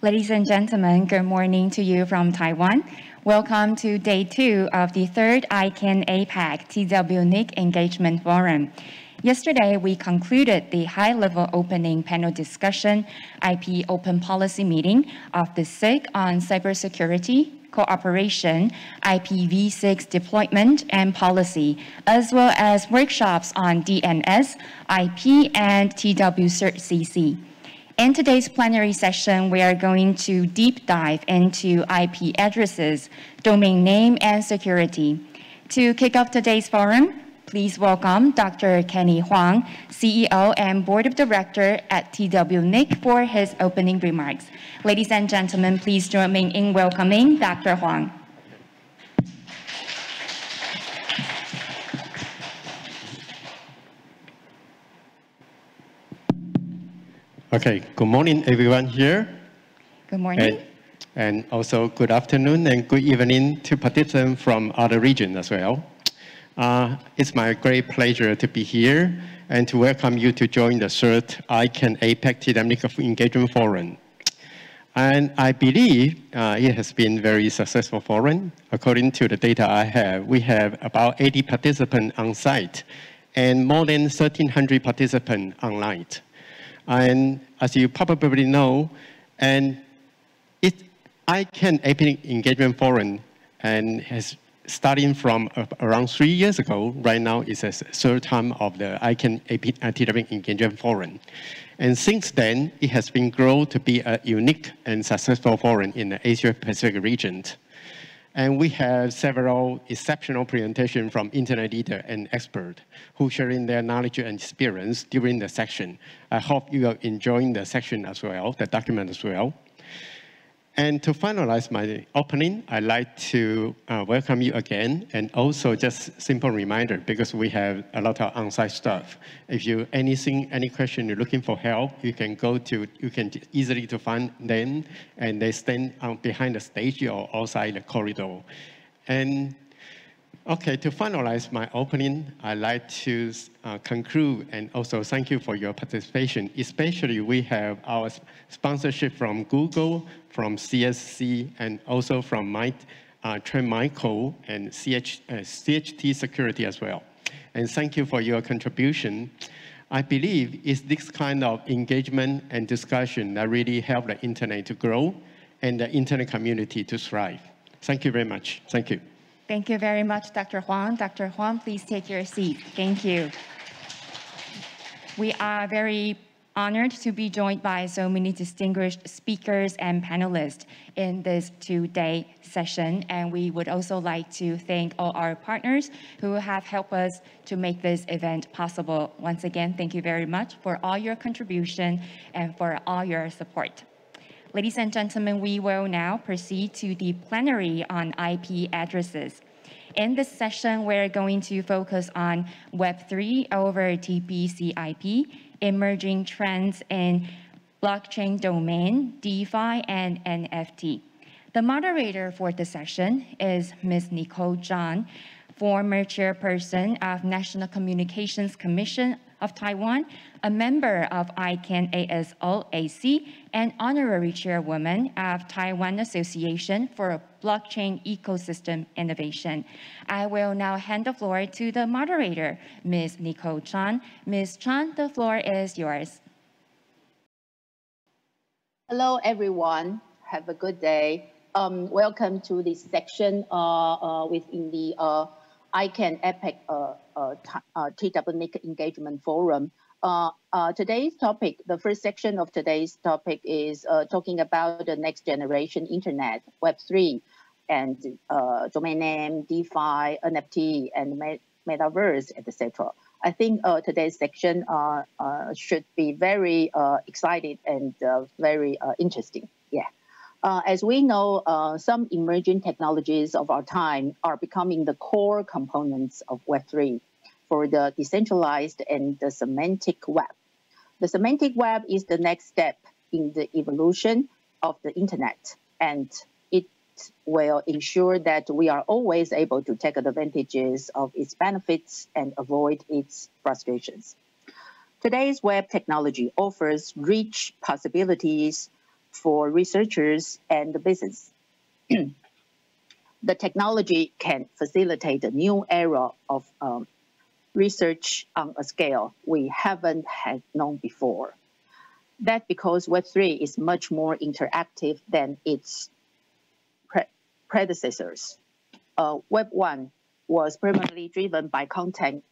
Ladies and gentlemen, good morning to you from Taiwan. Welcome to day 2 of the 3rd ICANN APAC-TWNIC Engagement Forum. Yesterday, we concluded the high-level opening panel discussion IP Open Policy meeting of the SIG on cybersecurity, cooperation, IPv6 deployment and policy, as well as workshops on DNS, IP, and TWSIG. In today's plenary session, we are going to deep dive into IP addresses, domain name, and security. To kick off today's forum, please welcome Dr. Kenny Huang, CEO and Board of Director at TWNIC for his opening remarks. Ladies and gentlemen, please join me in welcoming Dr. Huang. Okay, good morning, everyone here. Good morning. And also good afternoon and good evening to participants from other regions as well. It's my great pleasure to be here and to welcome you to join the 3rd ICANN APAC-TWNIC Engagement Forum. And I believe it has been a very successful forum. According to the data I have, we have about 80 participants on site and more than 1,300 participants online. And as you probably know, and ICANN APAC Engagement Forum and has starting from around 3 years ago. Right now, it's the 3rd time of the ICANN APAC-TWNIC Engagement Forum. And since then, it has been grown to be a unique and successful forum in the Asia-Pacific region. And we have several exceptional presentations from internet leaders and experts who sharing their knowledge and experience during the session. I hope you are enjoying the session as well, the document as well. And to finalize my opening, I'd like to welcome you again, and also just simple reminder, because we have a lot of on-site stuff. If you any question you're looking for help, you can easily to find them, and they stand behind the stage or outside the corridor. And okay, to finalize my opening, I'd like to conclude and also thank you for your participation. Especially we have our sponsorship from Google, from CSC, and also from Trent Michael and CHT Security as well. And thank you for your contribution. I believe it's this kind of engagement and discussion that really help the internet to grow and the internet community to thrive. Thank you very much. Thank you. Thank you very much, Dr. Huang. Dr. Huang, please take your seat. Thank you. We are very honored to be joined by so many distinguished speakers and panelists in this 2-day session. And we would also like to thank all our partners who have helped us to make this event possible. Once again, thank you very much for all your contribution and for all your support. Ladies and gentlemen, we will now proceed to the plenary on IP addresses. In this session, we're going to focus on Web3 over TCP/IP, emerging trends in blockchain domain, DeFi, and NFT. The moderator for the session is Ms. Nicole Zhang, former chairperson of National Communications Commission of Taiwan, a member of ICANN ASO/AC, and honorary chairwoman of Taiwan Association for Blockchain Ecosystem Innovation. I will now hand the floor to the moderator, Ms. Nicole Chan. Ms. Chan, the floor is yours. Hello, everyone. Have a good day. Welcome to this section within the ICANN APAC-TWNIC Engagement Forum. Today's topic, the first section of today's topic is talking about the next generation internet, Web3, and domain name, DeFi, NFT, and metaverse, etc. I think today's section should be very excited and very interesting. Yeah. As we know, some emerging technologies of our time are becoming the core components of Web3 for the decentralized and the semantic web. The semantic web is the next step in the evolution of the internet, and it will ensure that we are always able to take advantages of its benefits and avoid its frustrations. Today's web technology offers rich possibilities for researchers and the business. The technology can facilitate a new era of research on a scale we haven't had known before. That's because Web3 is much more interactive than its predecessors. Web 1 was primarily driven by content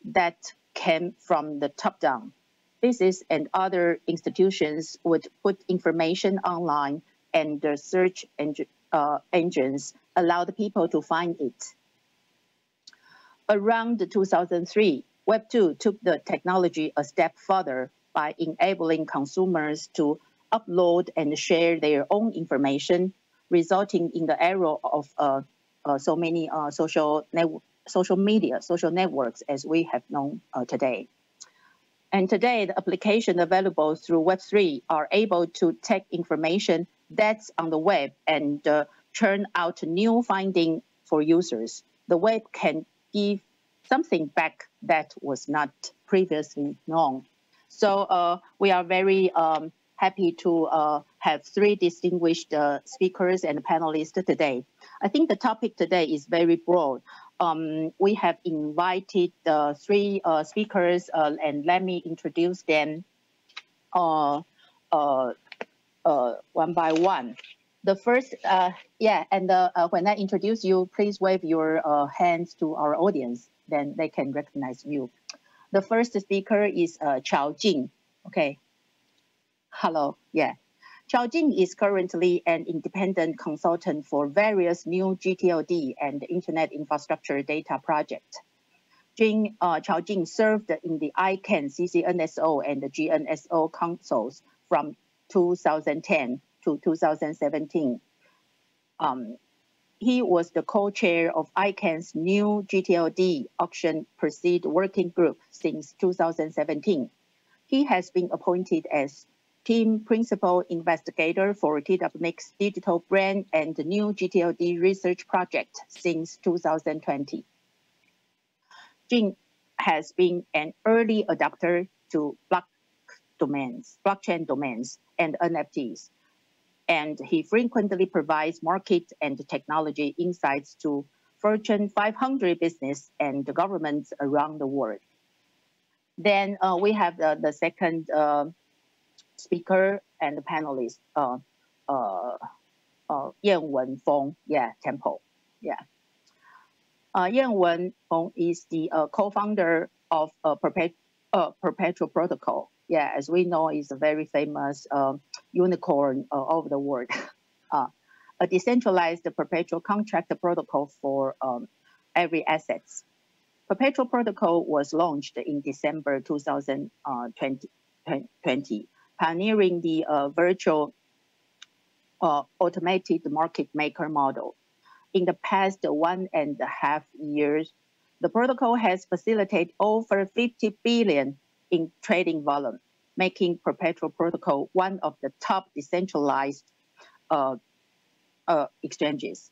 that came from the top down. Business and other institutions would put information online, and the search engines allowed people to find it. Around 2003, Web 2 took the technology a step further by enabling consumers to upload and share their own information, resulting in the era of so many social networks as we have known today. And today, the applications available through Web3 are able to take information that's on the web and churn out new finding for users. The web can give something back that was not previously known. So we are very happy to have three distinguished speakers and panelists today. I think the topic today is very broad. We have invited three speakers, and let me introduce them one by one. The first, when I introduce you, please wave your hands to our audience, then they can recognize you. The first speaker is Chao Jing. Okay. Hello. Yeah. Chao Jing is currently an independent consultant for various new GTLD and Internet infrastructure data projects. Chao Jing served in the ICANN, CCNSO, and the GNSO councils from 2010 to 2017. He was the co-chair of ICANN's new GTLD auction proceed working group since 2017. He has been appointed as team principal investigator for TWNIC's digital brand and the new GTLD research project since 2020. Jing has been an early adopter to blockchain domains, and NFTs, and he frequently provides market and technology insights to Fortune 500 business and the governments around the world. Then we have the second speaker and the panelist, Yan Wenfeng, Temple, Yan Wenfeng is the co-founder of Perpetual Protocol. As we know, is a very famous unicorn all over the world. A decentralized perpetual contract protocol for every assets. Perpetual Protocol was launched in December 2020, pioneering the virtual automated market maker model. In the past 1.5 years, the protocol has facilitated over 50 billion in trading volume, making Perpetual Protocol one of the top decentralized exchanges.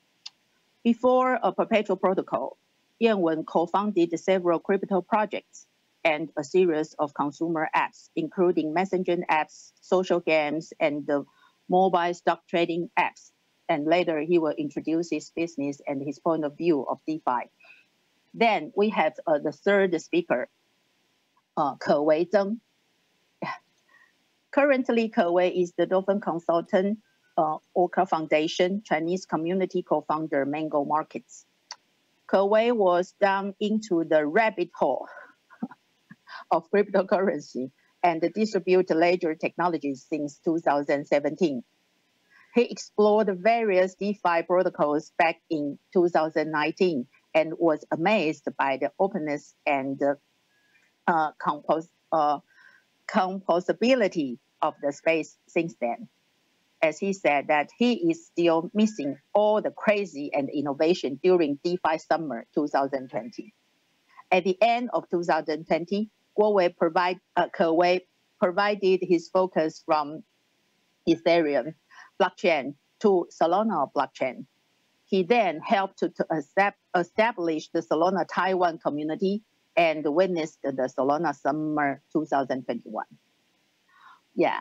Before a Perpetual Protocol, Yan Wen co-founded several crypto projects and a series of consumer apps, including messaging apps, social games, and the mobile stock trading apps. And later, he will introduce his business and his point of view of DeFi. Then we have the third speaker, Kewei Zheng. Currently, Kewei is the Dolphin Consultant, Orca Foundation, Chinese community co-founder, Mango Markets. Kewei was down into the rabbit hole of cryptocurrency and distribute ledger technologies since 2017. He explored various DeFi protocols back in 2019 and was amazed by the openness and composability of the space since then. As he said that he is still missing all the crazy and innovation during DeFi Summer 2020. At the end of 2020, Kewei provided his focus from Ethereum blockchain to Solana blockchain. He then helped to establish the Solana Taiwan community and witnessed the Solana Summer 2021. Yeah,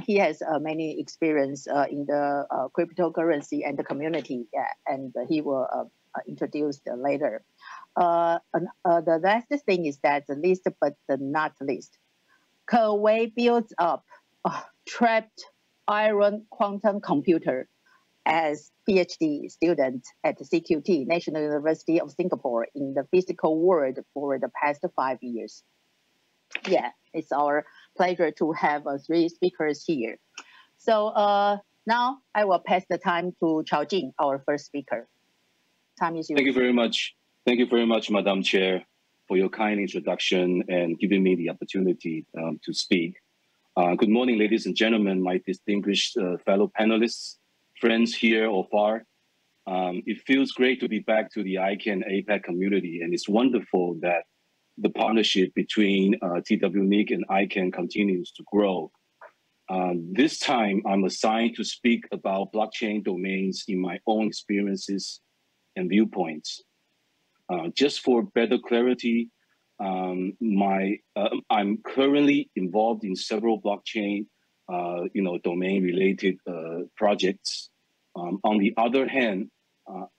he has many experience in the cryptocurrency and the community. Yeah, and he will introduce later. The last thing is that the least but the not least, Kuwei builds up a trapped iron quantum computer as PhD student at CQT, National University of Singapore, in the physical world for the past 5 years. Yeah, it's our pleasure to have 3 speakers here. So now I will pass the time to Chao Jing, our first speaker. Time is yours. Thank you very much. Thank you very much, Madam Chair, for your kind introduction and giving me the opportunity to speak. Good morning, ladies and gentlemen, my distinguished fellow panelists, friends here or far. It feels great to be back to the ICANN APAC community, and it's wonderful that the partnership between TWNIC and ICANN continues to grow. This time, I'm assigned to speak about blockchain domains in my own experiences and viewpoints. Just for better clarity, I'm currently involved in several blockchain, domain-related projects. On the other hand,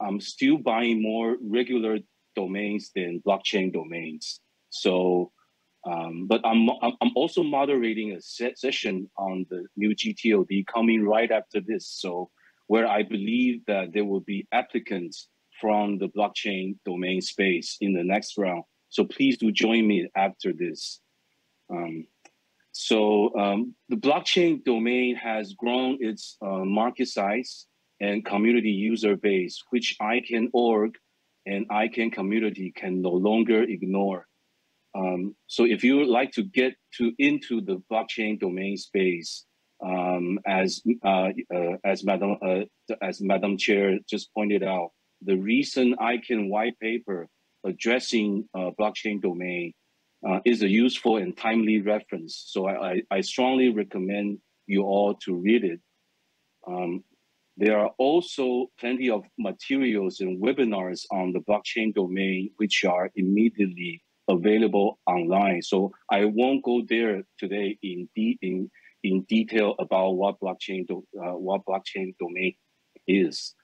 I'm still buying more regular domains than blockchain domains. So, but I'm also moderating a session on the new GTOD coming right after this. So, where I believe that there will be applicants from the blockchain domain space in the next round. So please do join me after this. The blockchain domain has grown its market size and community user base, which ICANN.org and ICANN community can no longer ignore. So if you would like to get into the blockchain domain space, as Madam Chair just pointed out, the recent ICANN white paper addressing blockchain domain is a useful and timely reference. So I strongly recommend you all to read it. There are also plenty of materials and webinars on the blockchain domain, which are immediately available online. So I won't go there today in detail about what blockchain domain is.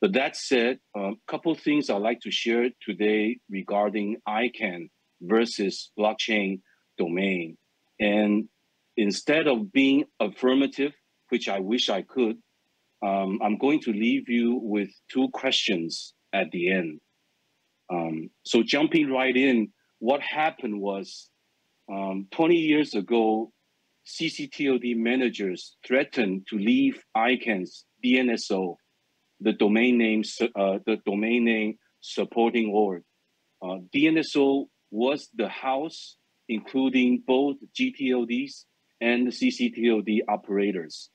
But that said, a couple things I'd like to share today regarding ICANN versus blockchain domain. And instead of being affirmative, which I wish I could, I'm going to leave you with 2 questions at the end. So jumping right in, what happened was 20 years ago, CCTLD managers threatened to leave ICANN's DNSO, the domain name supporting org. DNSO was the house, including both GTLDs and the CCTLD operators.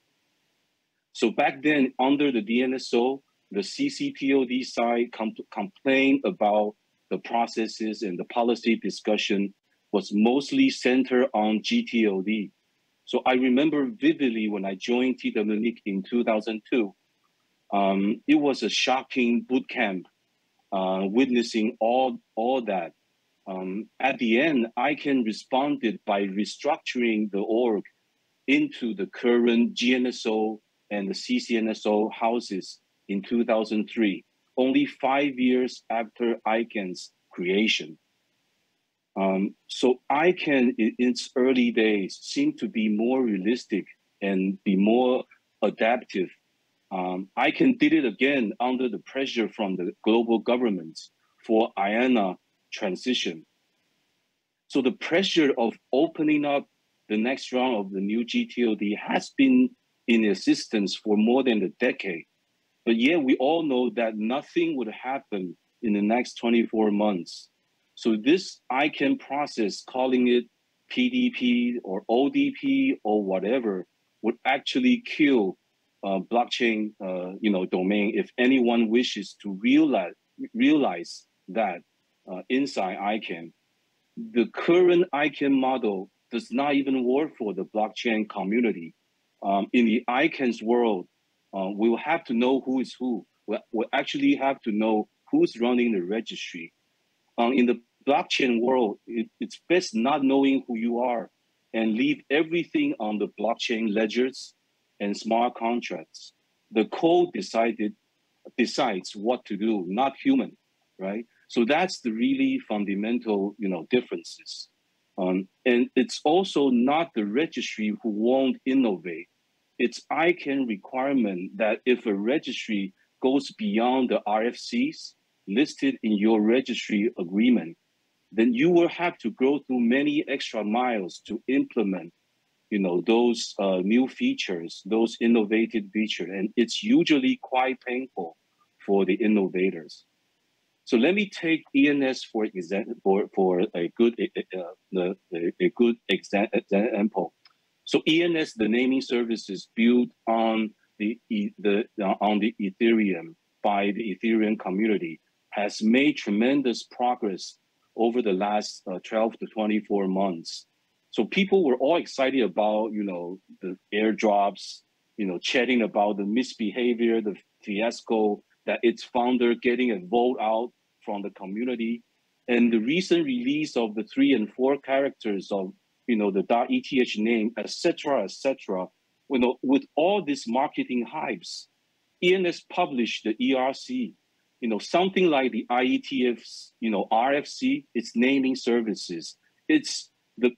So back then, under the DNSO, the CCTLD side complained about the processes and the policy discussion was mostly centered on GTLD. So I remember vividly when I joined TWNIC in 2002, it was a shocking boot camp, witnessing all that. At the end, ICANN responded by restructuring the org into the current GNSO and the CCNSO houses in 2003, only 5 years after ICANN's creation. So ICANN in its early days seemed to be more realistic and be more adaptive. ICANN did it again under the pressure from the global governments for IANA transition. So the pressure of opening up the next round of the new GTOD has been in existence for more than a decade. But yet we all know that nothing would happen in the next 24 months. So this ICANN process, calling it PDP or ODP or whatever, would actually kill blockchain domain if anyone wishes to realize that inside ICANN. The current ICANN model does not even work for the blockchain community. In the ICANN's world, we will have to know who is who. We'll actually have to know who's running the registry. In the blockchain world, it's best not knowing who you are. and leave everything on the blockchain ledgers and smart contracts. The code decides what to do, not human, right? So that's the really fundamental, differences. And it's also not the registry who won't innovate. It's ICANN requirement that if a registry goes beyond the RFCs listed in your registry agreement, then you will have to go through many extra miles to implement, those new features, those innovative features, and it's usually quite painful for the innovators. So let me take ENS for example, for a good example. So ENS, the naming service, is built on the Ethereum by the Ethereum community, has made tremendous progress over the last 12 to 24 months. So people were all excited about, the airdrops, chatting about the misbehavior, the fiasco, that its founder getting a vote out from the community. And the recent release of the 3 and 4 characters of, the .eth name, etc., with all these marketing hypes, ENS published the ERC, something like the IETF's, RFC, its naming services. It's the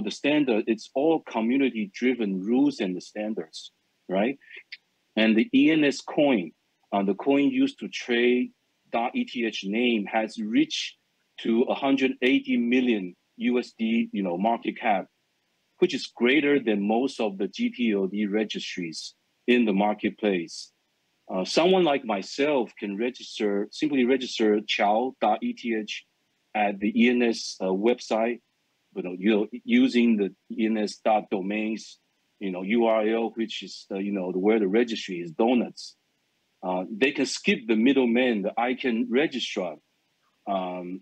standard, it's all community-driven rules and the standards, right? And the ENS coin, the coin used to trade .eth name has reached to 180 million USD, market cap, which is greater than most of the GTOD registries in the marketplace. Someone like myself can simply register chow.eth at the ENS website, using the ENS.domains, URL, which is, where the registry is, donuts. They can skip the middleman, the ICANN registrar. And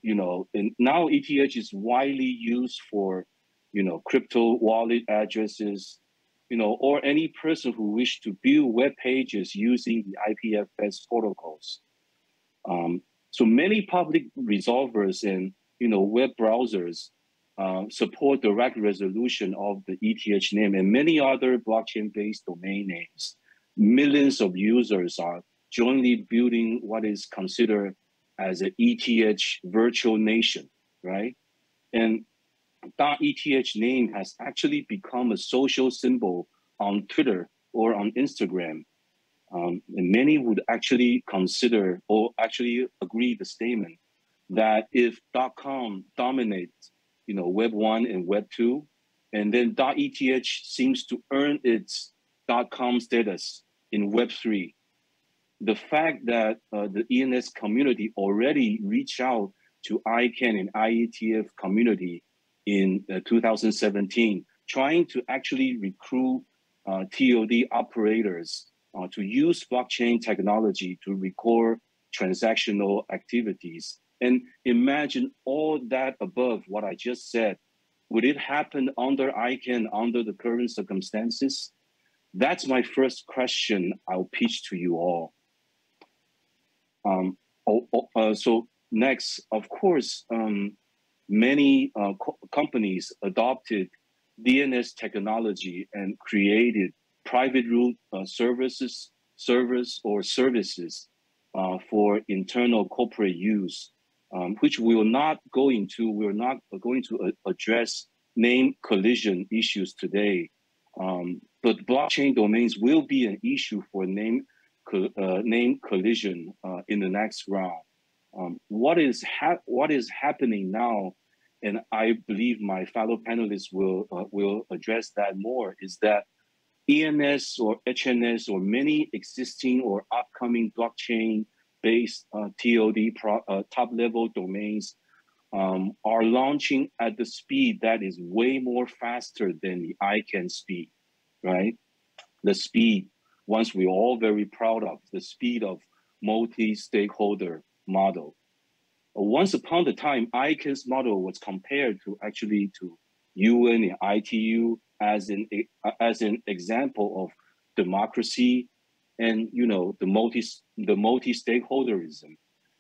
now ETH is widely used for, crypto wallet addresses, or any person who wish to build web pages using the IPFS protocols. So many public resolvers and, web browsers support direct resolution of the ETH name and many other blockchain-based domain names. Millions of users are jointly building what is considered as an ETH virtual nation, right? And .eth name has actually become a social symbol on Twitter or on Instagram. And many would actually consider or actually agree the statement that if .com dominates, Web 1 and Web 2, and then .eth seems to earn its .com status in Web 3, the fact that the ENS community already reached out to ICANN and IETF community in 2017, trying to actually recruit TOD operators to use blockchain technology to record transactional activities. And imagine all that above what I just said. Would it happen under ICANN under the current circumstances? That's my first question I'll pitch to you all. So next, of course, many companies adopted DNS technology and created private root servers for internal corporate use, which we will not go into. We're not going to address name collision issues today, but blockchain domains will be an issue for name collision in the next round. What is happening now, and I believe my fellow panelists will address that more, is that ENS or HNS or many existing or upcoming blockchain-based TOD top-level domains are launching at the speed that is way more faster than the ICANN speed, right? The speed, once we're all very proud of, the speed of multi-stakeholder model. Once upon the time, ICANN's model was compared to actually to UN and ITU as an example of democracy and the multi-stakeholderism.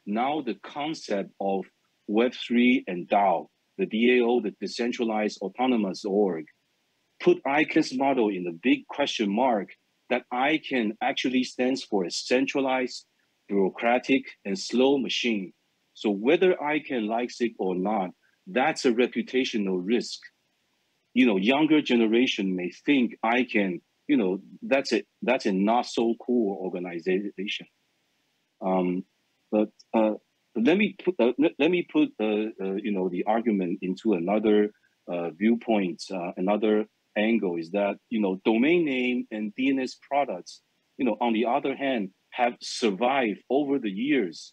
Now the concept of Web3 and DAO, the DAO, the decentralized autonomous org, put ICANN's model in a big question mark, that ICANN actually stands for a centralized, bureaucratic, and slow machine. So whether ICANN likes it or not, that's a reputational risk. Younger generation may think ICANN, that's a not so cool organization. But let me put the argument into another viewpoint, another angle is that domain name and DNS products, on the other hand, have survived over the years,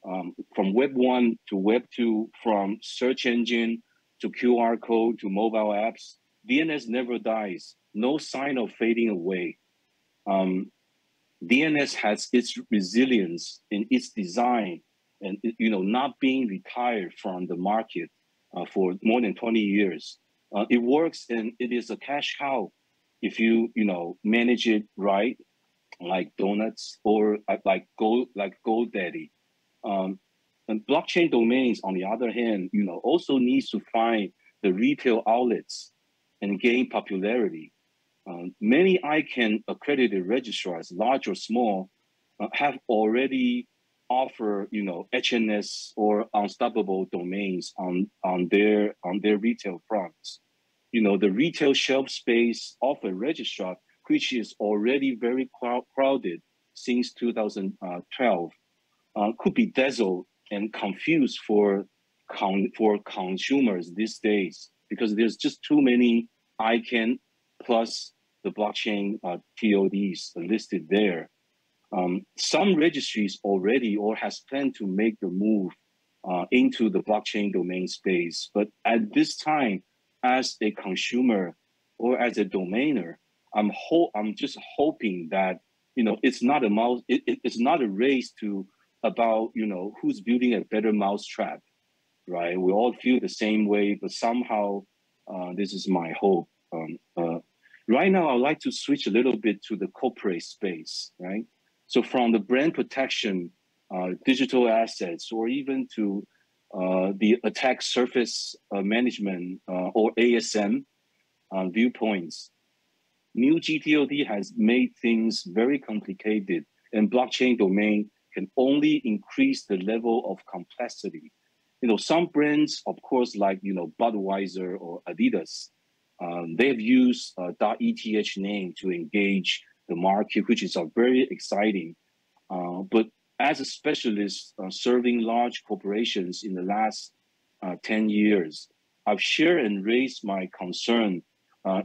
from Web 1 to Web 2, from search engine to QR code to mobile apps. DNS never dies. No sign of fading away. DNS has its resilience in its design, and not being retired from the market for more than 20 years. It works, and it is a cash cow if you manage it right, like donuts, or like GoDaddy. And blockchain domains, on the other hand, also needs to find the retail outlets and gain popularity. Many ICANN accredited registrars, large or small, have already offer HNS or unstoppable domains on their retail fronts. The retail shelf space of a registrar, which is already very crowded since 2012, could be dazzled and confused for consumers these days, because there's just too many ICANN plus the blockchain TODs listed there. Some registries already or has planned to make the move into the blockchain domain space, but at this time, as a consumer or as a domainer, I'm just hoping that it's not it's not a race about who's building a better mousetrap, right? We all feel the same way, but somehow this is my hope. Right now, I'd like to switch a little bit to the corporate space, right? So from the brand protection, digital assets, or even to the attack surface management or ASM viewpoints, new GTOD has made things very complicated, and blockchain domain can only increase the level of complexity. Some brands, of course, like Budweiser or Adidas, they've used .eth name to engage the market, which is very exciting. But as a specialist serving large corporations in the last 10 years, I've shared and raised my concern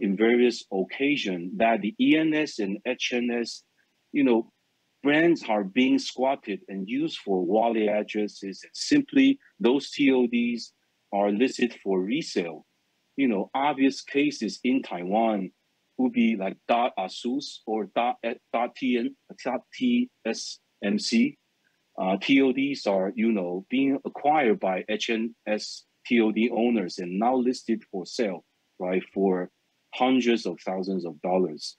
in various occasions that the ENS and HNS, brands are being squatted and used for wallet addresses. Simply, those TODs are listed for resale. Obvious cases in Taiwan would be like .asus or .tsmc. TODs are, being acquired by HNS TOD owners and now listed for sale, right, for hundreds of thousands of dollars.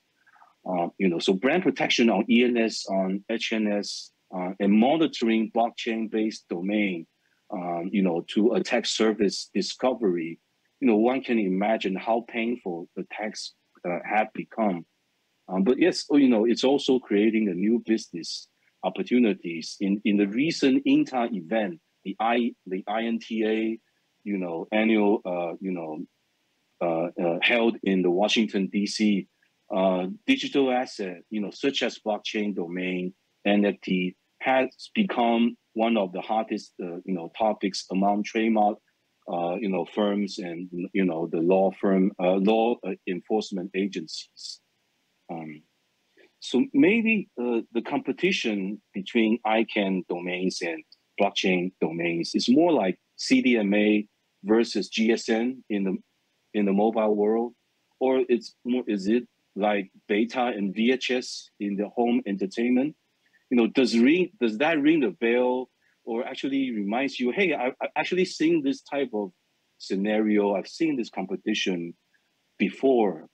So brand protection on ENS, on HNS, and monitoring blockchain-based domain, to attack service discovery, one can imagine how painful the attacks have become. But yes, it's also creating a new business opportunities. In the recent INTA event, the INTA, annual, held in the Washington, D.C., digital asset, such as blockchain domain, NFT, has become one of the hottest, topics among trademark, firms and, the law enforcement agencies. So maybe the competition between ICANN domains and blockchain domains is more like CDMA versus GSM in the mobile world, or is it like beta and VHS in the home entertainment? Does that ring the bell, or actually reminds you, hey, I've actually seen this type of scenario, I've seen this competition before.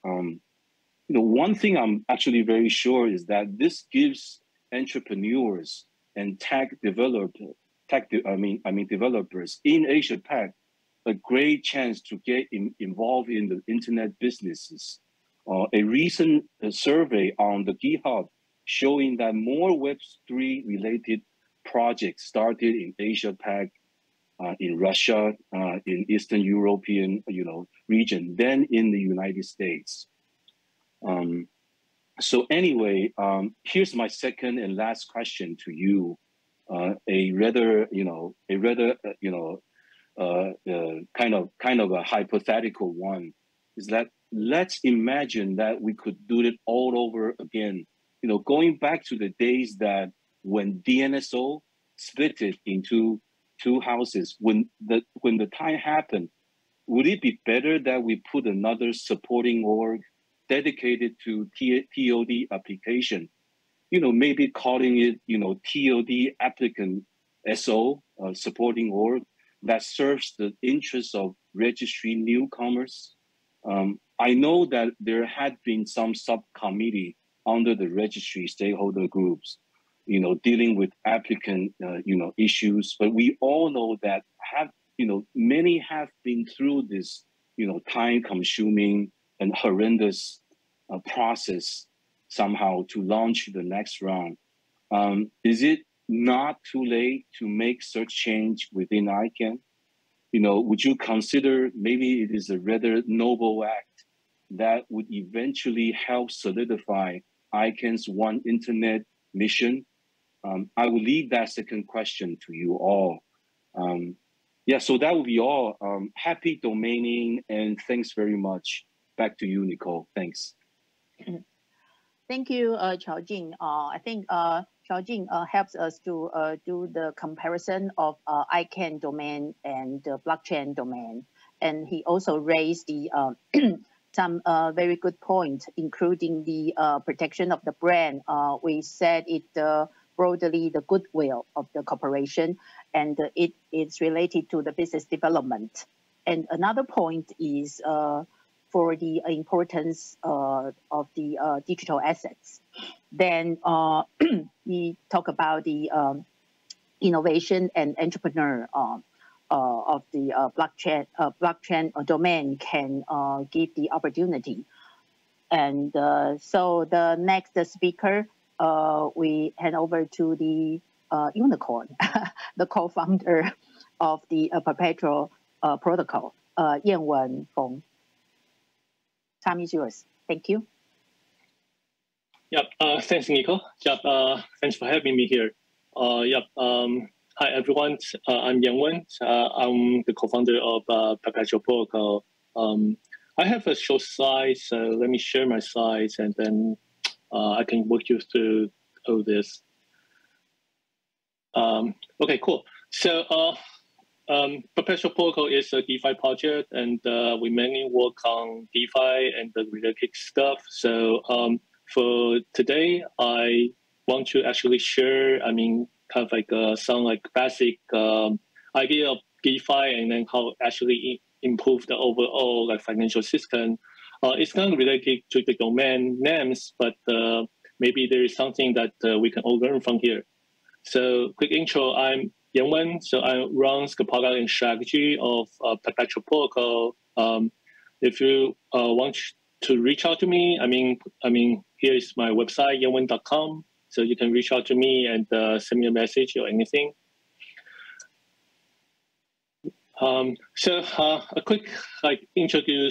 One thing I'm actually very sure is that this gives entrepreneurs and developers in Asia Pac a great chance to get involved in the internet businesses. A recent survey on the GitHub showing that more Web3 related projects started in Asia Pac, in Russia, in Eastern European, region than in the United States. So anyway, here's my second and last question to you. A rather kind of a hypothetical one is that let's imagine that we could do it all over again. Going back to the days that when DNSO split it into two houses, when the time happened, would it be better that we put another supporting org dedicated to TOD application? Maybe calling it, TOD applicant SO, supporting org that serves the interests of registry newcomers. I know that there had been some subcommittee under the registry stakeholder groups, dealing with applicant, issues, but we all know that many have been through this, time-consuming and horrendous process somehow to launch the next round. Is it not too late to make such change within ICANN? Would you consider maybe it is a rather noble act that would eventually help solidify ICANN's One Internet mission? I will leave that second question to you all. So that would be all. Happy domaining, and thanks very much. Back to you, Nicole. Thanks. Thank you, Chaojing. I think Chaojing helps us to do the comparison of ICANN domain and the blockchain domain. And he also raised the some very good points, including the protection of the brand. We said it broadly the goodwill of the corporation, and it's related to the business development. And another point is for the importance of the digital assets. Then we talk about the innovation and entrepreneur of the blockchain domain can give the opportunity. And so the next speaker, we hand over to the unicorn, the co-founder of the Perpetual Protocol, Yanwen Feng. Time is yours. Thank you. Yep. Thanks, Nico. Yep. Thanks for having me here. Yep. Hi, everyone. I'm Yanwen. I'm the co-founder of Perpetual Protocol. I have a short slide, so let me share my slides, and then I can walk you through all this. Okay, cool. So Perpetual Protocol is a DeFi project, and we mainly work on DeFi and the related stuff. So for today, I want to actually share, kind of like some like basic idea of DeFi, and then how actually improve the overall like financial system. It's not related to the domain names, but maybe there is something that we can all learn from here. So quick intro, I'm Yanwen. So I run the product and strategy of Perpetual Protocol. If you want to reach out to me, here is my website, yanwen.com. So you can reach out to me and send me a message or anything. So a quick introduction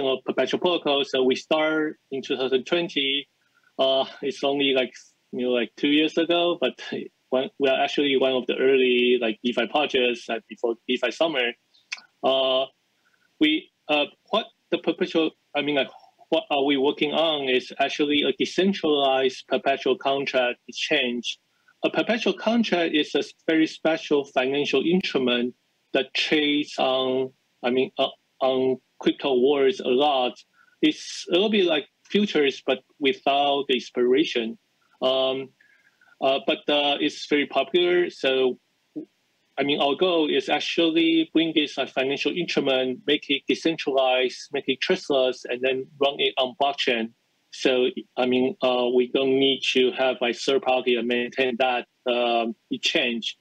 of Perpetual Protocol. So we start in 2020. It's only like 2 years ago, but we are actually one of the early like DeFi projects before DeFi summer. What the Perpetual, what are we working on is actually a decentralized perpetual contract exchange. A perpetual contract is a very special financial instrument that trades on crypto worlds a lot. It's a little bit like futures, but without the expiration. But it's very popular. So, our goal is actually bring this financial instrument, make it decentralized, make it trustless, and then run it on blockchain. So, we don't need to have a third party and maintain that exchange.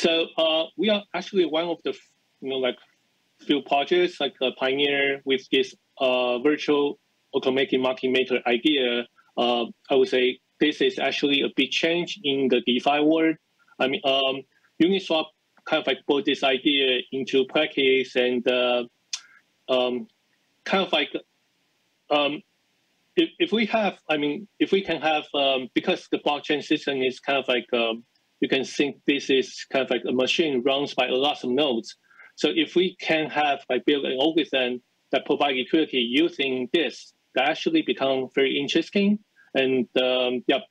So we are actually one of the few projects pioneer with this virtual automatic market maker idea. I would say this is actually a big change in the DeFi world. I mean, Uniswap kind of brought this idea into practice, and if we can have, because the blockchain system is kind of you can think this is kind of a machine runs by a lot of nodes. So if we can have build an algorithm that provide liquidity using this, that actually become very interesting. And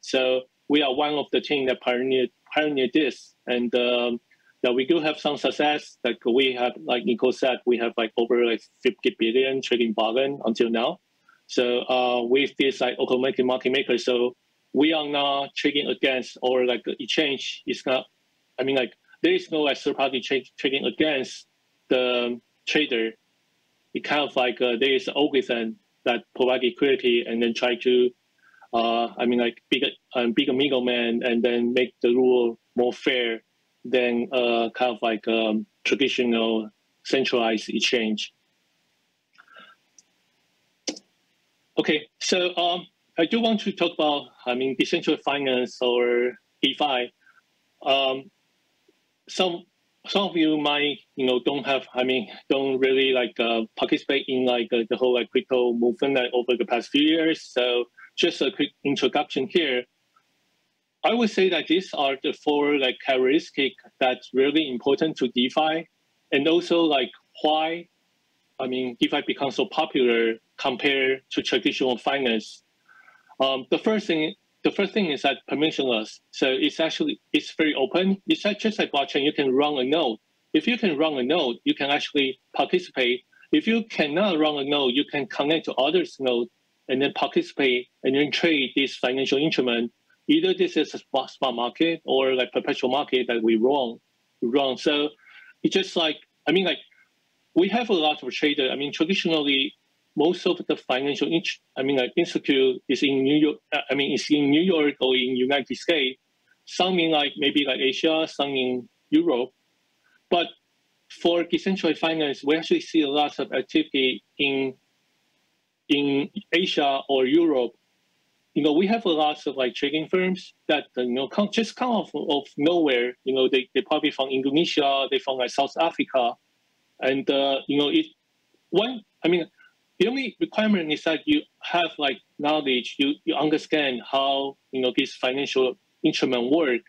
so we are one of the team that pioneered this, and that we do have some success. Like we have, like Nico said, we have over 50 billion trading volume until now. So with this automatic market maker, so we are not trading against, or exchange is not. I mean, there is no third party trading against the trader. It kind of there is an algorithm that provide liquidity and then try to bigger middleman, and then make the rule more fair than kind of traditional centralized exchange. Okay, so I do want to talk about decentralized finance or DeFi. Some of you might don't really participate in the whole crypto movement over the past few years. So just a quick introduction here. I would say that these are the four characteristics that's really important to DeFi, and also why DeFi becomes so popular compared to traditional finance. The first thing is that permissionless. So it's very open. It's just like blockchain. You can run a node. If you can run a node, you can actually participate. If you cannot run a node, you can connect to others' node and then participate and then trade this financial instrument. Either this is a spot market or perpetual market that we run. So it's just we have a lot of traders. Traditionally, most of the financial institute is in New York. It's in New York or in United States. Some in maybe Asia, some in Europe. But for decentralized finance, we actually see a lot of activity in Asia or Europe. We have a lot of trading firms that just come off of nowhere. They probably from Indonesia, they from South Africa, and the only requirement is that you have knowledge, you understand how this financial instrument work.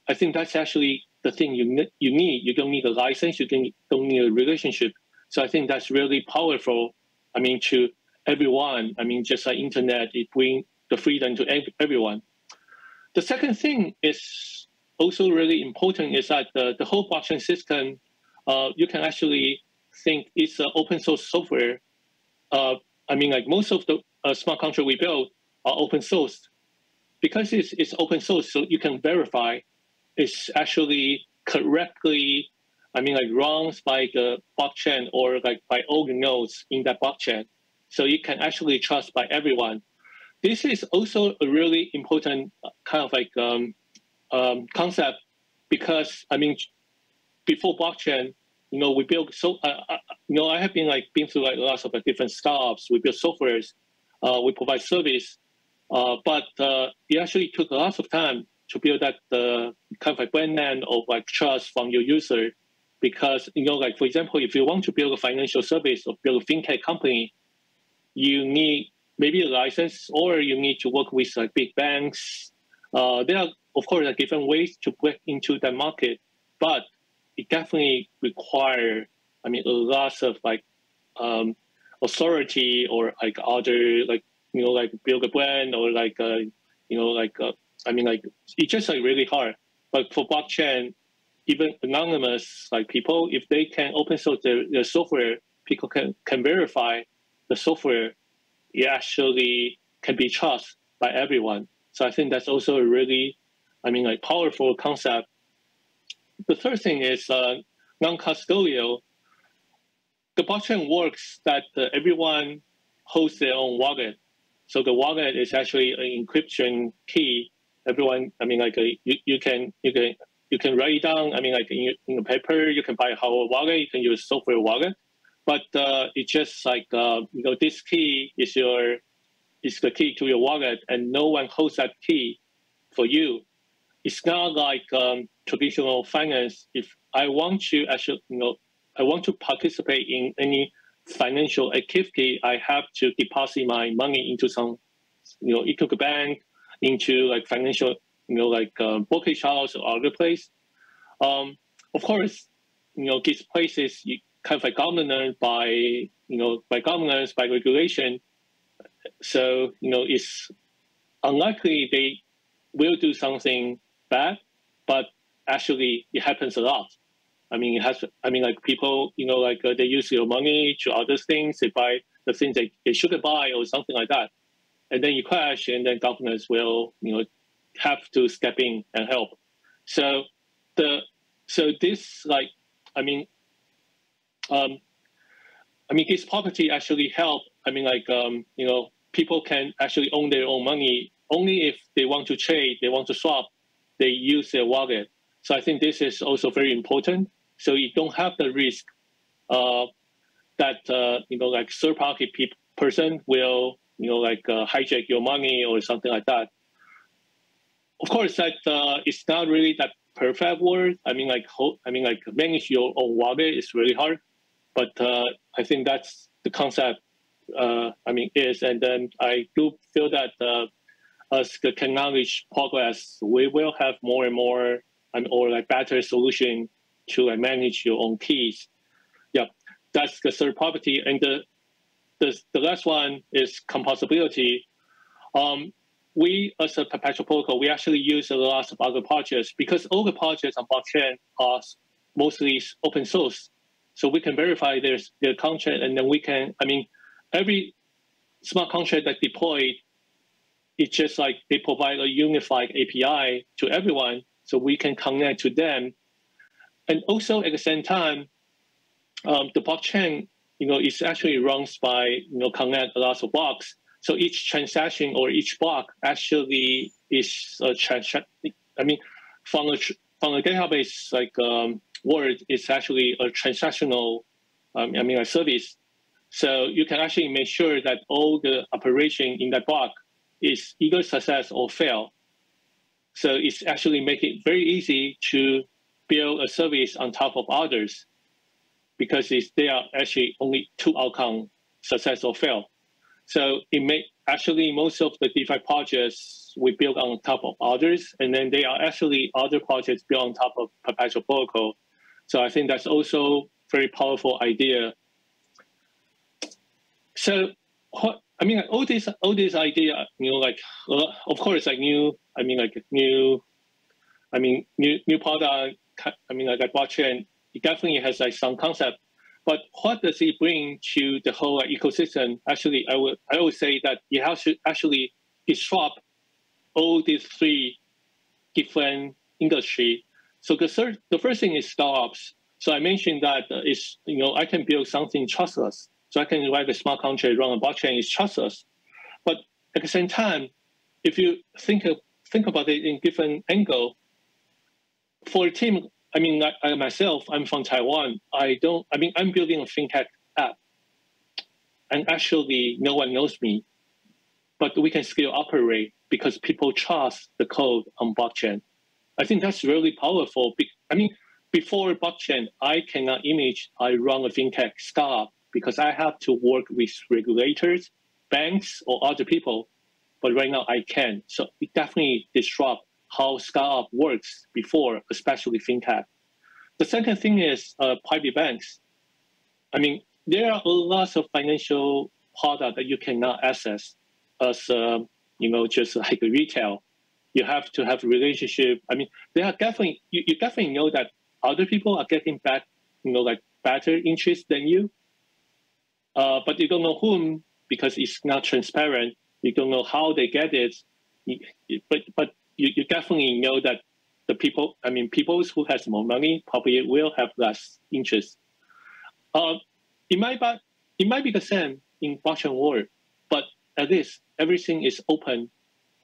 I think that's actually the thing you need. You don't need a license, you don't need a relationship. So I think that's really powerful. To everyone. Just like internet, it brings the freedom to everyone. The second thing is also really important is that the whole blockchain system, you can actually think it's an open source software. Most of the smart contract we build are open sourced. Because it's open source, so you can verify it's actually correctly, runs by the blockchain or by all the nodes in that blockchain. So you can actually trust by everyone. This is also a really important kind of concept because before blockchain, we built I have been through lots of different startups. We build softwares, we provide service, but it actually took a lot of time to build that kind of brand name of trust from your user, because for example, if you want to build a financial service or build a fintech company, you need maybe a license, or you need to work with big banks. There are of course different ways to break into that market, but it definitely require a lot of authority or other build a brand or it's just really hard. But for blockchain, even anonymous people, if they can open source their software, people can verify the software. It actually can be trusted by everyone. So I think that's also a really powerful concept. The third thing is non-custodial. The blockchain works that everyone holds their own wallet. So the wallet is actually an encryption key. Everyone, you can you can write it down. I mean, like in a paper, you can buy a hardware wallet, you can use software wallet, but it's just like this key is the key to your wallet, and no one holds that key for you. It's not like traditional finance. If I want to actually, I want to participate in any financial activity, I have to deposit my money into some, into the bank, into like financial, like brokerage house or other place. Of course, these places kind of like governed by, by governance, by regulation. So, it's unlikely they will do something bad, but actually it happens a lot. I mean, like people, they use your money to other things. They buy the things they shouldn't buy or something like that. And then you crash, and then governments will, have to step in and help. So this, like, this property actually help. I mean, like, people can actually own their own money only if they want to trade, they want to swap, they use their wallet. So I think this is also very important. So you don't have the risk that, like third-party person will, hijack your money or something like that. Of course, that it's not really that perfect word. I mean, like manage your own wallet is really hard, but I think that's the concept. Is, and then I do feel that as the technology progress, we will have more and more, or like better solution to like manage your own keys. Yeah, that's the third property, and the last one is composability. We, as a perpetual protocol, we actually use a lot of other projects because all the projects on blockchain are mostly open source. So we can verify their content, and then we can, every smart contract that deployed, it's just like they provide a unified API to everyone, so we can connect to them. And also at the same time, the blockchain, is actually runs by, connect a lot of blocks. So each transaction or each block actually is a transaction. From a database like word, it's actually a transactional, a service. So you can actually make sure that all the operation in that block is either success or fail. So it's actually make it very easy to build a service on top of others because there are actually only two outcomes, success or fail. So it may actually most of the DeFi projects we build on top of others, and then they are actually other projects built on top of perpetual protocol. So I think that's also very powerful idea. So all these idea, of course, like new product, like blockchain, it definitely has like some concept. But what does it bring to the whole ecosystem? Actually, I would say that it has to actually disrupt all these three different industries. So the first thing is startups. So I mentioned that I can build something trustless. So I can write a smart contract run on blockchain is trustless. But at the same time, if you think about it in different angle, for a team, I myself, I'm from Taiwan. I'm building a fintech app, and actually no one knows me, but we can still operate because people trust the code on blockchain. I think that's really powerful. Before blockchain, I cannot I run a fintech startup because I have to work with regulators, banks, or other people. But right now I can. So it definitely disrupts how startup works before, especially fintech. The second thing is private banks. There are a lot of financial products that you cannot access as just like a retail. You have to have a relationship. They are definitely you definitely know that other people are getting back, like better interest than you. But you don't know whom because it's not transparent. You don't know how they get it. But you definitely know that the people, people who has more money probably will have less interest. It might be the same in blockchain world, but at least everything is open,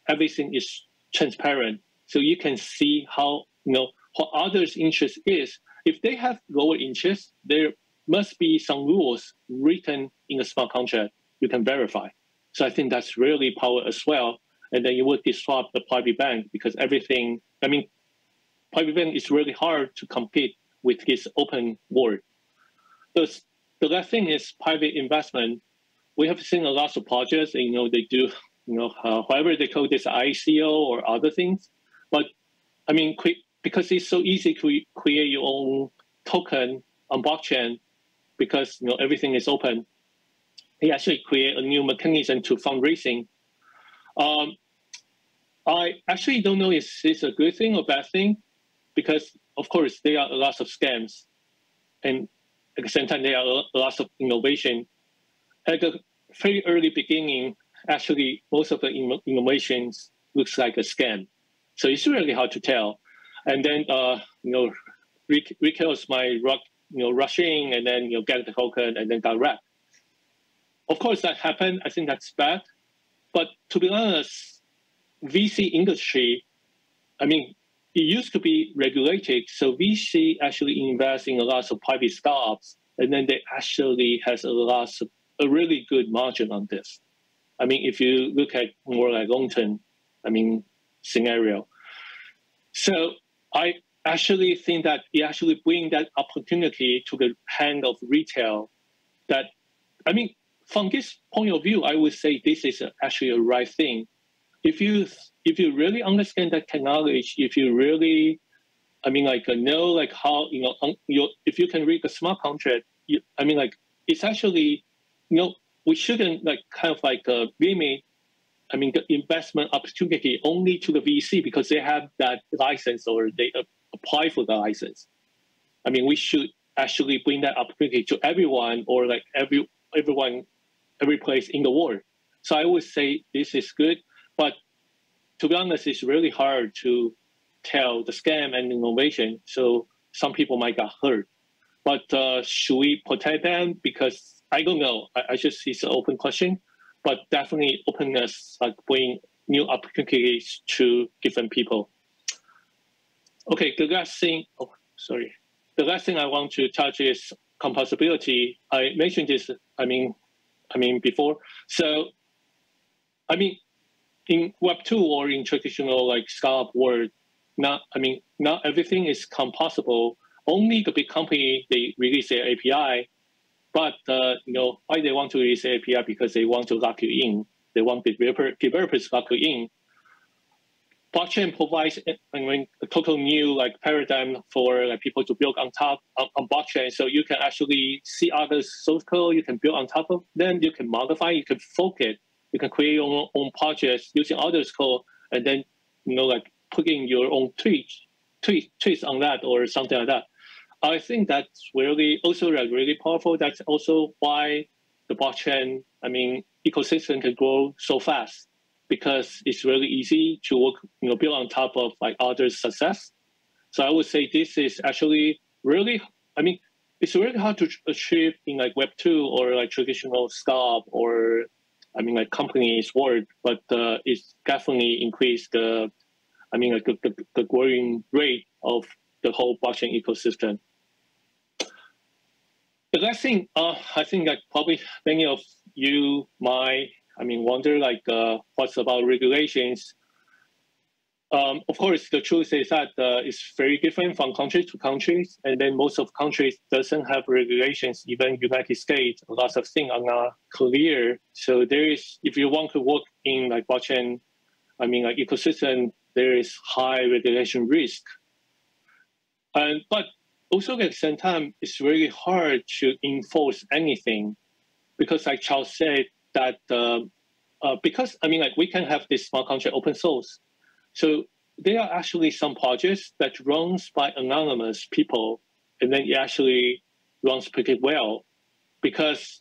everything is transparent, so you can see how what others' interest is. If they have lower interest, there must be some rules written in a smart contract you can verify. So I think that's really power as well. And then you would disrupt the private bank because everything, I mean, private bank is really hard to compete with this open world. The last thing is private investment. We have seen a lot of projects, they do, however they call this ICO or other things. But I mean, because it's so easy to create your own token on blockchain, because everything is open, they actually create a new mechanism to fundraising. I actually don't know if it's a good thing or bad thing, because of course there are a lot of scams, and at the same time there are a lot of innovation. At the very early beginning, actually most of the innovations looks like a scam, so it's really hard to tell. And then retailers might rush in and then get the token and then got wrecked. Of course that happened. I think that's bad. But to be honest, VC industry, I mean, it used to be regulated. So VC actually invests in a lot of private startups, and then they actually has a really good margin on this. I mean, if you look at more like long-term, scenario. So I actually think that it actually brings that opportunity to the hand of retail. That, from this point of view, I would say this is actually a right thing. If you really understand that technology, if you really, know how if you can read the smart contract, it's actually, we shouldn't limit, the investment opportunity only to the VC because they have that license or they apply for the license. We should actually bring that opportunity to everyone, or everyone, every place in the world. So I would say this is good, but to be honest, it's really hard to tell the scam and innovation. So some people might get hurt, but should we protect them? Because I don't know. I just see it's an open question, but definitely openness, bring new opportunities to different people. Okay, the last thing I want to touch is composability. I mentioned this, before. So, in Web2 or in traditional startup world, not everything is composable. Only the big company, they release their API, but why they want to release the API? Because they want to lock you in. They want developers lock you in. Blockchain provides a total new paradigm for people to build on top on blockchain. So you can actually see others' source code, you can build on top of them, you can modify, you can fork it, you can create your own projects using others' code, and then putting your own tweaks on that or something like that. I think that's really also really powerful. That's also why the blockchain ecosystem can grow so fast, because it's really easy to work, build on top of others' success. So I would say this is actually really, it's really hard to achieve in Web2 or traditional startup or companies world, but it's definitely increased the growing rate of the whole blockchain ecosystem. The last thing, I think probably many of you might, wonder what's about regulations. Of course, the truth is that it's very different from country to countries, and then most of countries doesn't have regulations. Even United States, lots of things are not clear. So there is, if you want to work in blockchain, ecosystem, there is high regulation risk. But also at the same time, it's really hard to enforce anything, because like Charles said, that because we can have this smart contract open source. So there are actually some projects that runs by anonymous people, and then it actually runs pretty well, because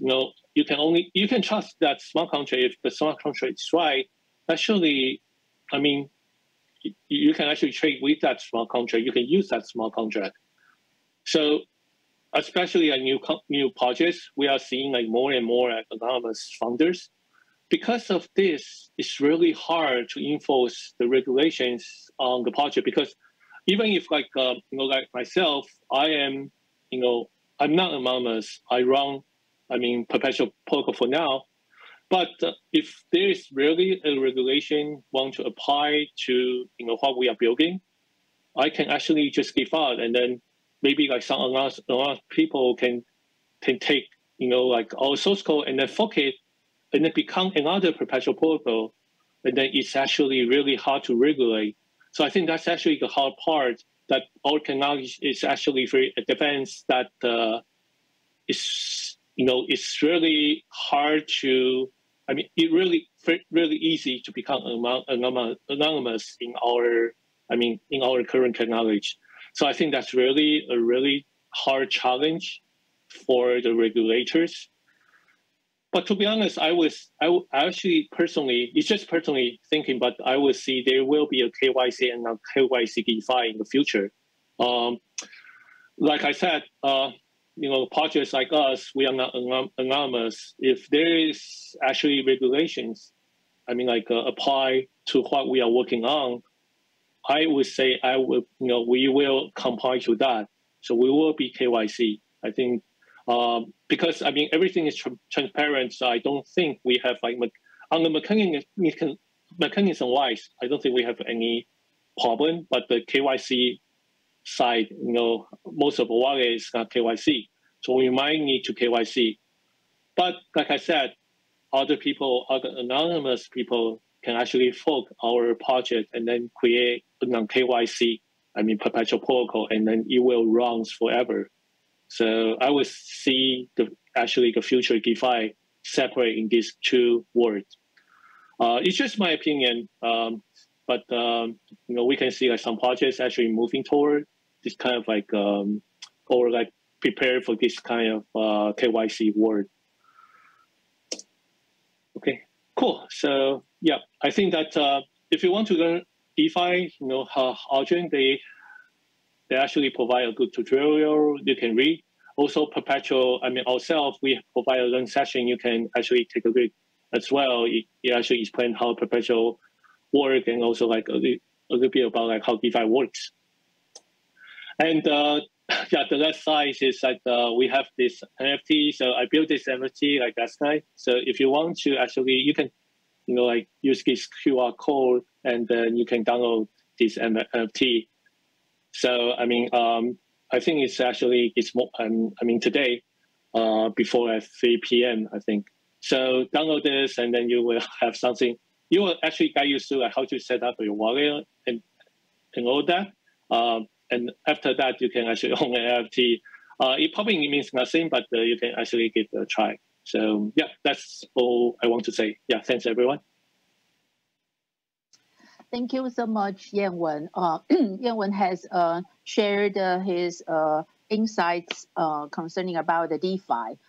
you can trust that smart contract. If the smart contract is right, actually, you can actually trade with that smart contract. You can use that smart contract. So especially new projects, we are seeing more and more anonymous founders. Because of this, it's really hard to enforce the regulations on the project, because even if like like myself, I am I'm not anonymous. I run perpetual protocol for now. But if there is really a regulation want to apply to what we are building, I can actually just give out, and then maybe like some anonymous people can take like our source code and then fork it, and then become another perpetual protocol, and then it's actually really hard to regulate. So I think that's actually the hard part, that our technology is actually very advanced, that it's really hard to. It really easy to become anonymous in our current technology. So I think that's really a really hard challenge for the regulators. But to be honest, I actually personally, it's just personally thinking, but I would see there will be a KYC and a KYC DeFi in the future. Like I said, projects like us, we are not anonymous. If there is actually regulations, apply to what we are working on, I would say we will comply to that. So we will be KYC. I think because everything is transparent. So I don't think we have on the mechanism wise, I don't think we have any problem. But the KYC side, most of the wallet is not KYC, so we might need to KYC. But like I said, other anonymous people can actually fork our project and then create a non-KYC, perpetual protocol, and then it will run forever. So I would see the future DeFi separating these two worlds. It's just my opinion, but we can see some projects actually moving toward this kind of or prepare for this kind of KYC world. Okay, cool. So yeah, I think that if you want to learn DeFi, Arjun, they actually provide a good tutorial you can read. Also, perpetual. Ourselves, we provide a learn session. You can actually take a read as well. It actually explains how perpetual work, and also a little bit about how DeFi works. And the last side is we have this NFT. So I built this NFT last night. So if you want to you can use this QR code, and then you can download this NFT. So I think it's more. Today, before at 3 p.m. I think. So download this, and then you will have something. You will actually guide you through how to set up your wallet and all that. And after that, you can actually own an NFT. It probably means nothing, but you can actually give it a try. So yeah, that's all I want to say. Yeah, thanks everyone. Thank you so much, Yan-Wen. Yan-Wen has shared his insights concerning about the DeFi.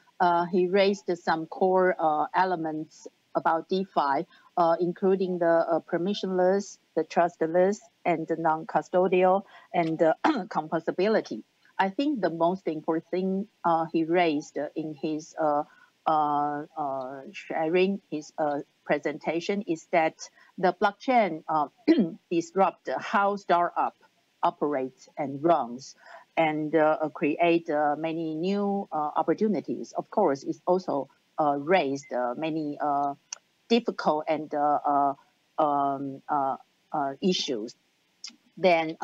He raised some core elements about DeFi, including the permissionless, the trustless, and the non-custodial, and the composability. I think the most important thing he raised in his sharing his presentation is that the blockchain disrupt how startup operates and runs, and create many new opportunities. Of course, it's also raised many difficult and issues. Then,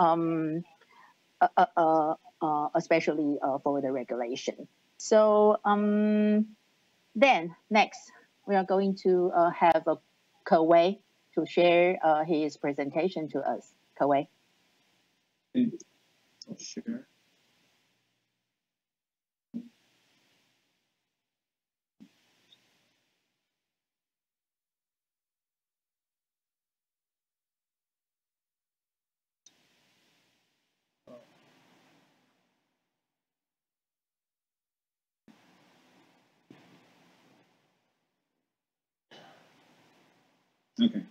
especially for the regulation. So then next, we are going to have Kawei to share his presentation to us. Kawei. Sure. Okay.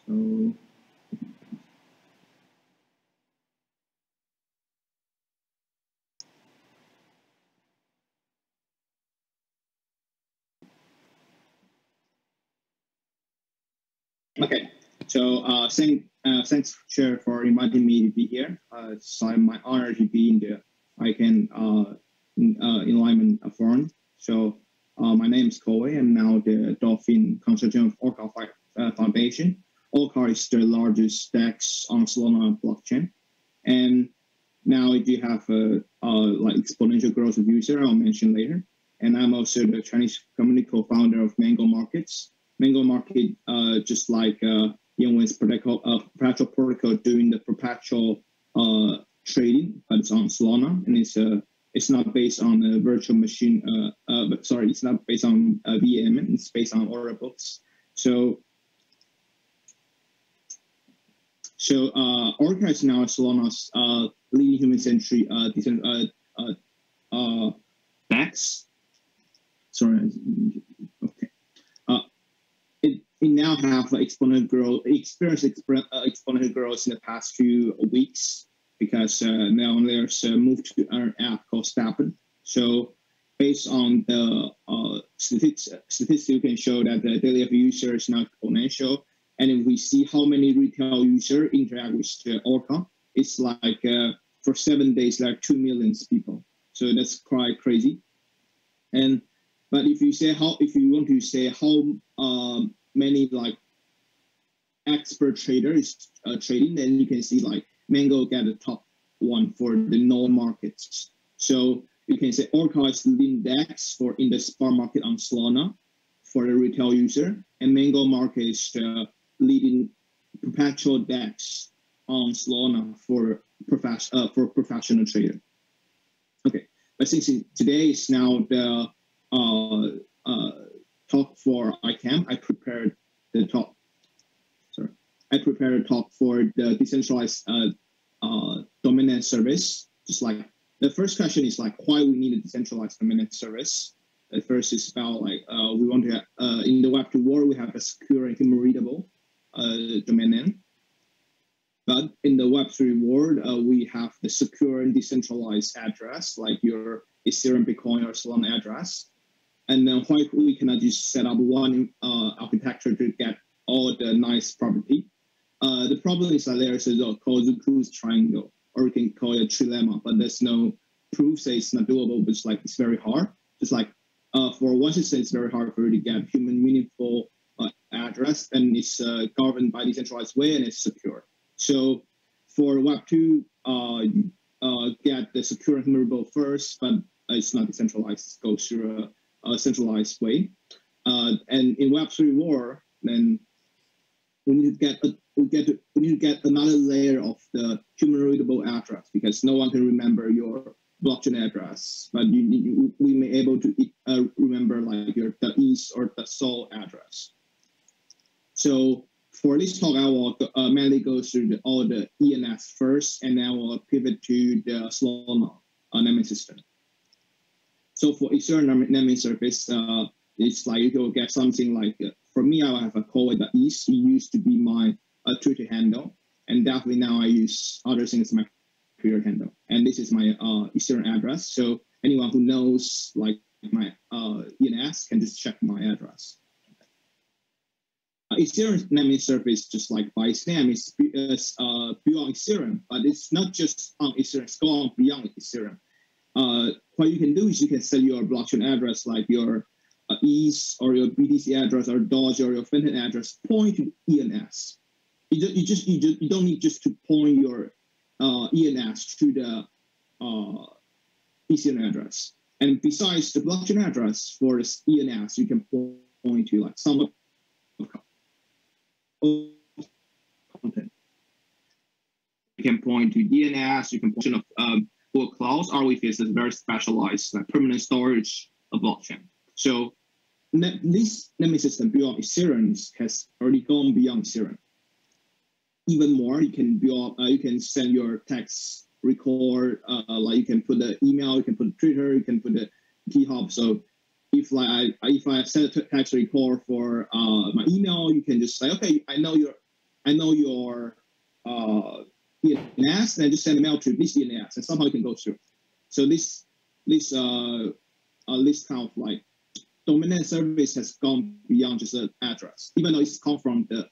So okay. So thanks, Chair, for inviting me to be here. It's my honor to be in the ICANN Alignment Forum. So my name is Koei. I'm now the Dolphin Consortium of ORCA Foundation. ORCA is the largest DEX on Solana blockchain. And now we do have like exponential growth of user, I'll mention later. And I'm also the Chinese community co-founder of Mango Markets. Mango Market, just like Yingwen's perpetual protocol doing the perpetual trading, but it's on Solana, and it's not based on a virtual machine. Sorry, it's not based on VM. It's based on order books. So Orca is now Solana's leading human-centric DEX. Sorry. Okay. We now have exponential growth, exponential growth in the past few weeks because now there's a move to our app called Stappen. So based on the statistics, you can show that the daily active user is now exponential. And if we see how many retail users interact with the Orca, it's like for 7 days, like 2 million people. So that's quite crazy. But if you want to say how many like expert traders trading, then you can see like Mango get the top one for the known markets. So you can say Orca is the leading DEX for in the spot market on Solana for the retail user, and Mango Market is the leading perpetual DEX on Solana for professional trader. Okay, but since today is now the talk for ICANN, I prepared the talk. Sorry, I prepared a talk for the decentralized dominant service. Just like the first question is like why we need a decentralized dominant service. The first is about like we want to in the Web2 world we have a secure and human readable domain name. But in the Web3 world, we have the secure and decentralized address, like your Ethereum, Bitcoin, or Solana address. And then why we cannot just set up one architecture to get all the nice property? The problem is that there's a called Zuku's triangle, or we can call it a trilemma, but there's no proof say it's not doable, but it's very hard. Just like for one system, it's very hard for you to get human meaningful address, and it's governed by decentralized way and it's secure. So for Web2, get the secure and memorable first, but it's not decentralized. It goes through a centralized way. And in Web3 world, then we need to get another layer of the human readable address because no one can remember your blockchain address, but we may able to remember like the ETH or the SOL address. So for this talk, I will mainly go through all the ENS first, and then I will pivot to the Solana naming system. So for Ethereum naming service, it's like you will get something like, for me, I have a call with the ETH. It used to be my Twitter handle, and definitely now I use other things as my Twitter handle. And this is my Ethereum address. So anyone who knows like my ENS can just check my address. Ethereum naming service, just like by its name, is built on Ethereum, but it's not just on Ethereum, it's go on beyond Ethereum. What you can do is you can set your blockchain address, like your ETH or your BTC address or Doge or your Fintech address, point to ENS. You don't need just to point your ENS to the Ethereum address. And besides the blockchain address for this ENS, you can point to like some content. You can point to DNS, you can point to Google Clouds, RWF is very specialized, like permanent storage of blockchain. So this naming system built on Ethereum has already gone beyond Ethereum. Even more, you can build, you can send your text record, like you can put the email, you can put Twitter, you can put the GitHub. So if I send a text record for my email, you can just say, okay, I know your DNS, and just send a mail to this DNS, and somehow you can go through. So this kind of like dominant service has gone beyond just an address, even though it's come from the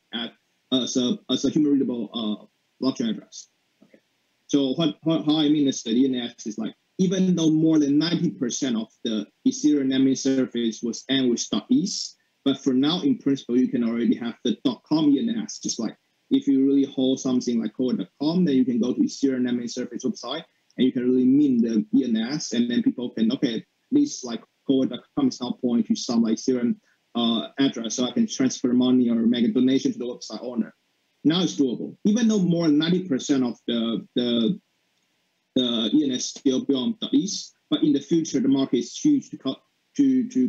as a human readable blockchain address. Okay. So how I mean is the DNS is like, even though more than 90% of the Ethereum naming surface was end with .es, but for now, in principle, you can already have the .com ENS. Just like if you really hold something like code.com, then you can go to Ethereum naming surface website and you can really mint the ENS, and then people can, okay, this like code.com is now pointing to some like Ethereum address, so I can transfer money or make a donation to the website owner. Now it's doable, even though more than 90% of the ENS still beyond .es, but in the future the market is huge to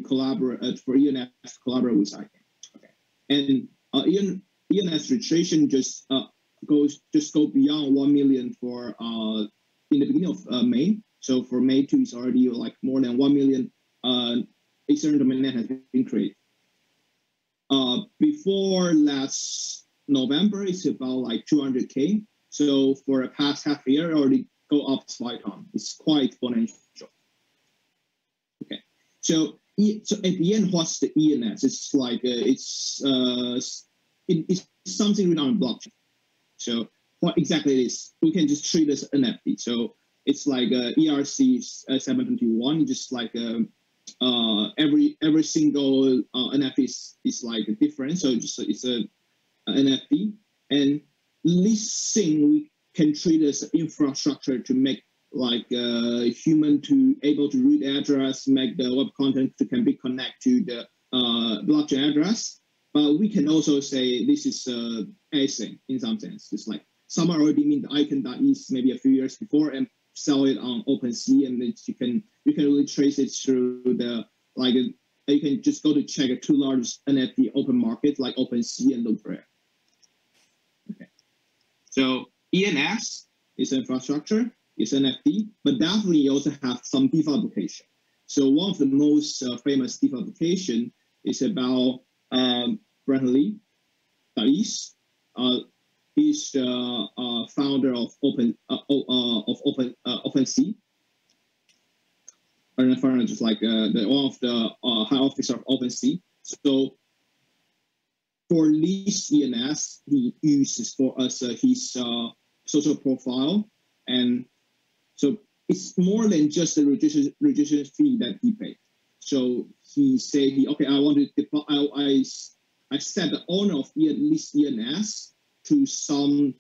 collaborate for ENS to collaborate with ICANN. Okay, and ENS registration just go beyond 1 million for in the beginning of May. So for May 2, it's already like more than 1 million Ethereum domain name has been created. Before last November, it's about like 200K. So for the past half a year, already go up 5 times. It's quite exponential. Okay, so at the end, what's the ENS? It's like it's something written on blockchain. So what exactly it is? We can just treat it as NFT. So it's like ERC 721, just like every single NFT is like different. So just it's a NFT, and this thing we can treat as infrastructure to make like human to able to read address, make the web content to can be connect to the blockchain address. But we can also say this is async in some sense. It's like someone already made the ICANN.is maybe a few years before and sell it on OpenSea, and you can really trace it through the like you can just go to check a 2 largest NFT open market like OpenSea and look for it. Okay, so ENS is infrastructure, it's NFT, but definitely you also have some DeFi application. So one of the most famous DeFi application is about Bradley Dais. He's the founder of OpenSea, and founder just like one of the high officer of OpenSea. So for this ENS, he uses for us his social profile, and so it's more than just the registration fee that he paid. So he said, okay, I want to I set the owner of this ENS to some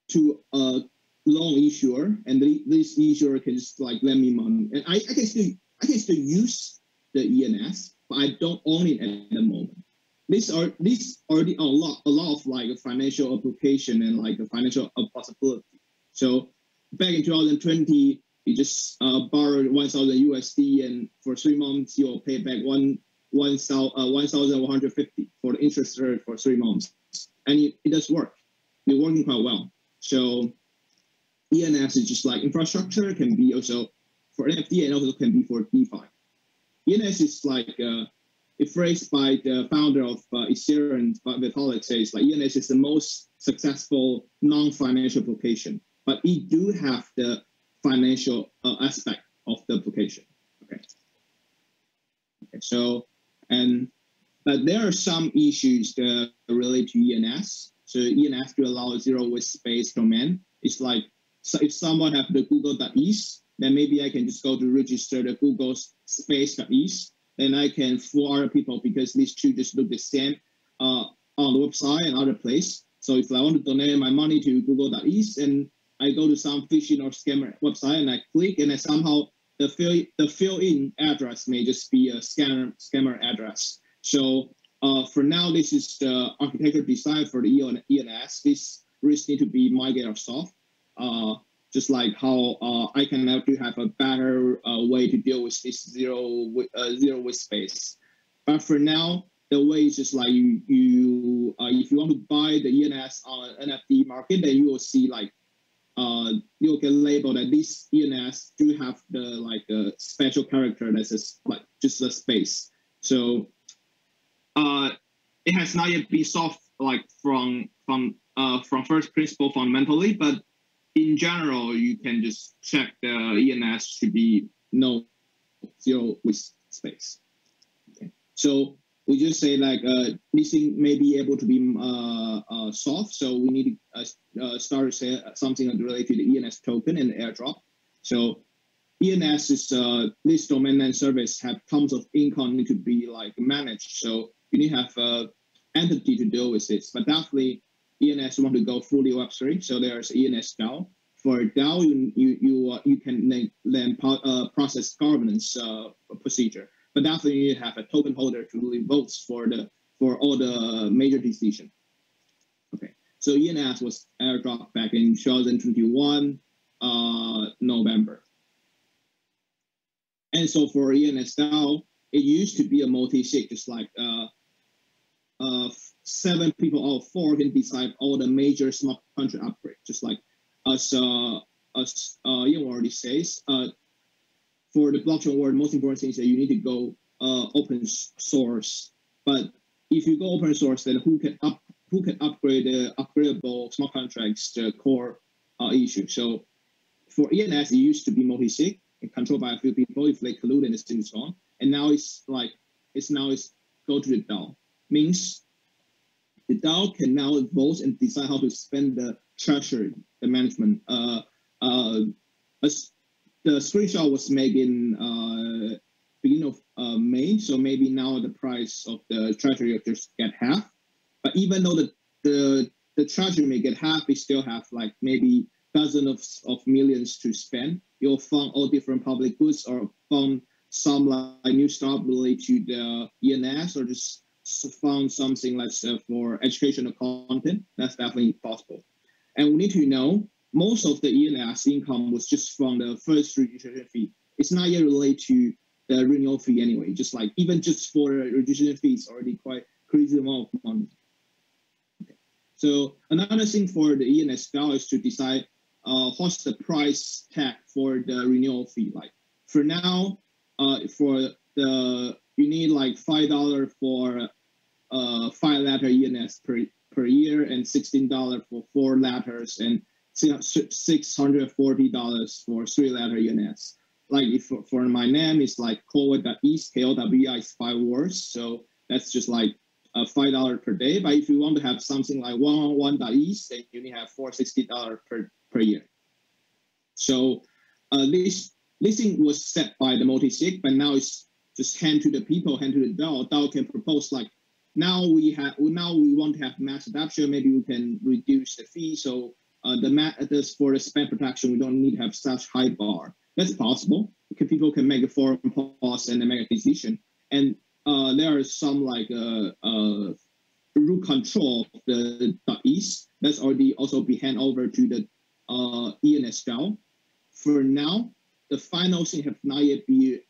to a loan issuer, and this issuer can just like lend me money, and I can still use the ENS, but I don't own it at the moment. This already unlock a lot of like financial application and like a financial possibility. So back in 2020, you just borrowed 1,000 USD, and for 3 months you'll pay back 1,150 for the interest rate for 3 months, and it does work. It's working quite well. So ENS is just like infrastructure, can be also for NFT and also can be for DeFi. ENS is like it's phrased by the founder of Ethereum, Vitalik, says like ENS is the most successful non-financial application, but it do have the financial aspect of the application. Okay. So but there are some issues that relate to ENS. So ENS to allow zero with space domain. It's like, so if someone have the google.es, then maybe I can just go to register the Google's space.es, then I can fool other people because these two just look the same on the website and other place. So if I want to donate my money to google.es and I go to some phishing or scammer website and I click, and I somehow the fill-in address may just be a scammer address. So for now, this is the architecture design for the ENS. This risk need to be migrated or solved. Just like how ICANN have to have a better way to deal with this zero with space. But for now, the way is just like you if you want to buy the ENS on an NFT market, then you will see like you'll get labeled that this ENS do have the like a special character that's like just a space. So it has not yet been solved like from first principle fundamentally, but in general, you can just check the ENS should be no zero with space. Okay. So we just say like this thing may be able to be solved. So we need to start to say something related to the ENS token and the airdrop. So ENS is this domain name service have tons of income need to be like managed. So you need to have an entity to deal with this. But definitely ENS want to go fully Web3. So there's ENS DAO. For DAO, you can then process governance procedure. But definitely you have a token holder to really vote for all the major decisions. Okay, so ENS was airdropped back in 2021 November. And so for ENS DAO, it used to be a multi-sig, just like 7 people out of 4 can decide all the major smart contract upgrades, just like as Yang already says. For the blockchain world, most important thing is that you need to go open source. But if you go open source, then who can upgrade the upgradable smart contracts, the core issue. So for ENS, it used to be multi-sig and controlled by a few people. If they collude and it's on, and now it's like go to the DAO. Means the DAO can now vote and decide how to spend the treasury, the management. As the screenshot was made in beginning of May, so maybe now the price of the treasury just get half. But even though the treasury may get half, we still have like maybe dozens of millions to spend. You'll fund all different public goods or fund some like new stuff related to the ENS, or just fund something like for educational content. That's definitely possible. And we need to know most of the ENS income was just from the first registration fee. It's not yet related to the renewal fee anyway. Just like even just for registration fee, it's already quite crazy amount of money. Okay. So another thing for the ENS DAO is to decide what's the price tag for the renewal fee. Like for now, for the you need like $5 for 5-letter ENS per year, and $16 for 4 letters, and $640 for 3-letter ENS. Like if for my name, it's like Kowa.east, KOWI is 5 words, so that's just like $5 per day. But if you want to have something like 111.east, then you need to have $460 per year. So this thing was set by the multi-sig, but now it's just hand to the people, hand to the DAO. DAO can propose like, now we want to have mass adoption. Maybe we can reduce the fee. So for the spam protection, we don't need to have such high bar. That's possible because people can make a forum pause and then make a decision. And there are some like root control of the .east that's already also be handed over to the ENS DAO. For now, the final thing have not yet be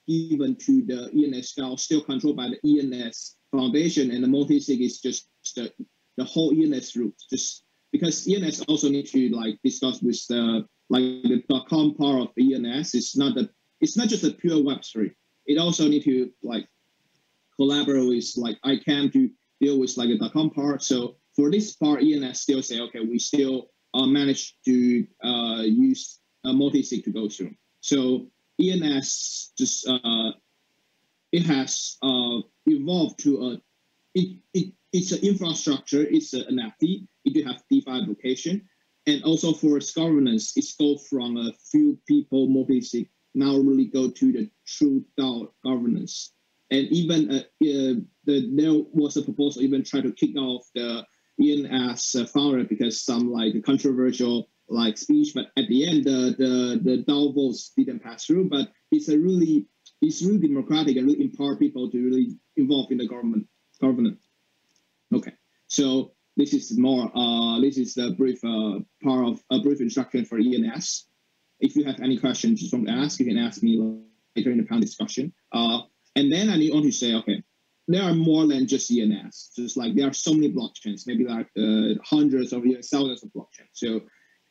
given to the ENS DAO, still controlled by the ENS Foundation, and the multi-sig is just the whole ENS root. Just because ENS also need to like discuss with the .com part of the ENS. It's not just a pure Web3. It also need to like collaborate with like ICANN to deal with like a .com part. So for this part, ENS still say, okay, we still manage to use a multi-sig to go through. So ENS just it has evolved to it's an infrastructure. It's an NFT. It do have DeFi application, and also for its governance, it's go from a few people multi-sig now really go to the true DAO governance. And even there was a proposal even try to kick off the ENS founder because some like controversial like speech, but at the end the DAO votes didn't pass through. But it's really democratic and really empower people to really involve in the government. Okay, so this is more this is the brief part of a brief instruction for ENS. If you have any questions you want to ask, you can ask me later in the panel discussion. And then I want to say, okay, there are more than just ENS. Just like there are so many blockchains, maybe like hundreds or even thousands of blockchains. So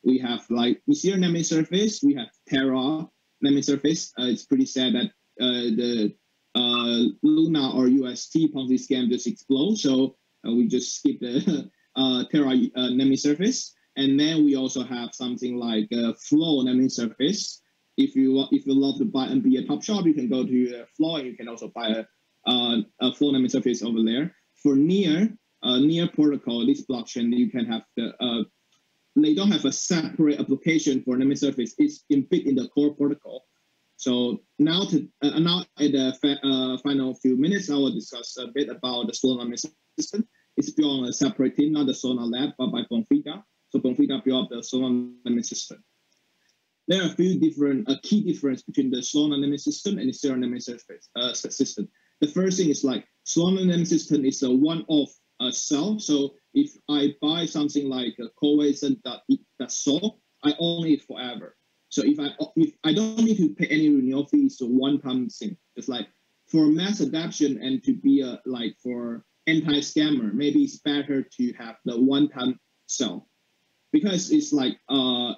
we have like Ethereum naming service, we have Terra naming service. It's pretty sad that the Luna or UST Ponzi scam just explode. So we just skip the Terra naming service. And then we also have something like Flow naming service. If you love to buy NBA Top Shop, you can go to Flow, and you can also buy flow naming surface over there. For near protocol, this blockchain, you can have they don't have a separate application for naming surface. It's embedded in the core protocol. So now now in the final few minutes, I will discuss a bit about the Solana naming system. It's built on a separate team, not the Solana lab, but by Bonfida. So Bonfida built up the Solana naming system. There are a few different key difference between the Solana naming system and the Ethereum naming surface system. The first thing is like Solana naming system is a one-off sell. So if I buy something like a coinbase.so, I own it forever. So if I don't need to pay any renewal fees, so one-time thing. It's like for mass adoption and to be like for anti-scammer, maybe it's better to have the one-time sell. Because it's like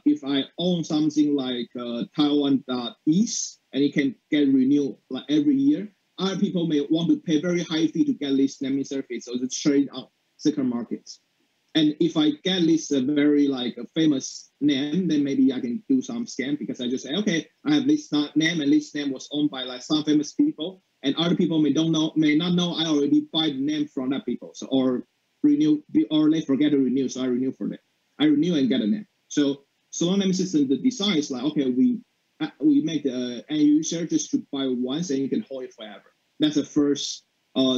if I own something like Taiwan.ETH and it can get renewed like every year, other people may want to pay very high fee to get this naming surface or to trade on second markets. And if I get this very like a famous name, then maybe I can do some scam because I just say, okay, I have this name and this name was owned by like some famous people, and other people may not know I already buy the name from that people. So or they forget to renew, so I renew for them. I renew and get a name. So Solana naming system, the design is like, okay, we make the end user just to buy once and you can hold it forever. That's the first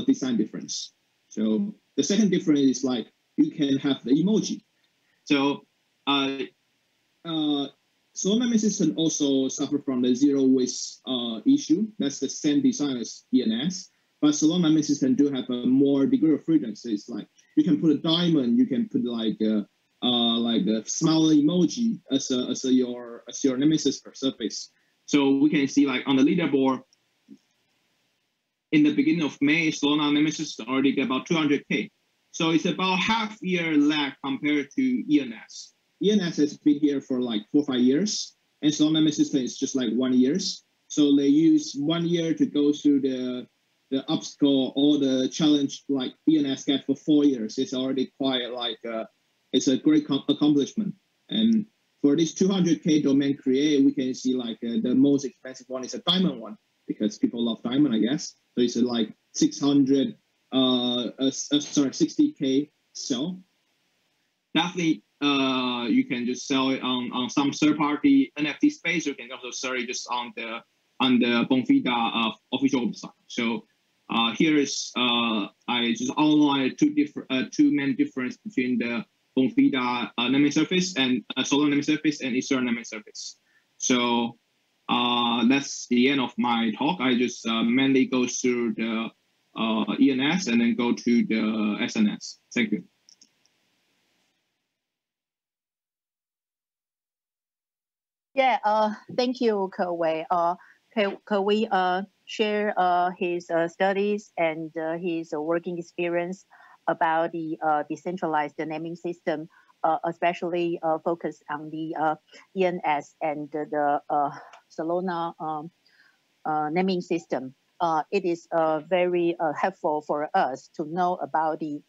design difference. So the second difference is like you can have the emoji. So Solana naming system also suffer from the zero waste issue. That's the same design as ENS. But Solana naming system do have a more degree of freedom. So it's like you can put a diamond, you can put like a smile emoji as your naming system surface. So we can see like on the leaderboard, in the beginning of May, Solana naming system already get about 200K. So it's about half year lag compared to ENS. ENS has been here for like 4 or 5 years, and Solana naming system is just like 1 year. So they use 1 year to go through the obstacle or the challenge like ENS get for 4 years. It's already quite like it's a great accomplishment. And for this 200K domain create, we can see like the most expensive one is a diamond one because people love diamond, I guess. So it's like 60K sell. Definitely, you can just sell it on some third-party NFT space. You can also sell it just on the Bonfida official website. So here is I just outlined two main difference between the Bonfida naming surface and Solana naming surface and Ethereum naming surface. So that's the end of my talk. I just mainly go through the ENS and then go to the SNS. Thank you. Yeah, thank you, Ke-Wei. Ke-Wei share his studies and his working experience about the decentralized naming system, especially focused on the ENS and the Solana naming system. It is very helpful for us to know about the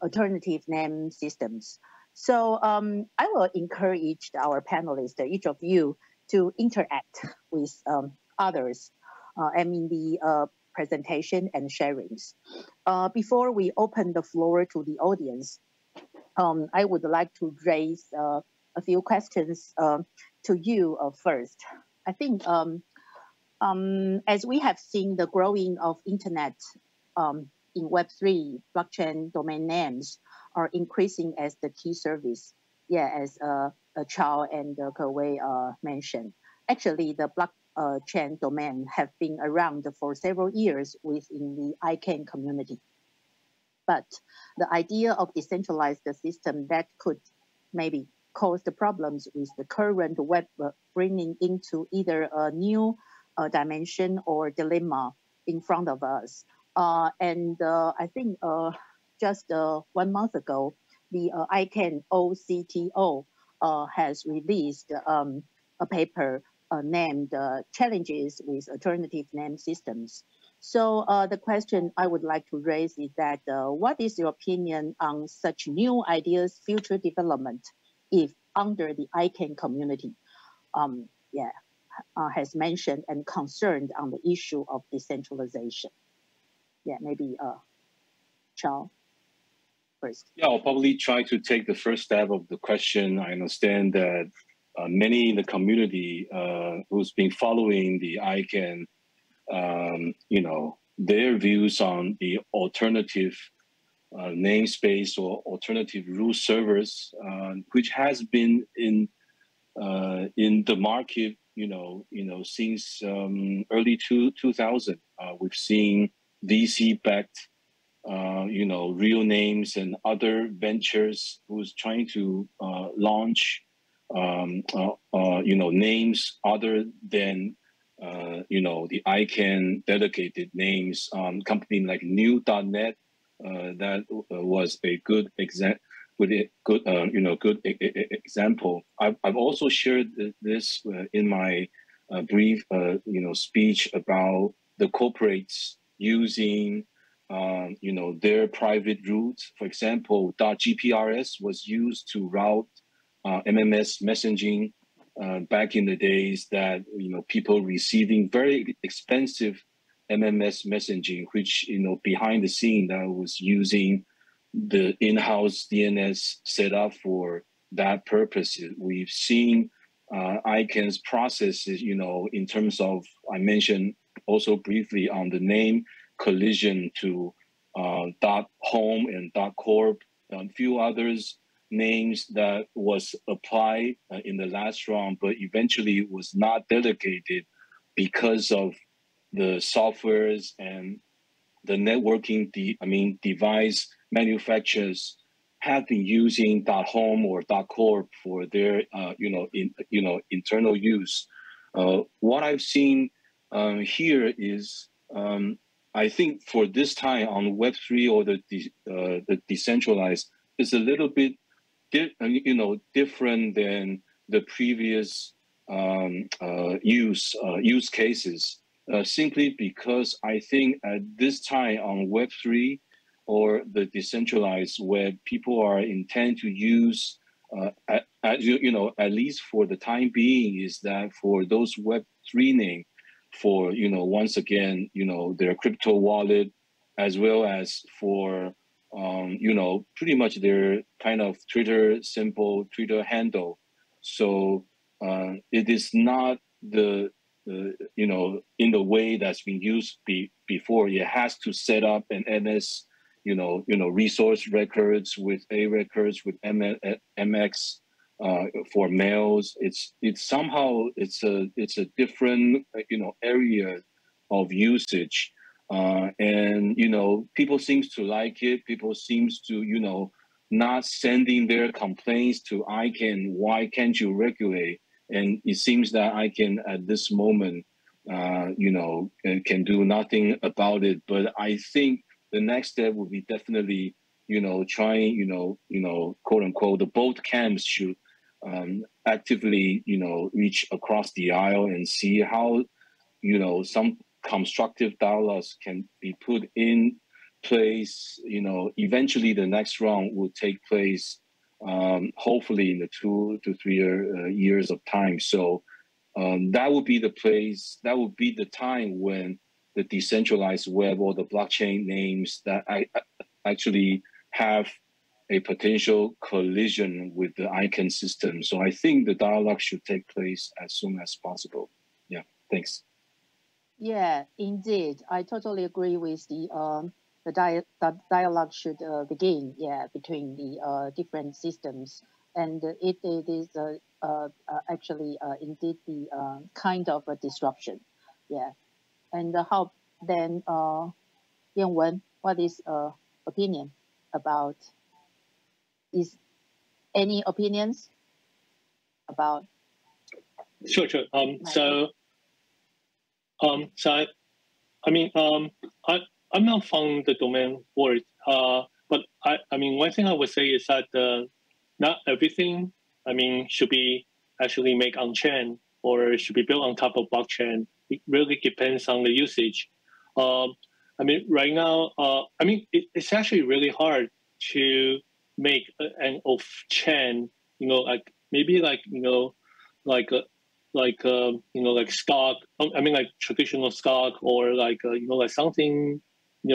alternative name systems. So I will encourage our panelists, each of you, to interact with others in the presentation and sharings. Before we open the floor to the audience, I would like to raise a few questions to you first. I think as we have seen the growing of internet in Web3, blockchain domain names are increasing as the key service. Yeah, as Chao and Ke-Wei mentioned. Actually, the blockchain domain have been around for several years within the ICANN community. But the idea of decentralized system that could maybe cause the problems with the current web bringing into either a new dimension or dilemma in front of us. I think just 1 month ago, the ICANN OCTO has released a paper named Challenges with Alternative Name Systems. So the question I would like to raise is that what is your opinion on such new ideas, future development, if under the ICANN community has mentioned and concerned on the issue of decentralization? Yeah, maybe Charles first. Yeah, I'll probably try to take the first stab of the question. I understand that many in the community who's been following the ICANN, their views on the alternative namespace or alternative root servers, which has been in the market, since early 2000. We've seen VC-backed, real names and other ventures who's trying to launch, names other than, the ICANN delegated names. Company like new.net, that was a good example. Good example. I've also shared this in my brief, speech about the corporates using, their private routes. For example, .gprs was used to route MMS messaging back in the days that people receiving very expensive MMS messaging, which behind the scene that was using the in-house DNS set up for that purpose. We've seen ICANN's processes, in terms of, I mentioned also briefly on the name collision to .home and .corp, a few others names that was applied in the last round, but eventually was not delegated because of the softwares and the networking, device manufacturers have been using .home or .corp for their, internal use. What I've seen here is, I think for this time on Web3 or the decentralized is a little bit, different than the previous use cases. Simply because I think at this time on Web3 or the decentralized web, people are intent to use, at least for the time being, is that for those Web3 name, for once again, their crypto wallet, as well as for pretty much their kind of simple Twitter handle. So it is not the in the way that's been used before. It has to set up an MS, resource records with A records with MX for mails. It's somehow it's a different area of usage, and people seems to like it. People seems to not sending their complaints to ICANN. Why can't you regulate? And it seems that ICANN at this moment, can do nothing about it. But I think the next step would be definitely, trying, quote unquote, the both camps should actively, reach across the aisle and see how, some constructive dialogues can be put in place. Eventually the next round will take place, hopefully in the 2 to 3 years of time. So that would be the place, that would be the time when the decentralized web or the blockchain names that actually have a potential collision with the ICANN system. So I think the dialogue should take place as soon as possible. Yeah, thanks. Yeah, indeed. I totally agree with the dialogue should begin, between the different systems. And it is actually indeed the kind of a disruption. Yeah. And how then, Yan-Wen, what is opinion about, is any opinions about? Sure. I'm not from the domain world, but one thing I would say is that not everything, should be actually made on chain or should be built on top of blockchain. It really depends on the usage. Right now, it's actually really hard to make an off-chain, like stock. Like traditional stock, or like like something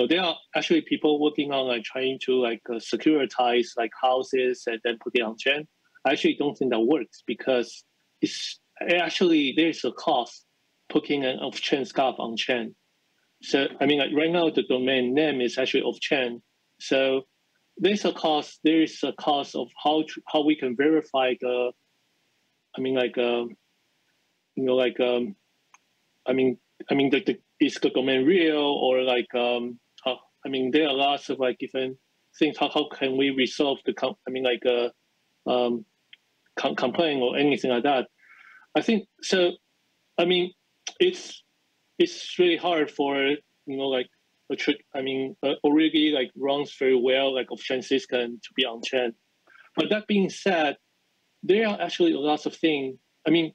there are actually people working on like trying to like securitize like houses and then put it on chain. I actually don't think that works because there's a cost putting an off-chain stuff on chain. So I mean, like right now the domain name is actually off-chain. So there's a cost. There is a cost of how we can verify the. I mean, like is the domain real or like I mean, there are lots of like different things. How can we resolve the complaint or anything like that? I think so. I mean, it's really hard for already like runs very well like off-chain system to be on chain. But that being said, there are actually lots of things. I mean,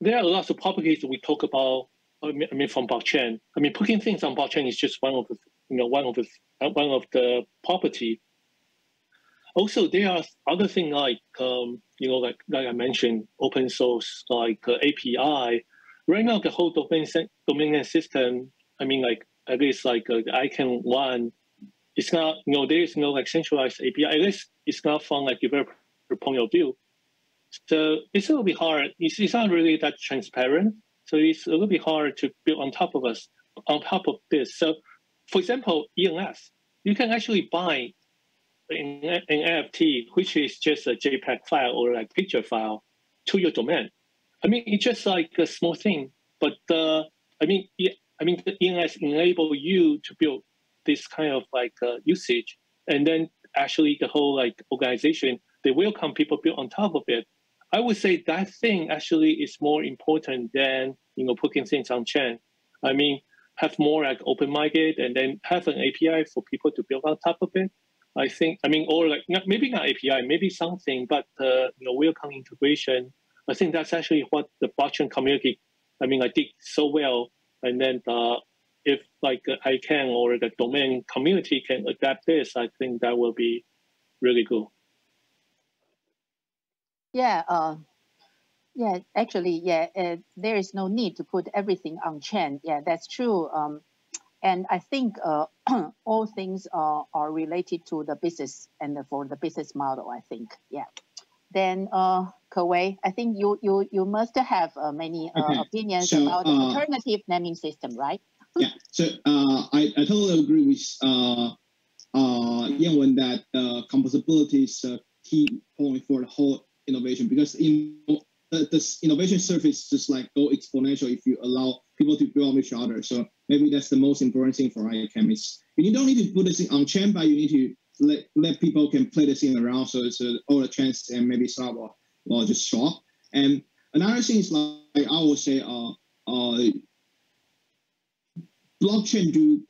there are lots of properties that we talk about. I mean, from blockchain. I mean, putting things on blockchain is just one of the property. Also, there are other things like like I mentioned, open source like API. Right now, the whole domain name system. I mean, like at least like the ICANN one, it's not there is no like centralized API. At least it's not from like developer point of view. So it's a little bit hard. It's not really that transparent. So it's a little bit hard to build on top of this. So, for example, ENS, you can actually buy an NFT, which is just a JPEG file or like picture file, to your domain. I mean, it's just like a small thing, but the ENS enable you to build this kind of like usage, and then actually the whole like organization, they welcome people build on top of it. I would say that thing actually is more important than putting things on chain. I mean, have more like open-minded and then have an API for people to build on top of it. I think, I mean, or like maybe not API, maybe something, but welcome integration. I think that's actually what the blockchain community, I mean, I did so well. And then if like ICANN or the domain community can adapt this, I think that will be really good. Yeah, actually, there is no need to put everything on chain. Yeah, that's true. And I think all things are related to the business and for the business model, I think. Yeah. Then, Kawei, I think you must have many opinions about the alternative naming system, right? Yeah. So I totally agree with Yanwen that composability is a key point for the whole innovation, because this innovation surface just like go exponential if you allow people to build on each other. So maybe that's the most important thing for ICANN is you don't need to put this thing on chain, but you need to let people can play this thing around. So it's all the chance and maybe start or just show up. And another thing is like I would say blockchain do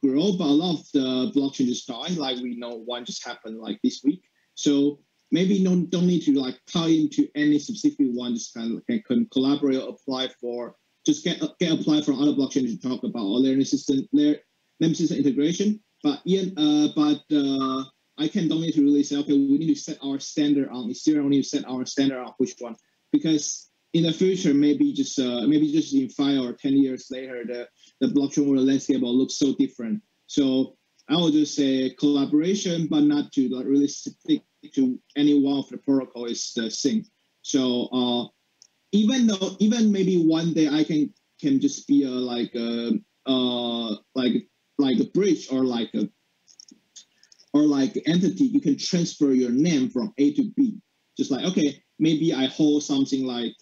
grow, but a lot of the blockchain just die. Like we know one just happened like this week. So maybe don't need to like tie into any specific one. Just kind of can collaborate or apply for just get applied from other blockchains to talk about or name system integration. But ICANN don't need to really say, okay, we need to set our standard on Ethereum. We need to set our standard on which one, because in the future, maybe just in 5 or 10 years later, the blockchain world landscape will look so different. So I would just say collaboration, but not to like really stick to any one of the protocol is the thing. So even maybe one day I can just be like a bridge or like entity, you can transfer your name from A to B. Just like, okay, maybe I hold something like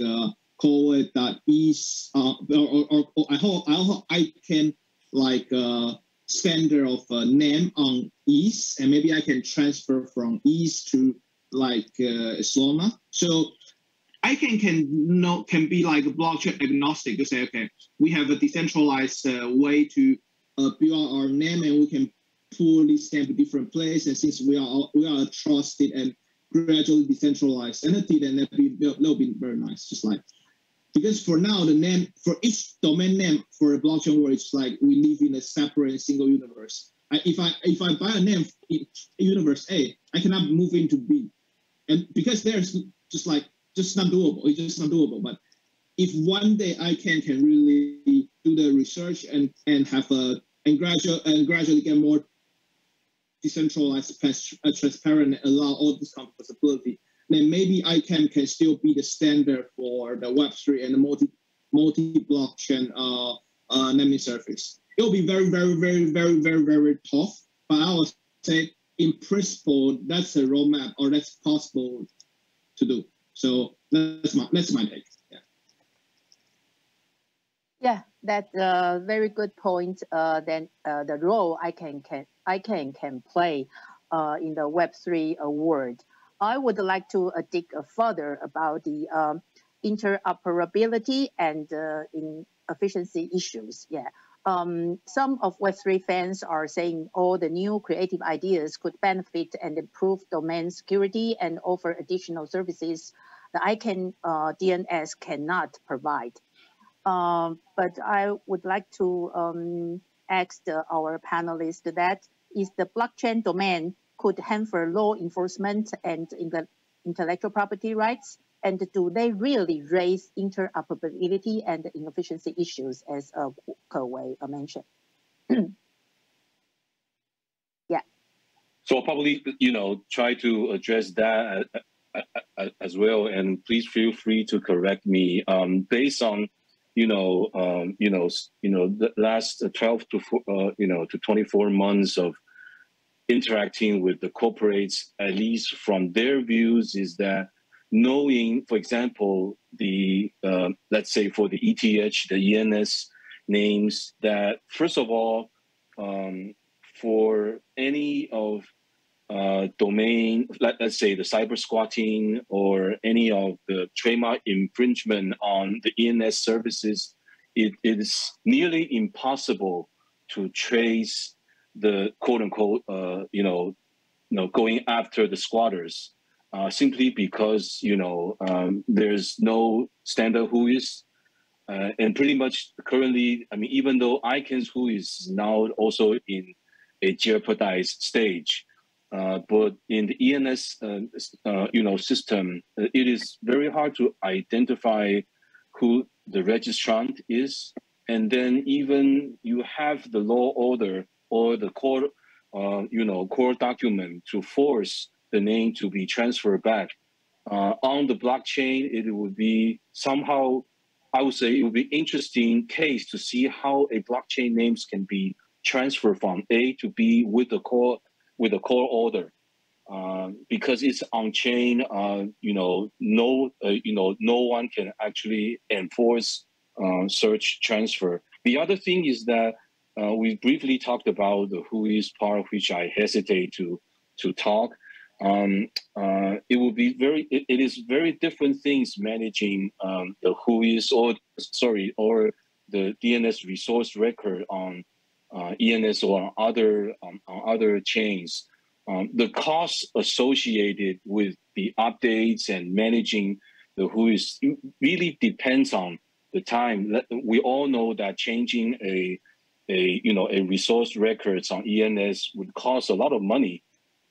COVID.is or I can like standard of name on ETH, and maybe I can transfer from ETH to like Solana. So ICANN can be like a blockchain agnostic to say, okay, we have a decentralized way to build our name, and we can pull this name to different places. And since we are a trusted and gradually decentralized entity, then that'll be very nice. Just like, because for now the name for each domain name for a blockchain world, it's like we live in a separate single universe. If I buy a name in universe A, I cannot move into B, and because there's just not doable. It's just not doable. But if one day ICANN can really do the research and have a and gradually get more decentralized, transparent, and allow all this kind of possibility, then maybe ICANN can still be the standard for the Web3 and the multi-blockchain naming service. It will be very, very, very, very, very, very tough, but I would say in principle, that's a roadmap, or that's possible to do. So that's my take. Yeah. Yeah, that's a very good point. Then the role ICANN can play in the Web3 world. I would like to dig further about the interoperability and efficiency issues. Yeah. Some of Web3 fans are saying all the new creative ideas could benefit and improve domain security and offer additional services the ICANN DNS cannot provide. But I would like to ask our panelists that is the blockchain domain could hamper law enforcement and intellectual property rights, and do they really raise interoperability and inefficiency issues, as Ke-Wei mentioned? Yeah. So I'll probably, try to address that as well, and please feel free to correct me. Based on, the last 12 to 24 months of interacting with the corporates, at least from their views, is that knowing, for example, the let's say for the ETH, the ENS names, that first of all, for any of domain, let's say the cyber squatting or any of the trademark infringement on the ENS services, it is nearly impossible to trace the quote unquote, going after the squatters, simply because, there's no standard WHOIS. And pretty much currently, even though ICANN's WHOIS is now also in a jeopardized stage, but in the ENS, system, it is very hard to identify who the registrant is. And then even you have the law order or the core, core document to force the name to be transferred back. On the blockchain, it would be somehow, I would say it would be interesting case to see how a blockchain names can be transferred from A to B with the core order. Because it's on chain, no one can actually enforce search transfer. The other thing is that we briefly talked about the WHOIS part, which I hesitate to talk. It is very different things managing the WHOIS or the DNS resource record on ENS or on other chains. The costs associated with the updates and managing the WHOIS really depends on the time. We all know that changing a resource records on ENS would cost a lot of money.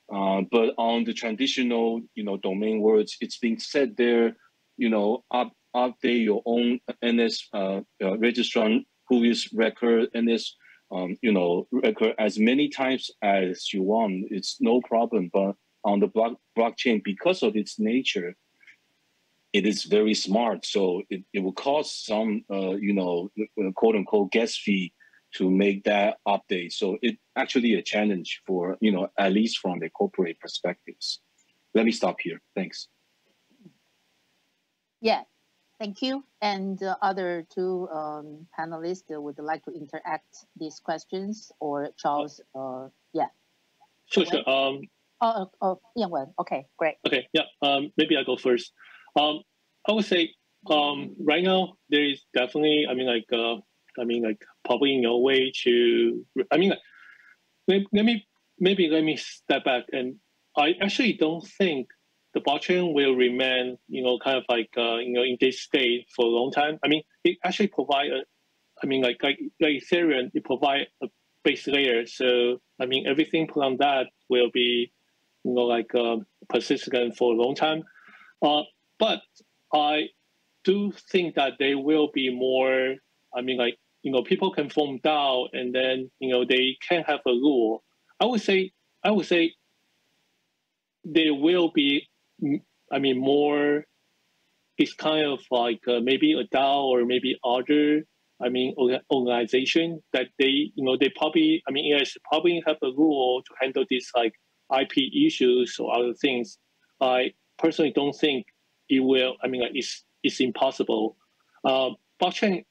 But on the traditional, domain words, it's being said there, update your own NS registrant WHOIS record, NS record as many times as you want. It's no problem. But on the blockchain, because of its nature, it is very smart. So it will cost some, quote unquote gas fee to make that update. So it's actually a challenge for, at least from the corporate perspectives. Let me stop here. Thanks. Yeah, thank you. And the other two panelists would like to interact these questions, or Charles, yeah. Sure. Yang-Wen, okay, great. Okay, yeah, maybe I go first. I would say right now there is definitely, probably no way to, let me step back, and I actually don't think the blockchain will remain, in this state for a long time. It actually provide like Ethereum, it provide a base layer. So, everything put on that will be, persistent for a long time. But I do think that there will be more, people can form DAO, and then they can have a rule. I would say there will be, more. It's kind of like maybe a DAO or maybe other, organization that they probably, yes, probably have a rule to handle these like IP issues or other things. I personally don't think it will. It's impossible. Blockchain,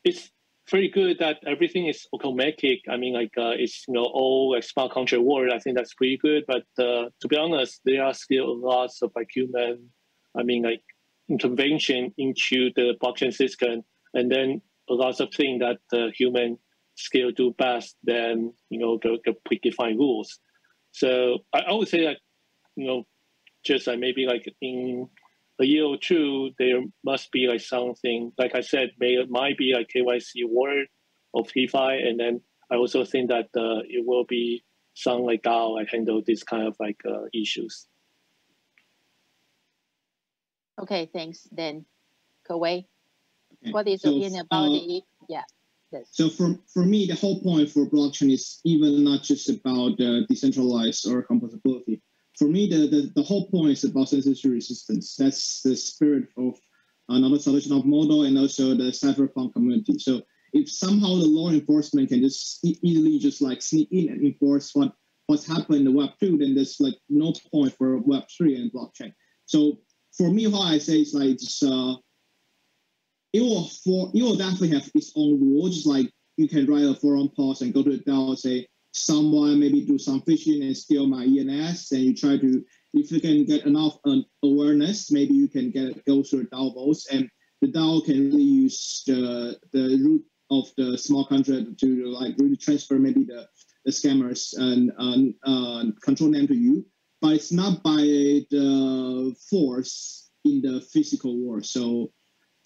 it's very good that everything is automatic. It's all like smart contract world. I think that's pretty good. But to be honest, there are still lots of like human, intervention into the blockchain system, and then lots of things that the human still do best than the predefined rules. So I would say that just like maybe like in a year or two, there must be like something, like I said, might be like KYC word of DeFi, and then I also think that it will be some like DAO like handle this kind of like issues. Okay, thanks. Then, Kawei, okay. What is your opinion about it? Yeah. Yes. So for me, the whole point for blockchain is even not just about decentralized or composability. For me, the whole point is about censorship resistance. That's the spirit of another solution of model and also the cypherpunk community. So if somehow the law enforcement can just easily just like sneak in and enforce what's happened in the Web2, then there's like no point for Web3 and blockchain. So for me, what I say is like it will definitely have its own rules. Just like you can write a forum post and go to the DAO and say someone maybe do some phishing and steal my ENS, and you try to, if you can get enough awareness, maybe you can go through DAO votes, and the DAO can really use the root of the small contract to like really transfer maybe the scammers and control them to you. But it's not by the force in the physical world. So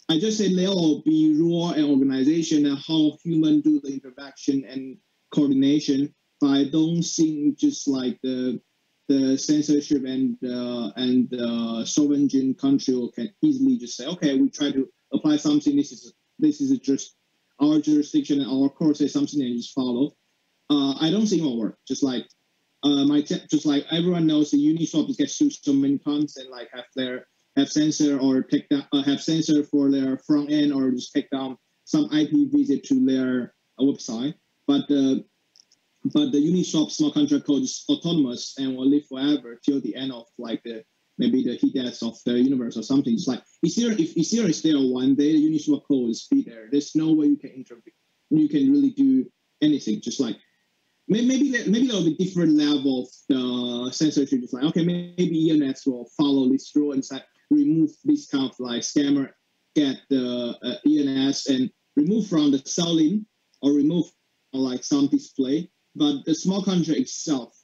I just say there will be rule and organization and how humans do the interaction and coordination. But I don't think just like the censorship and sovereign country can easily just say, okay, we try to apply something. This is just our jurisdiction and our court says something and just follow. I don't think it will work. Just like everyone knows, the Uniswap gets sued so many times and like have censor or take down have censor for their front end or just take down some IP visit to their website. But the Uniswap smart contract code is autonomous and will live forever till the end of like maybe the heat death of the universe or something. It's like if Ethereum is there one day, the Uniswap code is be there. There's no way you can intervene. You can really do anything. Just like maybe there'll be different level of the censorship. Just like okay, maybe ENS will follow this rule and remove this kind of like scammer, get the ENS and remove from the selling or remove like some display. But the smart contract itself,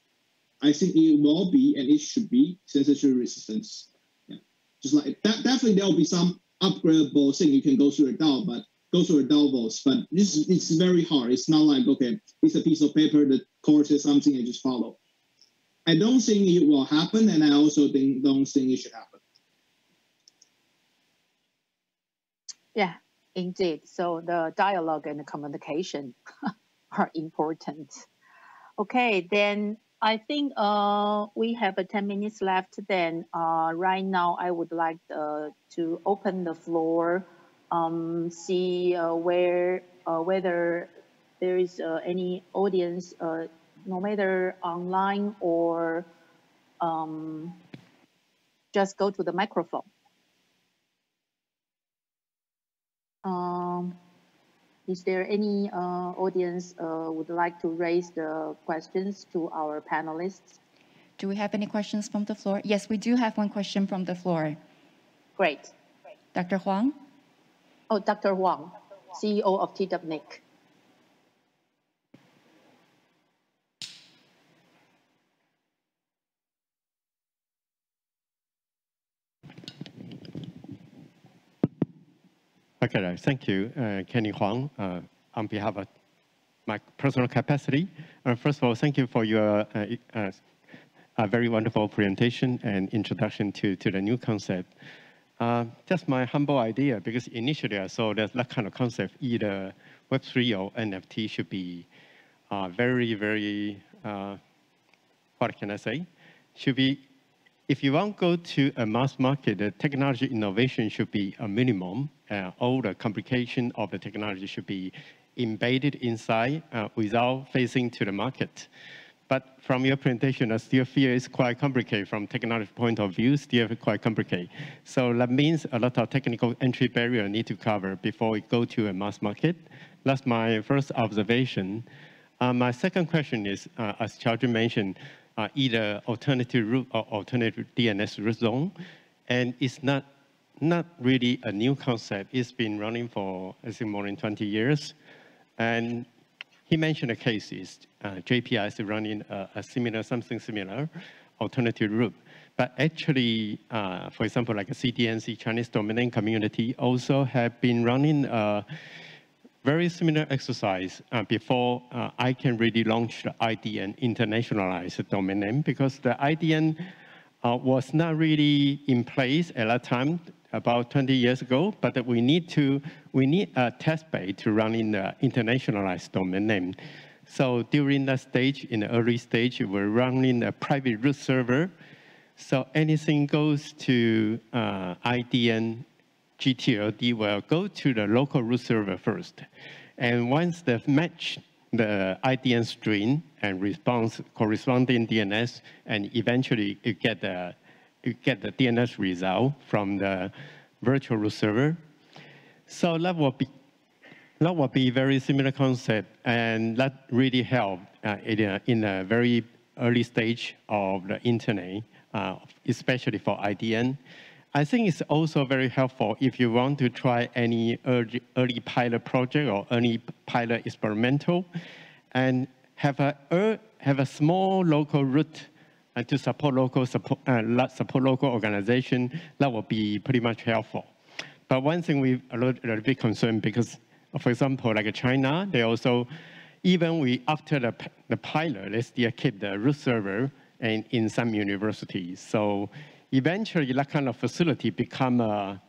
I think it will be and it should be censorship resistance. Yeah. Just like that, definitely there will be some upgradable thing you can go through a DAO, but go through a DAO votes. But it's very hard. It's not like okay, it's a piece of paper, the court says something and just follow. I don't think it will happen, and I also don't think it should happen. Yeah, indeed. So the dialogue and the communication are important. Okay, then I think we have 10 minutes left. Then right now I would like to open the floor, see whether there is any audience, no matter online or just go to the microphone. Is there any audience would like to raise the questions to our panelists? Do we have any questions from the floor? Yes, we do have one question from the floor. Great. Dr. Huang? Oh, Dr. Huang, CEO of TWNIC. Okay, thank you, Kenny Huang. On behalf of my personal capacity, first of all, thank you for your very wonderful presentation and introduction to the new concept. Just my humble idea, because initially I saw that kind of concept, either Web3 or NFT should be very, what can I say? Should be, if you want to go to a mass market, the technology innovation should be a minimum. All the complication of the technology should be embedded inside without facing to the market. But from your presentation, I still feel it's quite complicated from technology point of view, still quite complicated. So that means a lot of technical entry barrier need to cover before we go to a mass market. That's my first observation. My second question is, as Charlie mentioned, either alternative route or alternative DNS root zone. And it's not really a new concept. It's been running for, I think, more than 20 years. And he mentioned a case is JPI is running something similar, alternative route. But actually, for example, like a CDNC, Chinese domain name community, also have been running a very similar exercise before ICANN really launched the IDN internationalized domain name, because the IDN was not really in place at that time, about 20 years ago, but we need a test bed to run in the internationalized domain name. So during that stage, in the early stage, we're running a private root server. So anything goes to IDN GTLD will go to the local root server first. And once they've matched the IDN string and response corresponding DNS, and eventually you get the DNS result from the virtual root server. So that will be very similar concept, and that really helped in a very early stage of the internet, especially for IDN. I think it's also very helpful if you want to try any early pilot project or early pilot experimental, and have a small local root to support local organization. That will be pretty much helpful. But one thing we're a little bit concerned, because, for example, like China, they also, even after the pilot, they still keep the root server and in some universities. So eventually, that kind of facility become the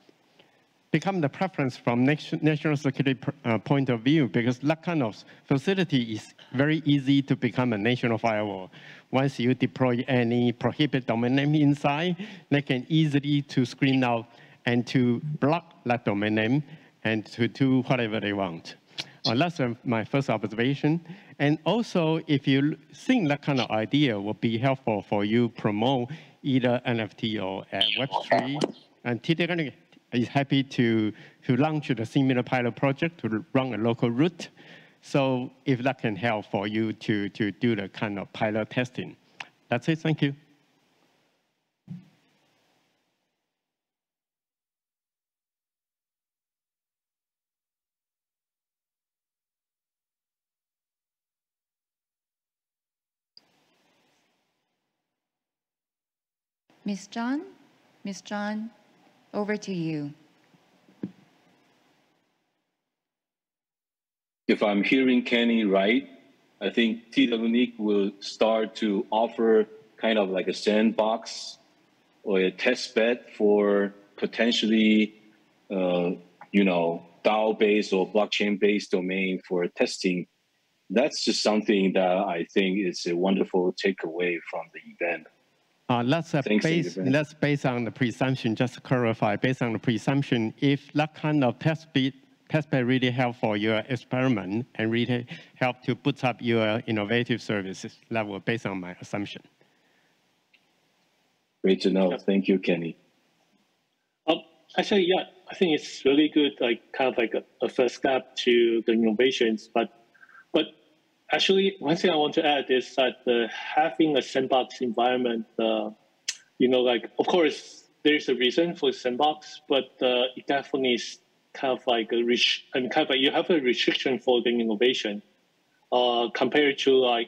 preference from national security point of view, because that kind of facility is very easy to become a national firewall. Once you deploy any prohibited domain name inside, they can easily to screen out and to block that domain name and to do whatever they want. That's my first observation. And also, if you think that kind of idea will be helpful for you promote either NFT or Web3, and TWNIC is happy to launch a similar pilot project to run a local route. So if that can help for you to do the kind of pilot testing. That's it, thank you. Ms. John, over to you. If I'm hearing Kenny right, I think TWNIC will start to offer kind of like a sandbox or a test bed for potentially, DAO-based or blockchain-based domain for testing. That's just something that I think is a wonderful takeaway from the event. That's based on the presumption, just to clarify, based on the presumption, if that kind of test bed really help for your experiment and really help to put up your innovative services, that was based on my assumption. Great to know. Thank you, Kenny. Actually, yeah, I think it's really good, kind of like a first step to the innovations. But actually, one thing I want to add is that having a sandbox environment, of course, there's a reason for sandbox, but it definitely is kind of like you have a restriction for the innovation compared to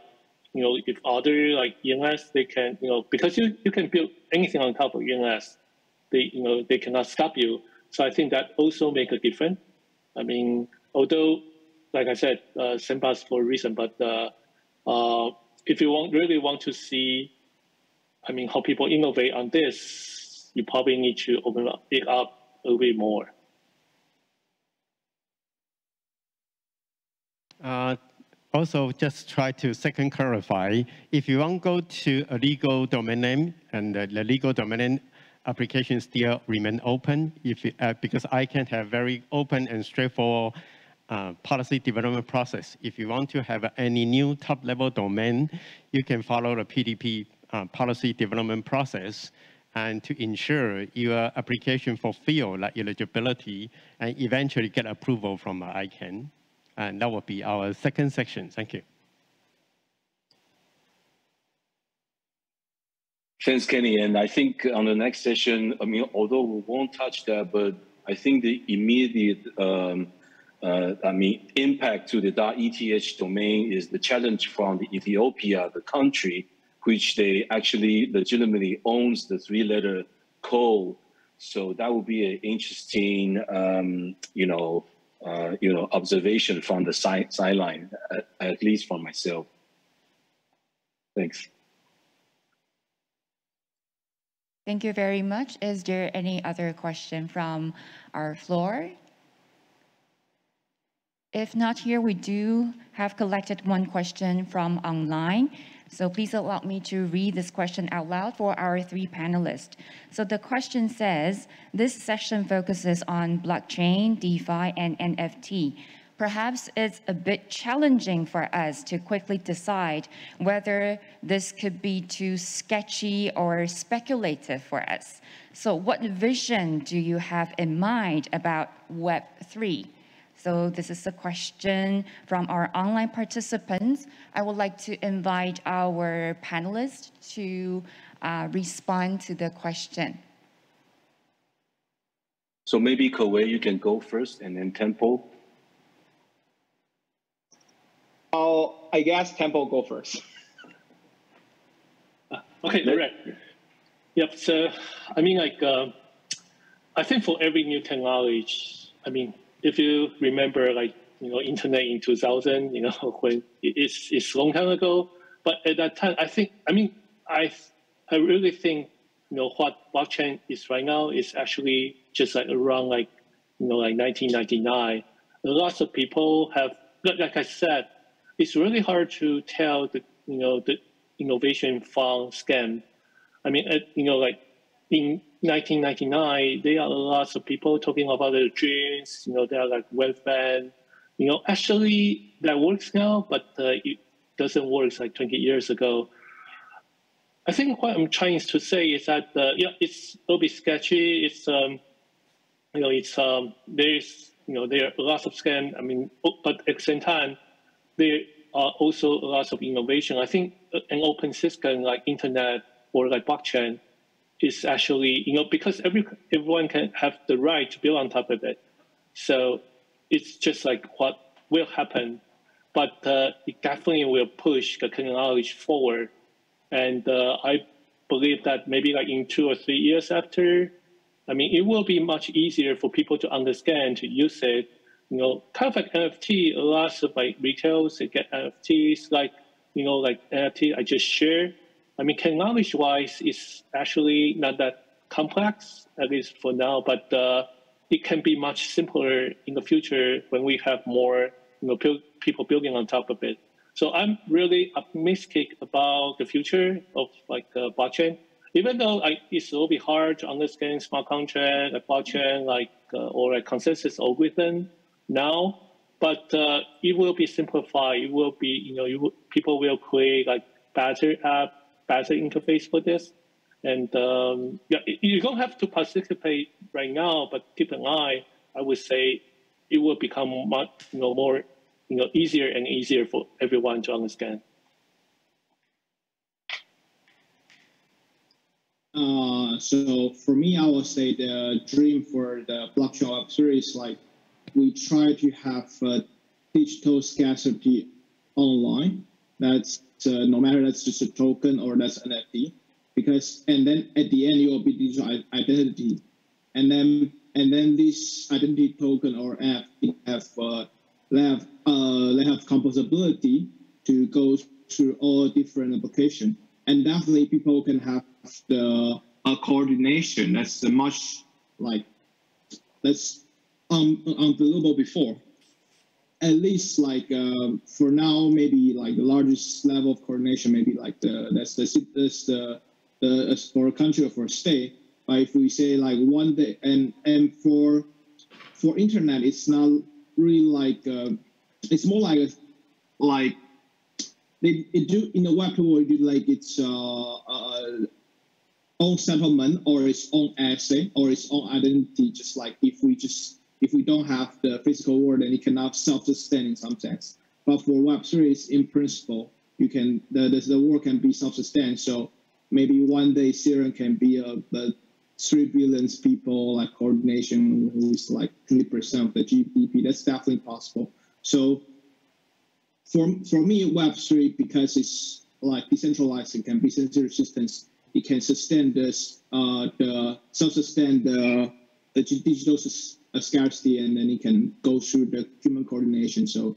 if other ENS, they can, because you can build anything on top of ENS, they cannot stop you. So I think that also make a difference. I mean, although, like I said, sandbox for a reason, but if you really want to see, how people innovate on this, you probably need to open it up a little bit more. Also, just try to second clarify, if you want to go to a legal domain name and the legal domain name application still remain open, because ICANN have very open and straightforward policy development process. If you want to have any new top-level domain, you can follow the PDP policy development process and to ensure your application fulfill like eligibility and eventually get approval from ICANN. And that will be our second section. Thank you. Thanks, Kenny. And I think on the next session, I mean, although we won't touch that, but I think the immediate, impact to the .eth domain is the challenge from the Ethiopia, the country, which they actually legitimately owns the three-letter code. So that would be an interesting, observation from the sideline, at least for myself. Thanks. Thank you very much. Is there any other question from our floor? If not here, we do have collected one question from online. So please allow me to read this question out loud for our three panelists. So the question says, this session focuses on blockchain, DeFi, and NFT. Perhaps it's a bit challenging for us to quickly decide whether this could be too sketchy or speculative for us. So what vision do you have in mind about Web3? So this is a question from our online participants. I would like to invite our panelists to respond to the question. So maybe Koei, you can go first, and then Tempo. I guess Tempo go first. Okay, right. Yep. So I mean, like, I think for every new technology, I mean, if you remember, like, internet in 2000, when it's a long time ago. But at that time, I really think, what blockchain is right now is actually just like around like 1999. Lots of people have, like I said, it's really hard to tell the innovation fund scam. I mean, like in 1999, there are lots of people talking about their dreams. They are like well-fed. Actually that works now, but it doesn't work like 20 years ago. I think what I'm trying to say is that it's a little bit sketchy. It's there are lots of scam. I mean, but at the same time, there are also lots of innovation. I think an open system like internet or like blockchain is actually, because everyone can have the right to build on top of it. So it's just like what will happen, but it definitely will push the technology forward. And I believe that maybe like in 2 or 3 years after, I mean, it will be much easier for people to understand, to use it. Kind of like NFT, lots of like retailers, they get NFTs, like NFT I just shared. I mean, technology-wise, it's actually not that complex, at least for now, but it can be much simpler in the future when we have more people building on top of it. So I'm really optimistic about the future of like blockchain, even though it's a little bit hard to understand smart contract, like blockchain, or a consensus algorithm now, but it will be simplified. It will be, people will create like better app, better interface for this. And you don't have to participate right now, but keep an eye. I would say it will become much more easier and easier for everyone to understand. So for me, I would say the dream for the blockchain Web3 is like we try to have digital scarcity online. That's no matter that's just a token or that's NFT, and then at the end it will be digital identity, and then this identity token or app they have composability to go through all different applications, and definitely people can have the coordination that's much like that's unbelievable before. At least like for now, maybe like the largest level of coordination, maybe like that's the for a country or for a state. But if we say like one day, and for internet, it's not really like it's more like they do in the web tool, like its own settlement or its own essay or its own identity. Just like if we don't have the physical world, then it cannot self-sustain in some sense. But for Web3, it's in principle, you can the world can be self-sustained. So maybe one day Ethereum can be the 3 billion people like coordination who's like 20% of the GDP. That's definitely possible. So for me, Web3, because it's like decentralized, it can be resistance. It can sustain this the self-sustain the digital scarcity, and then it can go through the human coordination. So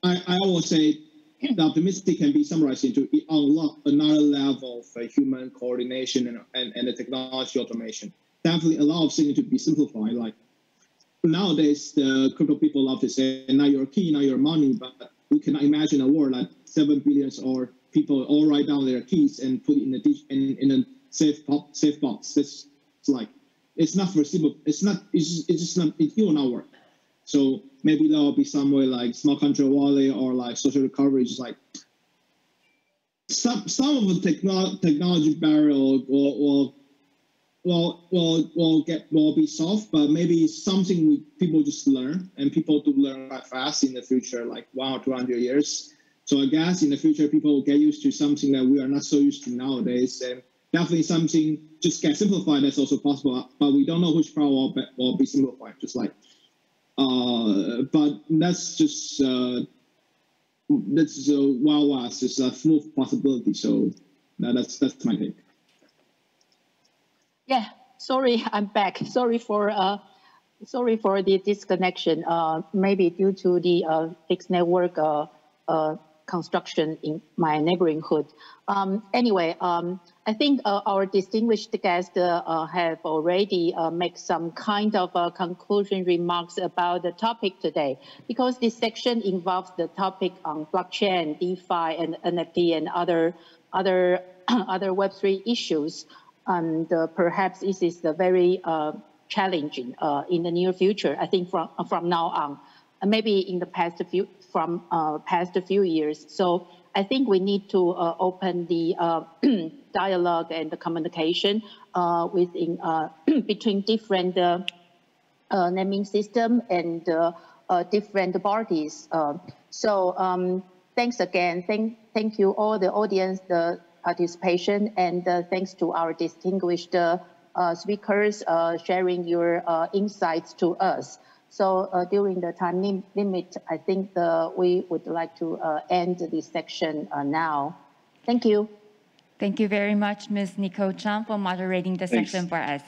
I always say the optimistic can be summarized into it unlock another level of human coordination and the technology automation. Definitely a lot of things to be simplified. Like nowadays, the crypto people love to say, now your key, now your money, but we cannot imagine a world like 7 billion or people all write down their keys and put it in a safe box. It's like, it's not foreseeable. It's just not, it will not work. So maybe there will be some way like smart contract wallet or like social recovery. Just like some of the technology barrier will be solved, but maybe it's something people just learn, and people do learn quite fast in the future, like 100 or 200 years. So I guess in the future, people will get used to something that we are not so used to nowadays, and definitely something just get simplified. That's also possible, but we don't know which part will be simplified. Just like, but that's just that's wild west. It's full of possibility. So that's my take. Yeah, sorry, I'm back. Sorry for the disconnection. Maybe due to the fixed network construction in my neighborhood. Anyway, I think our distinguished guests have already made some kind of conclusion remarks about the topic today, because this section involves the topic on blockchain, DeFi, and NFT, and other Web3 issues. And perhaps this is the very challenging in the near future. I think from now on, maybe in the past few years. So I think we need to open the dialogue and the communication between different naming system and different parties. So thanks again. Thank you all the audience, the participation, and thanks to our distinguished speakers sharing your insights to us. So during the time limit, I think we would like to end this section now. Thank you. Thank you very much, Ms. Nicole Chang, for moderating the section for us.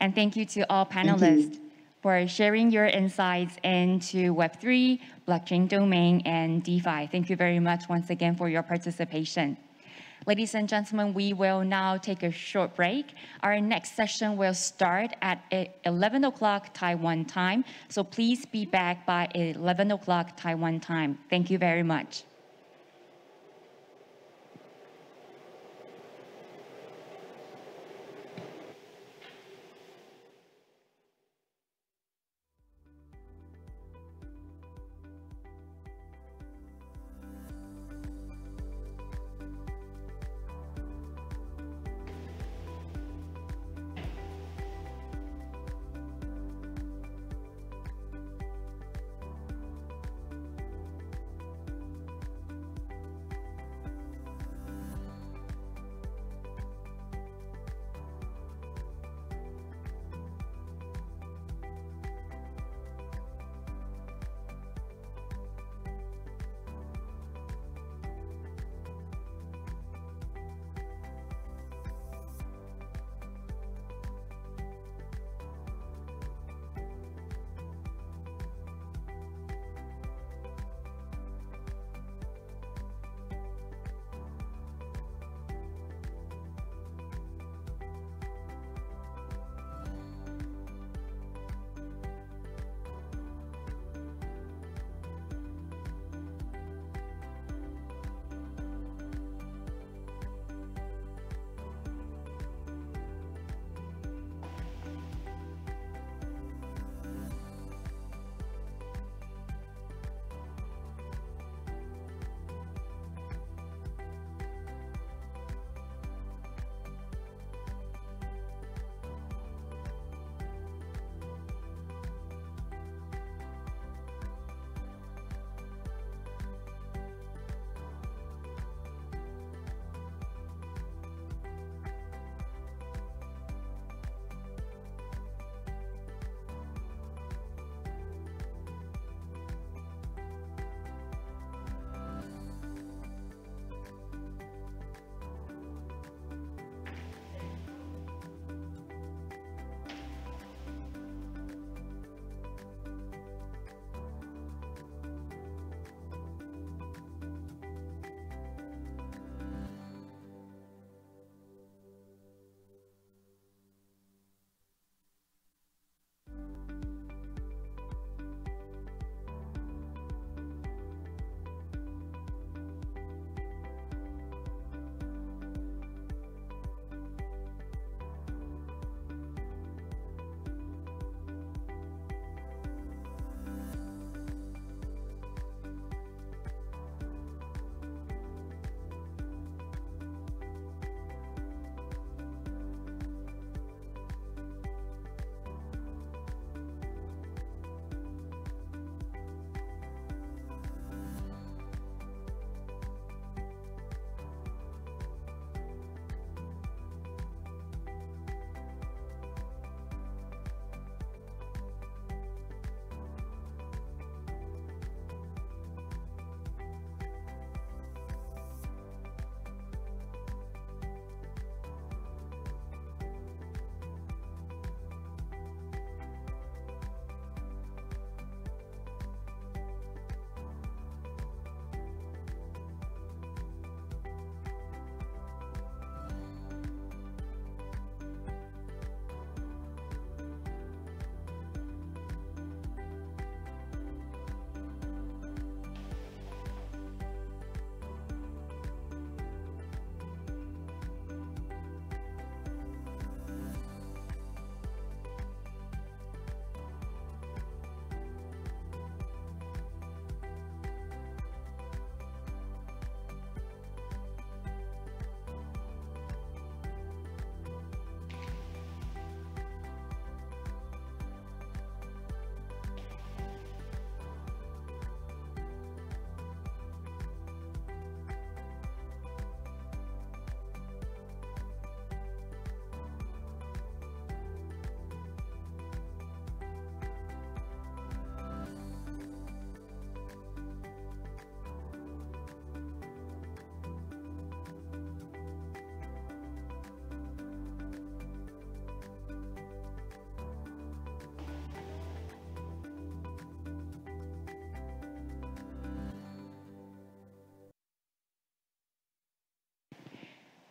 And thank you to all panelists for sharing your insights into Web3, blockchain domain, and DeFi. Thank you very much once again for your participation. Ladies and gentlemen, we will now take a short break. Our next session will start at 11 o'clock Taiwan time. So please be back by 11 o'clock Taiwan time. Thank you very much.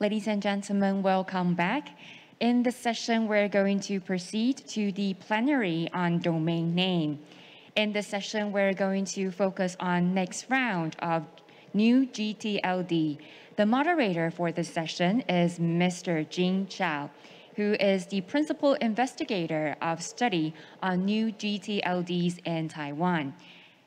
Ladies and gentlemen, welcome back. In this session, we're going to proceed to the plenary on domain name. In this session, we're going to focus on next round of new GTLD. The moderator for this session is Mr. Jing Chao, who is the principal investigator of study on new GTLDs in Taiwan.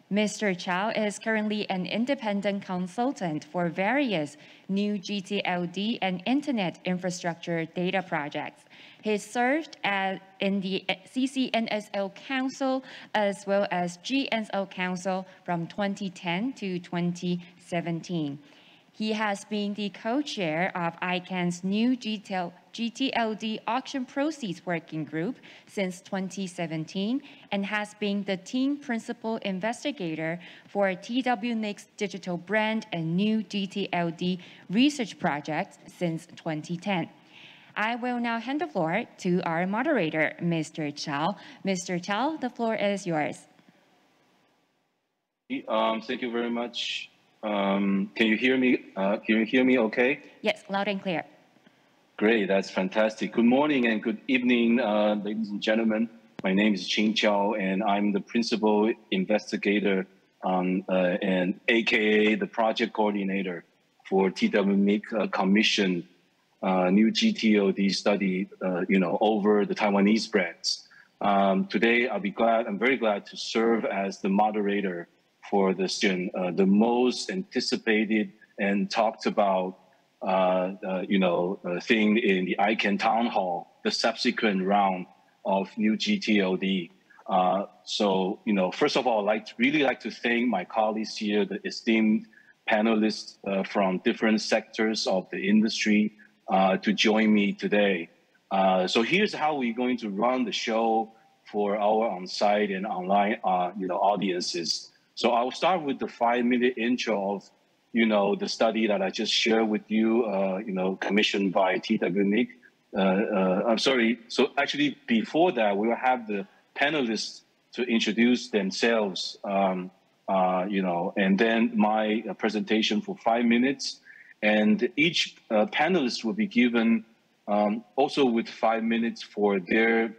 Mr. Chao is currently an independent consultant for various new GTLD and Internet infrastructure data projects. He served in the CCNSL Council as well as GNSL Council from 2010 to 2017. He has been the co-chair of ICANN's new GTLD auction proceeds working group since 2017 and has been the team principal investigator for TWNIC's digital brand and new GTLD research project since 2010. I will now hand the floor to our moderator, Mr. Chao. Mr. Chao, the floor is yours. Thank you very much. Can you hear me? Can you hear me okay? Yes, loud and clear. Great, that's fantastic. Good morning and good evening, ladies and gentlemen. My name is Jing Chao, and I'm the principal investigator and AKA the project coordinator for TWNIC Commission new GTLD study, over the Taiwanese brands. Today, I'm very glad to serve as the moderator for this, the most anticipated and talked about, thing in the ICANN town hall, the subsequent round of new GTLD. First of all, I'd really like to thank my colleagues here, the esteemed panelists from different sectors of the industry to join me today. So here's how we're going to run the show for our on-site and online, audiences. So I'll start with the 5-minute intro of, the study that I just shared with you, commissioned by TWNIC. I'm sorry. So actually, before that, we will have the panelists to introduce themselves, and then my presentation for 5 minutes. And each panelist will be given also with 5 minutes for their,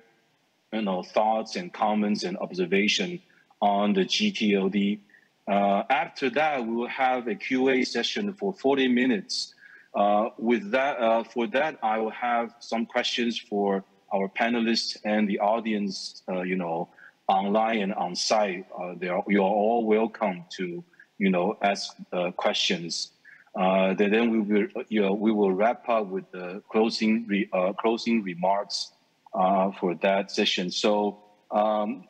thoughts and comments and observation on the GTLD. After that, we will have a QA session for 40 minutes. For that, I will have some questions for our panelists and the audience, online and on site. You're all welcome to, ask questions. Then we will wrap up with the closing remarks for that session. So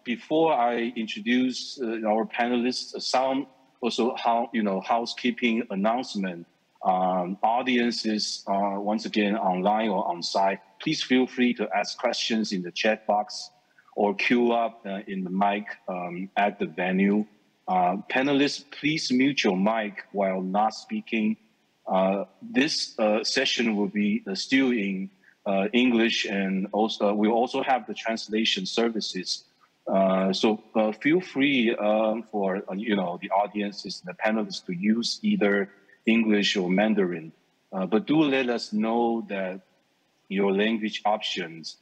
before I introduce our panelists, some also housekeeping announcement. Audiences once again online or on site, please feel free to ask questions in the chat box or queue up in the mic at the venue. Panelists, please mute your mic while not speaking. This session will be still in English, and also we'll also have the translation services. So feel free for the audiences, the panelists, to use either English or Mandarin. But do let us know that your language options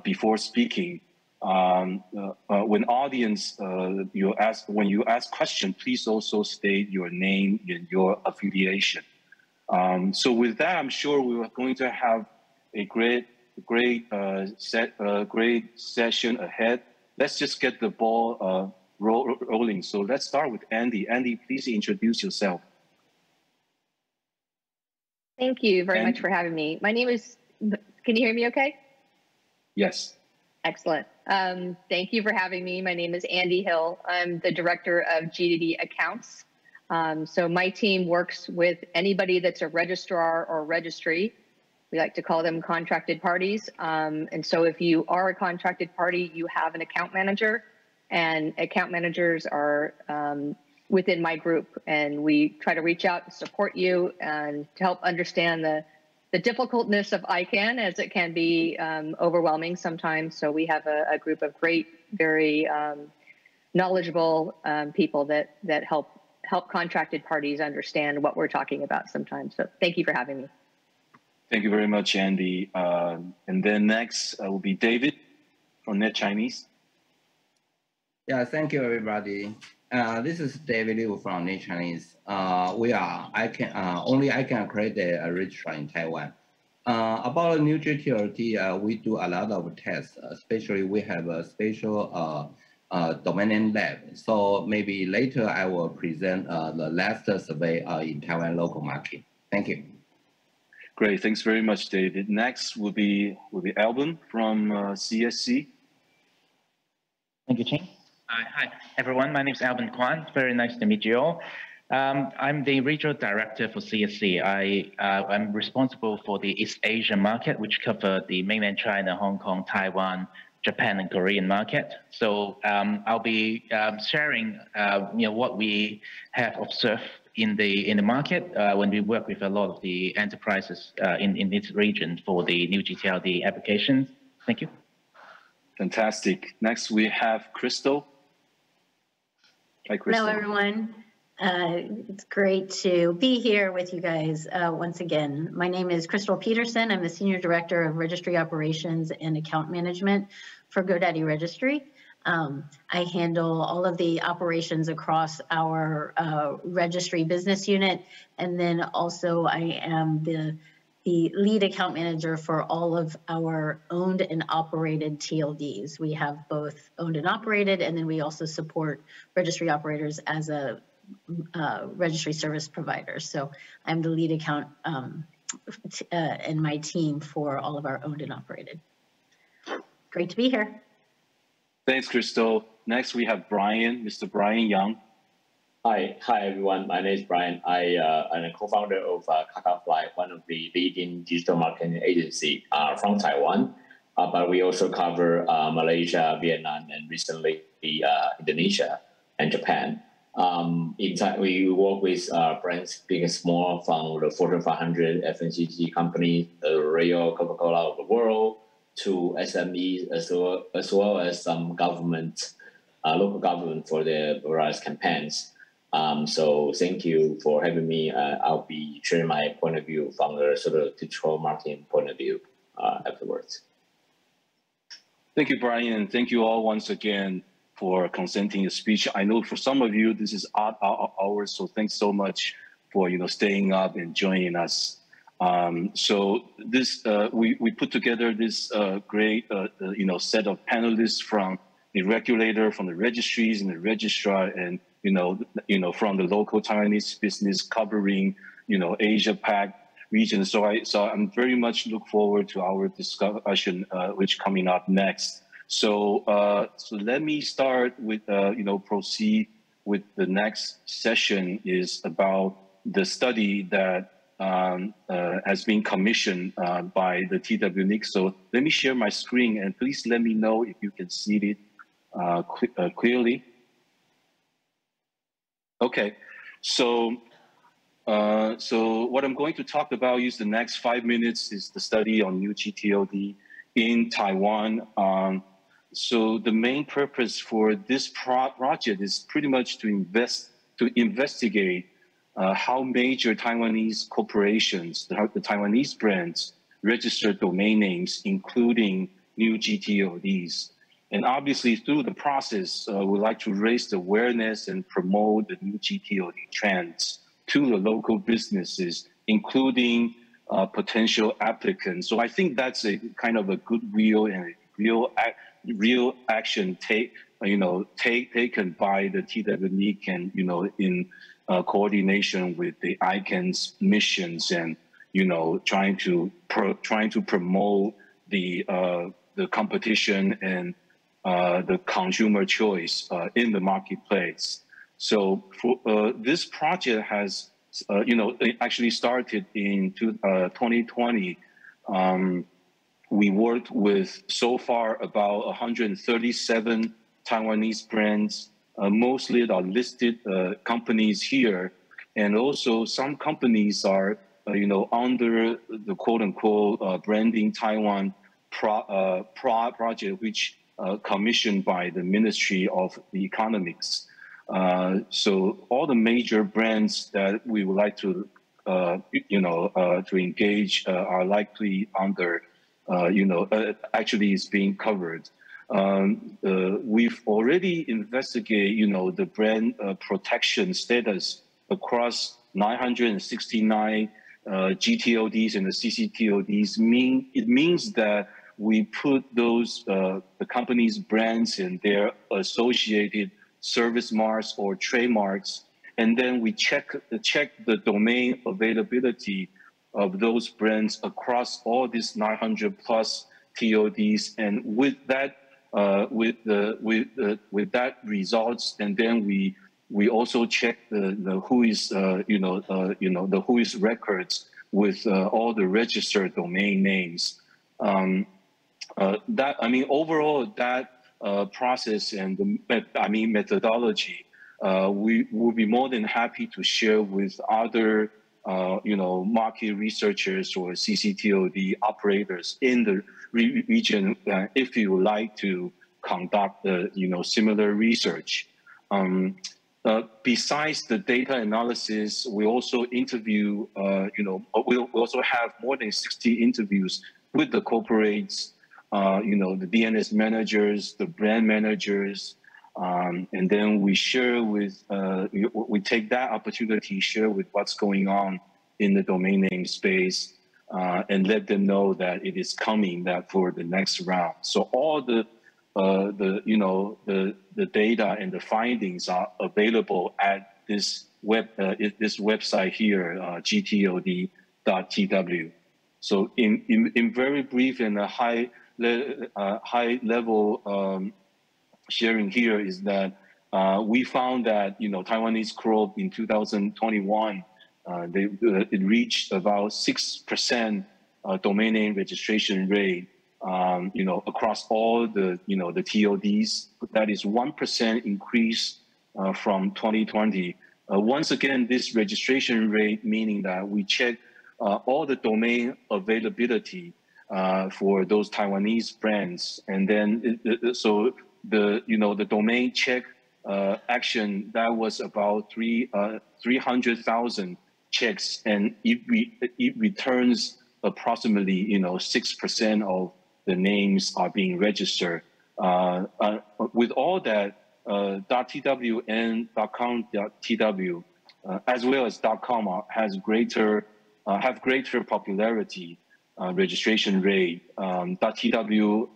before speaking. When audience when you ask question, please also state your name and your affiliation. So with that, I'm sure we are going to have a great session ahead. Let's just get the ball rolling. So let's start with Andy. Andy, please introduce yourself. Thank you very much for having me. My name is, can you hear me okay? Yes. Excellent. Thank you for having me. My name is Andy Hill. I'm the director of GDD accounts. So my team works with anybody that's a registrar or registry. We like to call them contracted parties. And so if you are a contracted party, you have an account manager, and account managers are within my group. And we try to reach out and support you and to help understand the difficultness of ICANN, as it can be overwhelming sometimes. So we have a group of great, very knowledgeable people that help contracted parties understand what we're talking about sometimes. So thank you for having me. Thank you very much, Andy. And then next will be David from Net Chinese. Yeah, thank you, everybody. This is David Liu from Net Chinese. Only ICANN accredited a registrar in Taiwan. About the new GTLD, we do a lot of tests, especially we have a special domain name lab. So maybe later I will present the last survey in Taiwan local market. Thank you. Great, thanks very much, David. Next will be Alvin from CSC. Thank you, Ching. Hi, everyone. My name is Alvin Kwan. Very nice to meet you all. I'm the regional director for CSC. I'm responsible for the East Asian market, which cover the mainland China, Hong Kong, Taiwan, Japan, and Korean market. So I'll be sharing what we have observed in the market when we work with a lot of the enterprises in this region for the new GTLD applications. Thank you. Fantastic. Next, we have Crystal. Hi, Crystal. Hello, everyone. It's great to be here with you guys once again. My name is Crystal Peterson. I'm the Senior Director of Registry Operations and Account Management for GoDaddy Registry. I handle all of the operations across our registry business unit, and then also I am the lead account manager for all of our owned and operated TLDs. We have both owned and operated, and then we also support registry operators as a registry service provider. So I'm the lead account and my team for all of our owned and operated. Great to be here. Thanks, Crystal. Next, we have Brian, Mr. Brian Young. Hi, everyone. My name is Brian. I'm a co-founder of Kakafly, one of the leading digital marketing agency from Taiwan. But we also cover Malaysia, Vietnam, and recently Indonesia and Japan. We work with brands big and small, from the Fortune 500 FMCG companies, the Royal Coca-Cola of the world, to SMEs, as well as some government, local government for their various campaigns. So thank you for having me. I'll be sharing my point of view from the sort of digital marketing point of view afterwards. Thank you, Brian, and thank you all once again for consenting a speech. I know for some of you this is odd hours, so thanks so much for staying up and joining us. So this we put together this great set of panelists from the regulator, from the registries and the registrar, and from the local Taiwanese business covering Asia Pac region. So I'm very much look forward to our discussion, which coming up next. So let me start with proceed with the next session is about the study that has been commissioned by the TWNIC. So let me share my screen, and please let me know if you can see it clearly. Okay, so what I'm going to talk about is the next 5 minutes is the study on new GTLD in Taiwan. So the main purpose for this project is pretty much to investigate how major Taiwanese corporations, the Taiwanese brands, register domain names, including new GTLDs. And obviously, through the process, we'd like to raise the awareness and promote the new GTLD trends to the local businesses, including potential applicants. So I think that's a kind of a goodwill and a real action taken by the TWNIC and in coordination with the ICANN's missions and trying to promote the competition and the consumer choice in the marketplace. So for, this project has actually started in 2020. We worked with so far about 137 Taiwanese brands, mostly are listed companies here, and also some companies are under the quote-unquote branding Taiwan project, which commissioned by the Ministry of Economics. So all the major brands that we would like to to engage are likely under, actually is being covered. We've already investigated, the brand protection status across 969 GTODs and the CCTODs. It means that we put those the company's brands and their associated service marks or trademarks, and then we check the domain availability of those brands across all these 900 plus TODs, and with that results, and then we also check the who is records with all the registered domain names. Overall that process and the methodology, we will be more than happy to share with other market researchers or CCTOD operators in the region if you would like to conduct similar research. Besides the data analysis, we also interview, we also have more than 60 interviews with the corporates, the DNS managers, the brand managers, and then we share with, we take that opportunity, share with what's going on in the domain name space, and let them know that it is coming, that for the next round. So all the data and the findings are available at this website here, gtod.tw. So in very brief and a high level sharing here is that we found that Taiwanese probe in 2021 it reached about 6% domain name registration rate. Across all the the TODs. That is 1% increase from 2020. Once again, this registration rate meaning that we check all the domain availability for those Taiwanese brands, and then so the the domain check action, that was about 300,000 checks, and it returns approximately 6% of the names are being registered. With all that, .tw and .com.tw, as well as .com, have greater popularity registration rate. .tw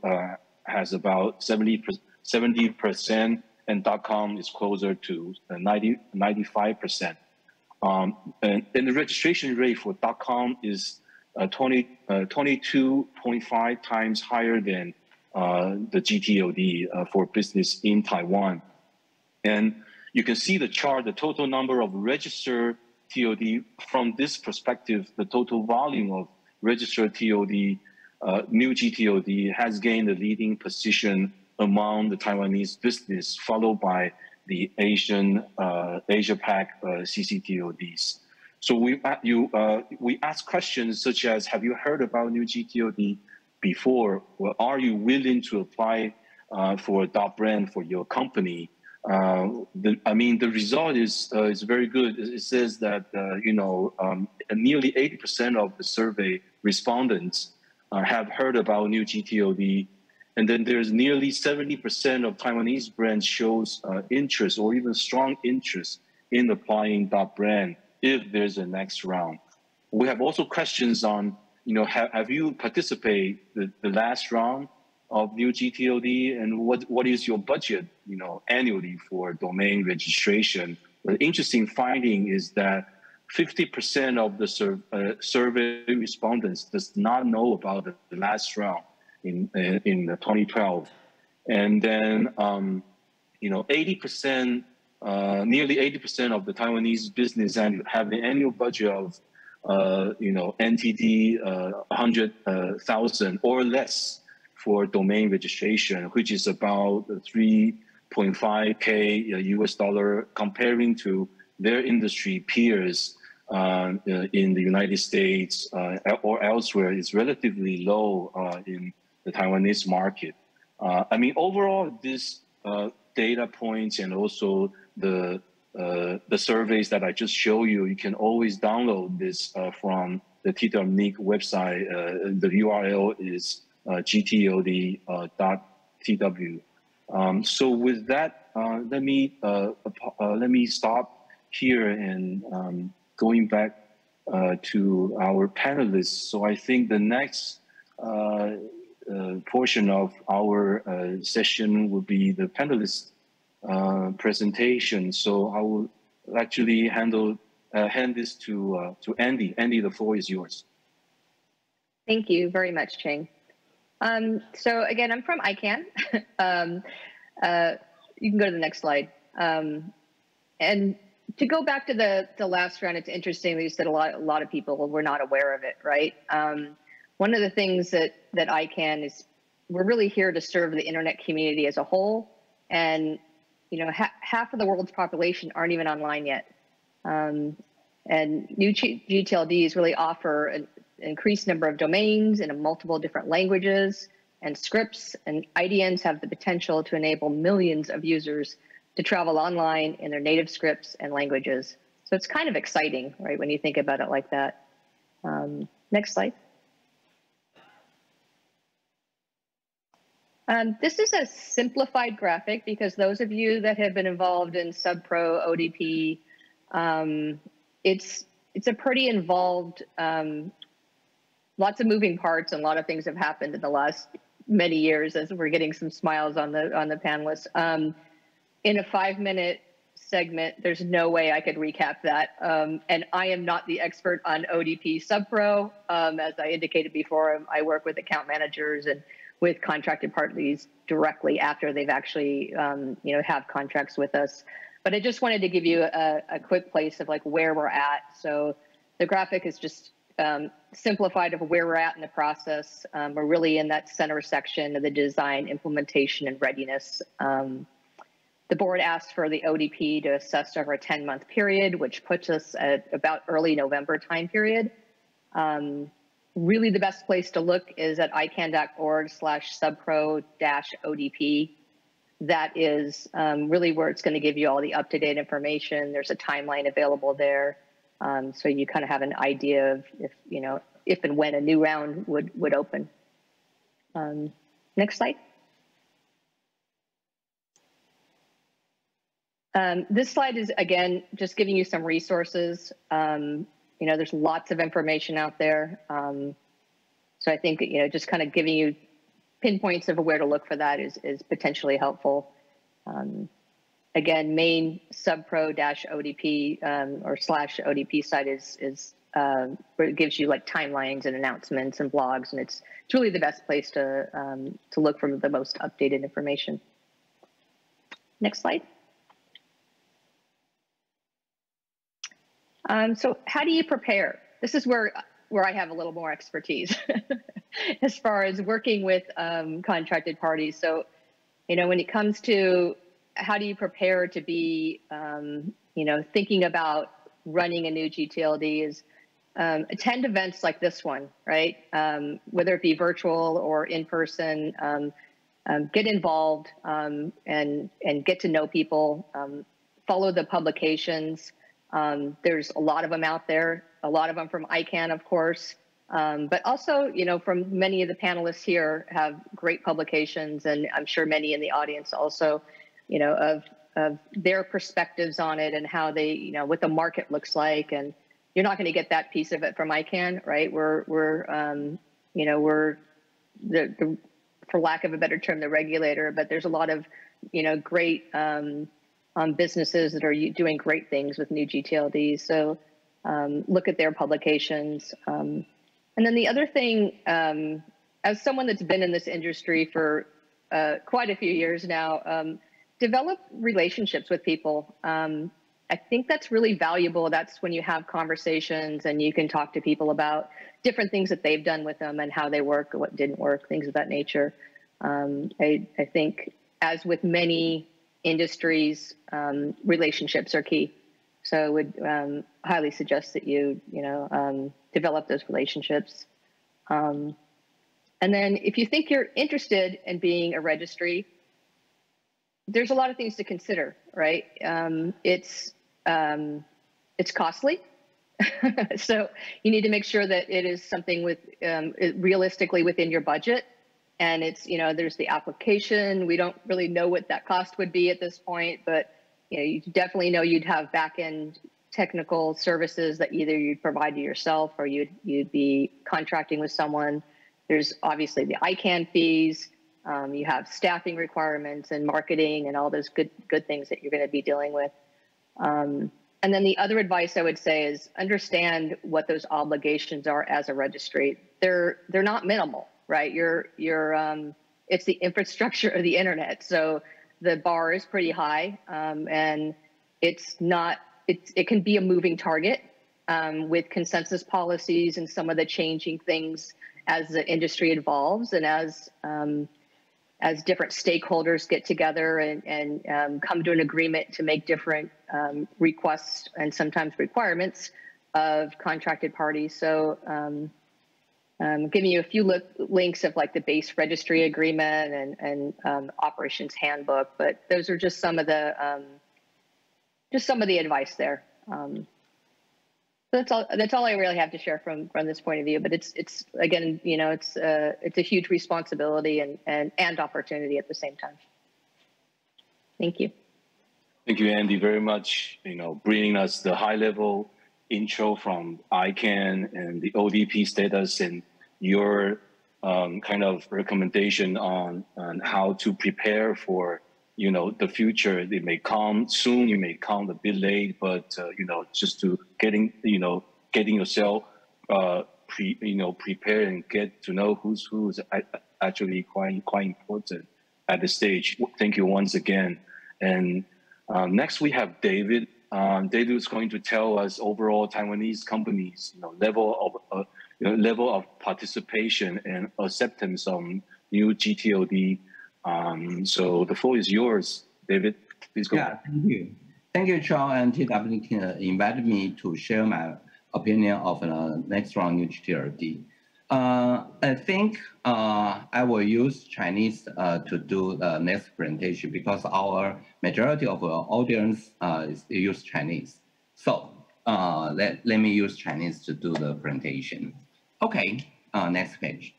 has about 70%, and .com is closer to 95%. And the registration rate for .com is 22.5 times higher than the GTOD for business in Taiwan. And you can see the chart, the total number of registered TOD. From this perspective, the total volume of registered TOD, new GTOD, has gained a leading position among the Taiwanese business, followed by the Asia-Pac CCTODs. So we ask questions such as, have you heard about new GTOD before? Or are you willing to apply for a .brand for your company? The result is very good. It says that nearly 80% of the survey respondents have heard about new GTOD, and then there's nearly 70% of Taiwanese brands shows interest or even strong interest in applying .brand if there's a next round. We have also questions on, have you participated the last round of new GTOD, and what is your budget, annually for domain registration? The interesting finding is that 50% of the survey respondents does not know about the last round in 2012, and then 80%. Nearly 80% of the Taiwanese business have an annual budget of, NTD 100,000 or less for domain registration, which is about 3.5K US dollar, comparing to their industry peers in the United States or elsewhere. Is relatively low in the Taiwanese market. Overall, this data points and also the the surveys that I just showed you, you can always download this from the TWNIC website. The URL is gtod.tw. So with that, let me stop here and going back to our panelists. So I think the next portion of our session will be the panelist presentation. So I will actually hand this to Andy. Andy, the floor is yours. Thank you very much, Cheng. So again, I'm from ICANN. You can go to the next slide. And to go back to the last round, it's interesting that you said a lot of people were not aware of it, right? One of the things that ICANN is, we're really here to serve the internet community as a whole, and half of the world's population aren't even online yet. And new GTLDs really offer an increased number of domains in multiple different languages and scripts, and IDNs have the potential to enable millions of users to travel online in their native scripts and languages. So it's kind of exciting, right, when you think about it like that. Next slide. This is a simplified graphic because those of you that have been involved in sub-pro ODP, it's a pretty involved, lots of moving parts, and a lot of things have happened in the last many years, as we're getting some smiles on the panelists. In a 5-minute segment, there's no way I could recap that. And I am not the expert on ODP sub-pro. As I indicated before, I work with account managers and with contracted parties directly after they've actually, have contracts with us. But I just wanted to give you a quick place of like where we're at. So the graphic is just simplified of where we're at in the process. We're really in that center section of the design, implementation, and readiness. The board asked for the ODP to assess over a 10-month period, which puts us at about early November time period. Really the best place to look is at icann.org/subpro-ODP. That is really where it's going to give you all the up-to-date information. There's a timeline available there. So you kind of have an idea of if and when a new round would open. Next slide. This slide is, again, just giving you some resources. There's lots of information out there. So I think, just kind of giving you pinpoints of where to look for that is potentially helpful. Again, main subpro-ODP or /ODP site is where it gives you like timelines and announcements and blogs, and it's really the best place to look for the most updated information. Next slide. So how do you prepare? This is where I have a little more expertise as far as working with contracted parties. So, when it comes to how do you prepare to be, thinking about running a new GTLD is attend events like this one, right? Whether it be virtual or in person, get involved and get to know people, follow the publications. There's a lot of them out there, a lot of them from ICANN, of course, but also, from many of the panelists here have great publications, and I'm sure many in the audience also, of their perspectives on it and how they, what the market looks like. And you're not going to get that piece of it from ICANN, right? We're for lack of a better term, the regulator, but there's a lot of, great businesses that are doing great things with new GTLDs. So look at their publications. And then the other thing, as someone that's been in this industry for quite a few years now, develop relationships with people. I think that's really valuable. That's when you have conversations and you can talk to people about different things that they've done with them and how they work or what didn't work, things of that nature. I think, as with many industries, relationships are key. So I would highly suggest that you develop those relationships. And then if you think you're interested in being a registry, there's a lot of things to consider, right? it's costly. So you need to make sure that it is something with realistically within your budget. And it's, there's the application. We don't really know what that cost would be at this point, but you definitely know you'd have back-end technical services that either you'd provide to yourself or you'd be contracting with someone. There's obviously the ICANN fees. You have staffing requirements and marketing and all those good things that you're going to be dealing with. And then the other advice I would say is understand what those obligations are as a registry. They're not minimal, right? It's the infrastructure of the internet, so the bar is pretty high, and it can be a moving target with consensus policies and some of the changing things as the industry evolves and as different stakeholders get together and come to an agreement to make different requests and sometimes requirements of contracted parties. So I'm giving you a few links of like the base registry agreement and operations handbook, but those are just some of the advice there. So that's all I really have to share from this point of view. But it's again, it's a huge responsibility and opportunity at the same time. Thank you. Thank you, Andy, very much. Bringing us the high-level intro from ICANN and the ODP status and your kind of recommendation on how to prepare for the future. It may come soon, it may come a bit late, but just to getting yourself prepared and get to know who's actually quite important at this stage. Thank you once again. And next we have David. David is going to tell us overall Taiwanese companies level of participation and acceptance on new GTOD. So the floor is yours, David. Please go ahead. Thank you. Thank you, Charles and TWNIC invited me to share my opinion of the next round new GTOD. I think I will use Chinese to do the next presentation because our majority of our audience use Chinese. So let me use Chinese to do the presentation. Okay, next page.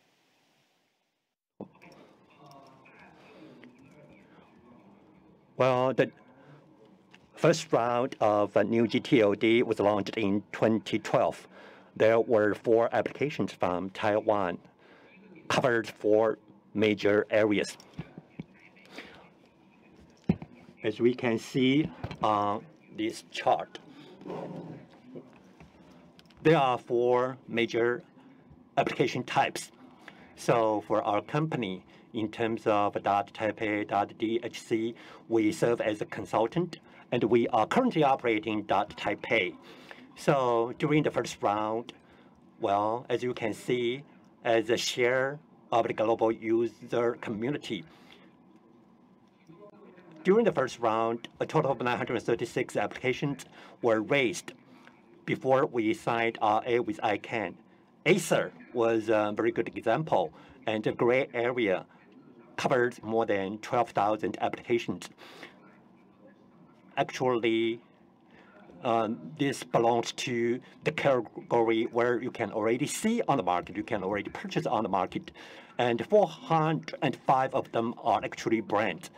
Well, the first round of a new GTOD was launched in 2012. There were 4 applications from Taiwan, covered 4 major areas. As we can see on this chart, there are 4 major application types. So for our company, in terms of .Taipei, .DHC, we serve as a consultant, and we are currently operating .Taipei. So during the first round, well, as you can see, as a share of the global user community, during the first round, a total of 936 applications were raised before we signed RA with ICANN. Acer was a very good example, and the gray area covered more than 12,000 applications. Actually, this belongs to the category where you can already see on the market, you can already purchase on the market, and 405 of them are actually brands.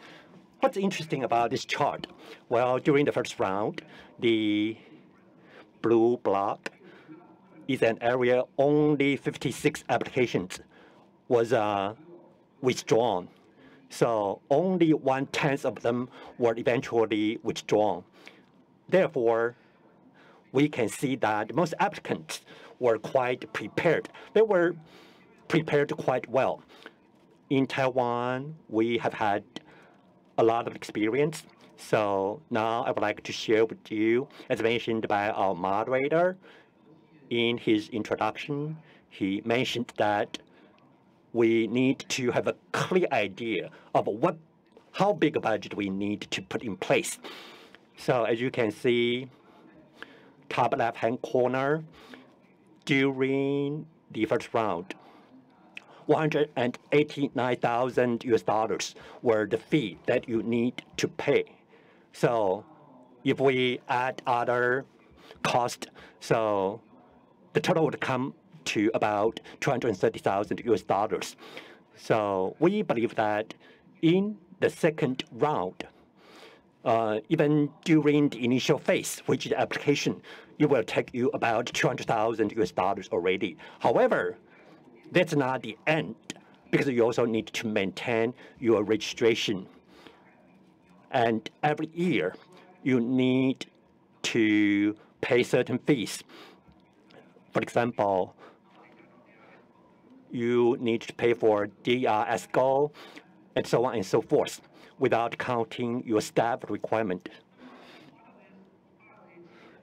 What's interesting about this chart? Well, during the first round, the blue block is an area only 56 applications was withdrawn. So only 1/10 of them were eventually withdrawn. Therefore, we can see that most applicants were quite prepared. They were prepared quite well. In Taiwan, we have had a lot of experience. So now I would like to share with you, as mentioned by our moderator in his introduction, he mentioned that we need to have a clear idea of how big a budget we need to put in place. So as you can see, top left-hand corner, during the first round, $189,000 were the fee that you need to pay. So if we add other cost, so the total would come to about 230,000 US dollars. So we believe that in the second round, even during the initial phase, which is the application, it will take you about 200,000 US dollars already. However, that's not the end, because you also need to maintain your registration. And every year, you need to pay certain fees. For example, you need to pay for DRSGO and so on and so forth, without counting your staff requirement.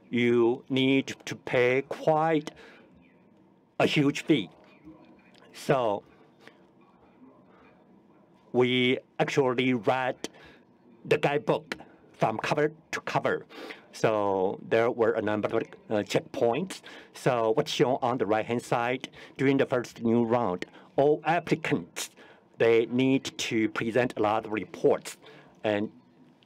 You need to pay quite a huge fee. So we actually read the guidebook from cover to cover. So there were a number of checkpoints. So what's shown on the right-hand side, during the first new round, all applicants, they need to present a lot of reports, and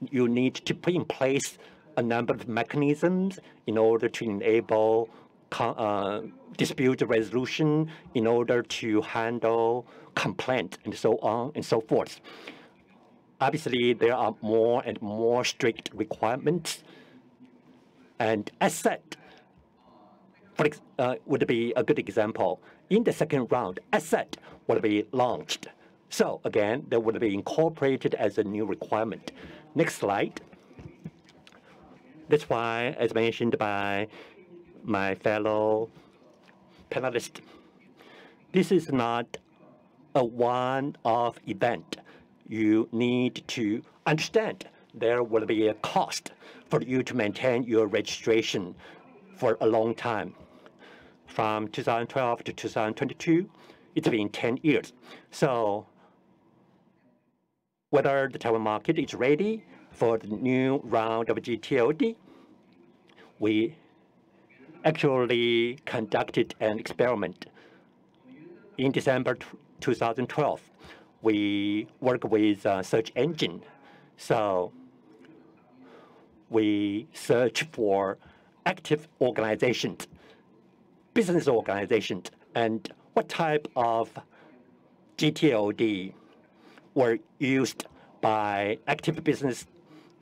you need to put in place a number of mechanisms in order to enable dispute resolution, in order to handle complaints, and so on and so forth. Obviously, there are more and more strict requirements, and asset would be a good example. In the second round, asset would be launched. So again, that would be incorporated as a new requirement. Next slide. That's why, as mentioned by my fellow panelists, this is not a one-off event. You need to understand there will be a cost for you to maintain your registration for a long time. From 2012 to 2022, it's been 10 years. So whether the Taiwan market is ready for the new round of GTOD, we actually conducted an experiment. In December 2012, we worked with a search engine. So we search for active organizations, business organizations, and what type of GTOD were used by active business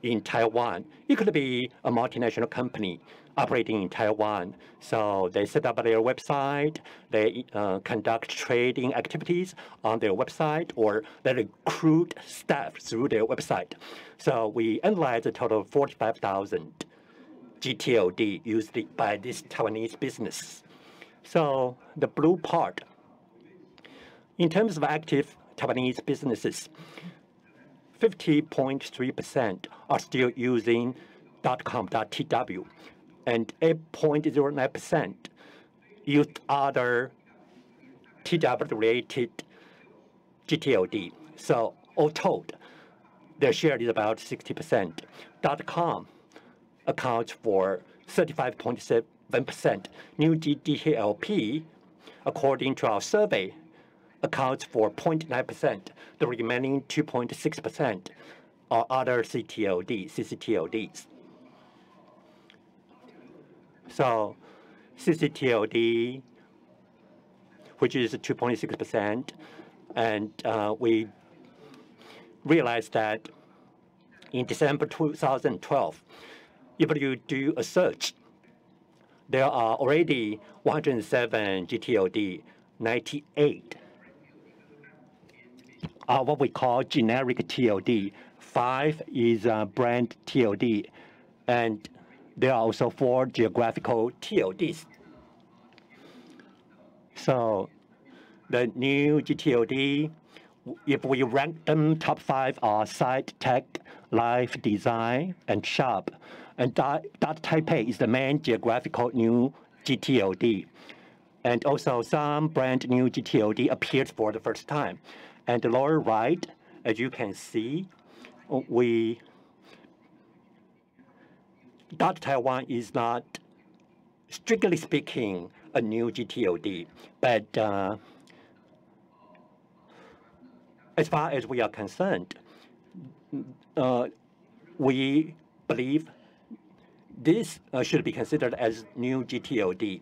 in Taiwan. It could be a multinational company operating in Taiwan. So they set up their website, they conduct trading activities on their website, or they recruit staff through their website. So we analyzed a total of 45,000 GTOD used by this Taiwanese business. So the blue part, in terms of active Taiwanese businesses, 50.3% are still using .com.tw, and 8.09% used other TW-related GTOD. So all told, their share is about 60%. .com accounts for 35.7%. New GTLP, according to our survey, accounts for 0.9%. The remaining 2.6% are other CCTODs. So CCTOD, which is 2.6%, and we realized that in December 2012, if you do a search, there are already 107 GTOD, 98 are what we call generic TOD. 5 is brand TOD, and there are also 4 geographical TODs. So the new GTOD, if we rank them, top 5 are Site Tech, Life Design, and Shop. And .Taipei is the main geographical new GTOD. And also some brand new GTOD appeared for the first time. And the lower right, as you can see, .Taiwan is not, strictly speaking, a new GTOD. But as far as we are concerned, we believe this should be considered as new GTLD.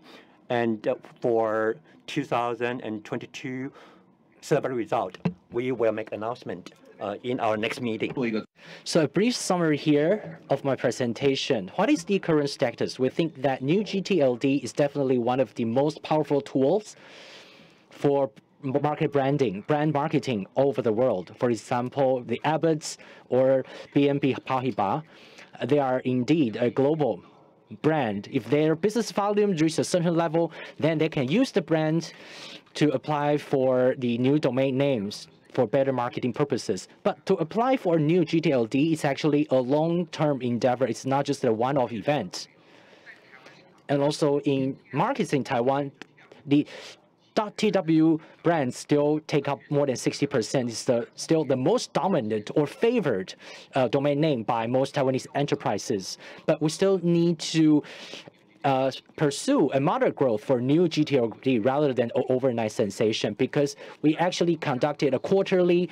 And for 2022 survey result, we will make announcement in our next meeting. So a brief summary here of my presentation. What is the current status? We think that new GTLD is definitely one of the most powerful tools for market branding, brand marketing over the world. For example, the Abbott's or BNP Paribas, they are indeed a global brand. If their business volume reaches a certain level, then they can use the brand to apply for the new domain names for better marketing purposes. But to apply for a new GTLD is actually a long-term endeavor. It's not just a one-off event. And also in markets in Taiwan, the .tw brands still take up more than 60%. It's still the most dominant or favored domain name by most Taiwanese enterprises. But we still need to pursue a moderate growth for new GTLD rather than overnight sensation, because we actually conducted a quarterly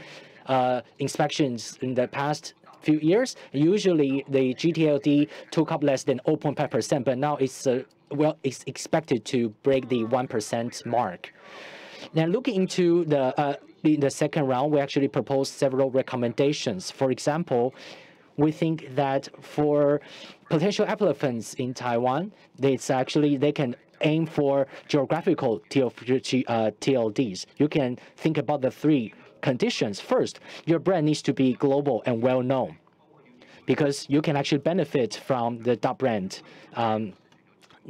inspections in the past few years. Usually the GTLD took up less than 0.5%, but now it's it's expected to break the 1% mark. Now, looking into the second round, we actually proposed several recommendations. For example, we think that for potential applicants in Taiwan, they can aim for geographical TLDs. You can think about the three conditions. First, your brand needs to be global and well-known, because you can actually benefit from the .brand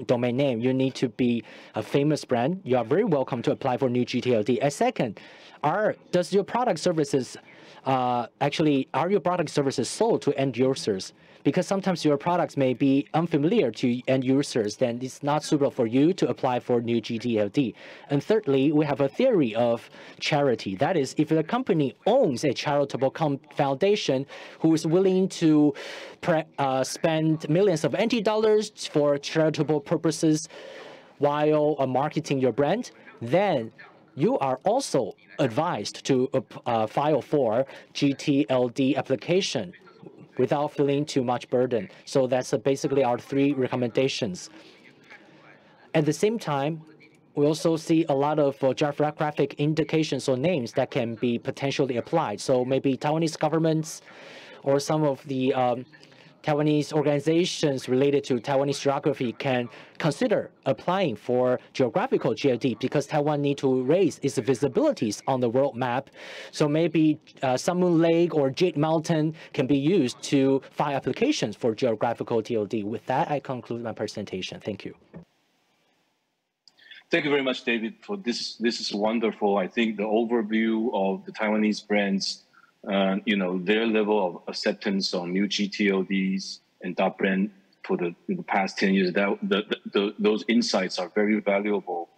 domain name. You need to be a famous brand. You are very welcome to apply for new GTLD. And second, does your product services are your product services sold to end users? Because sometimes your products may be unfamiliar to end users, then it's not suitable for you to apply for new GTLD. And thirdly, we have a theory of charity. That is, if the company owns a charitable foundation who is willing to spend millions of NT dollars for charitable purposes while marketing your brand, then you are also advised to file for GTLD application without feeling too much burden. So that's basically our three recommendations. At the same time, we also see a lot of geographic indications or names that can be potentially applied. So maybe Taiwanese governments or some of the Taiwanese organizations related to Taiwanese geography can consider applying for geographical GLD, because Taiwan needs to raise its visibilities on the world map. So maybe Sun Moon Lake or Jade Mountain can be used to file applications for geographical TLD. With that, I conclude my presentation. Thank you. Thank you very much, David, for this. This is wonderful. I think the overview of the Taiwanese brands, their level of acceptance on new GTLDs and .brand for the past 10 years, those insights are very valuable.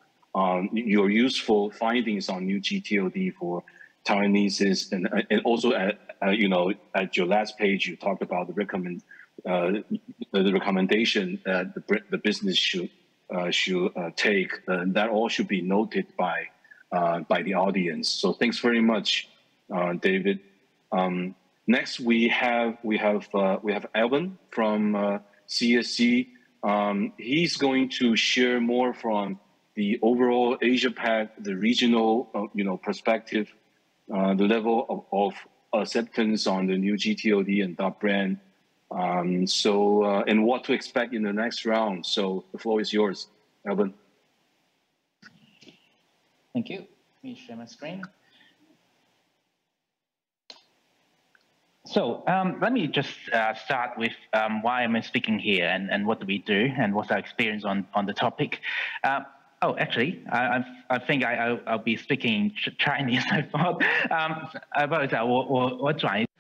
Your useful findings on new GTLD for Taiwanese, and also at your last page, you talked about the recommendation that the business should take. That all should be noted by the audience. So thanks very much, David. Next, we have Alvin from CSC. He's going to share more from the overall Asia-Pac, the regional, perspective, the level of acceptance on the new GTLD and .brand. And what to expect in the next round. So the floor is yours, Alvin. Thank you. Let me share my screen. So let me just start with why am I speaking here and what do we do and what's our experience on the topic. Actually, I think I'll be speaking Chinese. I thought.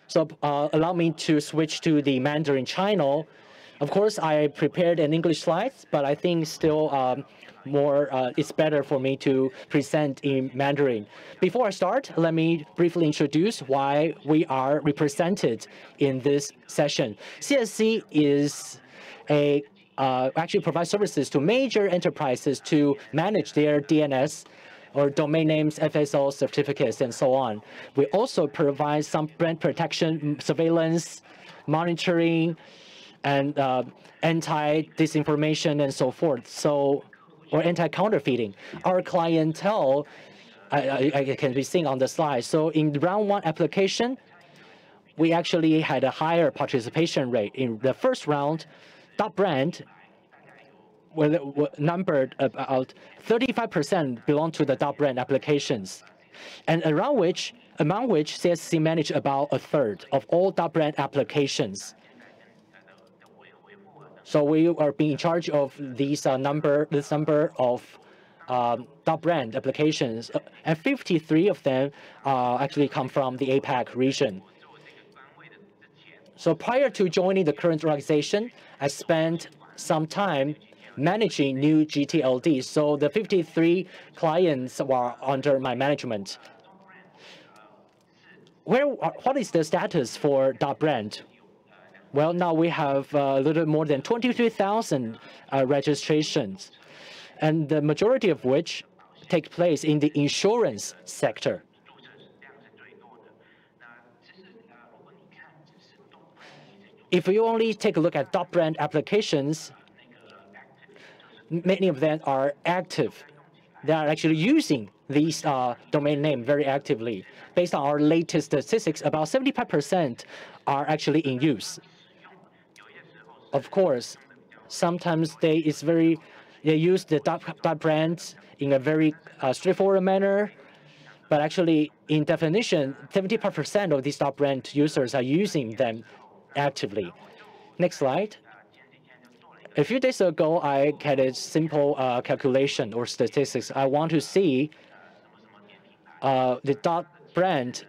So allow me to switch to the Mandarin channel. Of course, I prepared an English slides, but I think still it's better for me to present in Mandarin. Before I start, let me briefly introduce why we are represented in this session. CSC is actually provides services to major enterprises to manage their DNS or domain names, FSO certificates, and so on. We also provide some brand protection, surveillance, monitoring, and anti-disinformation and so forth. So, or anti-counterfeiting. Our clientele, I can be seen on the slide. So in round 1 application, we actually had a higher participation rate. In the first round, top brand were numbered about 35% belong to the top brand applications, and among which CSC managed about a third of all top brand applications. So we are being in charge of this number of top brand applications, and 53 of them actually come from the APAC region. So prior to joining the current organization, I spent some time managing new GTLDs. So the 53 clients were under my management. What is the status for dot brand? Well, now we have a little more than 23,000 registrations, and the majority of which take place in the insurance sector. If you only take a look at top brand applications, many of them are active. They are actually using these domain name very actively. Based on our latest statistics, about 75% are actually in use. Of course, sometimes they use the dot brand in a very straightforward manner, but actually, in definition, 75% of these dot brand users are using them actively. Next slide. A few days ago, I had a simple calculation or statistics. I want to see the dot brand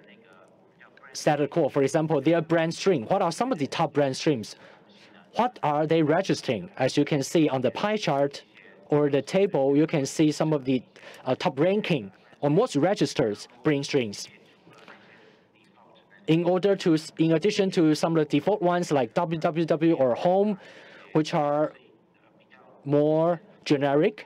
status quo. For example, their brand string. What are some of the top brand streams? What are they registering? As you can see on the pie chart or the table, you can see some of the top ranking or most registered brand strings. In addition to some of the default ones like www or home, which are more generic,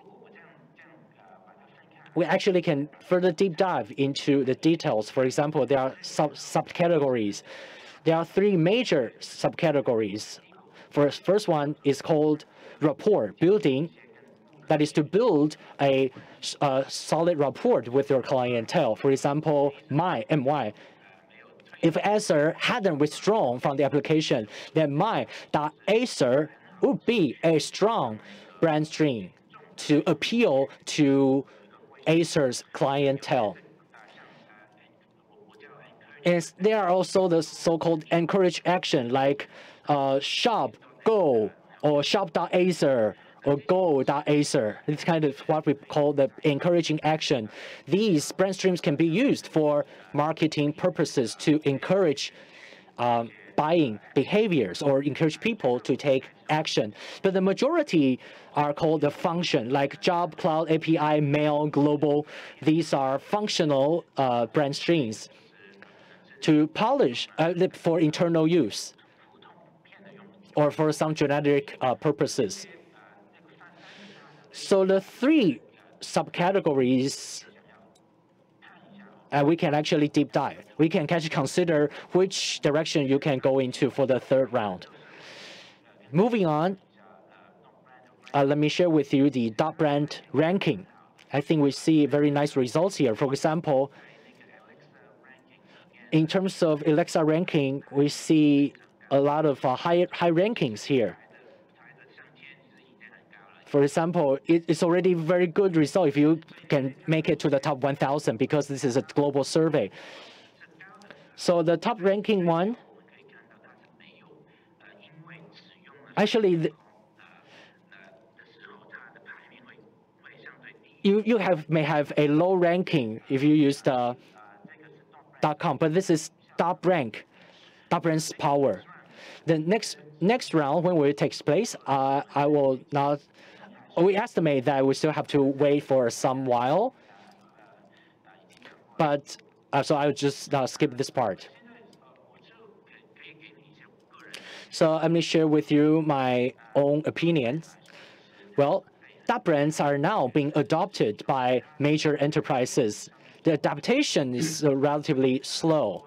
we actually can further deep dive into the details. For example, there are subcategories. There are 3 major subcategories. First one is called rapport building. That is to build a solid rapport with your clientele. For example, MY. If Acer hadn't withdrawn from the application, then my.acer would be a strong brand string to appeal to Acer's clientele. And there are also the so-called encourage action like shop, go, or shop.acer, or go.acer. It's kind of what we call the encouraging action. These brand streams can be used for marketing purposes to encourage buying behaviors or encourage people to take action. But the majority are called the function, like job, cloud, API, mail, global. These are functional brand streams to polish for internal use or for some generic purposes. So the 3 subcategories, we can actually deep dive. We can actually consider which direction you can go into for the 3rd round. Moving on, let me share with you the dot brand ranking. I think we see very nice results here. For example, in terms of Alexa ranking, we see a lot of high rankings here. For example, it's already very good result if you can make it to the top 1,000 because this is a global survey. So the top ranking one, actually, you may have a low ranking if you use the .com, but this is top brand's power. The next round, when it takes place, I will not. We estimate that we still have to wait for some while, but so I will just skip this part. So let me share with you my own opinions. Well, dot brands are now being adopted by major enterprises. The adaptation is relatively slow.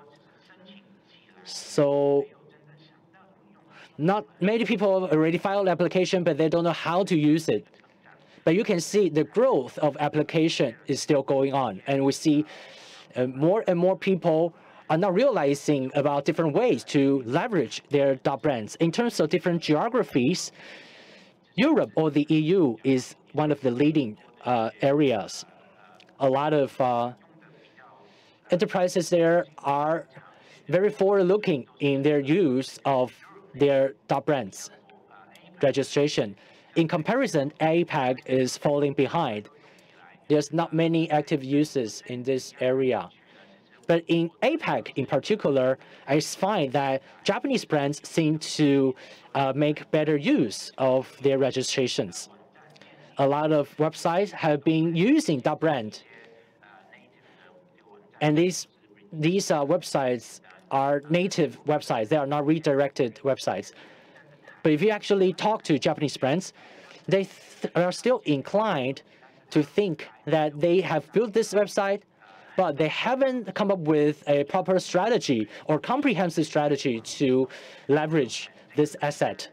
So Not many people already filed application, but they don't know how to use it. But you can see the growth of application is still going on, and we see more and more people are now realizing about different ways to leverage their brands. In terms of different geographies, Europe or the EU is one of the leading areas. A lot of enterprises there are very forward-looking in their use of their brands registration. In comparison, APAC is falling behind. There's not many active users in this area. But in APAC in particular, I find that Japanese brands seem to make better use of their registrations. A lot of websites have been using that brand. And these websites are native websites. They are not redirected websites. But if you actually talk to Japanese brands, they are still inclined to think that they have built this website, but they haven't come up with a proper strategy or comprehensive strategy to leverage this asset.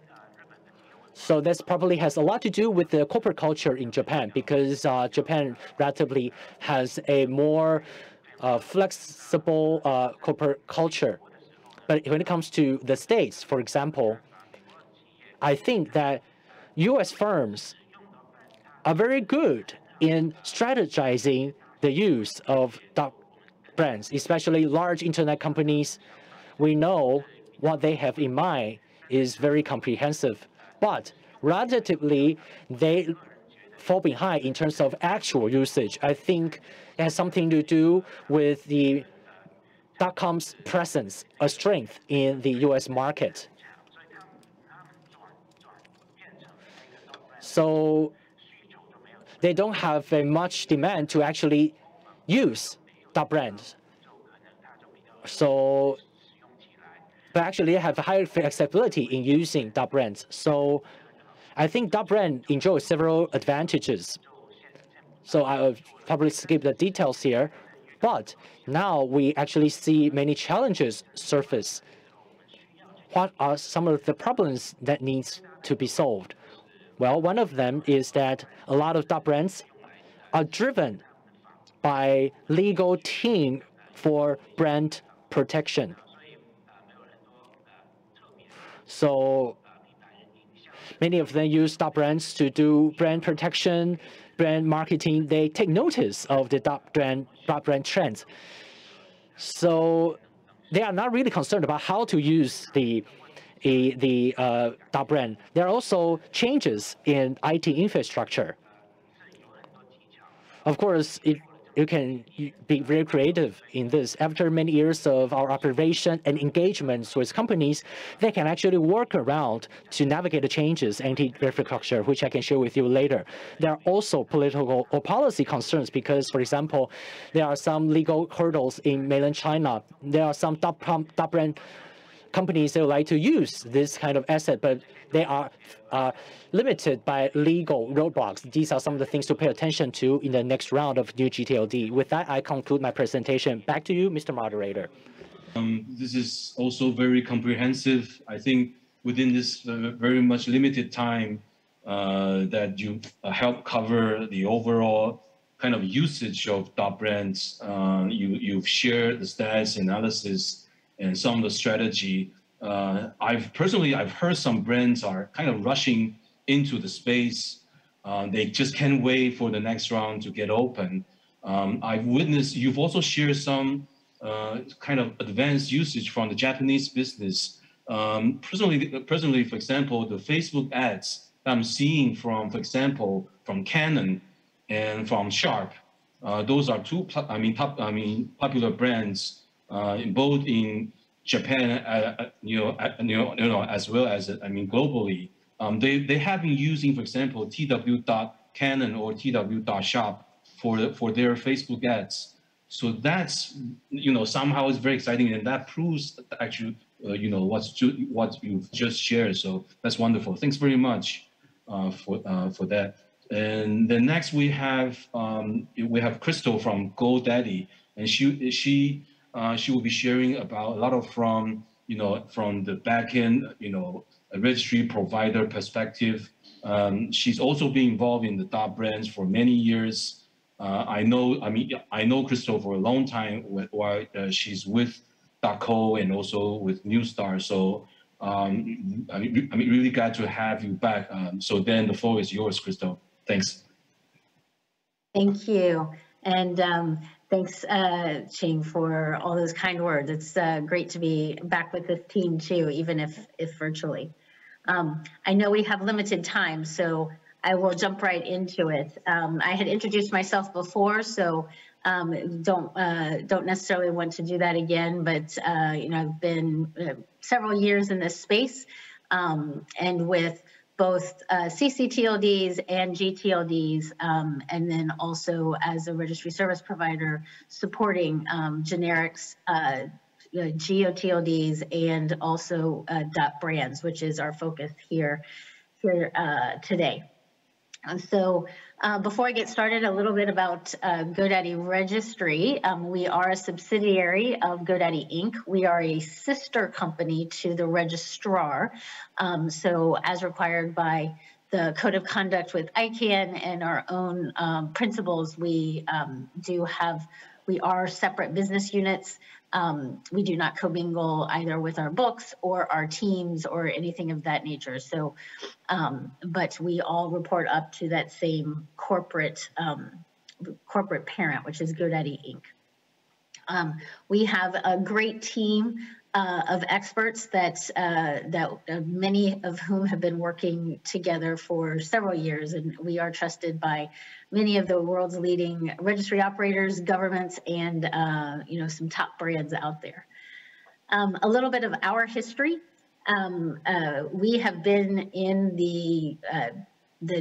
So this probably has a lot to do with the corporate culture in Japan, because Japan relatively has a more flexible corporate culture. But when it comes to the States, for example, I think that US firms are very good in strategizing the use of brands, especially large internet companies. We know what they have in mind is very comprehensive, but relatively they fall behind in terms of actual usage. I think it has something to do with the .com's presence, a strength in the US market. So they don't have much demand to actually use brands. So, but actually they have a higher flexibility in using brands. So I think brand enjoys several advantages. So I'll probably skip the details here. But now we actually see many challenges surface. What are some of the problems that needs to be solved? Well, one of them is that a lot of brands are driven by legal team for brand protection. So many of them use brands to do brand protection, brand marketing. They take notice of the brand trends. So they are not really concerned about how to use the brand. There are also changes in IT infrastructure. Of course, you can be very creative in this. After many years of our operation and engagements with companies, they can actually work around to navigate the changes in infrastructure, which I can share with you later. There are also political or policy concerns because, for example, there are some legal hurdles in mainland China. There are some brand companies that would like to use this kind of asset, but they are limited by legal roadblocks. These are some of the things to pay attention to in the next round of new GTLD. With that, I conclude my presentation. Back to you, Mr. Moderator. This is also very comprehensive. I think within this very much limited time that you help cover the overall kind of usage of brands, you've shared the stats analysis and some of the strategy. I've heard some brands are kind of rushing into the space. They just can't wait for the next round to get open. I've witnessed, you've also shared some kind of advanced usage from the Japanese business. Presently, for example, the Facebook ads that I'm seeing from, for example, from Canon and from Sharp. Those are two, popular brands, both in Japan, as well as globally. They have been using, for example, tw.canon or tw.shop for their Facebook ads. So that's somehow is very exciting, and that proves actually what you've just shared. So that's wonderful. Thanks very much for that. And then next we have Crystal from GoDaddy, and she will be sharing about a lot of from the back end registry provider perspective. She's also been involved in the .brands for many years. I know Crystal for a long time while she's with .co and also with Newstar. So I'm really glad to have you back. So then the floor is yours, Crystal. Thanks. Thank you. And thanks, Ching, for all those kind words. It's great to be back with this team too, even if virtually. I know we have limited time, so I will jump right into it. I had introduced myself before, so don't necessarily want to do that again, but I've been several years in this space, and with both CCTLDs and GTLDs, and then also as a registry service provider supporting generics, GeoTLDs, and also .brands, which is our focus here today. So before I get started, a little bit about GoDaddy Registry. We are a subsidiary of GoDaddy Inc. We are a sister company to the registrar. So as required by the Code of Conduct with ICANN and our own principles, we are separate business units. We do not commingle either with our books or our teams or anything of that nature. So, but we all report up to that same corporate parent, which is GoDaddy Inc. We have a great team of experts that many of whom have been working together for several years, and we are trusted by many of the world's leading registry operators, governments, and some top brands out there. A little bit of our history. We have been in the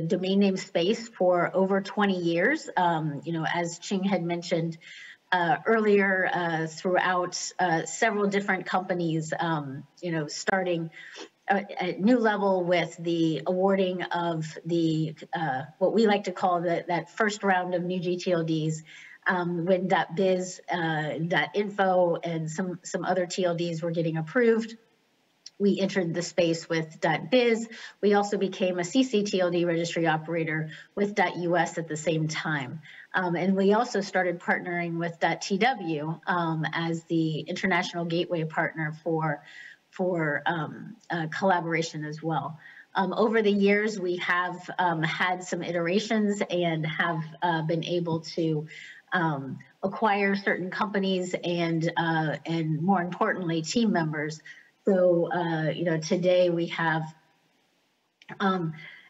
domain name space for over 20 years. As Ching had mentioned earlier, throughout several different companies, starting at new level with the awarding of the what we like to call that first round of new GTLDs, when .biz, .info, and some other TLDs were getting approved. We entered the space with .biz. We also became a CCTLD registry operator with .us at the same time. And we also started partnering with .tw as the international gateway partner for collaboration as well. Over the years, we have had some iterations and have been able to acquire certain companies and more importantly, team members. So, today we have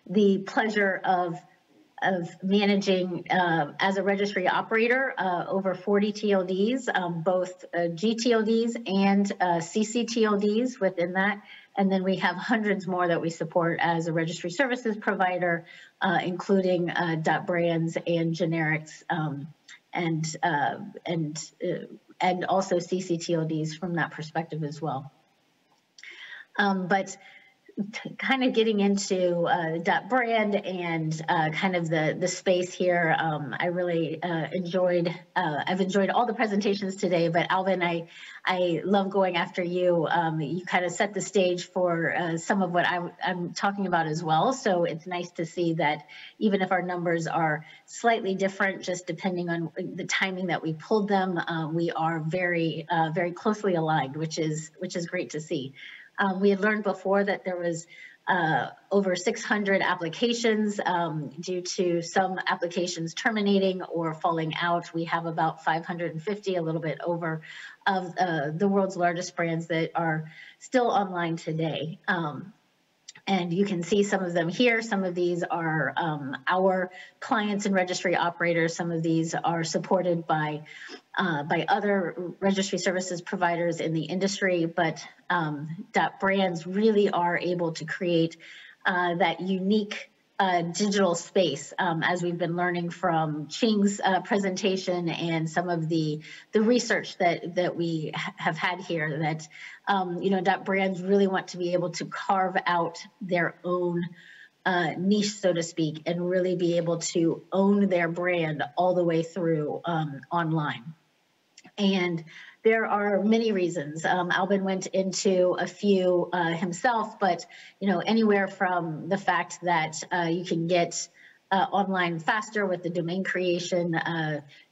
the pleasure of managing as a registry operator over 40 TLDs, both GTLDs and CCTLDs within that. And then we have hundreds more that we support as a registry services provider, including .brands and generics, and also CCTLDs from that perspective as well. But kind of getting into .brand and kind of the space here, I really enjoyed, I've enjoyed all the presentations today, but Alvin, I love going after you. You kind of set the stage for some of what I'm talking about as well. So it's nice to see that even if our numbers are slightly different, just depending on the timing that we pulled them, we are very, very closely aligned, which is great to see. We had learned before that there was over 600 applications due to some applications terminating or falling out. We have about 550, a little bit over, of the world's largest brands that are still online today. And you can see some of them here. Some of these are our clients and registry operators. Some of these are supported by other registry services providers in the industry, but .brands really are able to create that unique digital space, as we've been learning from Ching's presentation and some of the research that we have had here, that .brands really want to be able to carve out their own niche, so to speak, and really be able to own their brand all the way through online. And there are many reasons. Albin went into a few himself, but anywhere from the fact that you can get online faster with the domain creation,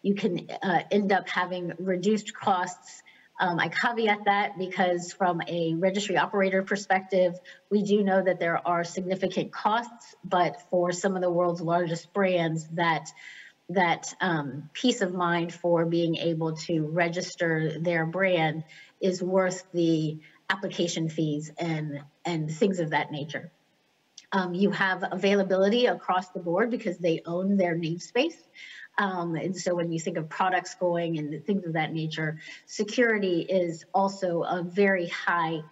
you can end up having reduced costs. I caveat that because from a registry operator perspective, we do know that there are significant costs, but for some of the world's largest brands, that peace of mind for being able to register their brand is worth the application fees and things of that nature. You have availability across the board because they own their namespace. And so when you think of products going and things of that nature, security is also a very high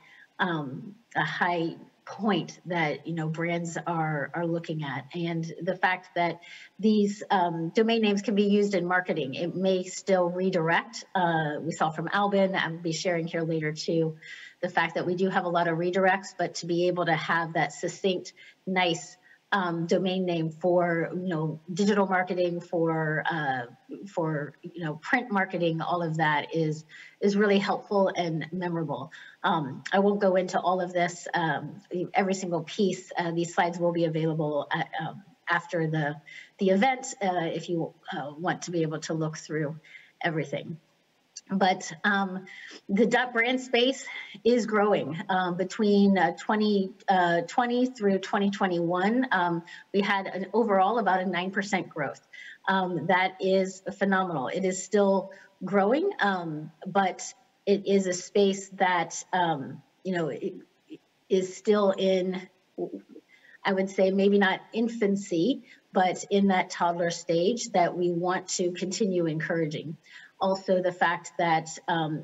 point that brands are looking at. And the fact that these domain names can be used in marketing, it may still redirect. We saw from Albin, I'll be sharing here later too, the fact that we do have a lot of redirects, but to be able to have that succinct, nice domain name for digital marketing, for print marketing, all of that is really helpful and memorable. I won't go into all of this, every single piece. These slides will be available after the event if you want to be able to look through everything. But the .brand space is growing. Between 2020 through 2021, we had an overall about a 9% growth. That is phenomenal. It is still growing, but it is a space that it is still in, I would say maybe not infancy, but in that toddler stage that we want to continue encouraging. Also, the fact that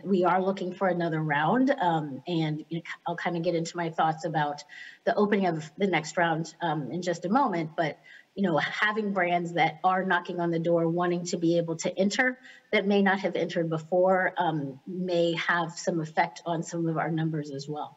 we are looking for another round, and I'll kind of get into my thoughts about the opening of the next round in just a moment, but having brands that are knocking on the door wanting to be able to enter that may not have entered before may have some effect on some of our numbers as well.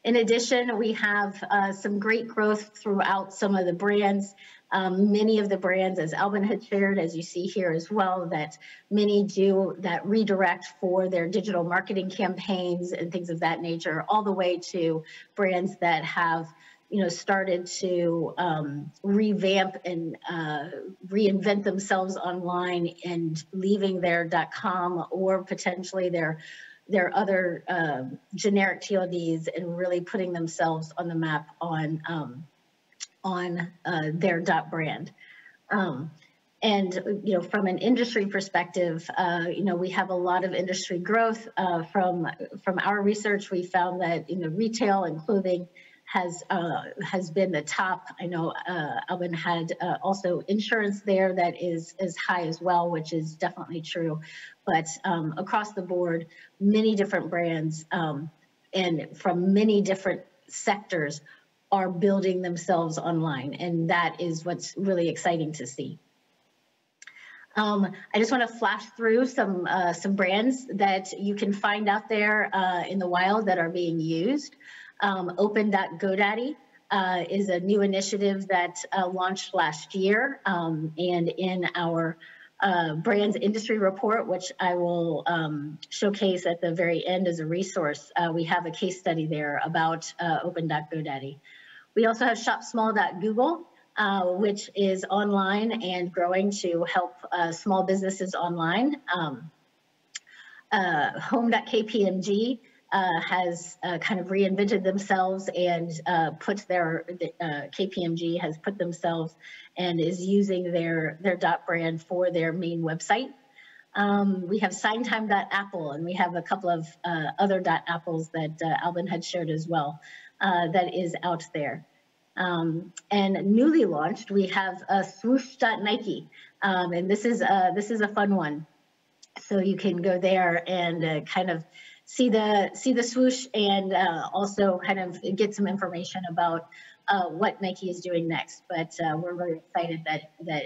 In addition, we have some great growth throughout some of the brands. Many of the brands, as Albin had shared, as you see here as well, that many do that redirect for their digital marketing campaigns and things of that nature, all the way to brands that have started to revamp and reinvent themselves online and leaving their .com or potentially their other generic TLDs and really putting themselves on the map on their .brand. And from an industry perspective, we have a lot of industry growth. From our research, we found that retail and clothing has been the top. I know Albin had also insurance there that is high as well, which is definitely true. But across the board, many different brands and from many different sectors are building themselves online, and that is what's really exciting to see. I just want to flash through some brands that you can find out there in the wild that are being used. Open.GoDaddy is a new initiative that launched last year, and in our brands industry report, which I will showcase at the very end as a resource, we have a case study there about Open.GoDaddy. We also have ShopSmall.Google, which is online and growing to help small businesses online. Home.KPMG has kind of reinvented themselves and put their KPMG has put themselves and is using their .brand for their main website. We have SignTime.Apple, and we have a couple of other .apples that Albin had shared as well that is out there. And newly launched, we have Swoosh.Nike, and this is a fun one. So you can go there and kind of see the swoosh and also kind of get some information about what Nike is doing next. But we're very excited that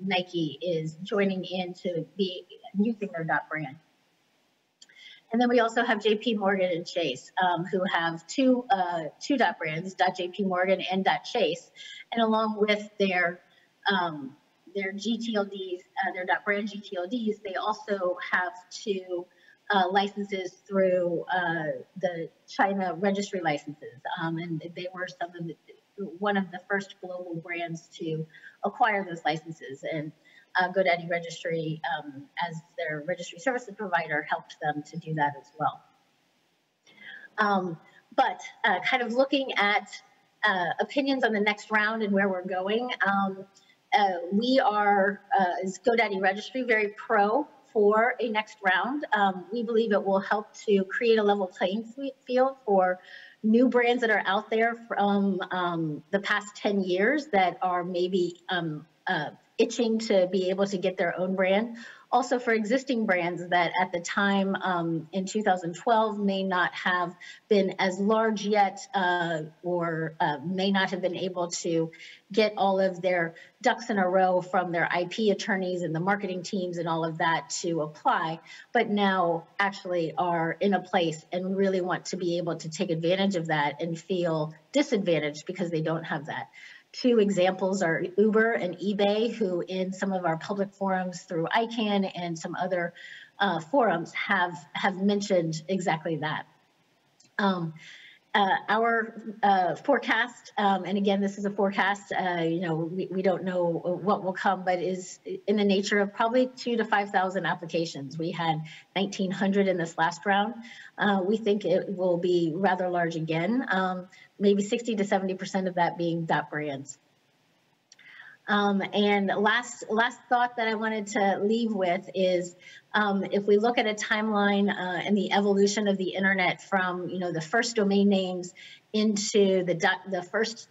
Nike is joining in to be using their .brand. And then we also have JP Morgan and Chase, who have two .brands, .JP Morgan and .Chase, and along with their their GTLDs, their .brand GTLDs, they also have to licenses through the China registry licenses, and they were one of the first global brands to acquire those licenses. And GoDaddy Registry, as their registry services provider, helped them to do that as well. But kind of looking at opinions on the next round and where we're going, we are, as GoDaddy Registry, very pro for a next round. We believe it will help to create a level playing field for new brands that are out there from the past 10 years that are maybe itching to be able to get their own brand. Also for existing brands that at the time in 2012 may not have been as large yet or may not have been able to get all of their ducks in a row from their IP attorneys and the marketing teams and all of that to apply, but now actually are in a place and really want to be able to take advantage of that and feel disadvantaged because they don't have that. Two examples are Uber and eBay, who in some of our public forums through ICANN and some other forums have mentioned exactly that. Our forecast, and again, this is a forecast, you know, we don't know what will come, but is in the nature of probably 2,000 to 5,000 applications. We had 1,900 in this last round. We think it will be rather large again, maybe 60 to 70% of that being .brands. And last thought that I wanted to leave with is if we look at a timeline and the evolution of the internet from, you know, the first domain names into the first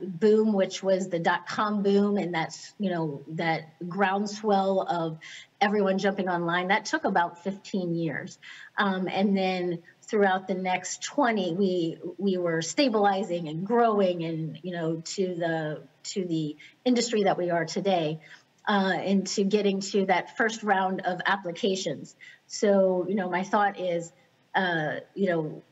boom, which was the .com boom, and that's, you know, that groundswell of everyone jumping online, that took about 15 years. And then throughout the next 20, we were stabilizing and growing and, you know, to the industry that we are today, into getting to that first round of applications. So, you know, my thought is, you know,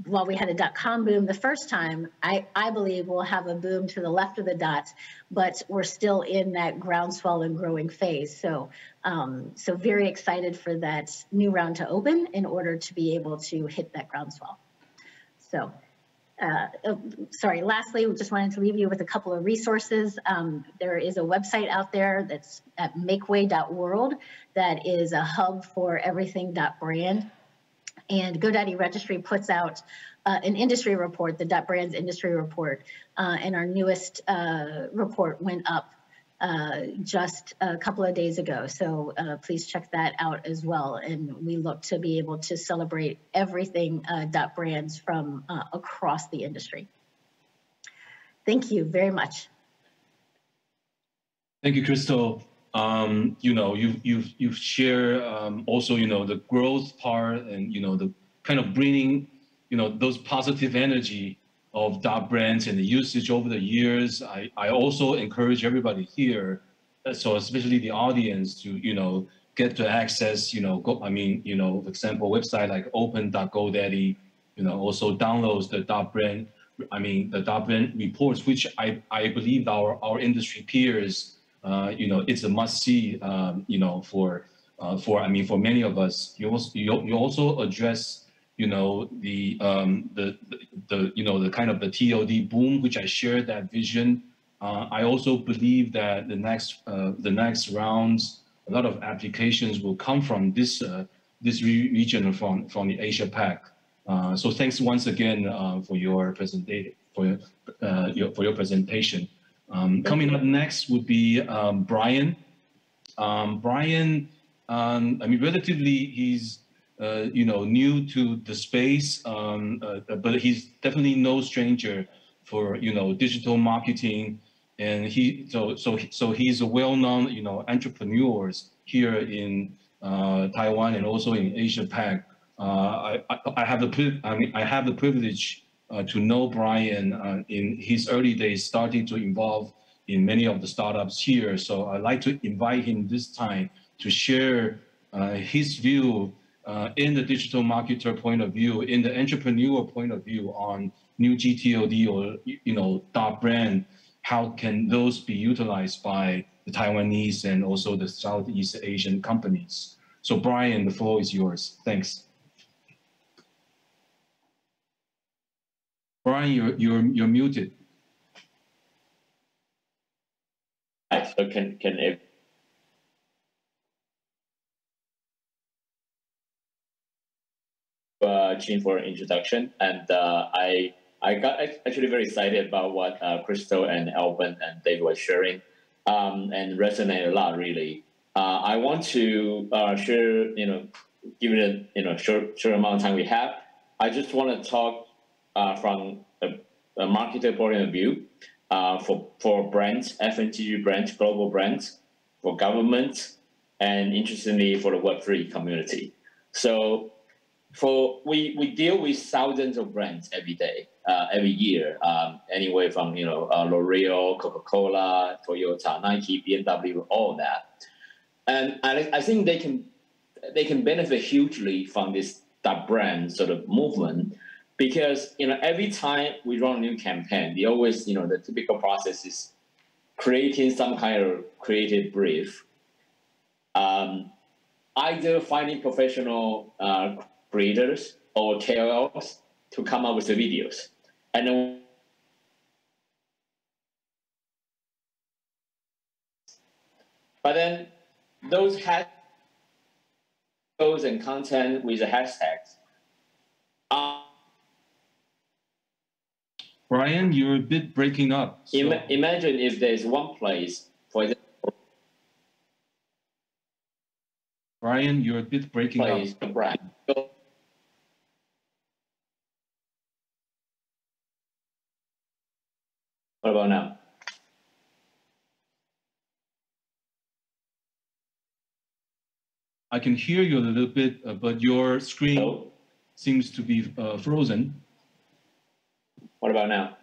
while we had a .com boom the first time, I believe we'll have a boom to the left of the dots, but we're still in that groundswell and growing phase. So, so very excited for that new round to open in order to be able to hit that groundswell. So, sorry, lastly, we just wanted to leave you with a couple of resources. There is a website out there that's at makeway.world that is a hub for everything .brand. And GoDaddy Registry puts out an industry report, the .brands industry report, and our newest report went up just a couple of days ago. So please check that out as well. And we look to be able to celebrate everything .brands from across the industry. Thank you very much. Thank you, Crystal. You know, you've shared also, you know, the growth part and, you know, the kind of bringing, you know, those positive energy of .brands and the usage over the years. I also encourage everybody here, so especially the audience, to, you know, get to access, you know, you know, for example, website like open.godaddy, you know, also downloads the .brand, the .brand reports, which I believe our industry peers, you know, it's a must-see, you know, for many of us. You also address, you know, the you know, the kind of the TLD boom, which I share that vision. I also believe that the next rounds, a lot of applications will come from this region from the Asia Pac. So thanks once again for your presentation. Coming up next would be Brian. Brian, relatively, he's you know, new to the space, but he's definitely no stranger for, you know, digital marketing, and so he's a well-known, you know, entrepreneurs here in Taiwan and also in Asia Pac. I have the privilege to know Brian in his early days, starting to involve in many of the startups here. So I'd like to invite him this time to share his view in the digital marketer point of view, in the entrepreneur point of view on new GTLD or, you know, .brand. How can those be utilized by the Taiwanese and also the Southeast Asian companies. So Brian, the floor is yours. Thanks. Brian, you're muted. So can it Chin for introduction, and I got actually very excited about what Crystal and Alban and David were sharing, and resonate a lot really. I want to share, given the short amount of time we have, I just want to talk from a marketer point of view for brands, FMCG brands, global brands, for government, and interestingly for the Web3 community. So we deal with thousands of brands every day, every year, anyway from L'Oreal, Coca-Cola, Toyota, Nike, BMW, all that. And I think they can benefit hugely from that brand sort of movement, because every time we run a new campaign, they always the typical process is creating some kind of creative brief, either finding professional creators or KOLs to come up with the videos, and then but then those and content with the hashtags. Brian, you're a bit breaking up. So. Imagine if there's one place, for example. Brian, you're a bit breaking up. The brand. What about now? I can hear you a little bit, but your screen seems to be frozen. What about now?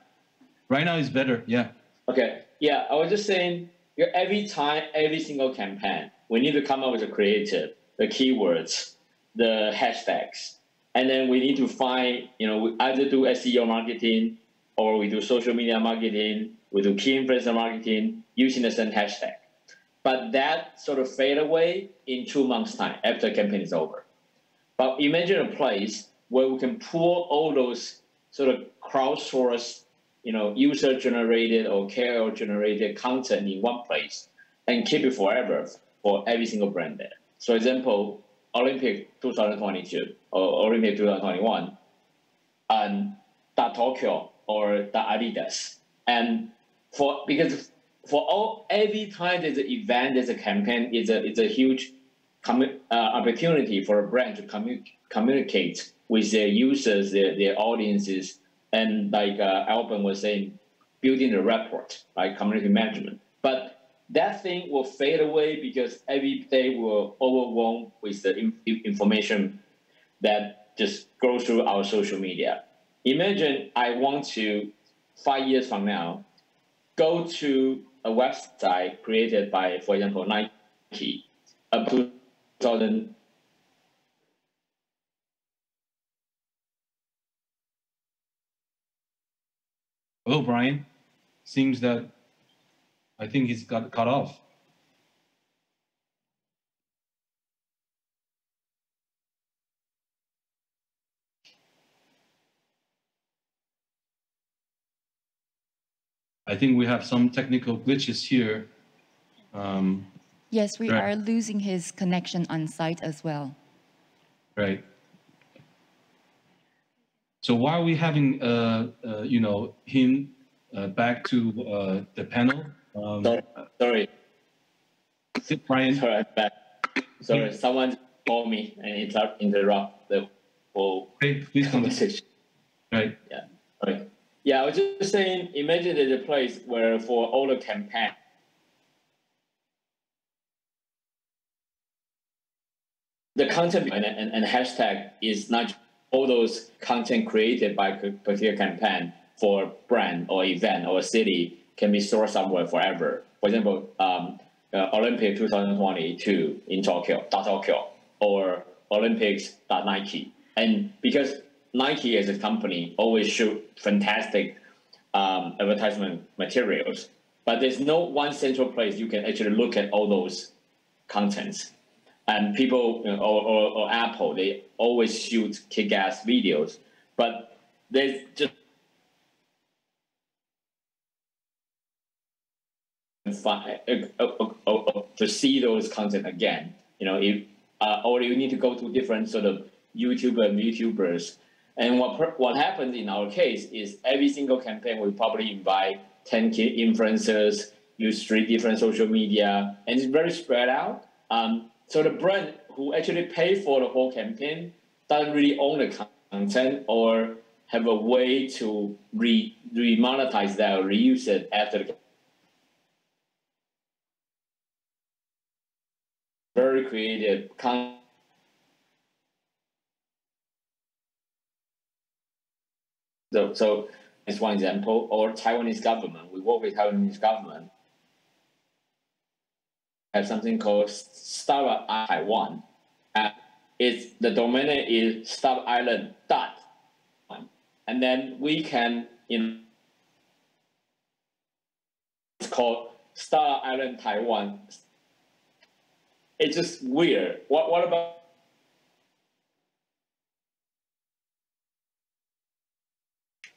Right now is better, yeah. Okay, yeah, I was just saying, every time, every single campaign, we need to come up with a creative, the keywords, the hashtags, and then we need to find, we either do SEO marketing, or we do social media marketing, we do key influencer marketing using the same hashtag. But that sort of fade away in 2 months' time after the campaign is over. But imagine a place where we can pull all those sort of crowdsourced, user-generated or KOL-generated content in one place and keep it forever for every single brand there. So, for example, Olympic 2022 or Olympic 2021, and Tokyo or the Adidas, and because every time there's an event, there's a campaign, it's a huge opportunity for a brand to communicate with their users, their audiences, and like Alban was saying, building the rapport, like community management. But that thing will fade away because every day we're overwhelmed with the information that just goes through our social media. Imagine I want to, 5 years from now, go to a website created by, for example, Nike, up to 2000. Hello, Brian. Seems that I think he's got cut off. I think we have some technical glitches here. Yes, we are losing his connection on site as well. Right. So while we're having, him back to the panel. Sorry. Brian. Sorry, I'm back. Sorry, someone called me and interrupt the whole conversation. Right. Yeah. Okay. Yeah, I was just saying, imagine there's a place where for all the campaign, the content and hashtag is not all those content created by a particular campaign for brand or event or city can be stored somewhere forever. For example, Olympic 2022 in Tokyo, or Olympics.Nike. And because Nike as a company always shoot fantastic advertisement materials, but there's no one central place you can actually look at all those contents. And people, or Apple, they always shoot kick-ass videos, but there's just to see those content again. Or you need to go to different sort of YouTubers. And what happens in our case is every single campaign we probably invite 10 influencers, use 3 different social media, and it's very spread out. So the brand who actually pay for the whole campaign doesn't really own the content or have a way to re-monetize that or reuse it after the very creative content. So it's one example. Or Taiwanese government. We work with Taiwanese government. Have something called Star Taiwan. The domain name is starisland.1. And then we can, it's called Star Island Taiwan. It's just weird. What about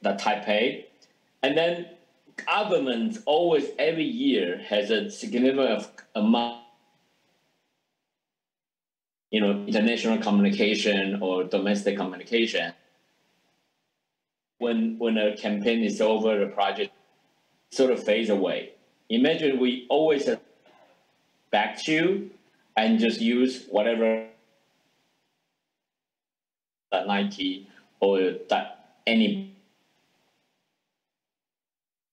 the Taipei? And then government always every year has a significant amount, international communication or domestic communication. When a campaign is over, the project sort of fades away. Imagine we always have back to and just use whatever that Nike or that any.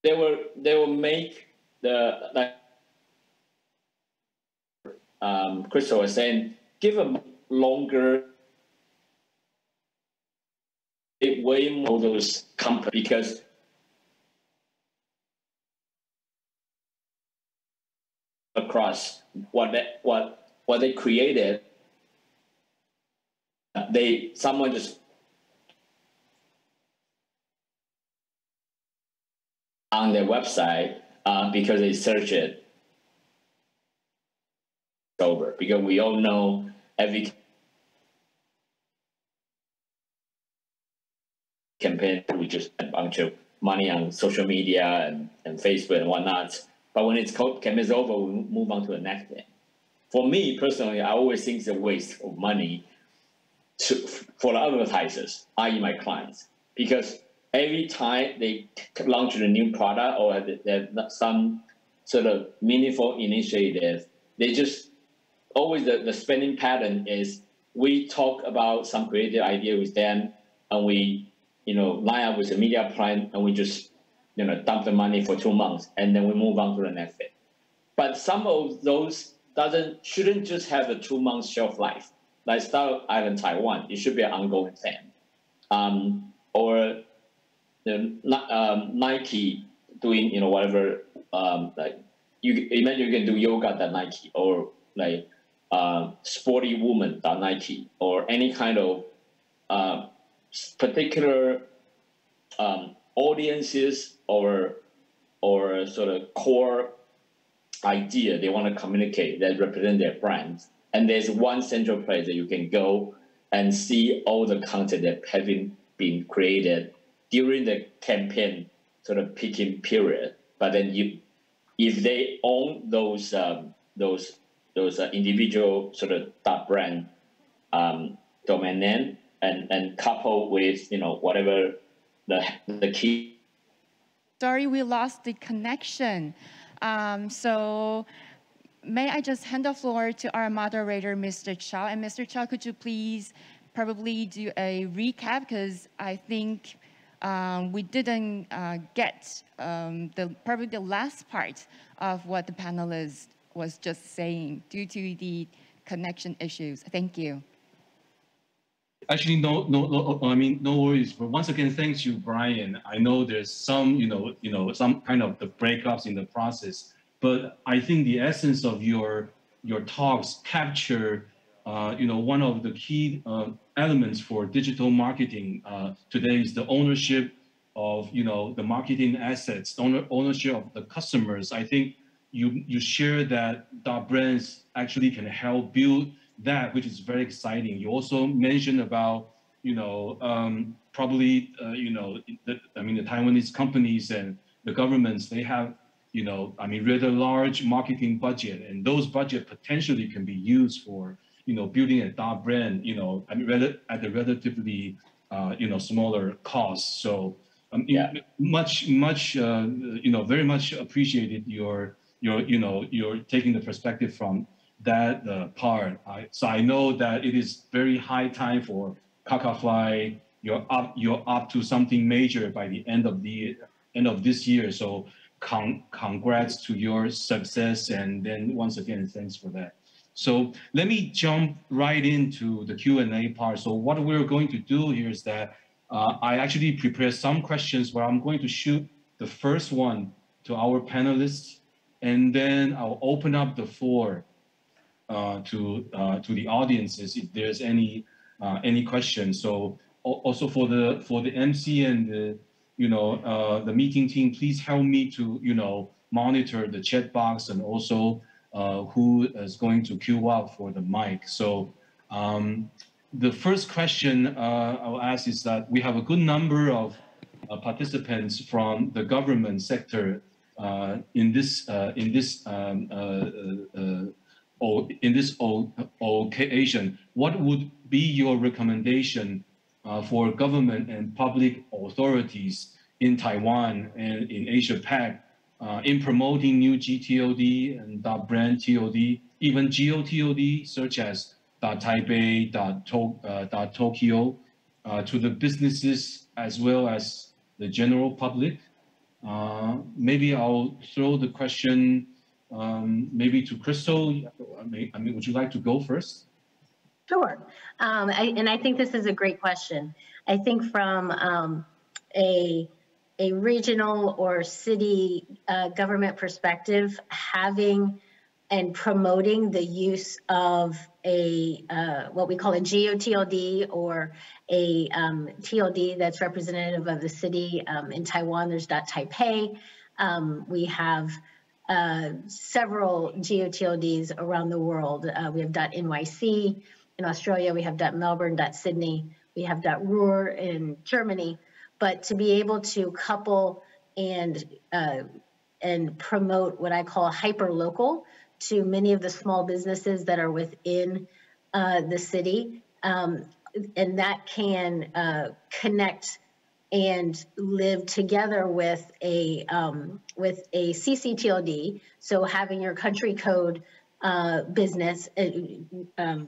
They will make Crystal was saying, give a longer, way more those companies because across what they created, someone just on their website because they search it over, because we all know every campaign we just spend a bunch of money on social media and Facebook and whatnot. But when it's campaign is over, we move on to the next thing. For me personally, I always think it's a waste of money for the advertisers, i.e. my clients, because every time they launch a new product or they have some sort of meaningful initiative, they just always the spending pattern is we talk about some creative idea with them and we line up with the media plan and we just dump the money for 2 months and then we move on to the next thing. But some of those shouldn't just have a 2-month shelf life. Like Star Island Taiwan, it should be an ongoing thing. Or Nike doing whatever, like you imagine you can do yoga at Nike, or like sporty woman at Nike, or any kind of particular audiences or sort of core idea they want to communicate that represent their brands. And there's one central place that you can go and see all the content that having been created during the campaign sort of peaking period. But then if they own those individual sort of brand domain name and couple with whatever the key. Sorry, we lost the connection. So may I just hand the floor to our moderator, Mr. Chow. And Mr. Chow, could you please probably do a recap? Because I think we didn't get probably the last part of what the panelist was just saying due to the connection issues. Thank you. Actually, no. I mean, no worries. But once again, thanks you, Brian. I know there's some, some kind of the breakups in the process, but I think the essence of your talks capture, one of the key elements for digital marketing today is the ownership of the marketing assets, ownership of the customers. I think you share that .brands actually can help build that, which is very exciting. You also mentioned about probably the Taiwanese companies and the governments, they have rather large marketing budget, and those budget potentially can be used for building a brand at a relatively smaller cost. So very much appreciated your taking the perspective from that part. So I know that it is very high time for Kakafly. You're up to something major by the end of this year. So congrats to your success, and then once again thanks for that. So let me jump right into the Q&A part. So what we're going to do here is that I actually prepared some questions where I'm going to shoot the first one to our panelists, and then I'll open up the floor to the audiences if there's any questions. So also for the MC and the meeting team, please help me to monitor the chat box, and also who is going to queue up for the mic. So the first question I'll ask is that we have a good number of participants from the government sector in this occasion. What would be your recommendation for government and public authorities in Taiwan and in Asia Pac in promoting new GTLD and .brand TOD, even GeoTOD, such as .Taipei, .Tokyo, to the businesses as well as the general public? Maybe I'll throw the question maybe to Crystal. Would you like to go first? Sure. And I think this is a great question. I think from a regional or city government perspective, having and promoting the use of a what we call a GeoTLD, or a TLD that's representative of the city. In Taiwan, there's .Taipei. We have several GeoTLDs around the world. We have .NYC. In Australia, we have .Melbourne, .Sydney. We have .Ruhr in Germany. But to be able to couple and promote what I call hyper-local to many of the small businesses that are within the city, and that can connect and live together with a CCTLD, so having your country code business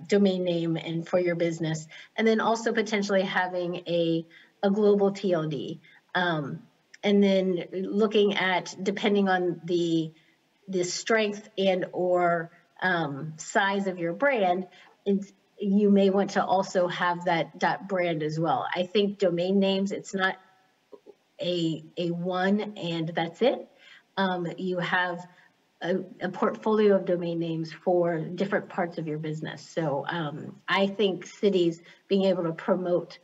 domain name and for your business, and then also potentially having a global TLD, and then looking at, depending on the strength and or size of your brand, you may want to also have that .brand as well. I think domain names, it's not a one and that's it. You have a portfolio of domain names for different parts of your business. So I think cities being able to promote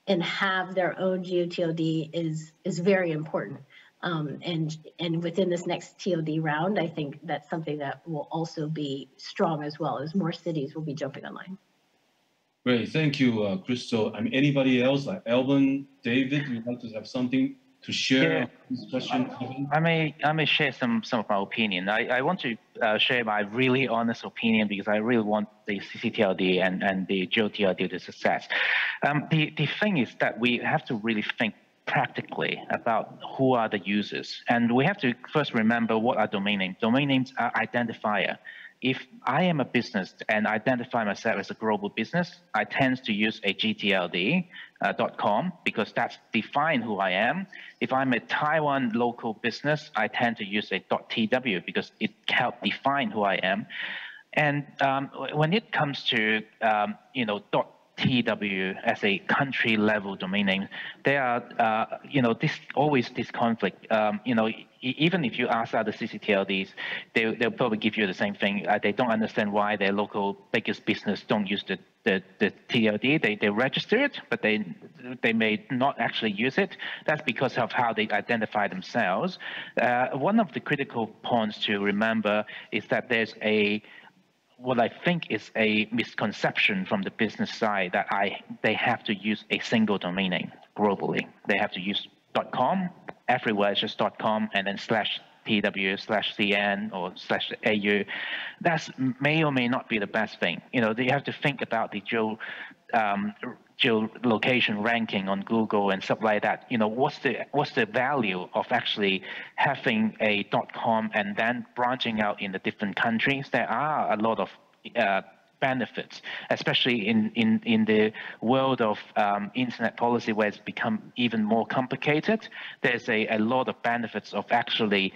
and have their own GeoTLD is very important. And within this next TLD round, I think that's something that will also be strong as well, as more cities will be jumping online. Great, thank you, Crystal. Anybody else, like Alvin, David, you'd like to have something to share on this question? I may share some of my opinion. I want to share my really honest opinion, because I really want the CCTLD and the GeoTLD to success. The thing is that we have to really think practically about who are the users, and we have to first remember what are domain names. Domain names are identifier. If I am a business and identify myself as a global business, I tend to use a GTLD .com, because that's define who I am. If I'm a Taiwan local business, I tend to use a .tw, because it helps define who I am. And when it comes to .tw as a country level domain name, there are always this conflict. Even if you ask other CCTLDs, they'll probably give you the same thing. They don't understand why their local biggest business don't use the TLD, they register it, but they may not actually use it. That's because of how they identify themselves. One of the critical points to remember is that there's what I think is a misconception from the business side that they have to use a single domain name globally. They have to use .com, everywhere it's just .com, and then /TW/CN or /AU. That may or may not be the best thing. You have to think about the geolocation ranking on Google and stuff like that. What's the value of actually having a .com and then branching out in the different countries? There are a lot of benefits, especially in the world of internet policy where it's become even more complicated. There's a lot of benefits of actually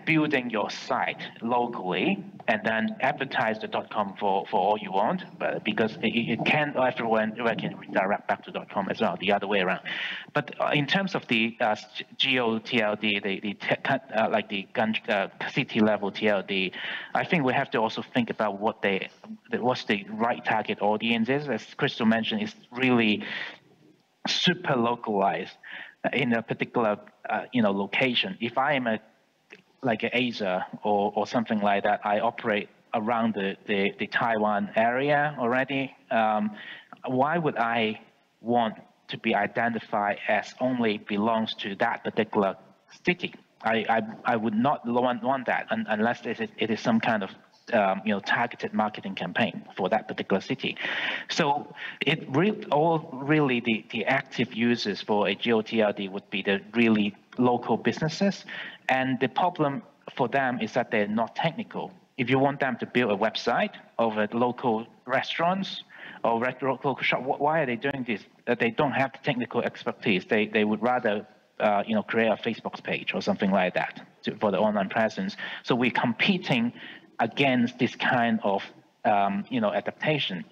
building your site locally and then advertise the .com for all you want, but because everyone can redirect back to .com as well, the other way around. But in terms of the geo-TLD, like the city level TLD, I think we have to also think about what's the right target audience is. As Crystal mentioned, it's really super localized in a particular location. If I am like an Asia or something like that, I operate around the Taiwan area already. Why would I want to be identified as only belongs to that particular city? I would not want that unless it is some kind of targeted marketing campaign for that particular city. So really the active users for a geo-TLD would be the really local businesses. And the problem for them is that they're not technical. If you want them to build a website of local restaurants or local shop, why are they doing this? They don't have the technical expertise. They would rather create a Facebook page or something like that for the online presence. So we're competing against this kind of adaptation.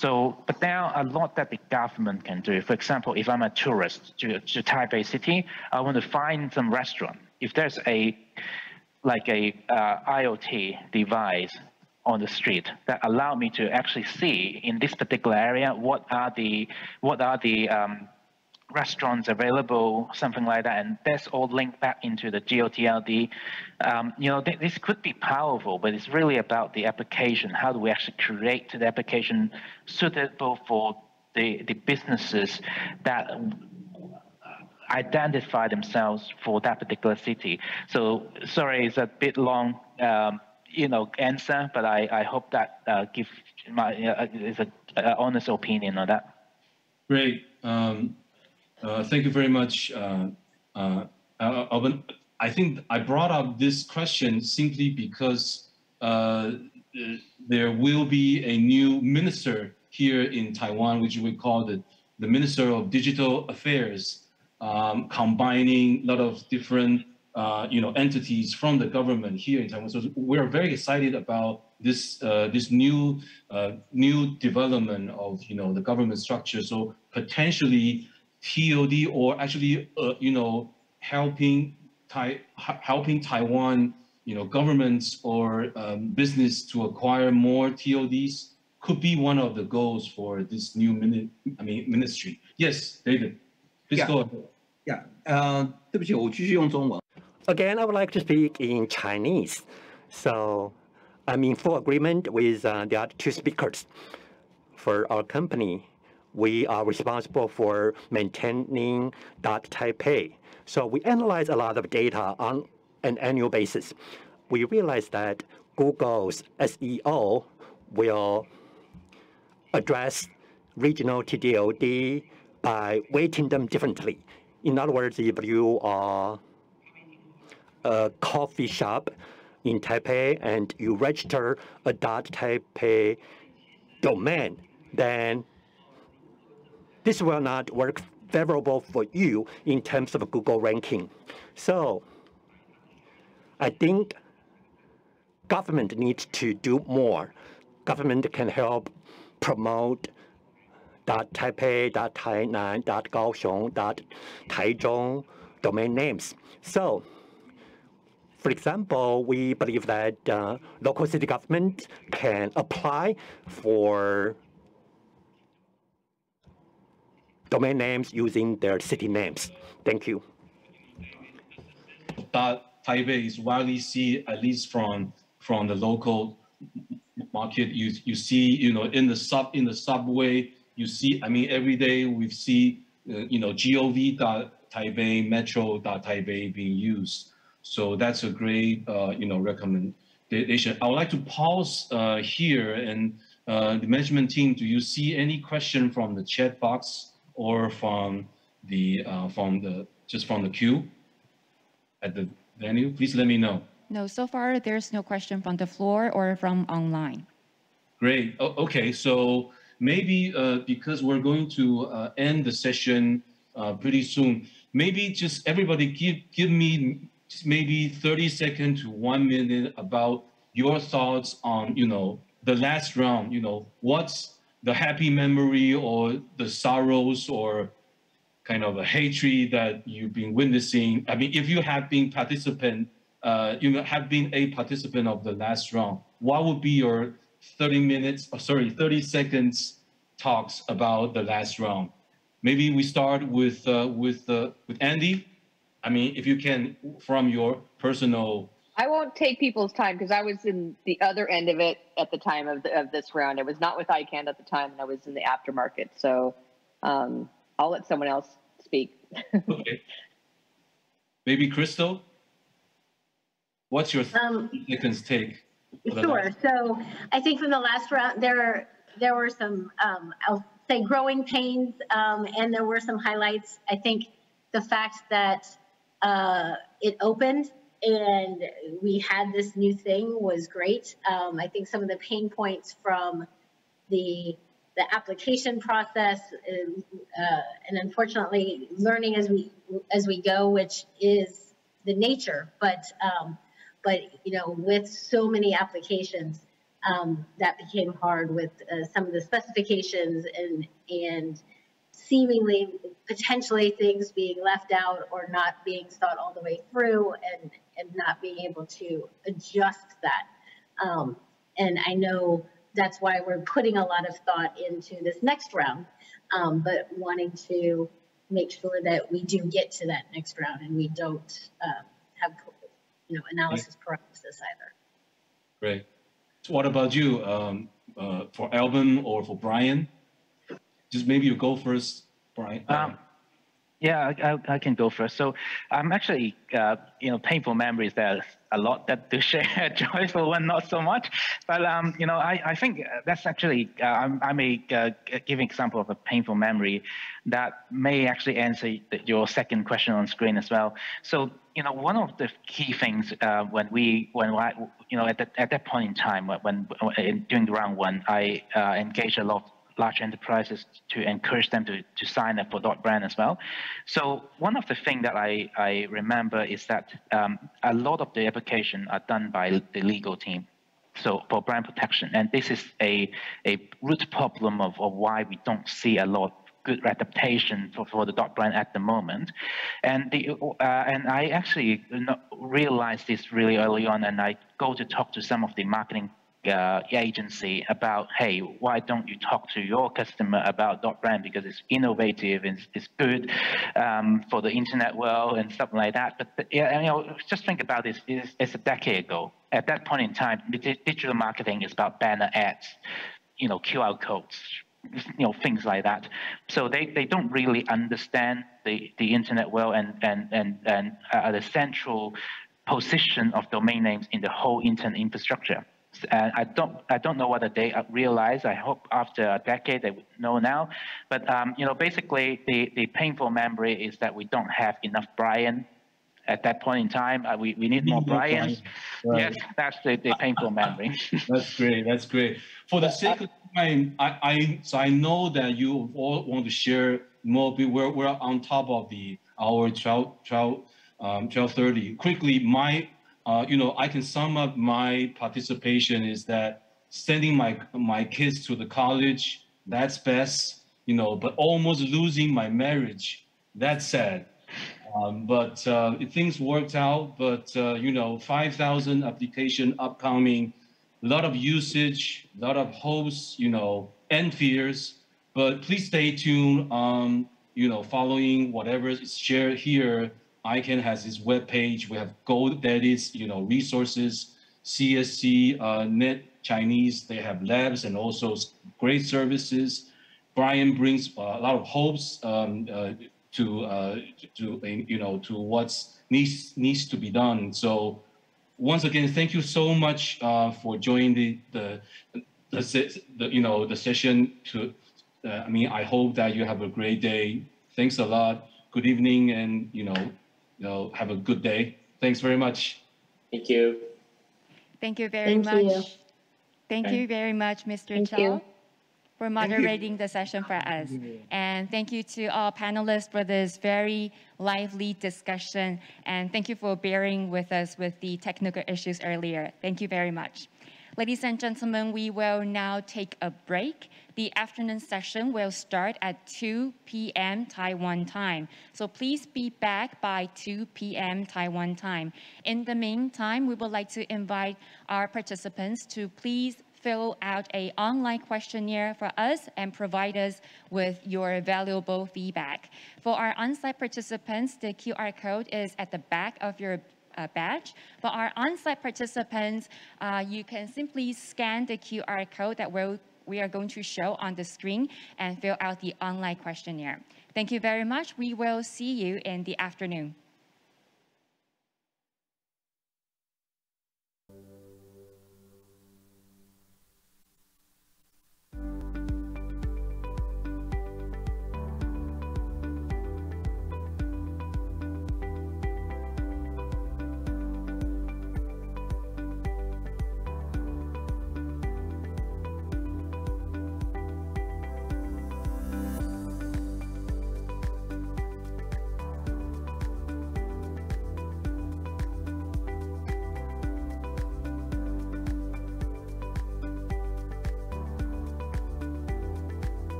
But there are a lot that the government can do. For example, if I'm a tourist to Taipei City, I want to find some restaurant. If there's a IoT device on the street that allow me to actually see in this particular area what are the restaurants available, something like that, and that's all linked back into the geo-TLD. This could be powerful, but it's really about the application. How do we actually create the application suitable for the businesses that identify themselves for that particular city? So sorry, it's a bit long, answer, but I hope that gives is an honest opinion on that. Great. Thank you very much, Alvin. I think I brought up this question simply because there will be a new minister here in Taiwan, which we call the Minister of Digital Affairs, combining a lot of different entities from the government here in Taiwan. So we're very excited about this new development of the government structure. So potentially TOD, or actually helping Taiwan governments or business to acquire more TODs could be one of the goals for this new ministry. Yes, David, please go ahead. Yeah. 对不起，我继续用中文。Again, I would like to speak in Chinese. So I'm in full agreement with the other two speakers. For our company, we are responsible for maintaining .Taipei. So we analyze a lot of data on an annual basis. We realize that Google's SEO will address regional TDLD by weighting them differently. In other words, if you are a coffee shop in Taipei and you register a .Taipei domain, then this will not work favorable for you in terms of Google ranking. So I think government needs to do more. Government can help promote .Taipei, .Tainan, .Kaohsiung, .Taichung domain names. So, for example, we believe that local city government can apply for domain names using their city names. Thank you. Taipei is widely seen, at least from the local market. You see, in the subway, you see. I mean, every day we see, gov.taipei, metro.taipei being used. So that's a great, recommendation. I would like to pause here, and the management team, do you see any question from the chat box or from the queue at the venue? Please let me know. No, so far there's no question from the floor or from online. Great. Okay, so maybe because we're going to end the session pretty soon, maybe just everybody give me maybe 30 seconds to 1 minute about your thoughts on, the last round. What's the happy memory or the sorrows or kind of a hatred that you've been witnessing? I mean, if you have been a participant of the last round, what would be your 30 seconds talks about the last round? Maybe we start with Andy. I mean, if you can, from your personal. I won't take people's time because I was in the other end of it at the time of this round. I was not with ICANN at the time, and I was in the aftermarket. So I'll let someone else speak. Okay. Maybe Crystal? What's your 30 seconds take? Sure. So I think from the last round, there were some, I'll say, growing pains, and there were some highlights. I think the fact that it opened and we had this new thing was great. I think some of the pain points from the application process and unfortunately learning as we go, which is the nature, but with so many applications, that became hard with some of the specifications and seemingly potentially things being left out or not being thought all the way through and not being able to adjust that. And I know that's why we're putting a lot of thought into this next round, but wanting to make sure that we do get to that next round and we don't have analysis paralysis either. Great. So what about you, for Alvin or for Brian? Just maybe you go first, Brian. Yeah, I can go first. So I'm actually, painful memories. There's a lot that to share. Joyful one, not so much. But I think that's actually I may give an example of a painful memory that may actually answer your second question on screen as well. So one of the key things when at that point in time when during the round one, I engaged a lot of large enterprises to encourage them to sign up for .brand as well. So one of the things that I remember is that a lot of the application are done by the legal team. So for brand protection, and this is a root problem of why we don't see a lot of good adaptation for the .brand at the moment. And I actually realized this really early on, and I go to talk to some of the marketing agency about, hey, why don't you talk to your customer about .brand because it's innovative and it's good for the internet world and stuff like that. But just think about this: it's a decade ago. At that point in time, digital marketing is about banner ads, QR codes, things like that. So they don't really understand the internet world and the central position of domain names in the whole internet infrastructure. And I don't know whether they realize. I hope after a decade they would know now. But basically the painful memory is that we don't have enough Brian at that point in time. We need more Brians. Right. Yes, that's the painful memory. That's great. That's great. For the sake of time, I know that you all want to share more. We're on top of the hour 12:30. Quickly, I can sum up my participation is that sending my kids to the college, that's best, but almost losing my marriage, that's sad. But things worked out, but 5,000 application upcoming, a lot of usage, a lot of hopes, and fears, but please stay tuned. following whatever is shared here, ICANN has its web page. We have GoDaddy's, resources, CSC, Net Chinese. They have labs and also great services. Brian brings a lot of hopes to what's needs to be done. So once again, thank you so much for joining the session. I hope that you have a great day. Thanks a lot. Good evening, and have a good day. Thanks very much. Thank you. Thank you very much. Thank you very much, Mr. Chow, for moderating the session for us. And thank you to all panelists for this very lively discussion. And thank you for bearing with us with the technical issues earlier. Thank you very much. Ladies and gentlemen, we will now take a break. The afternoon session will start at 2 p.m. Taiwan time. So please be back by 2 p.m. Taiwan time. In the meantime, we would like to invite our participants to please fill out an online questionnaire for us and provide us with your valuable feedback. For our on-site participants, the QR code is at the back of your badge. For our on-site participants, you can simply scan the QR code that we are going to show on the screen and fill out the online questionnaire. Thank you very much. We will see you in the afternoon.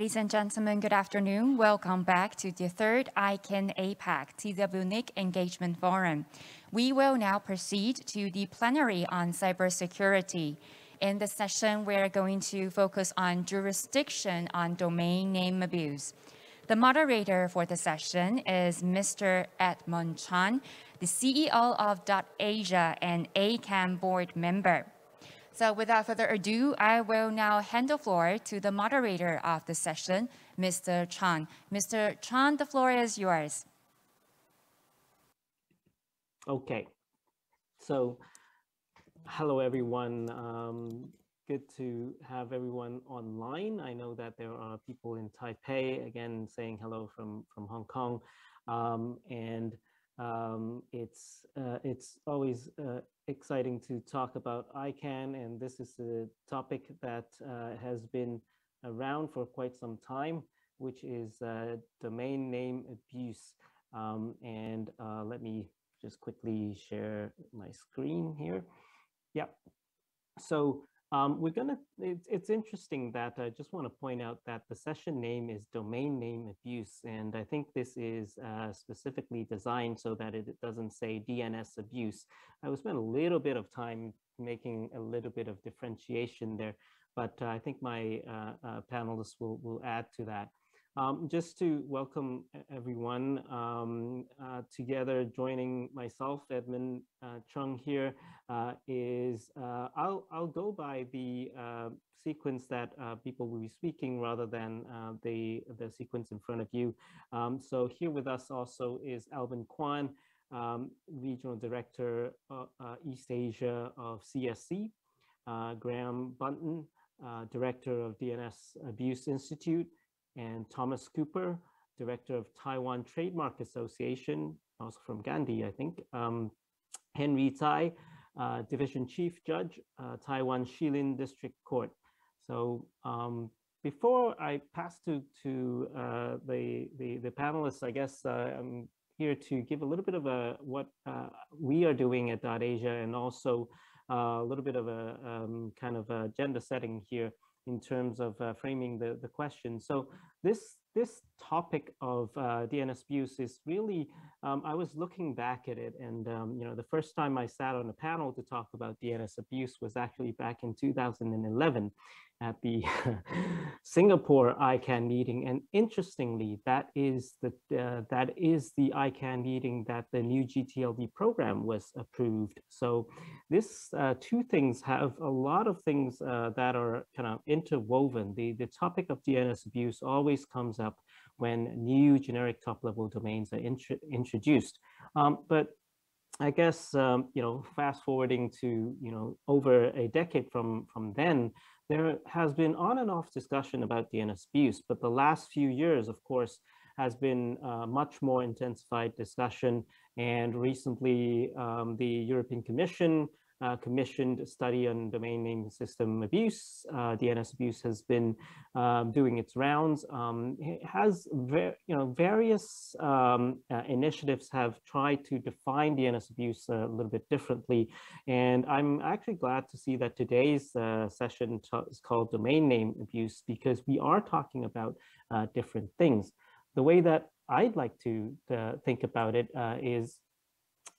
Ladies and gentlemen, good afternoon. Welcome back to the third ICANN APAC-TWNIC Engagement Forum. We will now proceed to the plenary on cybersecurity. In this session, we're going to focus on jurisdiction on domain name abuse. The moderator for the session is Mr. Edmund Chan, the CEO of .Asia and ICANN board member. So without further ado, I will now hand the floor to the moderator of the session, Mr. Chan. Mr. Chan, the floor is yours. Okay. So, hello everyone. Good to have everyone online. I know that there are people in Taipei, again, saying hello from Hong Kong. It's always exciting to talk about ICANN, and this is a topic that has been around for quite some time, which is domain name abuse. Let me just quickly share my screen here. Yeah. So it's interesting that I just want to point out that the session name is domain name abuse. And I think this is specifically designed so that it doesn't say DNS abuse. I will spend a little bit of time making a little bit of differentiation there, but I think my panelists will add to that. Just to welcome everyone together, joining myself, Edmund Chung here, I'll go by the sequence that people will be speaking rather than the sequence in front of you. So here with us also is Alvin Kwan, Regional Director East Asia of CSC, Graham Bunton, Director of DNS Abuse Institute, and Thomas Cooper, Director of Taiwan Trademark Association, also from Gandhi, I think. Henry Tsai, Division Chief Judge, Taiwan Shilin District Court. So before I pass to the panelists, I guess I'm here to give a little bit of what we are doing at .Asia, and also a little bit of a kind of agenda setting here in terms of framing the question. So this topic of DNS abuse is really, I was looking back at it, and the first time I sat on a panel to talk about DNS abuse was actually back in 2011 at the Singapore ICANN meeting. And interestingly, that is the ICANN meeting that the new GTLD program was approved. So this two things have a lot of things that are kind of interwoven. The topic of DNS abuse always comes up when new generic top-level domains are introduced. But I guess, fast forwarding to, over a decade from then, there has been on and off discussion about DNS abuse, but the last few years, of course, has been much more intensified discussion. And recently, the European Commission commissioned a study on domain name system abuse. DNS abuse has been doing its rounds. It has various initiatives have tried to define DNS abuse a little bit differently. And I'm actually glad to see that today's session is called domain name abuse, because we are talking about different things. The way that I'd like to think about it is,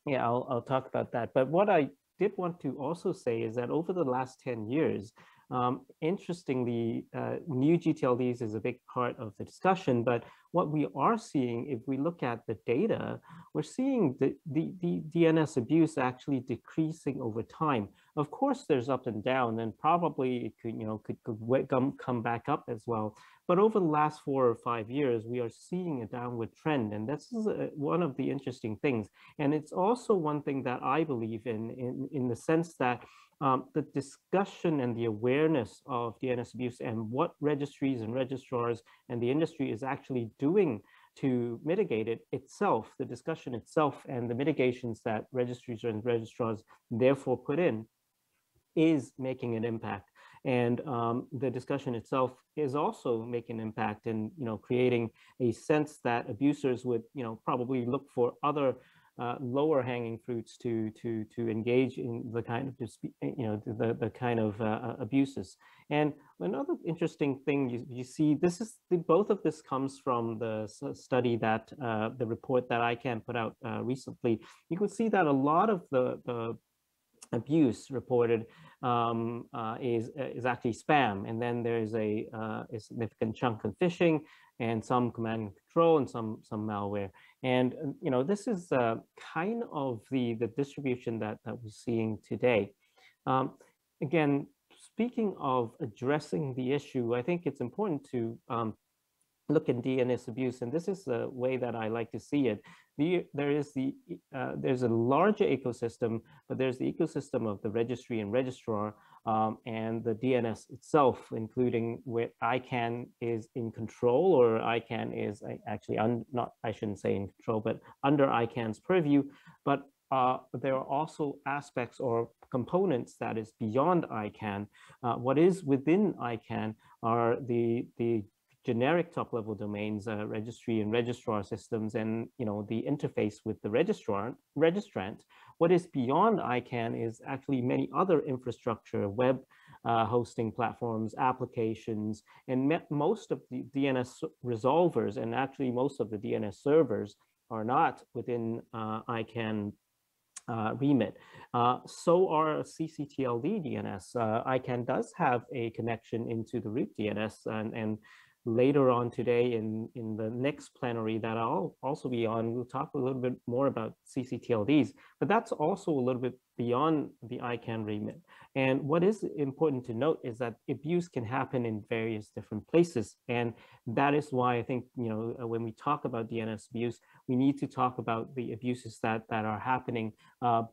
yeah, I'll talk about that. But what I did want to also say is that over the last 10 years, interestingly, new GTLDs is a big part of the discussion, but what we are seeing, if we look at the data, we're seeing the DNS abuse actually decreasing over time. Of course, there's up and down, and probably it could come back up as well. But over the last 4 or 5 years, we are seeing a downward trend, and this is one of the interesting things. And it's also one thing that I believe in the sense that the discussion and the awareness of DNS abuse and what registries and registrars and the industry is actually doing to mitigate it itself, the discussion itself and the mitigations that registries and registrars therefore put in, is making an impact. And the discussion itself is also making an impact in creating a sense that abusers would probably look for other lower hanging fruits to engage in the kind of the kind of abuses. And another interesting thing you see, both of this comes from the study that the report that ICANN put out recently. You could see that a lot of the abuse reported is actually spam, and then there's a significant chunk of phishing, and some command and control, and some malware. And this is kind of the distribution that we're seeing today. Again, speaking of addressing the issue, I think it's important to look at DNS abuse, and this is the way that I like to see it. There's a larger ecosystem, but there's the ecosystem of the registry and registrar, and the DNS itself, including where ICANN is in control, or ICANN is actually I shouldn't say in control, but under ICANN's purview. But there are also aspects or components that is beyond ICANN. What is within ICANN are the generic top-level domains, registry and registrar systems, and the interface with the registrant. What is beyond ICANN is actually many other infrastructure, web hosting platforms, applications, and most of the DNS resolvers, and actually most of the DNS servers, are not within ICANN remit. So are CCTLD DNS. ICANN does have a connection into the root DNS, and later on today in the next plenary that I'll also be on, we'll talk a little bit more about CCTLDs, but that's also a little bit beyond the ICANN remit. And what is important to note is that abuse can happen in various different places. And that is why I think, when we talk about DNS abuse, we need to talk about the abuses that are happening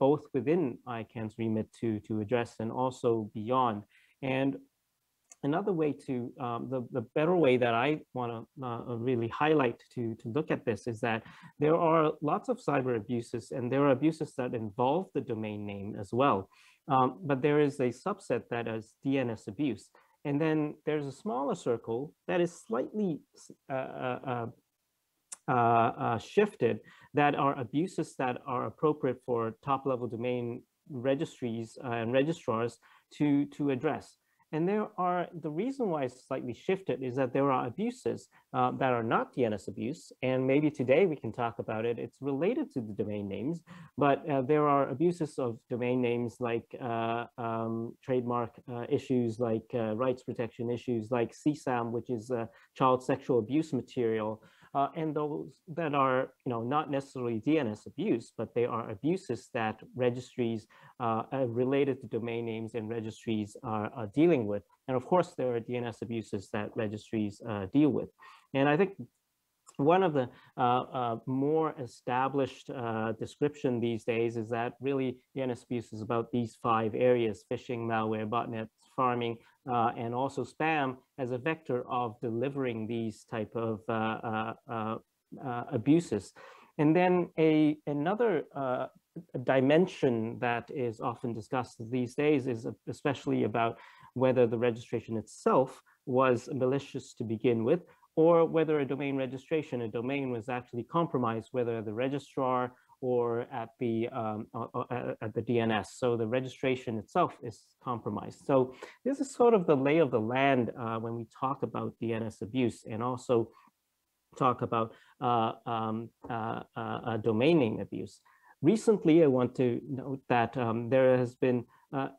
both within ICANN's remit to address, and also beyond. And another way to, the better way that I want to really highlight to look at this is that there are lots of cyber abuses, and there are abuses that involve the domain name as well. But there is a subset that is DNS abuse. And then there's a smaller circle that is slightly shifted, that are abuses that are appropriate for top-level domain registries and registrars to address. And the reason why it's slightly shifted is that there are abuses that are not DNS abuse, and maybe today we can talk about it. It's related to the domain names, but there are abuses of domain names like trademark issues, like rights protection issues, like CSAM, which is child sexual abuse material, and those that are not necessarily DNS abuse, but they are abuses that registries related to domain names and registries are dealing with. And of course, there are DNS abuses that registries deal with. And I think one of the more established description these days is that really DNS abuse is about these 5 areas: phishing, malware, botnets, farming, and also spam as a vector of delivering these type of abuses. And then another dimension that is often discussed these days is especially about whether the registration itself was malicious to begin with, or whether a domain registration, a domain was actually compromised, whether the registrar or at the DNS. So the registration itself is compromised. So this is sort of the lay of the land when we talk about DNS abuse, and also talk about domain name abuse. Recently, I want to note that there has been,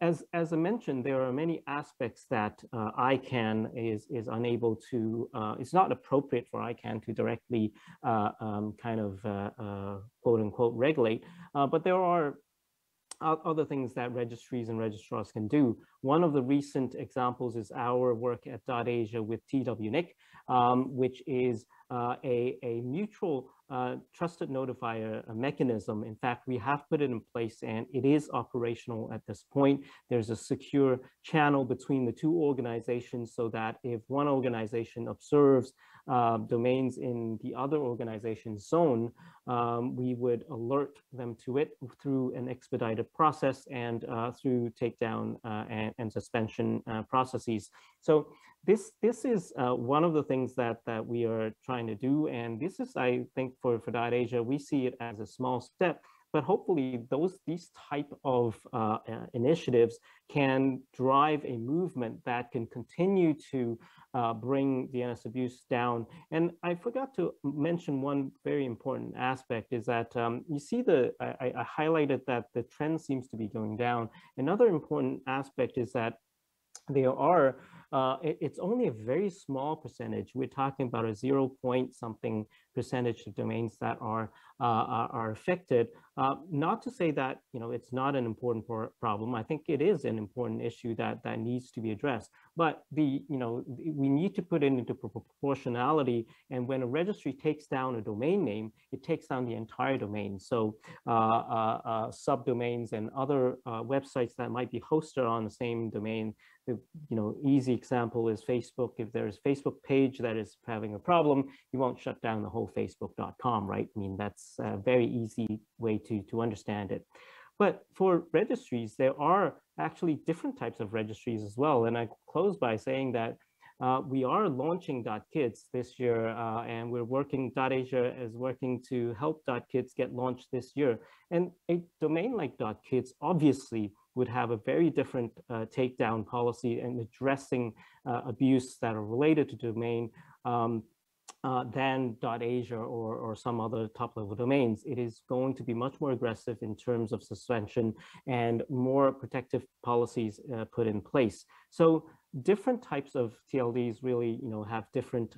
as I mentioned, there are many aspects that ICANN is unable to, it's not appropriate for ICANN to directly kind of quote unquote regulate, but there are other things that registries and registrars can do. One of the recent examples is our work at .Asia with TWNIC, which is a mutual trusted notifier mechanism. In fact, we have put it in place, and it is operational at this point. There's a secure channel between the 2 organizations, so that if one organization observes domains in the other organization's zone, we would alert them to it through an expedited process and through takedown and suspension processes. So this is one of the things that we are trying to do. And this is, I think, for .Asia, we see it as a small step. But hopefully these type of initiatives can drive a movement that can continue to bring DNS abuse down. And I forgot to mention one very important aspect is that you see I highlighted that the trend seems to be going down. Another important aspect is that there are, it's only a very small percentage. We're talking about a 0 point something percentage of domains that are affected. Not to say that it's not an important problem. I think it is an important issue that needs to be addressed. But we need to put it into proportionality. And when a registry takes down a domain name, it takes down the entire domain. So subdomains and other websites that might be hosted on the same domain. The easy example is Facebook. If there's a Facebook page that is having a problem, you won't shut down the whole facebook.com, right? I mean, that's a very easy way to understand it. But for registries, there are actually different types of registries as well. And I close by saying that we are launching .kids this year, and we're working, .Asia is working to help .kids get launched this year. And a domain like .kids obviously would have a very different takedown policy and addressing abuse that are related to domain than .Asia or some other top-level domains. It is going to be much more aggressive in terms of suspension and more protective policies put in place. So different types of TLDs really, have different,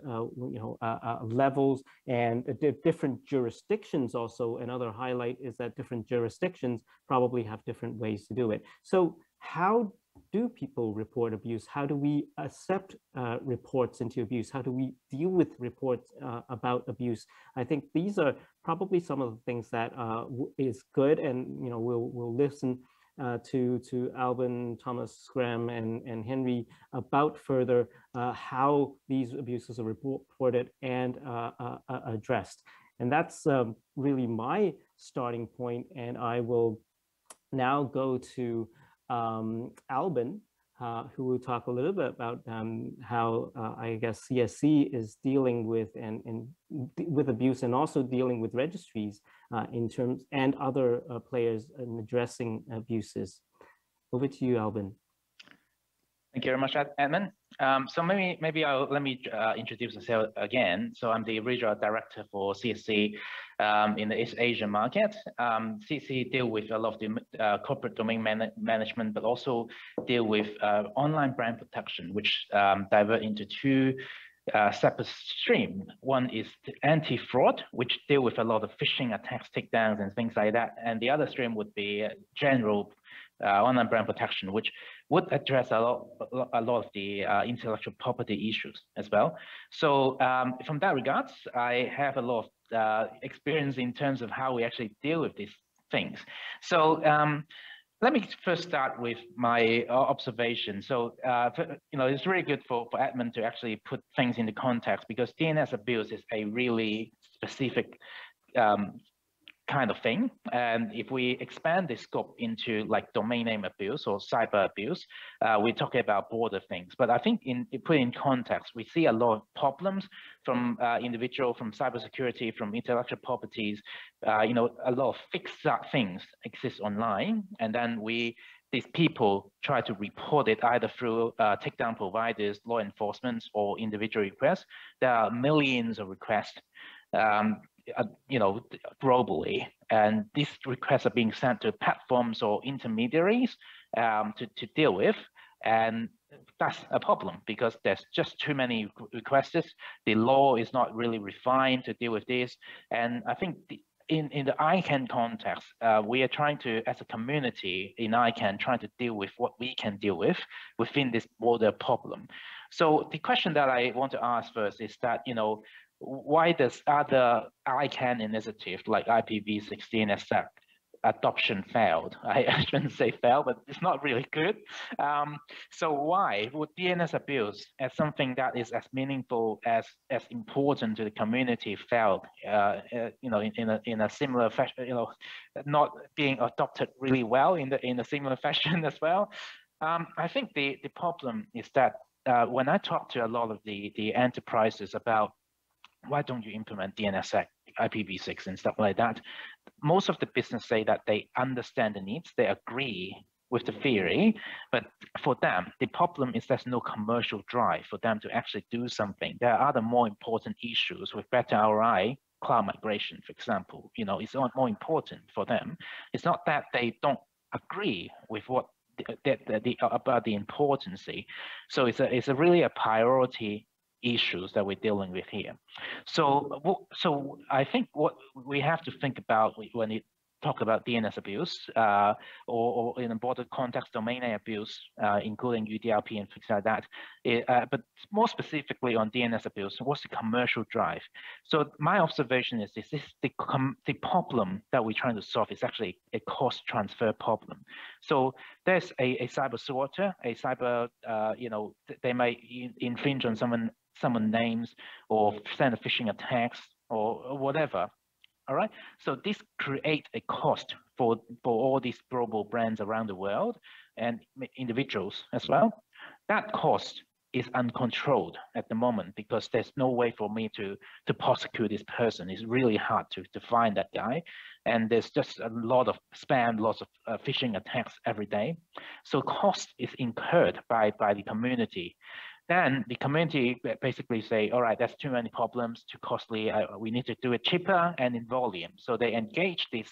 levels and different jurisdictions. Also, another highlight is that different jurisdictions probably have different ways to do it. So how do people report abuse? How do we accept reports into abuse? How do we deal with reports about abuse? I think these are probably some of the things that is good, and we'll listen to Alban, Thomas, Graham, and Henry about further how these abuses are reported and addressed. And that's really my starting point. And I will now go to Alban, who will talk a little bit about how I guess CSC is dealing with with abuse and also dealing with registries in terms and other players in addressing abuses. Over to you, Alban. Thank you very much, Edmund. So maybe let me introduce myself again. So I'm the regional director for CSC in the East Asian market. CSC deal with a lot of the corporate domain management, but also deal with online brand protection, which divert into two separate streams. One is anti-fraud, which deal with a lot of phishing attacks, takedowns, and things like that. And the other stream would be general online brand protection, which would address a lot of the intellectual property issues as well. So from that regards, I have a lot of experience in terms of how we actually deal with these things. So let me first start with my observation. So, it's really good for Edmund to actually put things into context, because DNS abuse is a really specific kind of thing. And if we expand the scope into like domain name abuse or cyber abuse, we're talking about broader things. But I think put in context, we see a lot of problems from individual, from cybersecurity, from intellectual properties. A lot of fixed things exist online, and then these people try to report it either through takedown providers, law enforcement, or individual requests. There are millions of requests globally, and these requests are being sent to platforms or intermediaries to deal with, and that's a problem because there's just too many requests. The law is not really refined to deal with this, and I think in the ICANN context, we are trying to, as a community in ICANN, trying to deal with what we can deal with within this broader problem. So the question that I want to ask first is that, why does other ICANN initiatives like IPv16 etc. adoption failed? I shouldn't say failed, but it's not really good. So why would DNS abuse as something that is as meaningful, as important to the community failed? In a similar fashion, not being adopted really well in a similar fashion as well. I think the problem is that when I talk to a lot of the enterprises about why don't you implement DNSSEC, IPv6 and stuff like that, most of the business say that they understand the needs, they agree with the theory, but for them, the problem is there's no commercial drive for them to actually do something. There are other more important issues with better ROI, cloud migration, for example. You know, it's not more important for them. It's not that they don't agree with what about the importance. So it's a really a priority issues that we're dealing with here. So I think what we have to think about when you talk about DNS abuse or in a broader context, domain name abuse, including UDRP and things like that. But more specifically on DNS abuse, what's the commercial drive? So my observation is this the problem that we're trying to solve is actually a cost transfer problem. So there's a cyber sorter, a cyber, you know, they might infringe on someone names or send a phishing attacks or whatever. All right, so this creates a cost for all these global brands around the world and individuals as well. That cost is uncontrolled at the moment because there's no way for me to prosecute this person. It's really hard to find that guy. And there's just a lot of spam, lots of phishing attacks every day. So cost is incurred by the community. Then the community basically say, all right, that's too many problems, too costly. We need to do it cheaper and in volume. So they engage these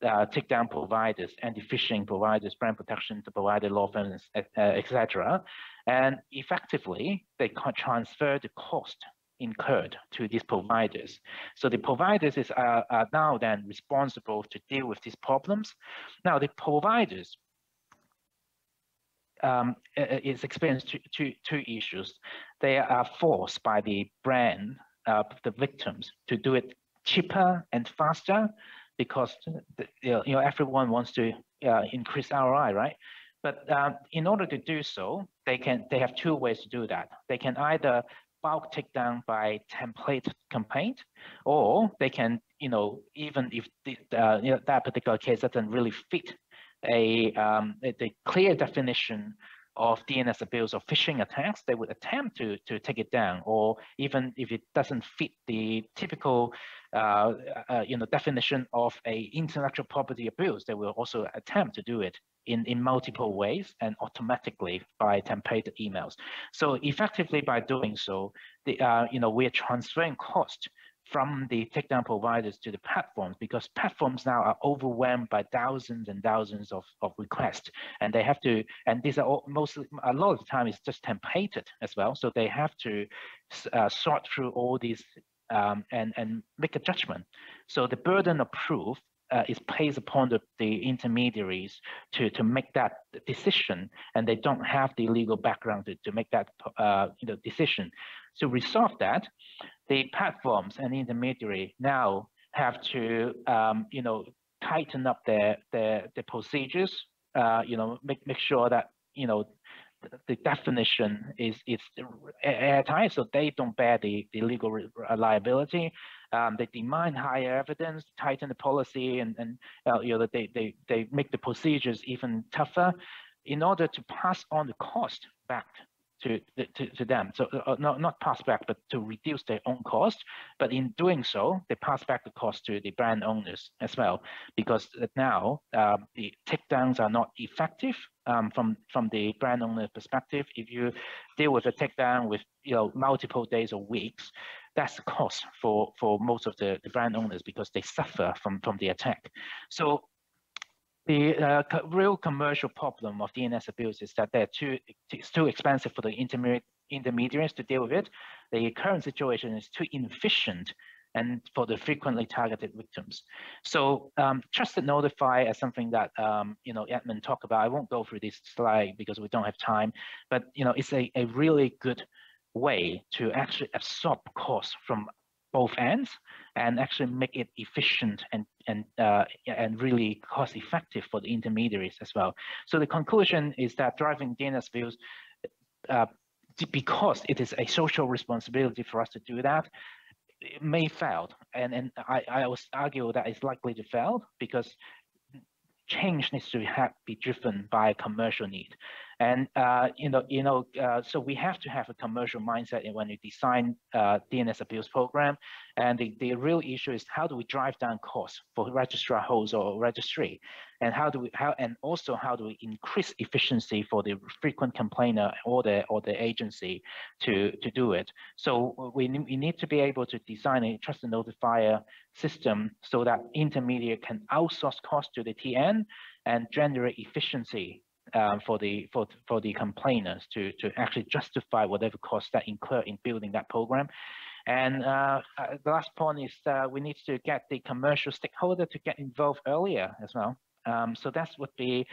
takedown providers, anti-phishing providers, brand protection provider, law firms, etc. And effectively, they can transfer the cost incurred to these providers. So the providers are now then responsible to deal with these problems. Now the providers is experienced two issues. They are forced by the brand, the victims, to do it cheaper and faster because you know everyone wants to increase ROI, right? But in order to do so, they have two ways to do that. They can either bulk takedown by template complaint, or they can, you know, even if you know, that particular case doesn't really fit the clear definition of DNS abuse or phishing attacks, they would attempt to take it down, or even if it doesn't fit the typical you know, definition of a intellectual property abuse, they will also attempt to do it in multiple ways and automatically by templated emails. So effectively by doing so, you know, we're transferring cost from the takedown providers to the platforms, because platforms now are overwhelmed by thousands and thousands of requests, and they have to, and these are all, a lot of the time it's just templated as well, so they have to sort through all these and make a judgment. So the burden of proof is placed upon the intermediaries to make that decision, and they don't have the legal background to make that you know, decision. To resolve that, the platforms and intermediary now have to you know, tighten up their procedures, you know, make sure that, you know, the definition is airtight, so they don't bear the legal liability. They demand higher evidence, tighten the policy, and you know, they make the procedures even tougher in order to pass on the cost back to them. So not pass back, but to reduce their own cost. But in doing so, they pass back the cost to the brand owners as well, because now the takedowns are not effective from the brand owner perspective. If you deal with a takedown with, you know, multiple days or weeks, that's the cost for most of the brand owners, because they suffer from the attack. So the real commercial problem of DNS abuse is that it's too expensive for the intermediaries to deal with it. The current situation is too inefficient and for the frequently targeted victims. So trusted notify is something that you know, Edmund talked about. I won't go through this slide because we don't have time, but you know, it's a really good way to actually absorb costs from both ends and actually make it efficient and really cost effective for the intermediaries as well. So the conclusion is that driving DNS abuse, because it is a social responsibility for us to do that, it may fail, and I would argue that it's likely to fail because change needs to be driven by a commercial need. And so we have to have a commercial mindset when you design DNS abuse program. And the real issue is how do we drive down costs for registrar hosts or registry, and how do we increase efficiency for the frequent complainer or the agency to do it. So we need to be able to design a trusted notifier system so that intermediate can outsource cost to the TN and generate efficiency for the complainants to actually justify whatever costs that incur in building that program. And the last point is we need to get the commercial stakeholder to get involved earlier as well. So that would be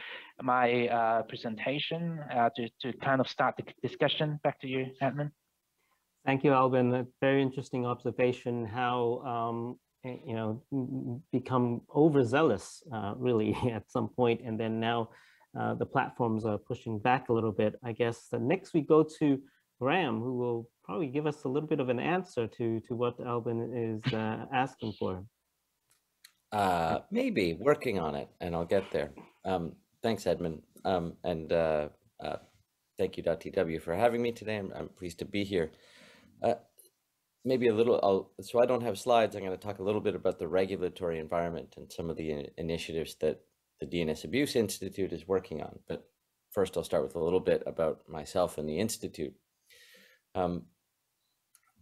my presentation to kind of start the discussion. Back to you, Edmund. Thank you, Alvin. A very interesting observation how become overzealous really at some point, and then now the platforms are pushing back a little bit. I guess next we go to Graham, who will probably give us a little bit of an answer to what Alvin is asking for. Maybe working on it, and I'll get there. Thanks, Edmund, and thank you, TW, for having me today. I'm pleased to be here. Maybe a little, so I don't have slides. I'm going to talk a little bit about the regulatory environment and some of the initiatives that the DNS Abuse Institute is working on. But first, I'll start with a little bit about myself and the Institute. The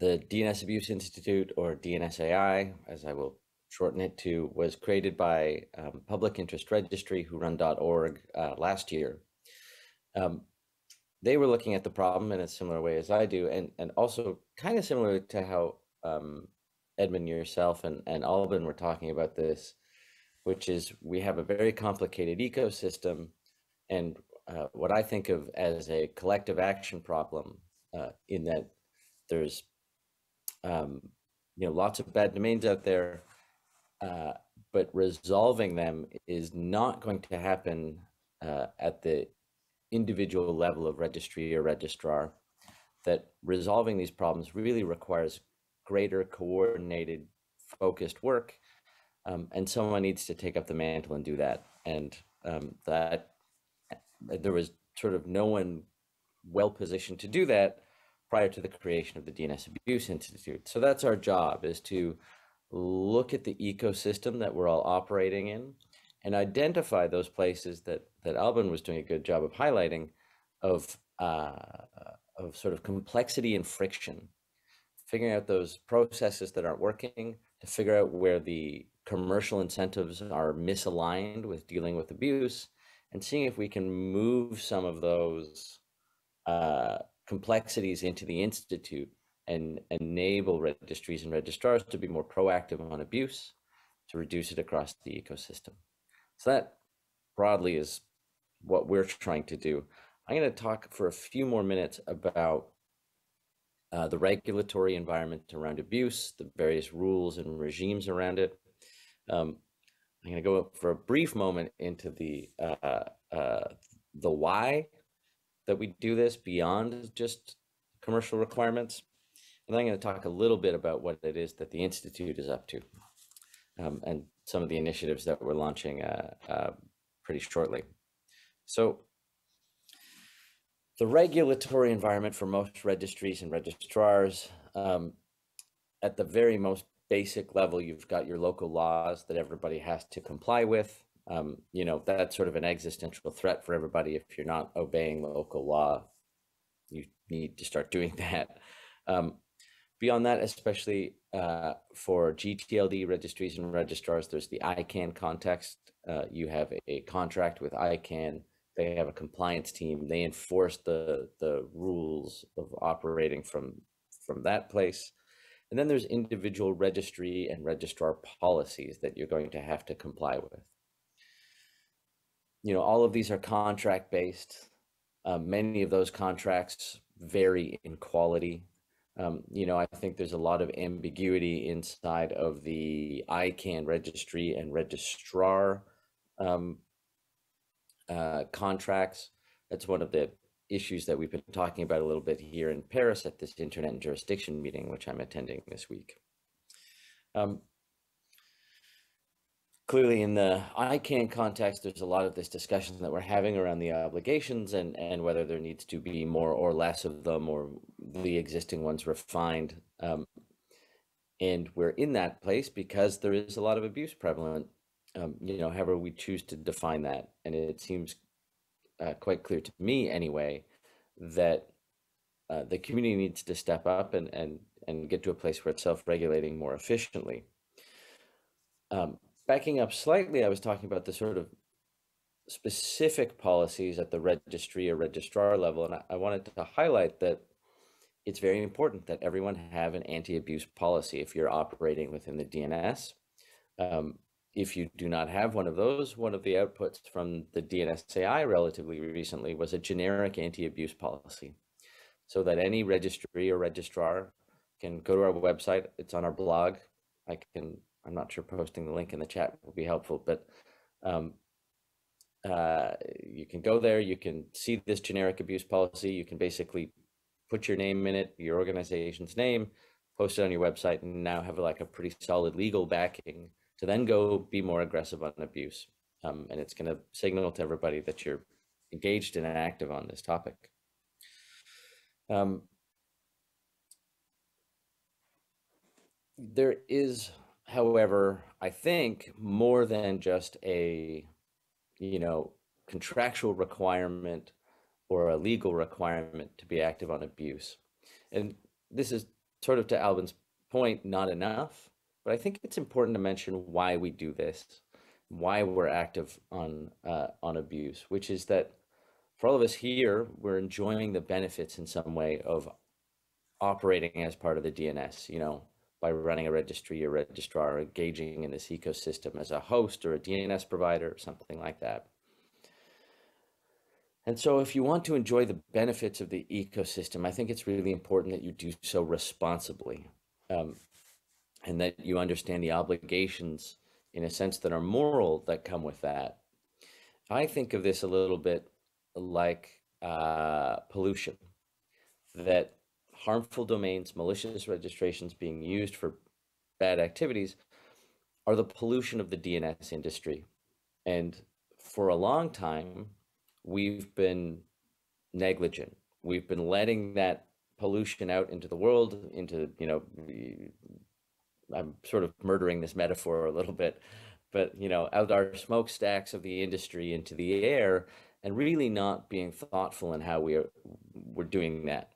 DNS Abuse Institute, or DNSAI, as I will shorten it to, was created by Public Interest Registry, who run .org last year. They were looking at the problem in a similar way as I do, and also kind of similar to how Edmund, yourself, and Alvin were talking about this, which is we have a very complicated ecosystem, and what I think of as a collective action problem, in that there's lots of bad domains out there, but resolving them is not going to happen at the individual level of registry or registrar. That resolving these problems really requires greater coordinated, focused work, and someone needs to take up the mantle and do that. And that there was sort of no one well positioned to do that prior to the creation of the DNS Abuse Institute. So that's our job, is to look at the ecosystem that we're all operating in and identify those places that Alvin was doing a good job of highlighting, of sort of complexity and friction, figuring out those processes that aren't working, to figure out where the commercial incentives are misaligned with dealing with abuse, and seeing if we can move some of those complexities into the Institute and enable registries and registrars to be more proactive on abuse, to reduce it across the ecosystem. So that broadly is what we're trying to do. I'm going to talk for a few more minutes about the regulatory environment around abuse, the various rules and regimes around it. I'm going to go for a brief moment into the why that we do this beyond just commercial requirements. And then I'm going to talk a little bit about what it is that the Institute is up to, and some of the initiatives that we're launching pretty shortly. So the regulatory environment for most registries and registrars, at the very most basic level, you've got your local laws that everybody has to comply with. That's sort of an existential threat for everybody. If you're not obeying local law, you need to start doing that. Beyond that, especially for GTLD registries and registrars, there's the ICANN context. You have a contract with ICANN. They have a compliance team. They enforce the rules of operating from that place. And then there's individual registry and registrar policies that you're going to have to comply with. All of these are contract-based. Many of those contracts vary in quality. I think there's a lot of ambiguity inside of the ICANN registry and registrar contracts. That's one of the issues that we've been talking about a little bit here in Paris at this Internet and Jurisdiction meeting, which I'm attending this week. clearly in the ICANN context, there's a lot of this discussion that we're having around the obligations and whether there needs to be more or less of them, or the existing ones refined. And we're in that place because there is a lot of abuse prevalent, however we choose to define that. And it seems quite clear to me anyway, that the community needs to step up and get to a place where it's self-regulating more efficiently. Backing up slightly, I was talking about the sort of specific policies at the registry or registrar level, and I wanted to highlight that it's very important that everyone have an anti-abuse policy if you're operating within the DNS. If you do not have one of those, one of the outputs from the DNSAI relatively recently was a generic anti-abuse policy, so that any registry or registrar can go to our website. It's on our blog. I'm not sure posting the link in the chat will be helpful, but you can go there, you can see this generic abuse policy, you can basically put your name in it, your organization's name, post it on your website, and now have like a pretty solid legal backing to then go be more aggressive on abuse. And it's going to signal to everybody that you're engaged and active on this topic. There is, however, I think more than just a, contractual requirement or a legal requirement to be active on abuse. And this is sort of to Albin's point, not enough, but I think it's important to mention why we do this, why we're active on abuse, which is that for all of us here, we're enjoying the benefits in some way of operating as part of the DNS, by running a registry or registrar, or engaging in this ecosystem as a host or a DNS provider or something like that. And so if you want to enjoy the benefits of the ecosystem, I think it's really important that you do so responsibly, and that you understand the obligations in a sense that are moral that come with that. I think of this a little bit like pollution, that harmful domains, malicious registrations being used for bad activities are the pollution of the DNS industry. And for a long time, we've been negligent. We've been letting that pollution out into the world, into, I'm sort of murdering this metaphor a little bit, but, out our smokestacks of the industry into the air, and really not being thoughtful in how we're doing that.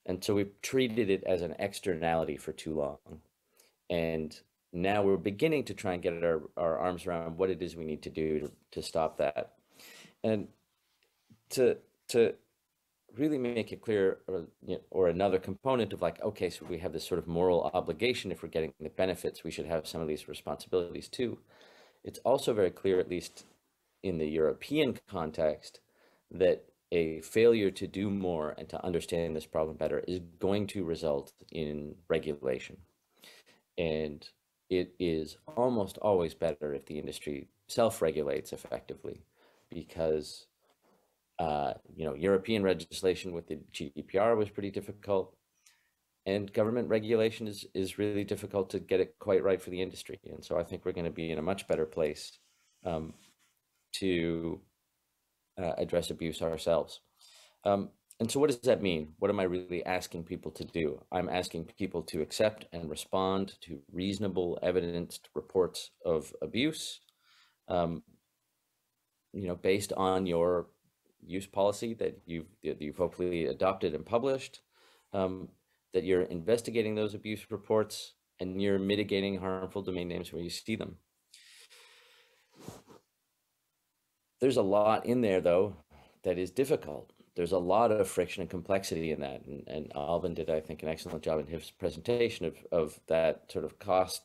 And so we've treated it as an externality for too long. And now we're beginning to try and get our arms around what it is we need to do to stop that. And to really make it clear, or another component of like, okay, so we have this sort of moral obligation. If we're getting the benefits, we should have some of these responsibilities too. It's also very clear, at least in the European context, that a failure to do more and to understand this problem better is going to result in regulation. And it is almost always better if the industry self-regulates effectively, because European legislation with the GDPR was pretty difficult, and government regulation is really difficult to get it quite right for the industry. And so I think we're going to be in a much better place to address abuse ourselves. And so what does that mean? What am I really asking people to do? I'm asking people to accept and respond to reasonable evidenced reports of abuse, based on your use policy that you've hopefully adopted and published, that you're investigating those abuse reports, and you're mitigating harmful domain names where you see them. There's a lot in there, though, that is difficult. There's a lot of friction and complexity in that. And Alvin did, I think, an excellent job in his presentation of that sort of cost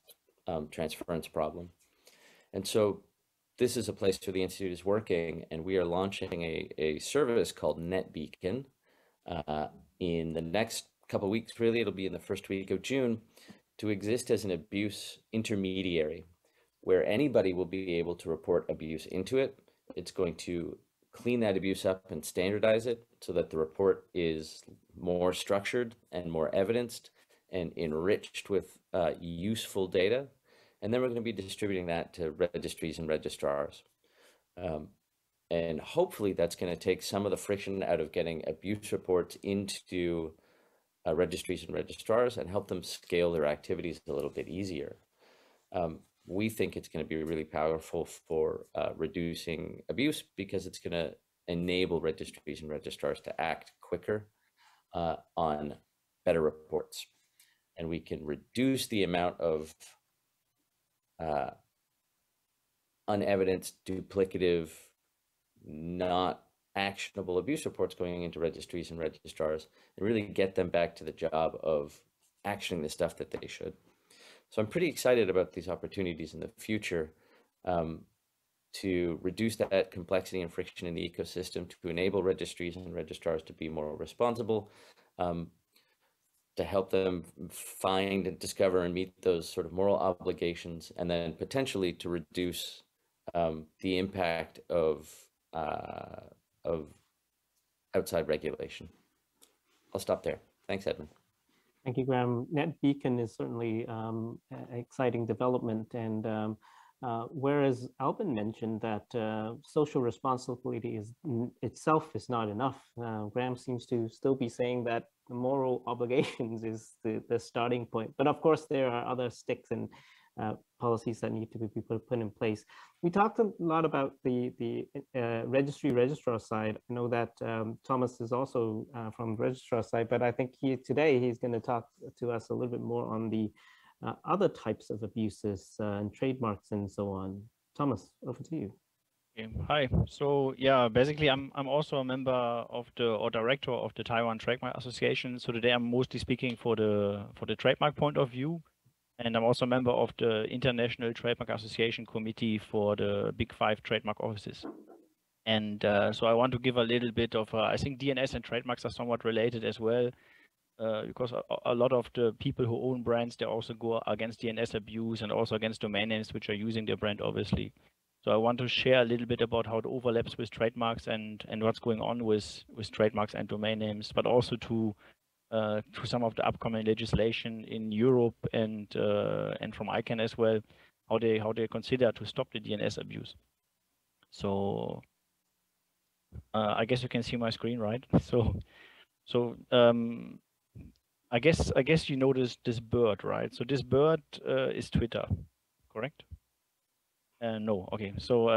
transference problem. And so this is a place where the Institute is working, and we are launching a service called NetBeacon in the next couple of weeks. Really, it'll be in the first week of June, to exist as an abuse intermediary, where anybody will be able to report abuse into it. It's going to clean that abuse up and standardize it so that the report is more structured and more evidenced and enriched with useful data. And then we're going to be distributing that to registries and registrars. And hopefully that's going to take some of the friction out of getting abuse reports into registries and registrars and help them scale their activities a little bit easier. We think it's going to be really powerful for reducing abuse because it's going to enable registries and registrars to act quicker on better reports. And we can reduce the amount of unevidenced, duplicative, not actionable abuse reports going into registries and registrars and really get them back to the job of actioning the stuff that they should. So I'm pretty excited about these opportunities in the future to reduce that complexity and friction in the ecosystem, to enable registries and registrars to be more responsible, to help them find and discover and meet those sort of moral obligations, and then potentially to reduce the impact of outside regulation. I'll stop there. Thanks, Edmund. Thank you, Graham. NetBeacon is certainly an exciting development, and whereas Albin mentioned that social responsibility itself is not enough, Graham seems to still be saying that the moral obligations is the starting point. But of course, there are other sticks and policies that need to be put in place. We talked a lot about the registrar side. I know that Thomas is also from registrar side, but I think today he's going to talk to us a little bit more on the other types of abuses and trademarks and so on. Thomas, over to you. Okay. Hi. So yeah, basically I'm also a member of or director of the Taiwan Trademark Association. So today I'm mostly speaking for the trademark point of view. And I'm also a member of the International Trademark Association Committee for the Big Five trademark offices. And so I want to give a little bit of, I think DNS and trademarks are somewhat related as well, because a lot of the people who own brands, they also go against DNS abuse and also against domain names which are using their brand, obviously. So I want to share a little bit about how it overlaps with trademarks and what's going on with trademarks and domain names, but also to some of the upcoming legislation in Europe and from ICANN as well, how they consider to stop the DNS abuse. So I guess you can see my screen, right? So I guess you know this bird, right? So this bird is Twitter, correct? No, okay. So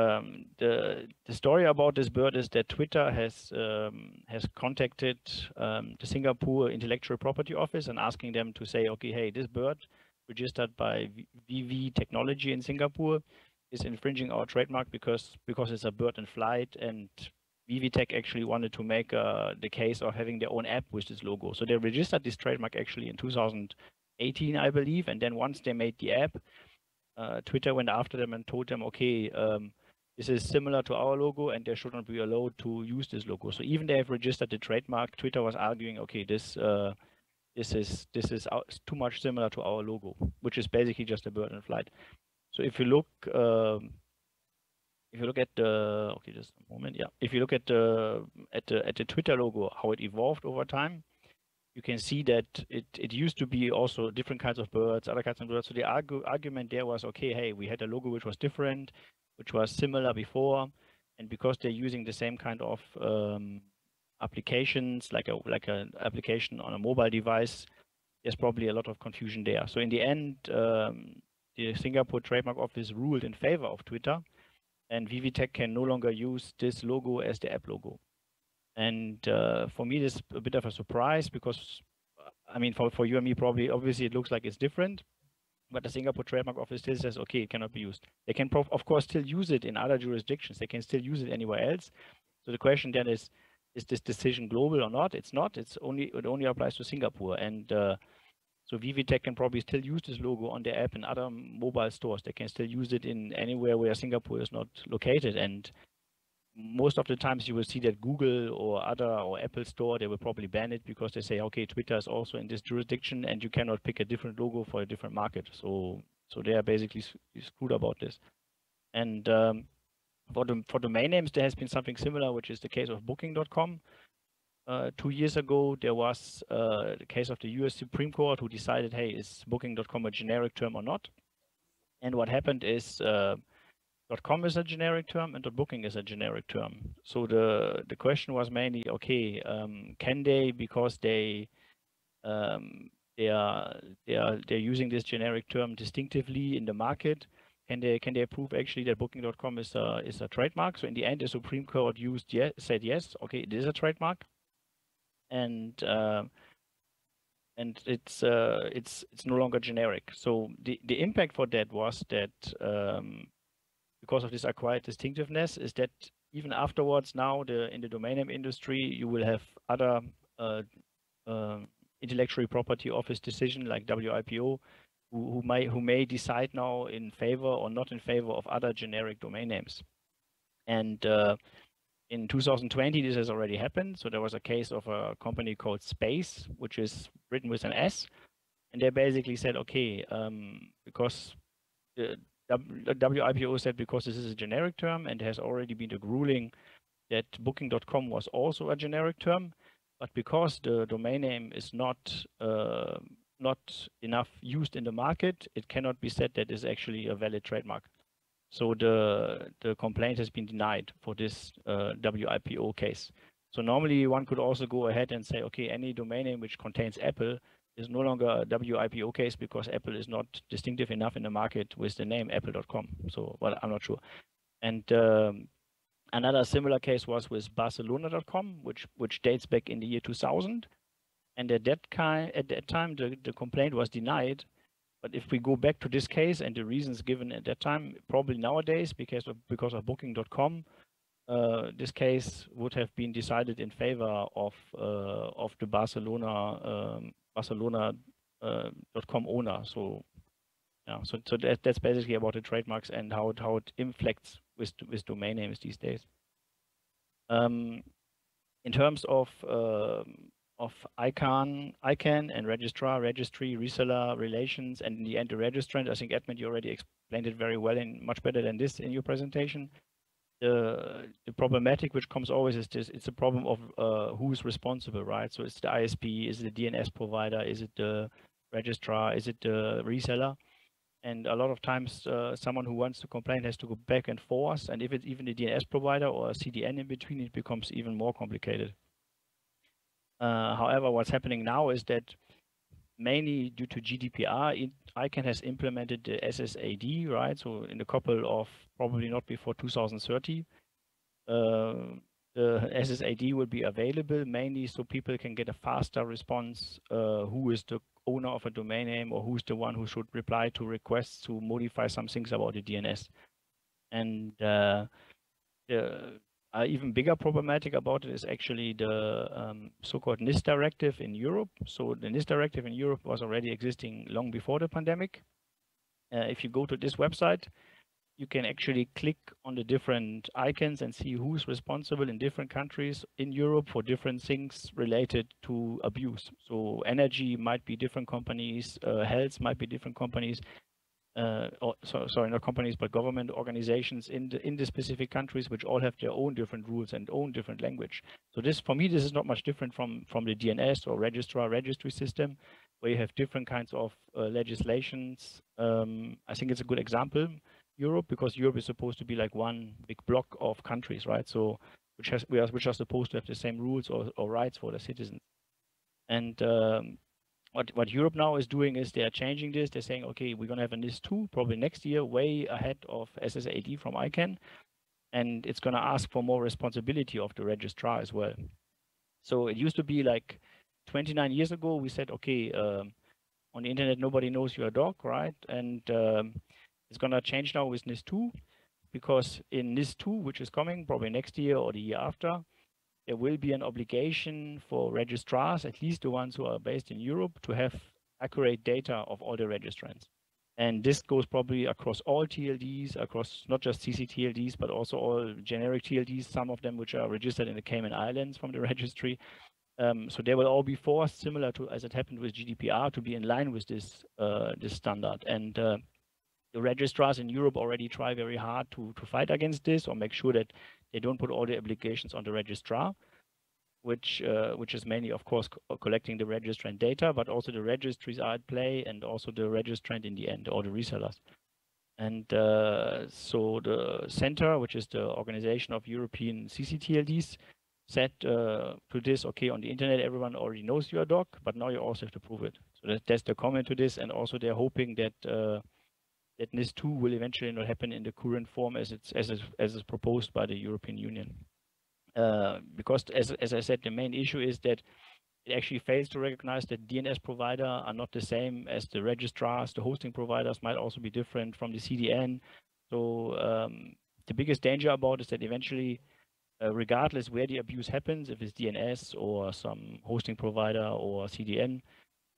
the story about this bird is that Twitter has contacted the Singapore Intellectual Property Office and asking them to say, okay, hey, this bird registered by VV Technology in Singapore is infringing our trademark because it's a bird in flight, and VV Tech actually wanted to make the case of having their own app with this logo. So they registered this trademark actually in 2018, I believe, and then once they made the app, Twitter went after them and told them, okay, this is similar to our logo and they should not be allowed to use this logo. So even they have registered the trademark, Twitter was arguing, okay, this is too much similar to our logo, which is basically just a bird in flight. So if you look at the, okay, just a moment, yeah. If you look at the Twitter logo, how it evolved over time, you can see that it used to be also different kinds of birds, other kinds of birds. So the argument there was, okay, hey, we had a logo which was different, which was similar before, and because they're using the same kind of applications, like an application on a mobile device, there's probably a lot of confusion there. So in the end, the Singapore Trademark Office ruled in favor of Twitter, and VV Tech can no longer use this logo as the app logo. And for me, this is a bit of a surprise because, I mean, for you and me, probably, obviously, it looks like it's different. But the Singapore Trademark Office still says, okay, it cannot be used. They can, of course, still use it in other jurisdictions. They can still use it anywhere else. So the question then is this decision global or not? It's not. It only applies to Singapore. And so VV Tech can probably still use this logo on their app in other mobile stores. They can still use it in anywhere where Singapore is not located. And most of the times you will see that Google or Apple Store, they will probably ban it because they say, okay, Twitter is also in this jurisdiction and you cannot pick a different logo for a different market. So they are basically screwed about this. And for domain names, there has been something similar, which is the case of booking.com. 2 years ago, there was the case of the US Supreme Court who decided, hey, is booking.com a generic term or not? And what happened is .com is a generic term and .booking is a generic term. So the question was mainly, okay, can they, because they're using this generic term distinctively in the market, can they prove actually that booking.com is a trademark? So in the end, the Supreme Court said yes, okay, it is a trademark, and it's no longer generic. So the impact for that was that because of this acquired distinctiveness, is that even afterwards now in the domain name industry, you will have other intellectual property office decision like WIPO who may decide now in favor or not in favor of other generic domain names. And in 2020, this has already happened. So there was a case of a company called Space, which is written with an S, and they basically said, okay, because the WIPO said because this is a generic term and there has already been a ruling that booking.com was also a generic term, but because the domain name is not enough used in the market, it cannot be said that is actually a valid trademark. So the complaint has been denied for this WIPO case. So normally one could also go ahead and say, okay, any domain name which contains Apple is no longer a WIPO case because Apple is not distinctive enough in the market with the name apple.com. So, well, I'm not sure. And another similar case was with Barcelona.com, which dates back in the year 2000. And at that time, the complaint was denied. But if we go back to this case and the reasons given at that time, probably nowadays, because of booking.com, this case would have been decided in favor of the Barcelona.com owner. So yeah, so that's basically about the trademarks and how it inflects with domain names these days. In terms of ICANN and registrar, registry, reseller relations, and in the end the registrant, I think Edmund, you already explained it very well and much better than this in your presentation. The problematic which comes always is this: it's a problem of who's responsible, right? So it's the ISP, is it the DNS provider, is it the registrar, is it the reseller? And a lot of times someone who wants to complain has to go back and forth, and if it's even the DNS provider or a CDN in between, it becomes even more complicated. However, what's happening now is that mainly due to GDPR, ICANN has implemented the SSAD, right? So in a couple of, probably not before 2030, the SSAD will be available mainly so people can get a faster response, who is the owner of a domain name or who's the one who should reply to requests to modify some things about the DNS. And the even bigger problematic about it is actually the so-called NIST directive in Europe. So the NIST directive in Europe was already existing long before the pandemic. If you go to this website, you can actually click on the different icons and see who's responsible in different countries in Europe for different things related to abuse. So energy might be different companies, health might be different companies, sorry, not companies, but government organizations in the specific countries, which all have their own different rules and own different language. So this, for me, this is not much different from the DNS or registrar registry system, where you have different kinds of legislations. I think it's a good example, Europe, because Europe is supposed to be like one big block of countries, right? So which are supposed to have the same rules or rights for the citizens. And what Europe now is doing is they are changing this. They're saying, okay, we're going to have a NIS2 probably next year, way ahead of SSAD from ICANN. And it's going to ask for more responsibility of the registrar as well. So it used to be like 29 years ago, we said, okay, on the internet, nobody knows you're a dog, right? And it's going to change now with NIS2, because in NIS2, which is coming probably next year or the year after, there will be an obligation for registrars, at least the ones who are based in Europe, to have accurate data of all the registrants. And this goes probably across all TLDs, across not just CCTLDs, but also all generic TLDs, some of them which are registered in the Cayman Islands from the registry. So they will all be forced, similar to as it happened with GDPR, to be in line with this standard. And the registrars in Europe already try very hard to fight against this or make sure that they don't put all the obligations on the registrar, which is mainly, of course, collecting the registrant data, but also the registries are at play and also the registrant in the end, or the resellers. And so the center, which is the organization of European CCTLDs, said to this, okay, on the internet, everyone already knows you're a dog, but now you also have to prove it. So that's the comment to this. And also they're hoping that that NIS2 will eventually not happen in the current form as it's proposed by the European Union. Because as I said, the main issue is that it actually fails to recognize that DNS providers are not the same as the registrars. The hosting providers might also be different from the CDN. So the biggest danger about is that eventually, regardless where the abuse happens, if it's DNS or some hosting provider or CDN,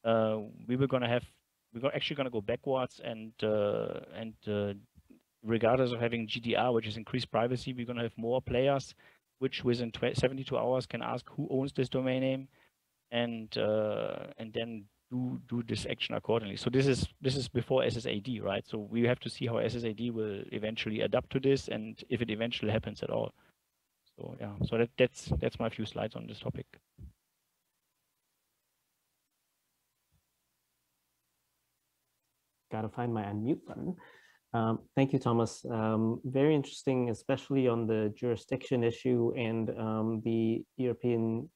we're actually going to go backwards, and regardless of having GDR, which is increased privacy, we're going to have more players which within 72 hours can ask who owns this domain name, and then do this action accordingly. So this is before SSAD, right? So we have to see how SSAD will eventually adapt to this, and if it eventually happens at all. So yeah, so that's my few slides on this topic. Gotta find my unmute button. Thank you, Thomas. Very interesting, especially on the jurisdiction issue and the European,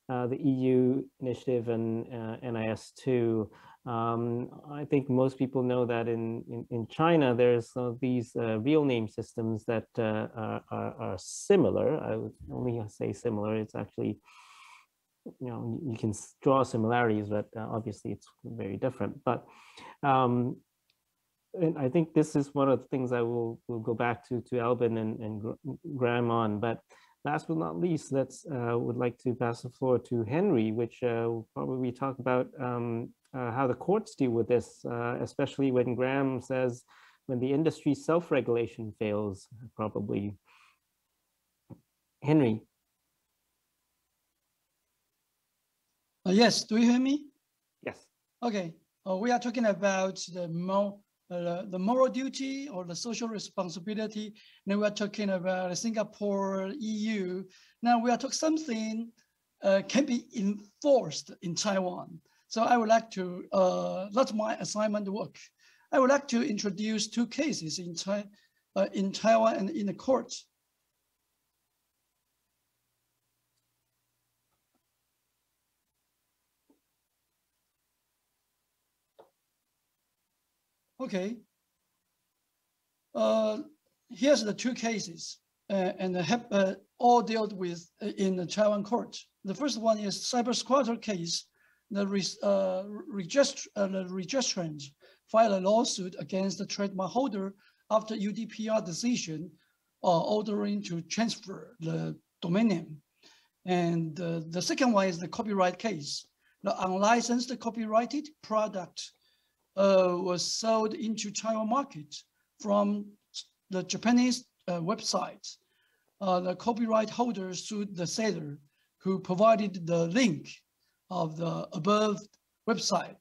the EU initiative and NIS2. I think most people know that in China, there's these real name systems that are similar. I would only say similar. It's actually, you know, you can draw similarities, but obviously it's very different. But and I think this is one of the things I will go back to Albin and Graham on. But last but not least, would like to pass the floor to Henry, which will probably talk about how the courts deal with this, especially when Graham says when the industry self-regulation fails, probably. Henry. Yes, do you hear me? Yes. Okay, we are talking about the moral duty or the social responsibility. Now we are talking about Singapore, EU. Now we are talking something can be enforced in Taiwan. So I would like to, that's my assignment work. I would like to introduce two cases in Taiwan and in the court. Okay, here's the two cases, and have all dealt with in the Taiwan court. The first one is cybersquatter case. The registrant filed a lawsuit against the trademark holder after UDPR decision ordering to transfer the domain name. And the second one is the copyright case. The unlicensed copyrighted product was sold into Taiwan market from the Japanese website. The copyright holder sued the seller who provided the link of the above website.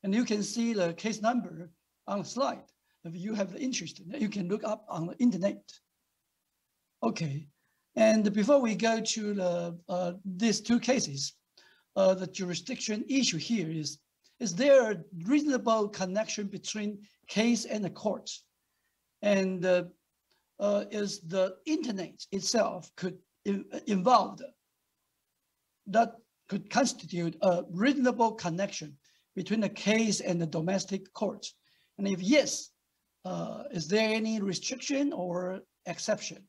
And you can see the case number on the slide. If you have the interest, you can look up on the internet. Okay, and before we go to these two cases, the jurisdiction issue here is there a reasonable connection between case and the court? And is the internet itself could involved that could constitute a reasonable connection between the case and the domestic court? And if yes, is there any restriction or exception?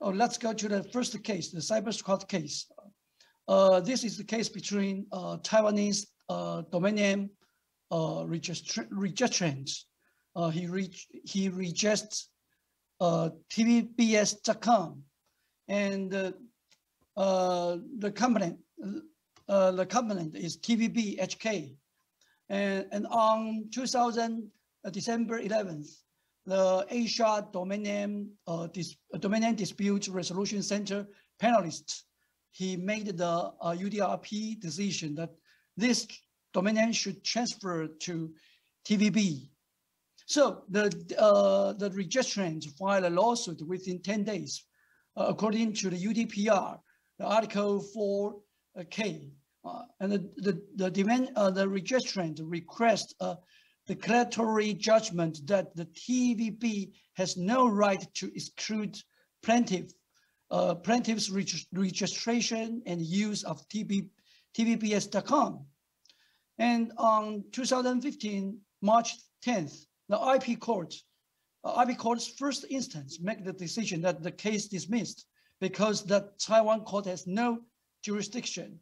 Oh, let's go to the first case, the cybersquatter case. This is the case between Taiwanese domain name registrant. He regists tvbs.com, and the component is TVB.HK. And on December 11th, the Asia Domain Name Dispute Resolution Center panelist, he made the UDRP decision that this domain name should transfer to TVB. So the registrant filed a lawsuit within 10 days, according to the UDPR, the Article 4K, and the registrant requests declaratory judgment that the TVB has no right to exclude plaintiff's registration and use of tvbs.com. And on 2015, March 10th, the IP court's first instance made the decision that the case dismissed because the Taiwan court has no jurisdiction.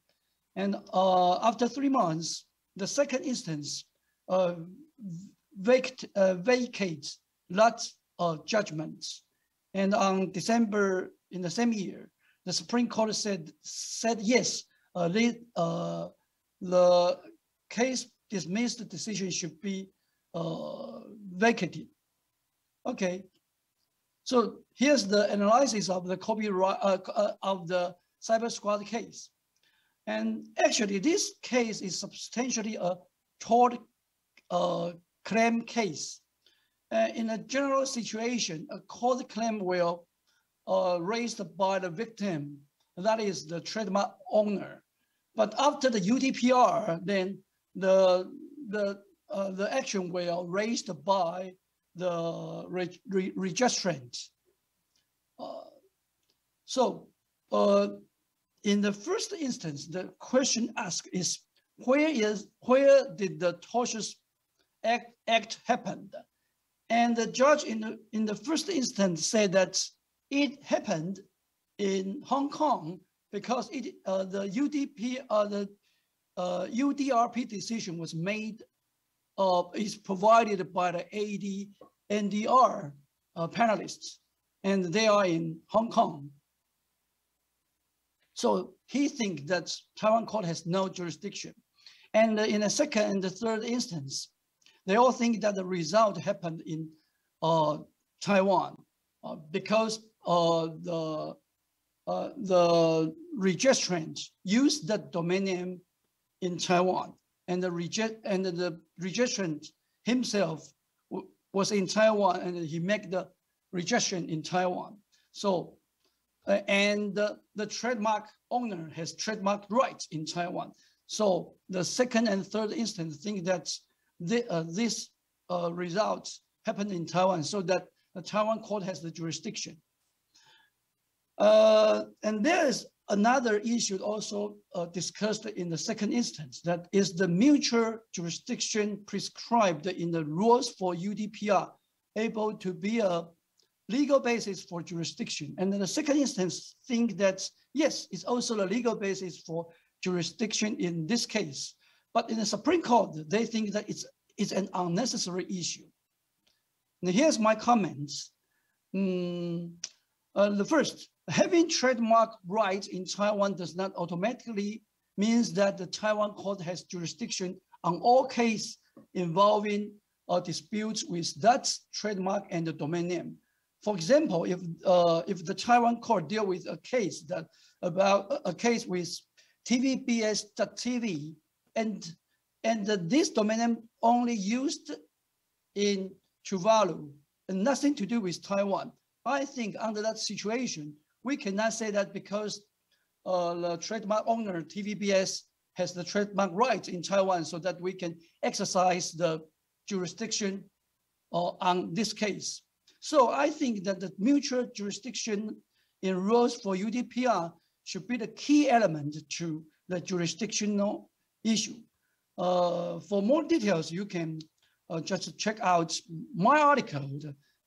And after 3 months, the second instance vacates that judgment. And on December in the same year, the Supreme Court said yes, the case dismissed decision should be vacated. Okay, so here's the analysis of the copyright of the Cyber Squad case. And actually, this case is substantially a tort claim case. In a general situation, a court claim will raised by the victim, that is the trademark owner. But after the UDPR, then the action will raised by the registrant. In the first instance, the question asked is where did the tortious act happen? And the judge in the first instance said that it happened in Hong Kong because the UDRP decision was made is provided by the AD-NDR panelists, and they are in Hong Kong. So he thinks that Taiwan court has no jurisdiction. And in the second and the third instance, they all think that the result happened in Taiwan because the registrant used the domain name in Taiwan, and the registrant himself was in Taiwan, and he made the registration in Taiwan. So, and the trademark owner has trademark rights in Taiwan. So the second and third instance think that this results happened in Taiwan, so that the Taiwan court has the jurisdiction. And there is another issue also discussed in the second instance, that is the mutual jurisdiction prescribed in the rules for UDPR able to be a legal basis for jurisdiction. And then the second instance think that, yes, it's also a legal basis for jurisdiction in this case. But in the Supreme Court, they think that it's an unnecessary issue. And here's my comments. The first, having trademark rights in Taiwan does not automatically means that the Taiwan court has jurisdiction on all cases involving disputes with that trademark and the domain name. For example, if the Taiwan court deal with a case about a case with tvbs.tv and this domain name only used in Tuvalu and nothing to do with Taiwan, I think under that situation, we cannot say that because the trademark owner, TVBS, has the trademark rights in Taiwan so that we can exercise the jurisdiction on this case. So I think that the mutual jurisdiction in rules for UDPR should be the key element to the jurisdictional issue. For more details, you can just check out my article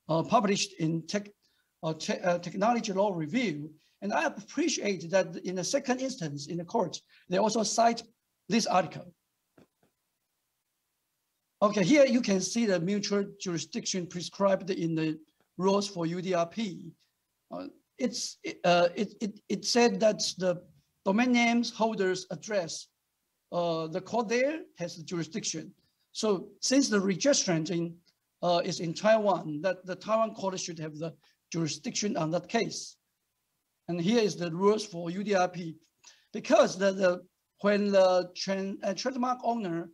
published in Technology Law Review. And I appreciate that in the second instance in the court, they also cite this article. Okay, here you can see the mutual jurisdiction prescribed in the rules for UDRP. It said that the domain names holders address, the court there has the jurisdiction. So since the registrant is in Taiwan, that the Taiwan court should have the jurisdiction on that case. And here is the rules for UDRP. Because when the trademark owner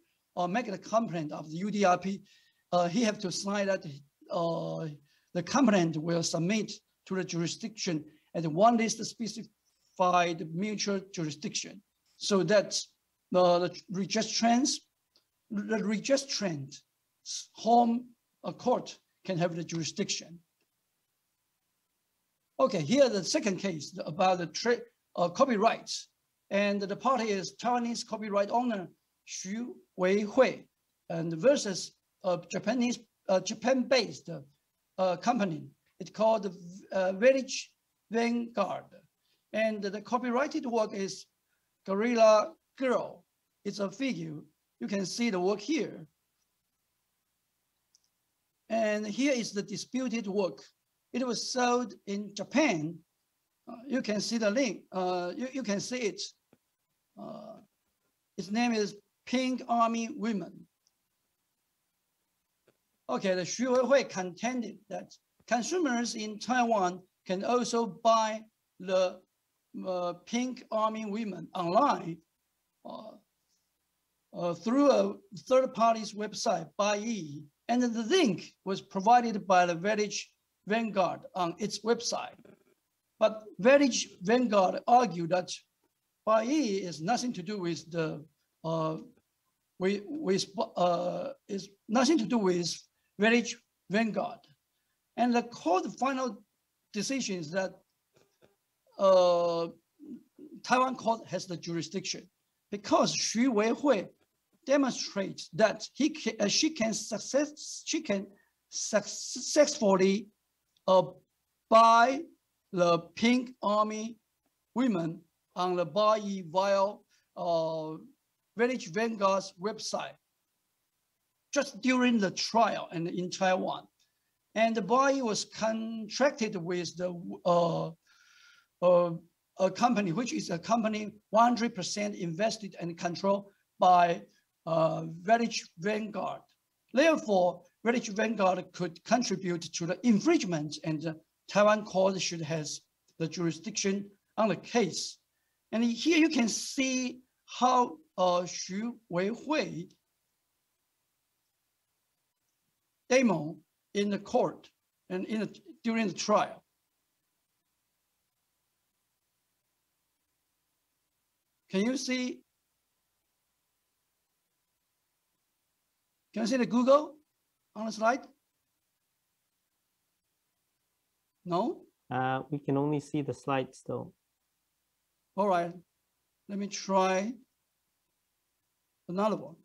make a complaint of the UDRP, he have to sign that the complaint will submit to the jurisdiction and one list specified mutual jurisdiction, so that the registrant home court can have the jurisdiction. Okay, here the second case about the copyrights, and the party is Taiwanese copyright owner Xu Weihui, and versus a Japan-based company. It's called Village Vanguard, and the copyrighted work is Gorilla Girl. It's a figure. You can see the work here. And here is the disputed work. It was sold in Japan. You can see the link. You can see it. Its name is Pink Army Women. Okay, the Xu Weihui contended that consumers in Taiwan can also buy the Pink Army Women online through a third party's website, Buyee, and the link was provided by the Village Vanguard on its website. But Village Vanguard argued that Buyee is nothing to do with the is nothing to do with Village Vanguard, and the court final decision is that Taiwan court has the jurisdiction because Xu Weihui demonstrates that she can successfully buy the Pink Army Women on the Buyee via Village Vanguard's website just during the trial and in Taiwan. And the Buyee was contracted with the a company, which is a company 100% invested and controlled by Village Vanguard. Therefore, Village Vanguard could contribute to the infringement, and the Taiwan court should have the jurisdiction on the case. And here you can see how Xu Weihui demo in the court and during the trial. Can you see? Can you see the Google on the slide? No? We can only see the slide still. All right, let me try another one.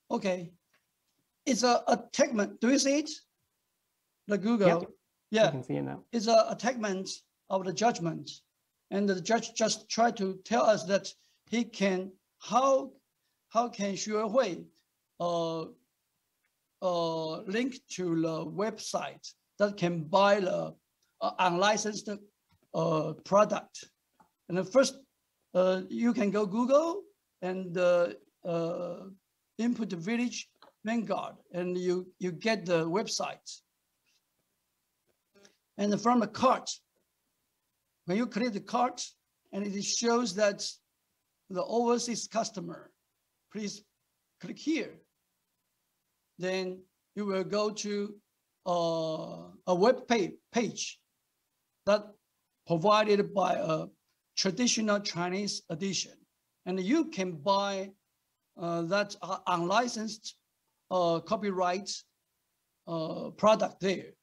Okay, it's a attachment. Do you see it? The Google. Yep. Yeah, I can see it now. It's a attachment of the judgment, and the judge just tried to tell us that he can how can Xu Weihui link to the website that can buy the unlicensed product. And the first, you can go Google and input the Village Vanguard, and you get the website. And from the cart, when you click the cart, and it shows that the overseas customer, please click here. Then you will go to a web page that provided by a traditional Chinese edition. And you can buy that unlicensed copyright product there.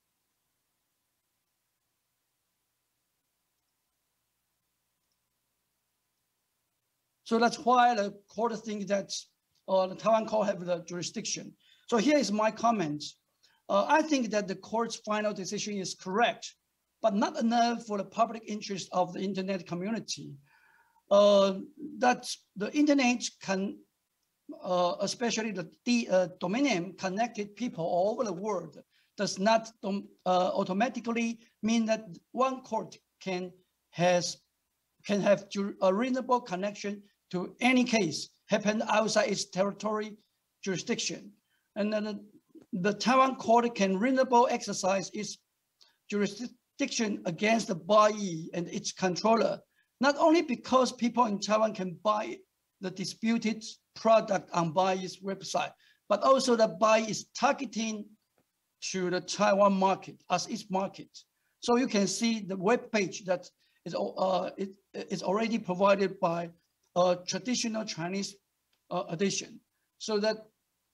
So that's why the court thinks that the Taiwan court have the jurisdiction. So here is my comment. I think that the court's final decision is correct, but not enough for the public interest of the internet community. That the internet can, especially the domain name connected people all over the world, does not automatically mean that one court can have a reasonable connection to any case happened outside its territory jurisdiction. And then the Taiwan court can reasonably exercise its jurisdiction against the Buyee and its controller, not only because people in Taiwan can buy the disputed product on Buyee's website, but also the BI is targeting to the Taiwan market as its market. So you can see the web page that is it's already provided by a traditional Chinese edition, so that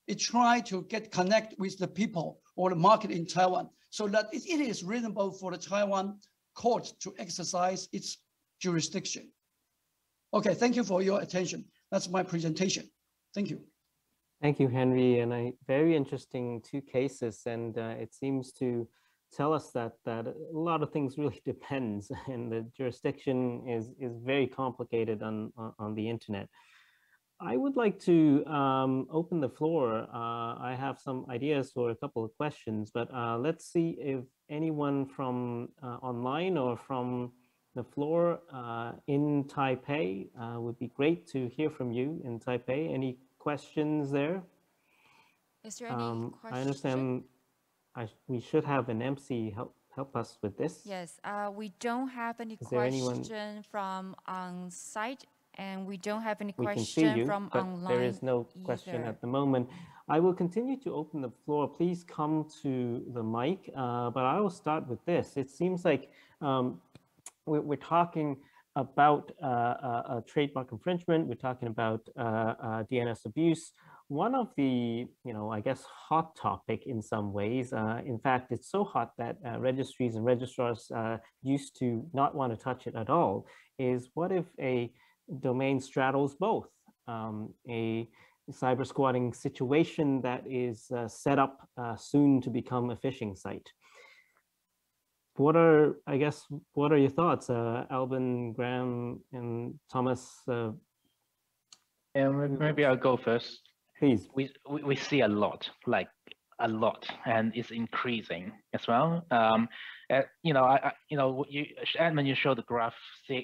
it try to connect with the people or the market in Taiwan, so that it is reasonable for the Taiwan court to exercise its jurisdiction. Okay, thank you for your attention. That's my presentation. Thank you. Thank you, Henry. And very interesting 2 cases. And it seems to tell us that a lot of things really depends, and the jurisdiction is very complicated on the internet. I would like to open the floor. I have some ideas for a couple of questions, but let's see if anyone from online or from the floor in Taipei would be great to hear from you in Taipei. Any questions there? Is there any question? I understand we should have an MC help us with this. Yes, we don't have any question from on site, and we don't have any question from online. There is no question at the moment. I will continue to open the floor. Please come to the mic, but I will start with this. It seems like we're talking about trademark infringement. We're talking about DNS abuse. One of the, I guess, hot topic in some ways, in fact, it's so hot that registries and registrars used to not want to touch it at all, is what if a domain straddles both? A cyber squatting situation that is set up soon to become a phishing site. What are your thoughts, Alban, Graham, and Thomas? Maybe I'll go first. Please. We see a lot, and it's increasing as well. When you show the graph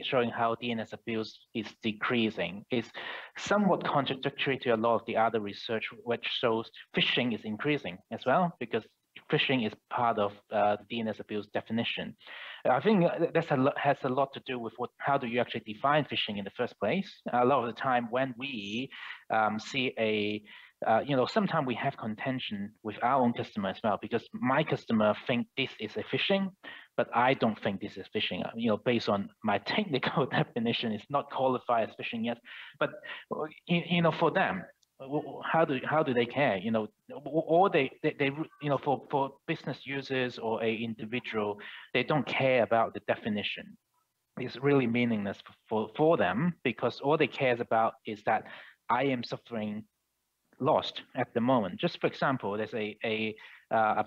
showing how DNS abuse is decreasing, it's somewhat contradictory to a lot of the other research which shows phishing is increasing as well, because phishing is part of the DNS abuse definition. I think that has a lot to do with how do you actually define phishing in the first place. A lot of the time when we see sometimes we have contention with our own customer as well, because my customer think this is a phishing, but I don't think this is phishing. Based on my technical definition, it's not qualified as phishing yet. But for them, how do they care? Or they for business users or a individual, they don't care about the definition. It's really meaningless for them, because all they cares about is that I am suffering lost at the moment. Just for example, there's a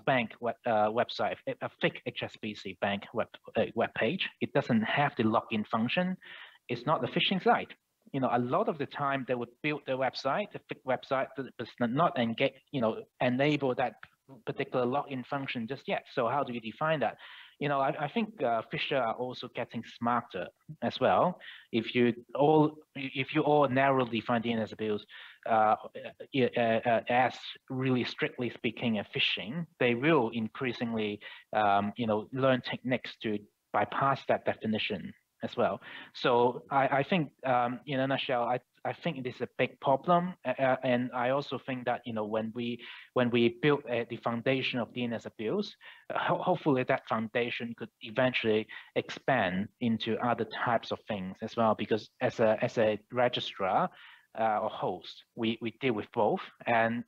bank website, a fake HSBC bank web page. It doesn't have the login function. It's not a phishing site. A lot of the time they would build their website, a fake website, but not engage, enable that particular login function just yet. So how do you define that? I think phishers are also getting smarter as well. If you all narrowly define DNS abuse as really strictly speaking a phishing, they will increasingly learn techniques to bypass that definition as well. So I think in a nutshell, I think it is a big problem, and I also think that when we build the foundation of DNS abuse, hopefully that foundation could eventually expand into other types of things as well. Because as a registrar or host, we deal with both. And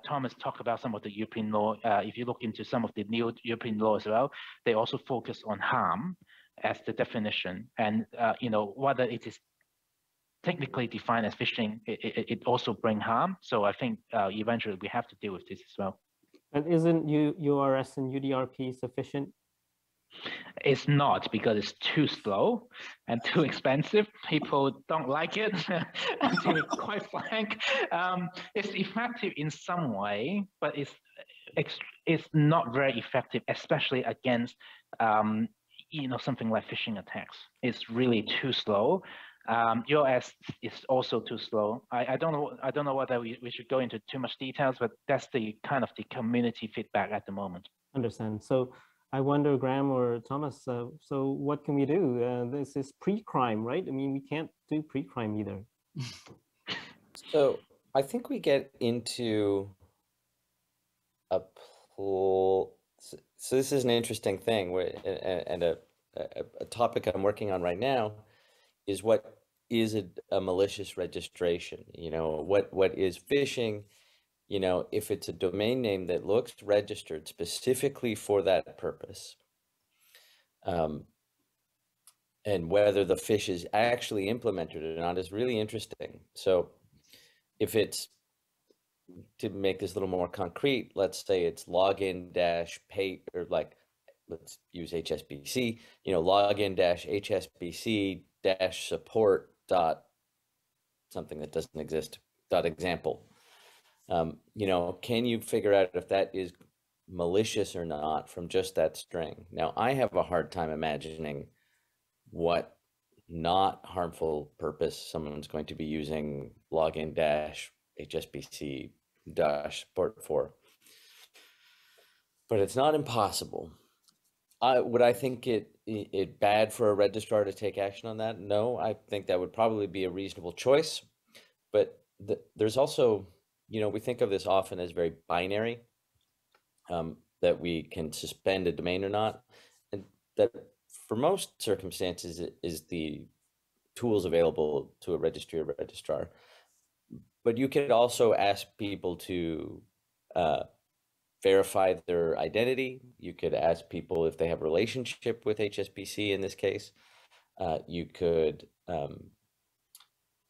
Thomas talked about some of the European law. If you look into some of the new European law as well, they also focus on harm as the definition, and whether it is technically defined as phishing, it also brings harm. So I think eventually we have to deal with this as well. And isn't URS and UDRP sufficient? It's not, because it's too slow and too expensive. People don't like it, to be quite frank. It's effective in some way, but it's not very effective, especially against something like phishing attacks. It's really too slow. URS is also too slow. I don't know whether we should go into too much details, but that's the kind of the community feedback at the moment. Understand. So I wonder, Graham or Thomas, so what can we do? This is pre-crime, right? I mean, we can't do pre-crime either. So I think we get into a so this is an interesting thing where, and a topic I'm working on right now is what is a malicious registration? You know, what is phishing? You know, if it's a domain name that looks registered specifically for that purpose, and whether the phish is actually implemented or not is really interesting. So if it's, to make this a little more concrete, let's say it's login-pay, or like, let's use HSBC, you know, login-hsbc-support dot something that doesn't exist, dot example. You know, can you figure out if that is malicious or not from just that string? Now, I have a hard time imagining what not harmful purpose someone's going to be using login-hsbc-support for. But it's not impossible. Would I think it bad for a registrar to take action on that? No, I think that would probably be a reasonable choice. But there's also, you know, we think of this often as very binary, that we can suspend a domain or not, and that for most circumstances is the tools available to a registry or registrar. But you could also ask people to verify their identity. You could ask people if they have a relationship with HSBC in this case. You could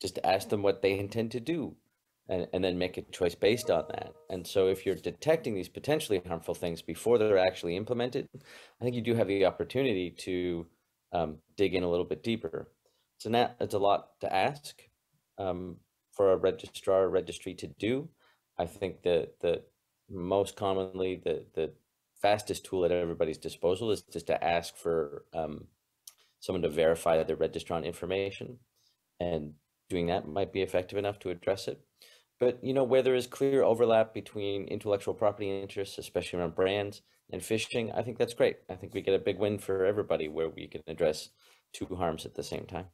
just ask them what they intend to do, and then make a choice based on that. And so if you're detecting these potentially harmful things before they're actually implemented, I think you do have the opportunity to dig in a little bit deeper. So now it's a lot to ask for a registrar or registry to do. I think that most commonly the fastest tool at everybody's disposal is just to ask for someone to verify their registrant information, and doing that might be effective enough to address it. But, you know, where there is clear overlap between intellectual property interests, especially around brands, and phishing, I think that's great. I think we get a big win for everybody where we can address two harms at the same time.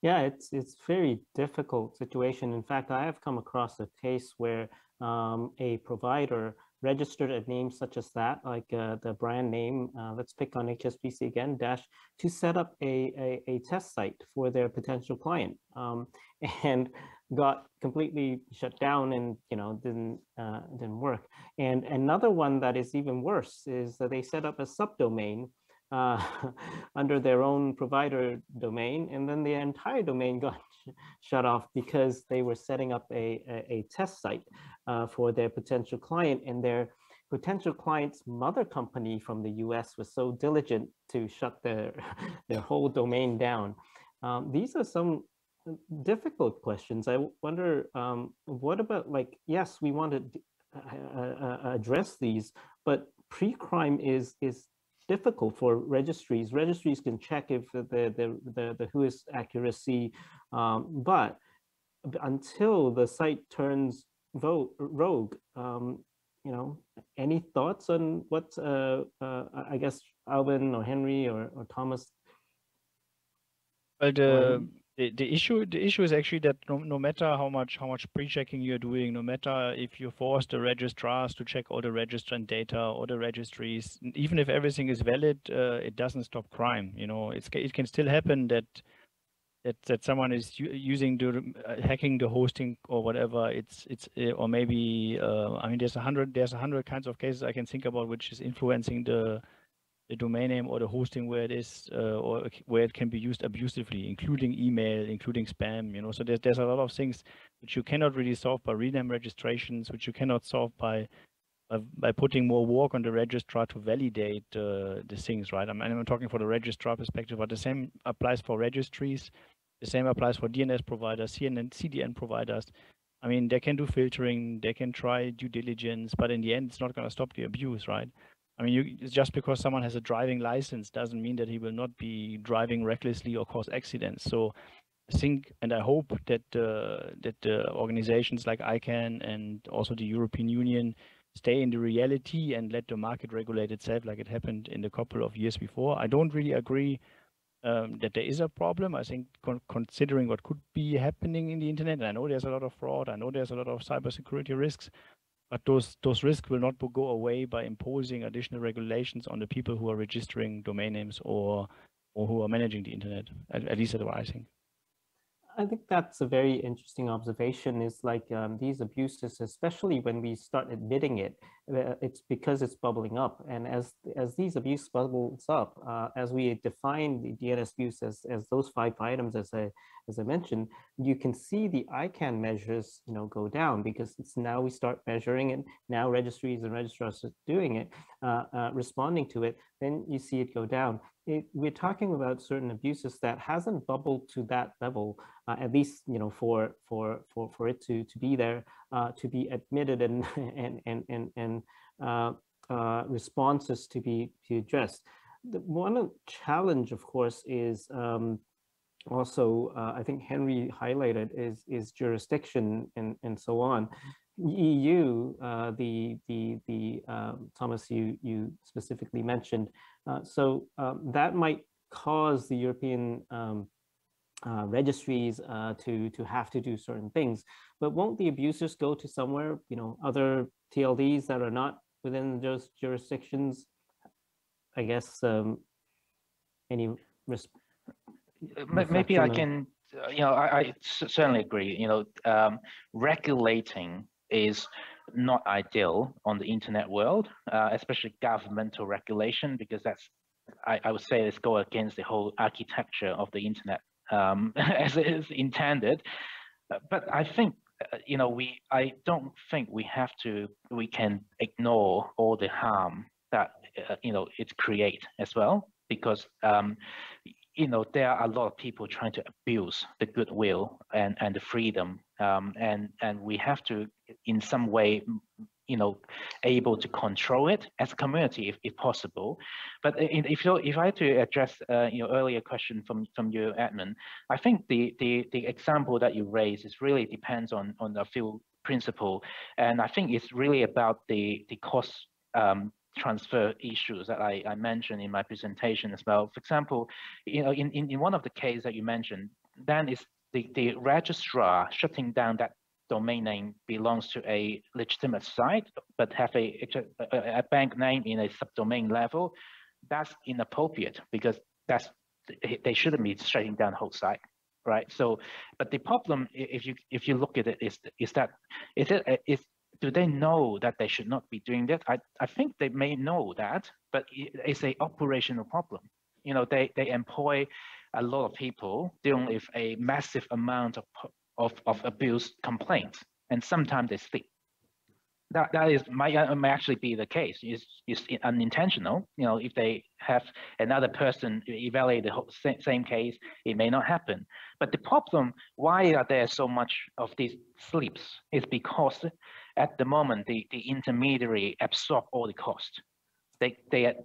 Yeah, it's very difficult situation. In fact, I have come across a case where a provider registered a name such as that, like the brand name, let's pick on HSBC again, to set up a test site for their potential client, and got completely shut down, and didn't work. And another one that is even worse is that they set up a subdomain under their own provider domain, and then the entire domain got shut off because they were setting up a test site for their potential client, and their potential client's mother company from the US was so diligent to shut their whole domain down. These are some difficult questions. I wonder, what about, like, yes, we want to address these, but pre-crime is difficult for registries. Registries can check if the whois accuracy, but until the site turns rogue, any thoughts on what I guess Alvin or Henry or Thomas? Well, the issue is actually that no matter how much pre-checking you're doing, no matter if you force the registrars to check all the registrant data or the registries, even if everything is valid, it doesn't stop crime. You know, it can still happen that someone is using hacking the hosting or whatever. It's or maybe I mean, there's 100 kinds of cases I can think about which is influencing the domain name or the hosting where it is, or where it can be used abusively, including email, including spam. You know, so there's a lot of things which you cannot really solve by rename registrations, which you cannot solve by putting more work on the registrar to validate the things, right? I'm talking for the registrar perspective, but the same applies for registries. The same applies for DNS providers, CDN providers. I mean, they can do filtering, they can try due diligence, but in the end, it's not going to stop the abuse, right? I mean, just because someone has a driving license doesn't mean that he will not be driving recklessly or cause accidents. So I think, and I hope that the organizations like ICANN and also the European Union stay in the reality and let the market regulate itself like it happened in the couple of years before. I don't really agree that there is a problem. I think considering what could be happening in the internet, and I know there's a lot of fraud, I know there's a lot of cybersecurity risks, but those risks will not go away by imposing additional regulations on the people who are registering domain names or who are managing the internet. At least that's what I think. I think that's a very interesting observation. Is like these abuses, especially when we start admitting it, it's because it's bubbling up. And as these abuse bubbles up, as we define the DNS abuse as those 5 items, as I mentioned, you can see the ICANN measures, go down, because it's now we start measuring it. Now registries and registrars are doing it, responding to it. Then you see it go down. We're talking about certain abuses that hasn't bubbled to that level, at least for it to be there, to be admitted and responses to be addressed. One challenge, of course, is also I think Henry highlighted is jurisdiction and so on. EU, Thomas, you specifically mentioned. So that might cause the European registries to have to do certain things, but won't the abusers go to somewhere, other TLDs that are not within those jurisdictions? I guess maybe I can, I certainly agree. Regulating is not ideal on the internet world, especially governmental regulation, because that's, I would say, it's go against the whole architecture of the internet as it is intended. But I think, I don't think we can ignore all the harm that, it creates as well, because there are a lot of people trying to abuse the goodwill and the freedom, and we have to, in some way, able to control it as a community, if possible. But if I had to address earlier question from you, Edmund, I think the example that you raised is really depends on a few principles, and I think it's really about the cost transfer issues that I mentioned in my presentation as well. For example, in one of the cases that you mentioned, then is the registrar shutting down that domain name belongs to a legitimate site, but have a bank name in a subdomain level. That's inappropriate, because they shouldn't be shutting down the whole site, right? So, but the problem, if you look at it, is that do they know that they should not be doing that? I think they may know that, but it's an operational problem. They employ a lot of people dealing with a massive amount of abuse complaints, and sometimes they sleep. That might actually be the case. It's unintentional. If they have another person evaluate the whole same case, it may not happen. But the problem, why are there so much of these sleeps, is because at the moment the intermediary absorb all the cost. They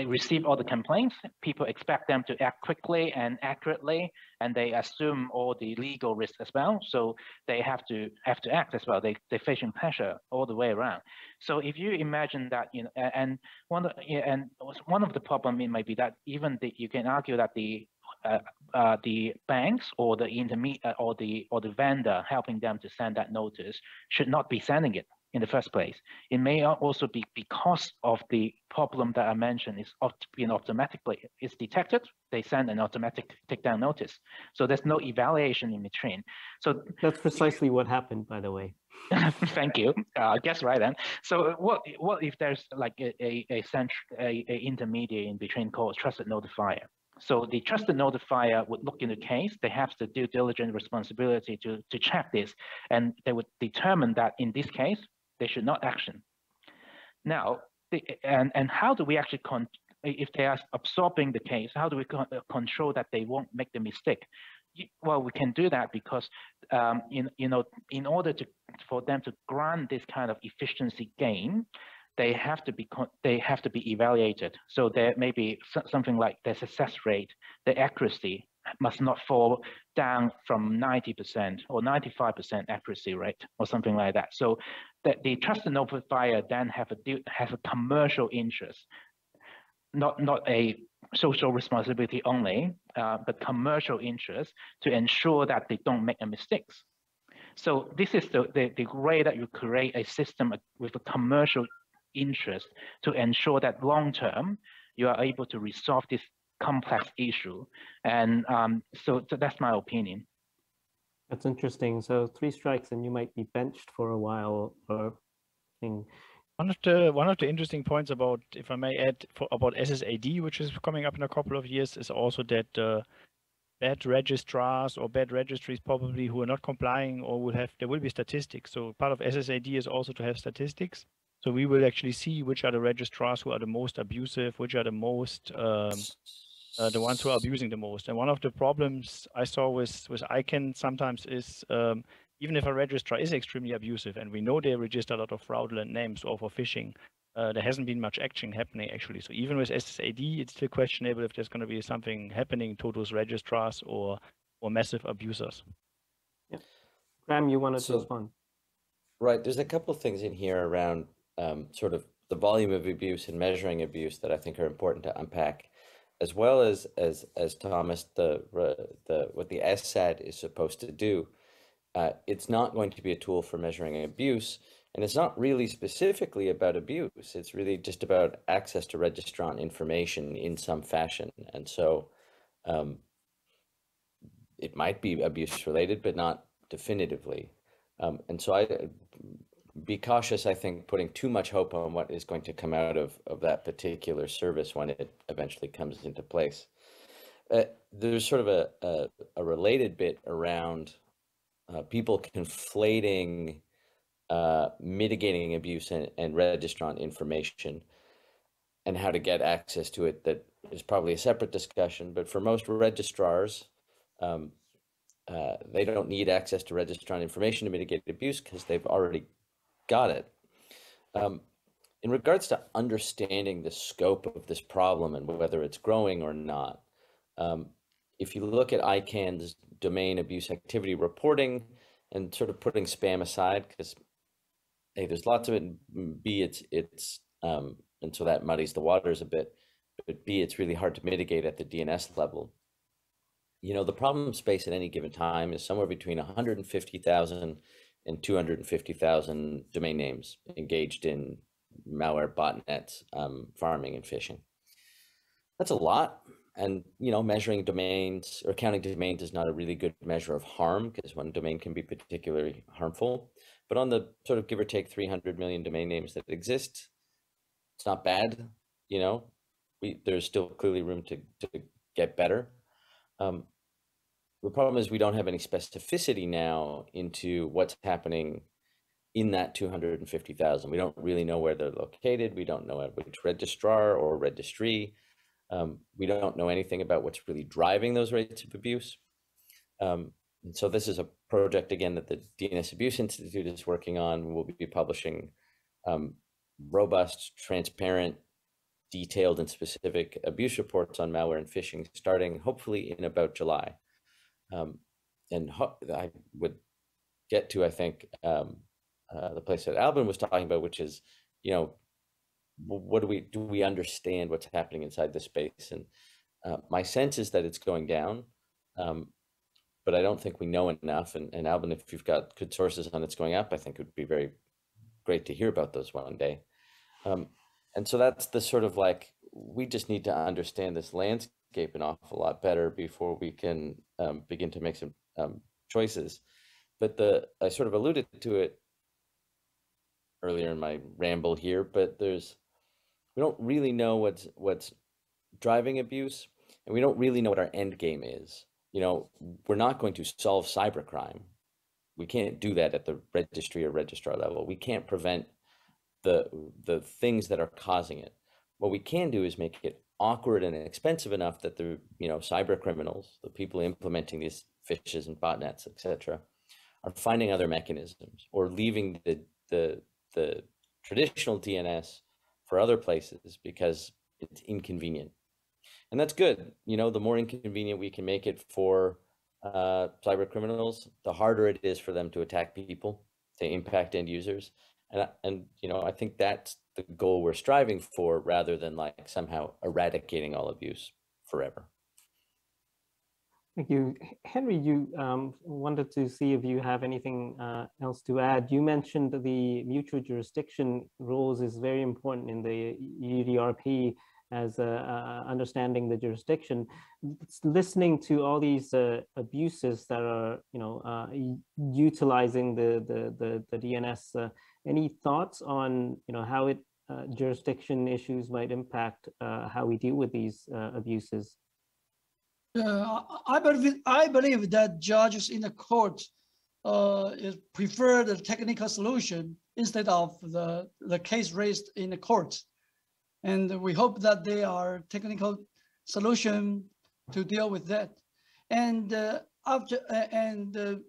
receive all the complaints. People expect them to act quickly and accurately, and they assume all the legal risks as well. So they have to act as well. They're facing pressure all the way around. So if you imagine that, and one of the problem it might be that even you can argue that the banks or the intermediate or the vendor helping them to send that notice should not be sending it in the first place. It may also be because of the problem that I mentioned is automatically it's detected, they send an automatic takedown notice. So there's no evaluation in between. So that's precisely what happened, by the way. Thank you. I guess right then. So what if there's like a intermediary in between called trusted notifier? So the trusted notifier would look in the case, they have the due diligence responsibility to check this, and they would determine that in this case, they should not action. Now, and how do we actually, if they are absorbing the case, how do we control that they won't make the mistake? Well, we can do that because, in order for them to grant this kind of efficiency gain, they have to be evaluated. So there may be something like the success rate, the accuracy must not fall down from 90% or 95% accuracy rate or something like that. So the trusted notifier then have a commercial interest, not a social responsibility only, but commercial interest to ensure that they don't make mistakes. So this is the way that you create a system with a commercial interest to ensure that long term you are able to resolve this complex issue. And so that's my opinion. That's interesting. So 3 strikes and you might be benched for a while or thing. One of the interesting points about, if I may add, about SSAD, which is coming up in a couple of years, is also that bad registrars or bad registries probably who are not complying or there will be statistics. So part of SSAD is also to have statistics. So we will actually see which are the registrars who are the most abusive, which are the most the ones who are abusing the most. And one of the problems I saw with ICANN sometimes is even if a registrar is extremely abusive, and we know they register a lot of fraudulent names or for phishing, there hasn't been much action happening actually. So even with SSAD, it's still questionable if there's going to be something happening to those registrars or massive abusers. Yeah. Graham, you wanted to respond? Right. There's a couple of things in here around sort of the volume of abuse and measuring abuse that I think are important to unpack, as well as Thomas, what the SSAD is supposed to do. It's not going to be a tool for measuring abuse, and it's not really specifically about abuse. It's really just about access to registrant information in some fashion. And so it might be abuse related, but not definitively. And so I be cautious, I think, putting too much hope on what is going to come out of that particular service when it eventually comes into place. There's sort of a related bit around people conflating mitigating abuse and registrant information and how to get access to it. That is probably a separate discussion, but for most registrars, they don't need access to registrant information to mitigate abuse because they've already got it. In regards to understanding the scope of this problem and whether it's growing or not, if you look at ICANN's domain abuse activity reporting and sort of putting spam aside, because A, there's lots of it, and B, it's and so that muddies the waters a bit, but B, it's really hard to mitigate at the DNS level. You know, the problem space at any given time is somewhere between 150,000 and 250,000 domain names engaged in malware, botnets, farming, and phishing. That's a lot. And, you know, measuring domains or counting domains is not a really good measure of harm because one domain can be particularly harmful. But on the sort of give or take 300 million domain names that exist, it's not bad. You know, there's still clearly room to get better. The problem is we don't have any specificity now into what's happening in that 250,000. We don't really know where they're located. We don't know at which registrar or registry. We don't know anything about what's really driving those rates of abuse. And so this is a project, again, that the DNS Abuse Institute is working on. We'll be publishing robust, transparent, detailed, and specific abuse reports on malware and phishing starting hopefully in about July. And I would get to, I think, the place that Albin was talking about, which is, you know, what do we understand what's happening inside this space? And my sense is that it's going down, but I don't think we know enough. And Albin, if you've got good sources on it's going up, I think it would be very great to hear about those one day. And so that's the sort of like, we just need to understand this landscape an awful lot better before we can begin to make some choices. But I sort of alluded to it earlier in my ramble here, but we don't really know what's driving abuse, and we don't really know what our end game is. You know, we're not going to solve cybercrime. We can't do that at the registry or registrar level. We can't prevent the things that are causing it. What we can do is make it awkward and expensive enough that the cyber criminals, the people implementing these phishes and botnets, etc., are finding other mechanisms or leaving the traditional DNS for other places because it's inconvenient. And that's good. You know, the more inconvenient we can make it for cyber criminals, the harder it is for them to attack people, to impact end users. And you know, I think that's the goal we're striving for, rather than like somehow eradicating all abuse. forever. Thank you. Henry, you wanted to see if you have anything else to add. You mentioned the mutual jurisdiction rules is very important in the UDRP as understanding the jurisdiction. Listening to all these abuses that are, utilizing the DNS, any thoughts on, how jurisdiction issues might impact how we deal with these abuses? I believe that judges in the court prefer the technical solution instead of the case raised in the court. And we hope that there are technical solution to deal with that. And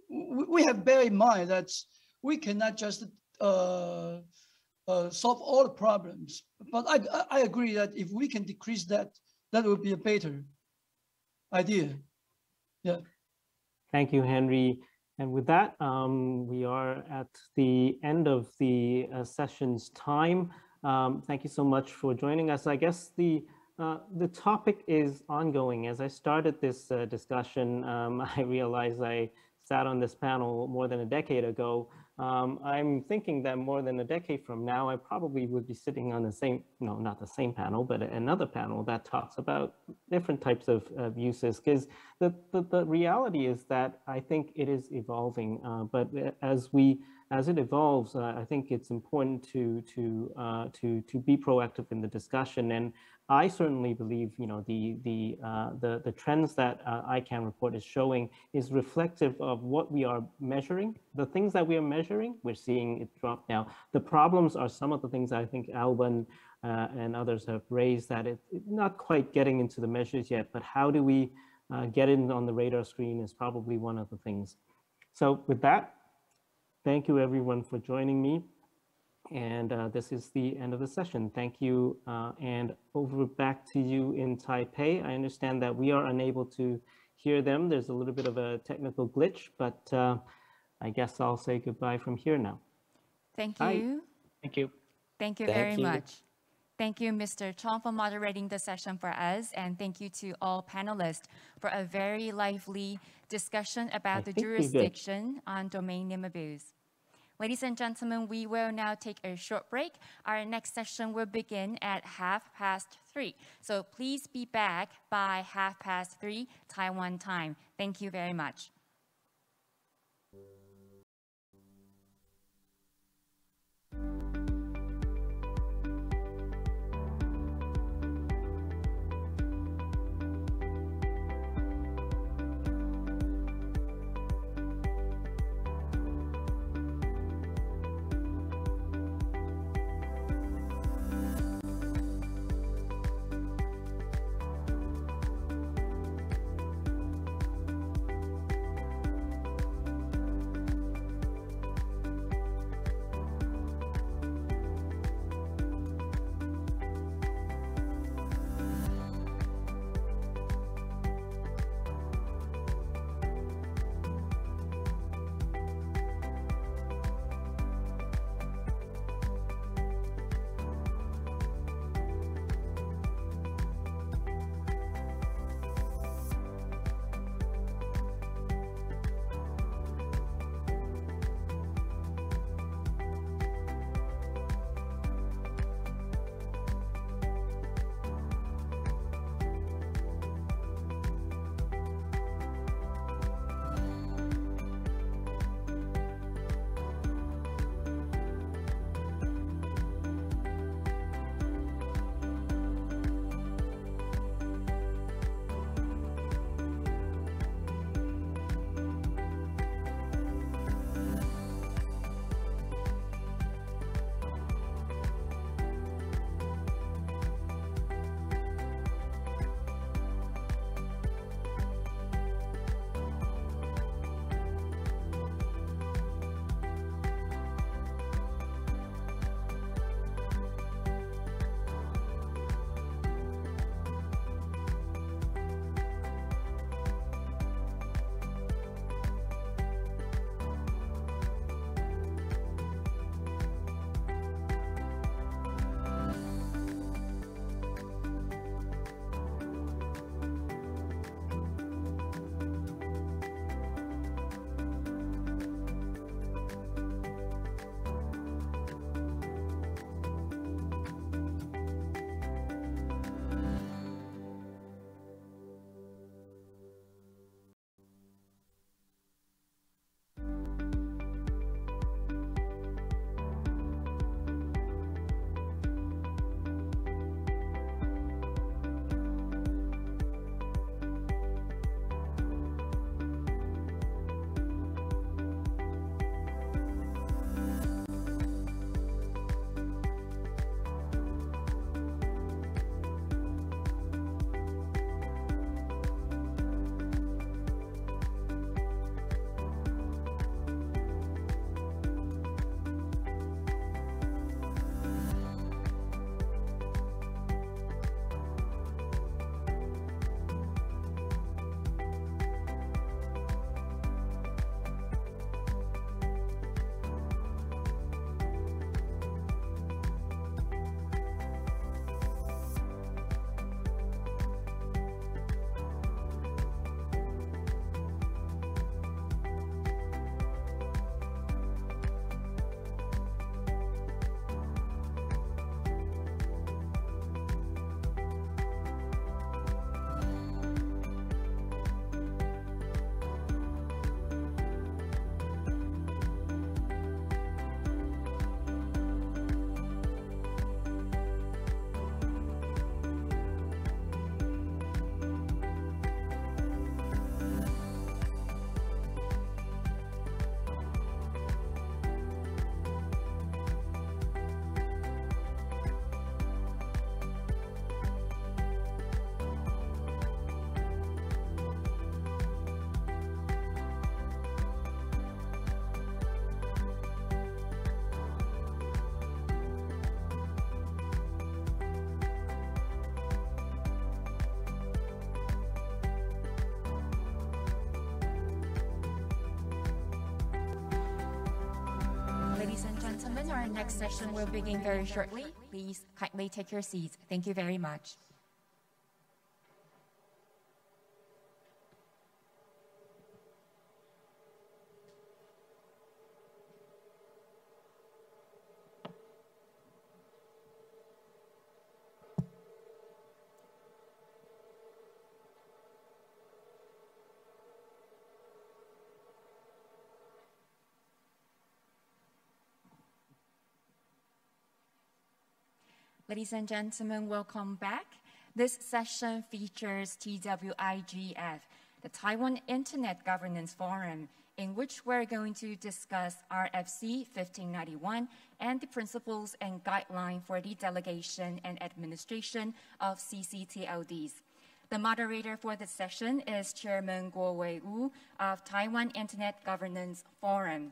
we have bear in mind that we cannot just solve all the problems. But I agree that if we can decrease that, that would be a better idea. Yeah. Thank you, Henry. And with that, we are at the end of the session's time. Thank you so much for joining us. I guess the topic is ongoing. As I started this discussion, I realized I sat on this panel more than a decade ago. I'm thinking that more than a decade from now, I probably would be sitting on the same, no, not the same panel, but another panel that talks about different types of abuses. Because the reality is that I think it is evolving, but as it evolves, I think it's important to be proactive in the discussion. And I certainly believe, the trends that ICANN report is showing is reflective of what we are measuring. The things that we are measuring, we're seeing it drop now. The problems are some of the things I think Alban and others have raised, that it's not quite getting into the measures yet, but how do we get it on the radar screen is probably one of the things. So with that, thank you everyone for joining me. And this is the end of the session. Thank you. And over back to you in Taipei. I understand that we are unable to hear them. There's a little bit of a technical glitch, but I guess I'll say goodbye from here now. Thank you. Bye. Thank you. Thank you very much. Thank you, Mr. Chong, for moderating the session for us. And thank you to all panelists for a very lively discussion about the jurisdiction on domain name abuse. Ladies and gentlemen, we will now take a short break. Our next session will begin at 3:30. So please be back by 3:30 Taiwan time. Thank you very much. Ladies and gentlemen, our next session will begin very shortly. Please kindly take your seats. Thank you very much. Ladies and gentlemen, welcome back. This session features TWIGF, the Taiwan Internet Governance Forum, in which we're going to discuss RFC 1591 and the principles and guidelines for the delegation and administration of CCTLDs. The moderator for this session is Chairman Guo Wei-Wu of Taiwan Internet Governance Forum.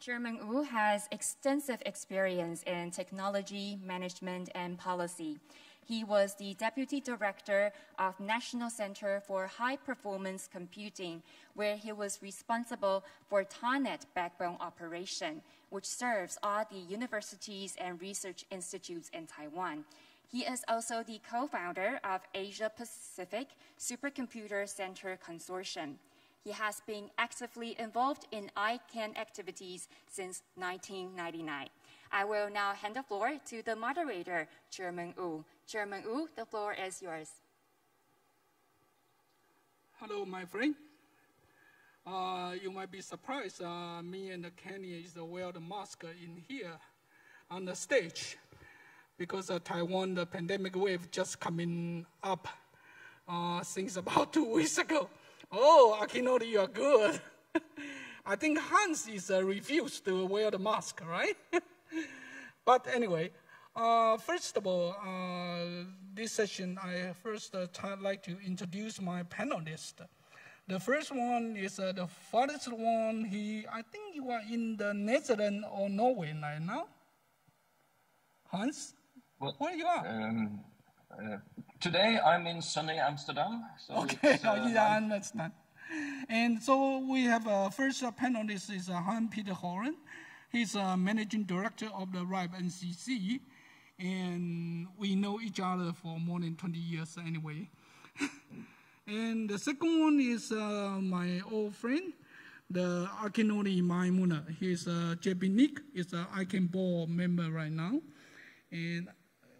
Chairman Wu has extensive experience in technology, management, and policy. He was the Deputy Director of National Center for High Performance Computing, where he was responsible for TWNIC backbone operation, which serves all the universities and research institutes in Taiwan. He is also the co-founder of Asia Pacific Supercomputer Center Consortium. He has been actively involved in ICANN activities since 1999. I will now hand the floor to the moderator, Chairman Wu. Chairman Wu, the floor is yours. Hello, my friend. You might be surprised, me and Kenny is wear the mask in here on the stage because Taiwan, the pandemic wave just coming up since about 2 weeks ago. Oh, Akinori, you are good. I think Hans is refused to wear the mask, right? But anyway, first of all, this session, I first like to introduce my panelists. The first one is the farthest one. I think you are in the Netherlands or Norway right now. Hans, where you are? Today I'm in sunny Amsterdam. So okay, yeah, I understand. And so we have first panelist is Hans-Peter Horan. He's a managing director of the RIPE NCC, and we know each other for more than 20 years anyway. And the second one is my old friend, the Akinori Maimuna. He's JP Nick, is an ICANN board member right now. And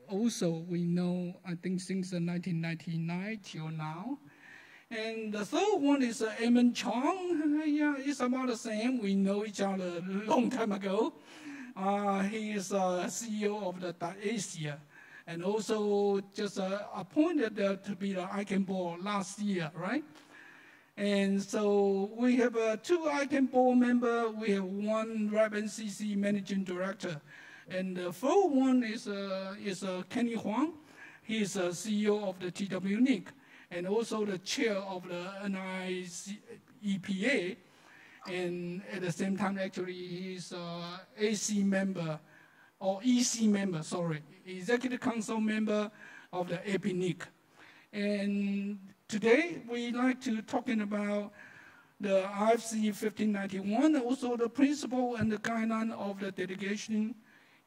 also, we know, I think, since 1999 till now. And the third one is Eamon Chong. Yeah, it's about the same. We know each other a long time ago. He is CEO of the TWSIG, and also just appointed to be the ICANN board last year, right? And so we have 2 ICANN board members. We have 1 RIPE NCC managing director. And the third one is Kenny Huang. He is CEO of the TWNIC and also the chair of the NICEPA. And at the same time, actually, he's AC member, or EC member, sorry, Executive Council member of the APNIC. And today, we'd like to talking about the RFC 1591, also the principle and the guideline of the delegation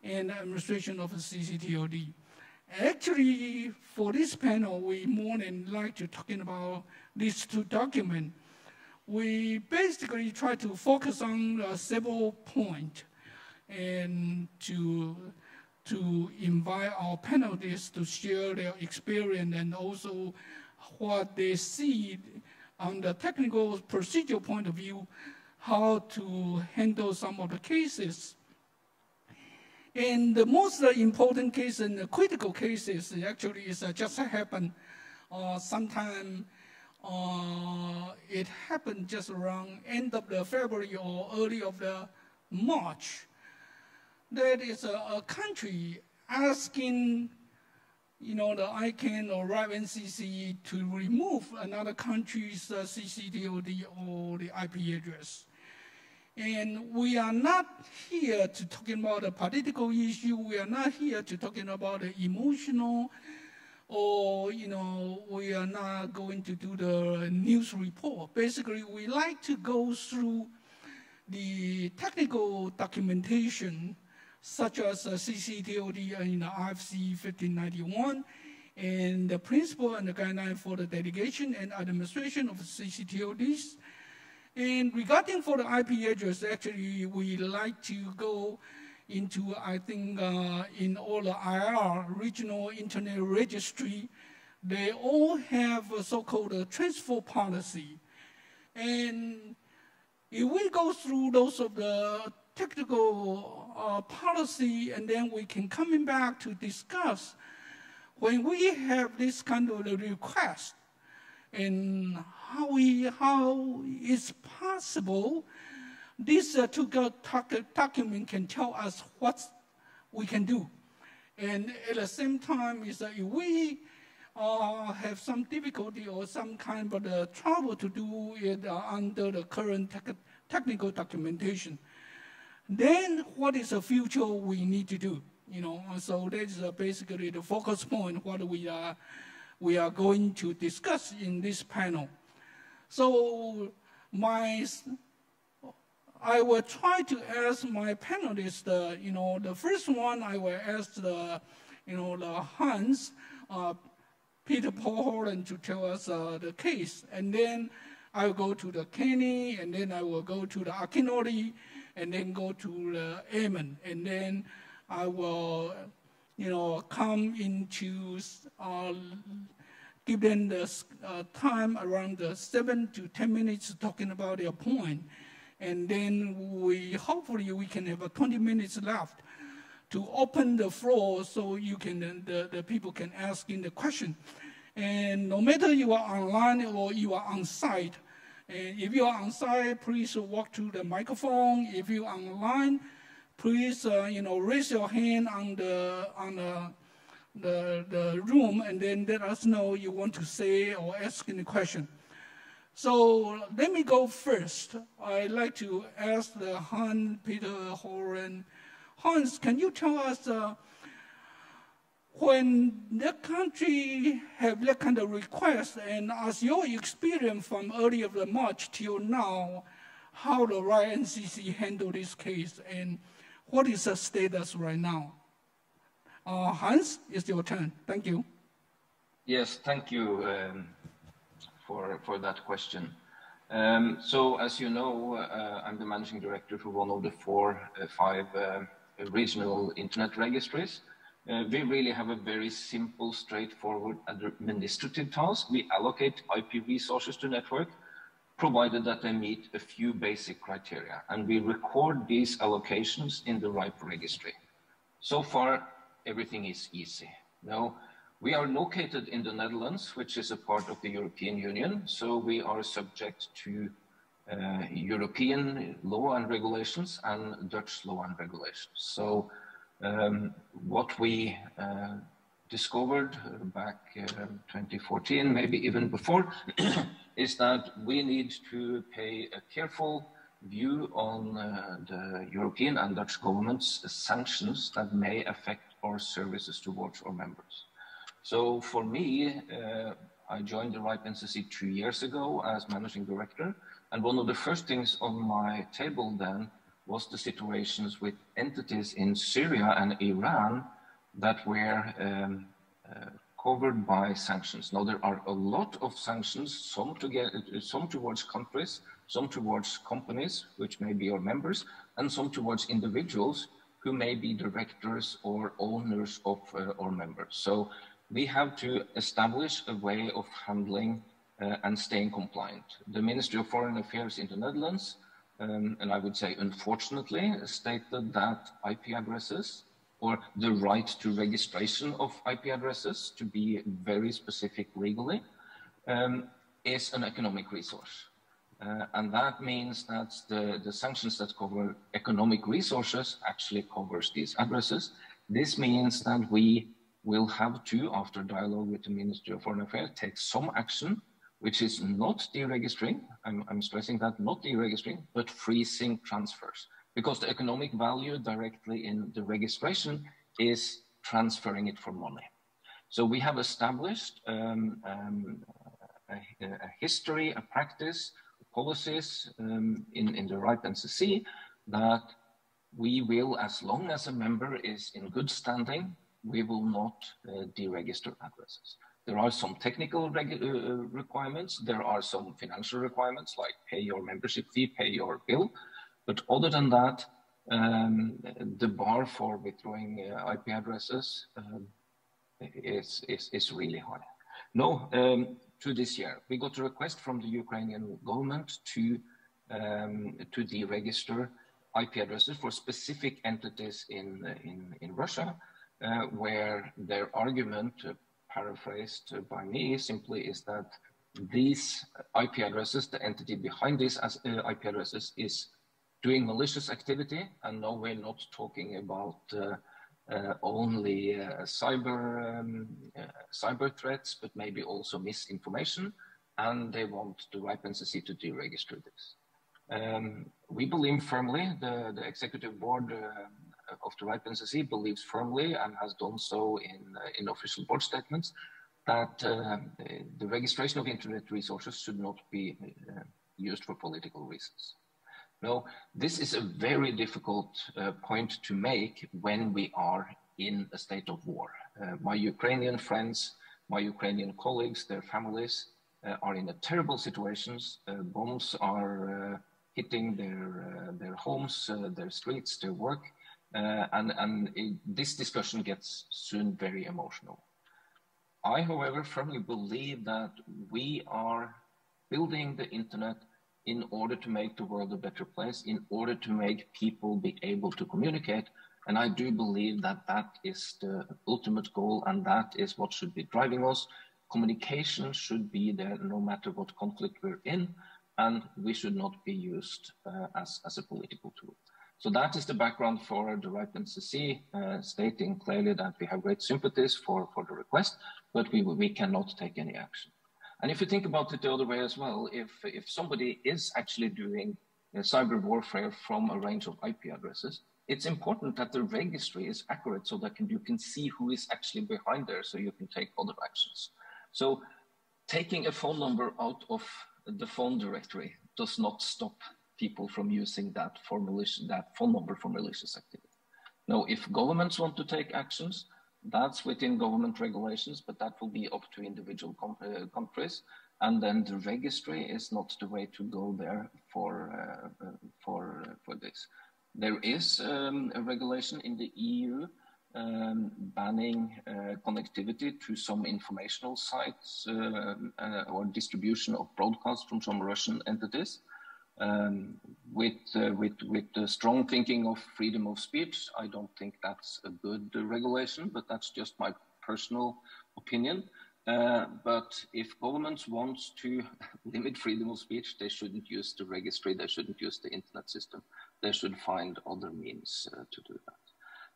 and administration of the CCTLD. Actually, for this panel, we more than like to talking about these 2 documents. We basically try to focus on several points and to invite our panelists to share their experience and also what they see on the technical procedural point of view, how to handle some of the cases. And the most important case and the critical cases actually is just happened sometime. It happened just around end of the February or early of the March. That is a country asking, the ICANN or RIPE NCC to remove another country's CCTLD or the IP address. And we are not here to talking about a political issue. We are not here to talking about the emotional, or we are not going to do the news report. Basically, we like to go through the technical documentation, such as CCTOD in the RFC 1591, and the principle and the guideline for the delegation and administration of CCTODs. And regarding for the IP address, actually, we like to go into, I think, in all the IR, regional internet registry, they all have a so-called transfer policy. And if we go through those of the technical policy, and then we can come back to discuss when we have this kind of request, and how it's possible this document can tell us what we can do. And at the same time, is that if we have some difficulty or some kind of trouble to do it under the current technical documentation, then what is the future we need to do? You know, so that is basically the focus point what we are going to discuss in this panel. So I will try to ask my panelists, the first one I will ask the Hans, Peter Paul Holland to tell us the case. And then I will go to the Kenny, and then I will go to the Akinori, and then go to the Eamon. And then I will, come into give them the time around 7 to 10 minutes talking about their point. And then hopefully we can have 20 minutes left to open the floor so you can, the people can ask in the question. And no matter you are online or you are on site, and if you are on site, please walk to the microphone. If you are online, please raise your hand on the room, and then let us know you want to say or ask any question. So let me go first. I'd like to ask the Hans Peter Horan. Hans, can you tell us when the country have that kind of request, and as your experience from early of the March till now, how the RIPE NCC handle this case, and what is the status right now? Hans, it's your turn. Thank you. Yes, thank you for that question. So as you know, I'm the managing director for one of the five regional internet registries. We really have a very simple, straightforward administrative task. We allocate IP resources to network, provided that they meet a few basic criteria. And we record these allocations in the RIPE registry. So far, everything is easy. Now, we are located in the Netherlands, which is a part of the European Union. So we are subject to European law and regulations and Dutch law and regulations. So what we discovered back in 2014, maybe even before, is that we need to pay a careful view on the European and Dutch government's sanctions that may affect our services towards our members. So for me, I joined the RIPE NCC 2 years ago as managing director, and one of the first things on my table then was the situations with entities in Syria and Iran that were covered by sanctions. Now, there are a lot of sanctions, some towards countries, some towards companies, which may be our members, and some towards individuals who may be directors or owners of our members. So we have to establish a way of handling and staying compliant. The Ministry of Foreign Affairs in the Netherlands, and I would say unfortunately, stated that IP addresses, or the right to registration of IP addresses, to be very specific legally, is an economic resource. And that means that the sanctions that cover economic resources actually covers these addresses. This means that we will have to, after dialogue with the Ministry of Foreign Affairs, take some action, which is not deregistering, I'm stressing that, not deregistering, but freezing transfers. Because the economic value directly in the registration is transferring it for money. So we have established a history, a practice, a policies in the RIPE NCC that we will, as long as a member is in good standing, we will not deregister addresses. There are some technical requirements. There are some financial requirements like pay your membership fee, pay your bill. But other than that, the bar for withdrawing IP addresses is really high. No, to this year, we got a request from the Ukrainian government to deregister IP addresses for specific entities in Russia, where their argument, paraphrased by me, simply is that these IP addresses, the entity behind these IP addresses, is doing malicious activity. And no, we're not talking about only cyber threats, but maybe also misinformation. And they want the RIPE NCC to deregister this. We believe firmly, the executive board of the RIPE NCC believes firmly and has done so in official board statements that the registration of internet resources should not be used for political reasons. No, this is a very difficult point to make when we are in a state of war. My Ukrainian friends, my Ukrainian colleagues, their families are in terrible situations. Bombs are hitting their homes, their streets, their work. This discussion gets soon very emotional. I, however, firmly believe that we are building the internet in order to make the world a better place, in order to make people be able to communicate. And I do believe that that is the ultimate goal, and that is what should be driving us. Communication should be there no matter what conflict we're in, and we should not be used as a political tool. So that is the background for the RIPE NCC, stating clearly that we have great sympathies for the request, but we cannot take any action. And if you think about it the other way as well, if somebody is actually doing cyber warfare from a range of IP addresses, it's important that the registry is accurate so that you can see who is actually behind there, so you can take other actions. So taking a phone number out of the phone directory does not stop people from using that phone number for malicious activity. Now, if governments want to take actions, that's within government regulations, but that will be up to individual countries. And then the registry is not the way to go there for this. There is a regulation in the EU banning connectivity to some informational sites or distribution of broadcasts from some Russian entities. With the strong thinking of freedom of speech, I don't think that's a good regulation, but that's just my personal opinion. But if governments want to limit freedom of speech, they shouldn't use the registry, they shouldn't use the internet system. They should find other means to do that.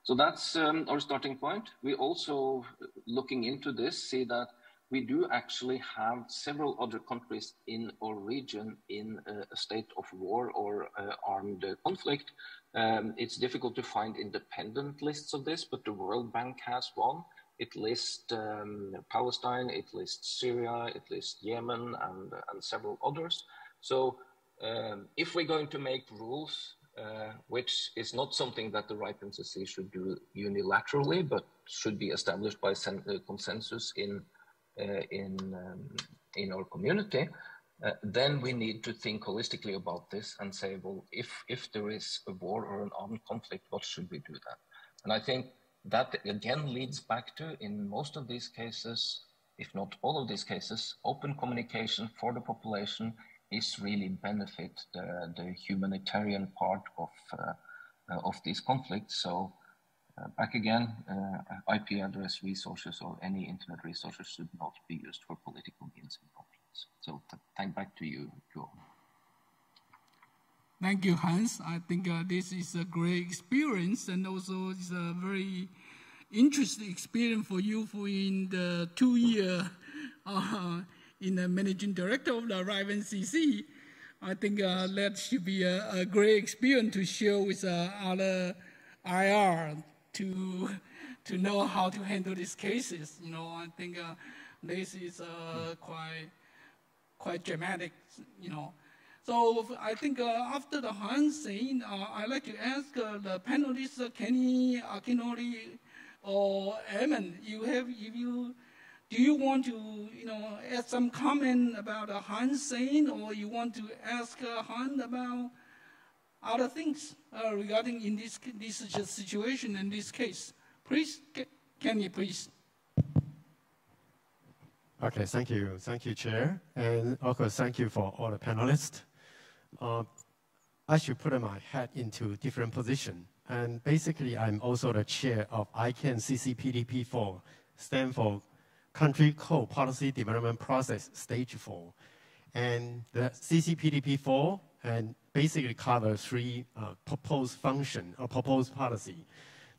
So that's our starting point. We also, looking into this, see that we do actually have several other countries in our region in a state of war or armed conflict. It's difficult to find independent lists of this, but the World Bank has one. It lists Palestine, it lists Syria, it lists Yemen, and several others. So if we're going to make rules, which is not something that the RIPE NCC should do unilaterally, but should be established by consensus in our community, then we need to think holistically about this and say, well, if there is a war or an armed conflict, what should we do then? And I think that again leads back to, in most of these cases, if not all of these cases, open communication for the population is really benefit the humanitarian part of these conflicts. So back again, IP address resources or any internet resources should not be used for political means in conflicts. So back to you, Joe. Thank you, Hans. I think this is a great experience, and also it's a very interesting experience for you for in the 2 year in the managing director of the RIPE NCC. I think that should be a great experience to share with other IR to know how to handle these cases. You know, I think this is quite dramatic. You know, So I think after the Huang saying, I'd like to ask the panelists, Kenny, Akinori, or Eamon, do you want to add some comment about Huang saying, or you want to ask Huang about other things regarding in this situation and this case? Please, Kenny, please. Okay, thank you, Chair, and also thank you for all the panelists. I should put my head into different position, and basically I'm also the chair of ICANN CCPDP4, stand for Country Code Policy Development Process Stage 4, and the CCPDP4 and basically covers three proposed function or proposed policy.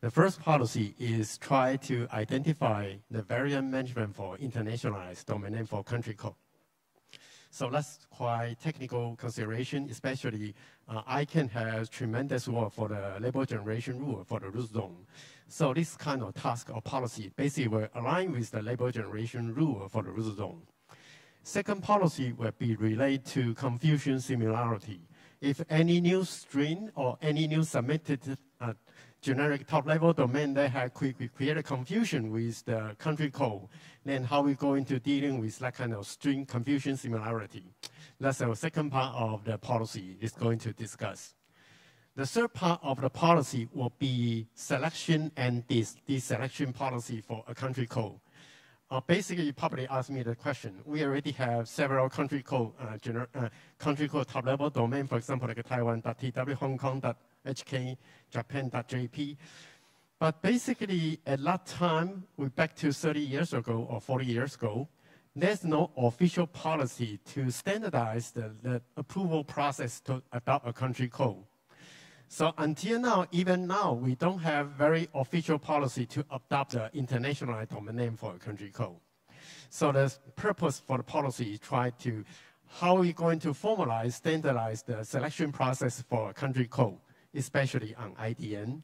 The first policy is try to identify the variant management for internationalized domain name for country code. So that's quite technical consideration, especially ICANN has tremendous work for the label generation rule for the root zone. So this kind of task or policy basically will align with the label generation rule for the root zone. Second policy will be related to confusion similarity. If any new string or any new submitted generic top-level domain that have created confusion with the country code, then how we going to dealing with that kind of string confusion similarity? That's the second part of the policy is going to discuss. The third part of the policy will be selection and deselection policy for a country code. Basically, you probably asked me the question. We already have several country code top-level domain, for example, like Taiwan.tw, Hong Kong.hk, Japan.jp. But basically, at that time, we're back to 30 years ago or 40 years ago, there's no official policy to standardize the approval process to adopt a country code. So until now, even now, we don't have very official policy to adopt the international domain name for a country code. So the purpose for the policy is try to, how are we going to formalize, standardize the selection process for a country code, especially on IDN.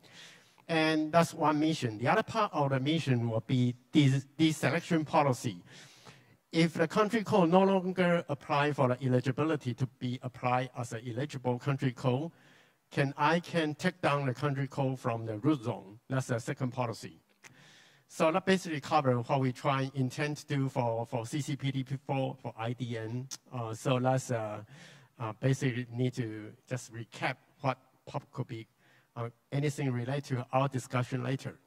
And that's one mission. The other part of the mission will be the selection policy. If the country code no longer apply for the eligibility to be applied as an eligible country code, I can take down the country code from the root zone. That's the second policy. So that basically covers what we intend to do for CCPDP4 for IDN. So that's basically need to just recap what could be anything related to our discussion later.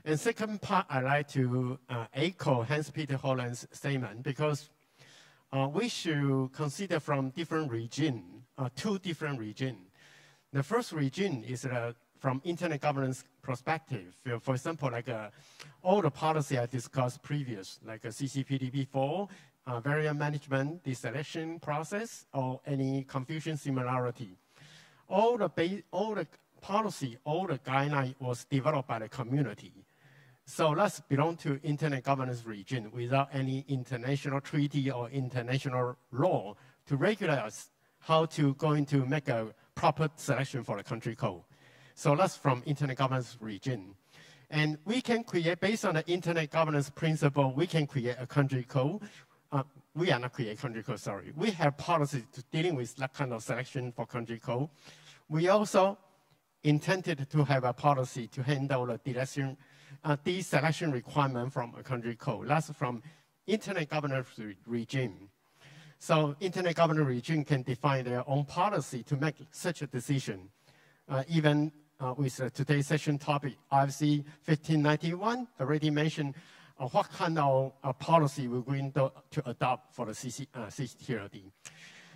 And second part, I'd like to echo Hans-Peter Holland's statement because we should consider from different region, two different regions. The first region is from internet governance perspective. For example, like all the policy I discussed previous, like a CCPDP4, variant management, the selection process, or any confusion similarity. All the policy, all the guideline was developed by the community. So let's belong to internet governance region without any international treaty or international law to regulate us how to going to make a proper selection for the country code. So that's from internet governance region. And we can create, based on the internet governance principle, we can create a country code. We are not creating country code, sorry. We have policies dealing with that kind of selection for country code. We also intended to have a policy to handle the deselection requirement from a country code. That's from internet governance regime. So internet governance regime can define their own policy to make such a decision. Even with today's session topic, IFC 1591 already mentioned what kind of policy we're going to adopt for the CCTLD.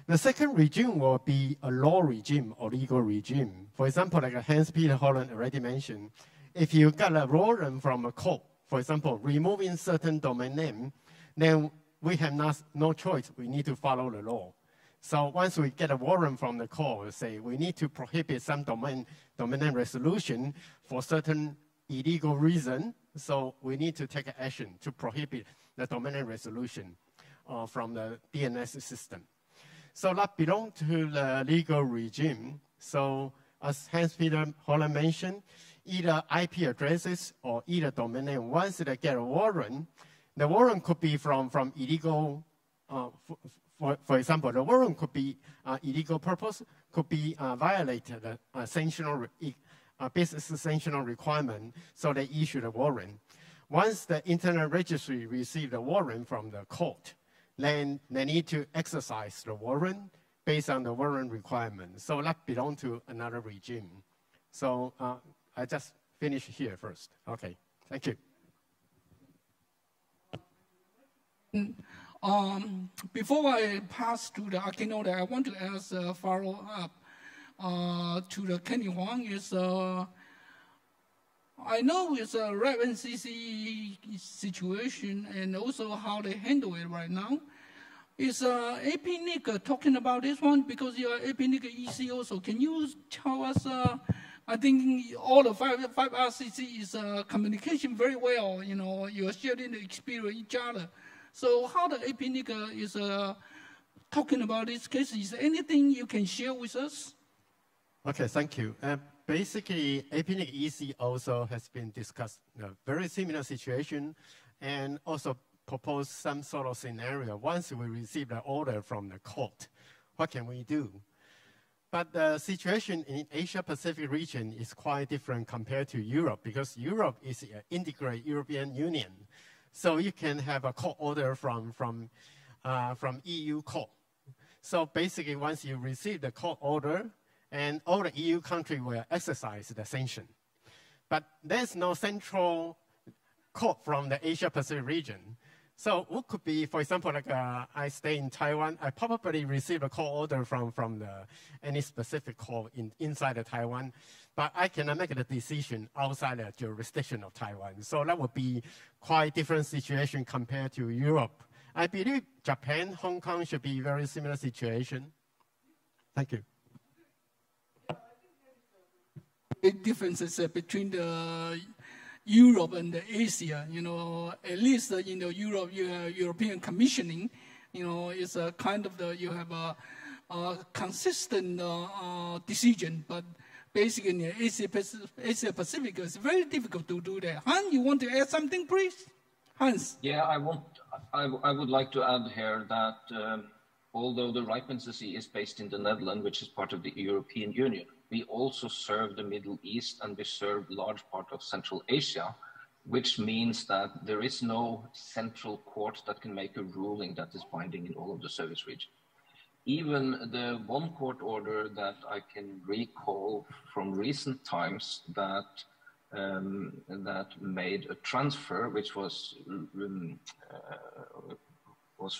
The second regime will be a law regime or legal regime. For example, like Hans-Peter Holland already mentioned, if you get a warrant from a court, for example, removing certain domain name, then we have no choice. We need to follow the law. So once we get a warrant from the court, we say we need to prohibit some domain name resolution for certain illegal reason. So we need to take action to prohibit the domain name resolution from the DNS system. So that belongs to the legal regime. So as Hans-Peter Holland mentioned, either IP addresses or either domain name, once they get a warrant, the warrant could be from illegal, for example, the warrant could be illegal purpose, could be violated business sanctional requirement, so they issue the warrant. Once the Internet Registry receives the warrant from the court, then they need to exercise the warrant based on the warrant requirement. So that belongs to another regime. So I just finish here first. Okay, thank you. Before I pass to the ICANN, I want to ask a follow-up to the Kenny Huang. I know it's a RAP NCC situation and also how they handle it right now. Is APNIC talking about this one? Because you are APNIC EC also. Can you tell us, I think all the five RCC is communication very well. You know, you are sharing the experience each other. So how the APNIC is talking about this case? Is there anything you can share with us? Okay, thank you. Basically, APNIC EC also has been discussed a very similar situation and also proposed some sort of scenario. Once we receive the order from the court, what can we do? But the situation in Asia-Pacific region is quite different compared to Europe, because Europe is an integrated European Union. So you can have a court order from EU court. So basically, once you receive the court order, and all the EU countries will exercise the sanction. But there's no central court from the Asia-Pacific region. So what could be, for example, like I stay in Taiwan, I probably receive a court order from any specific court inside of Taiwan, but I cannot make the decision outside the jurisdiction of Taiwan. So that would be quite different situation compared to Europe. I believe Japan, Hong Kong should be very similar situation. Thank you. Big differences between the Europe and the Asia. You know, at least in the European commissioning, you know, is a kind of you have a consistent decision. But basically, in the Asia Pacific, it's very difficult to do that. Han, you want to add something, please? Hans. Yeah, I would like to add here that although the RIPE NCC is based in the Netherlands, which is part of the European Union, we also serve the Middle East and we serve large part of Central Asia, which means that there is no central court that can make a ruling that is binding in all of the service region. Even the one court order that I can recall from recent times that that made a transfer, which was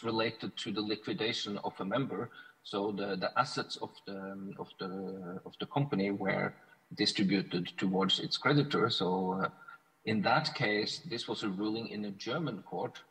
related to the liquidation of a member. So the assets of the company were distributed towards its creditor. So in that case, this was a ruling in a German court,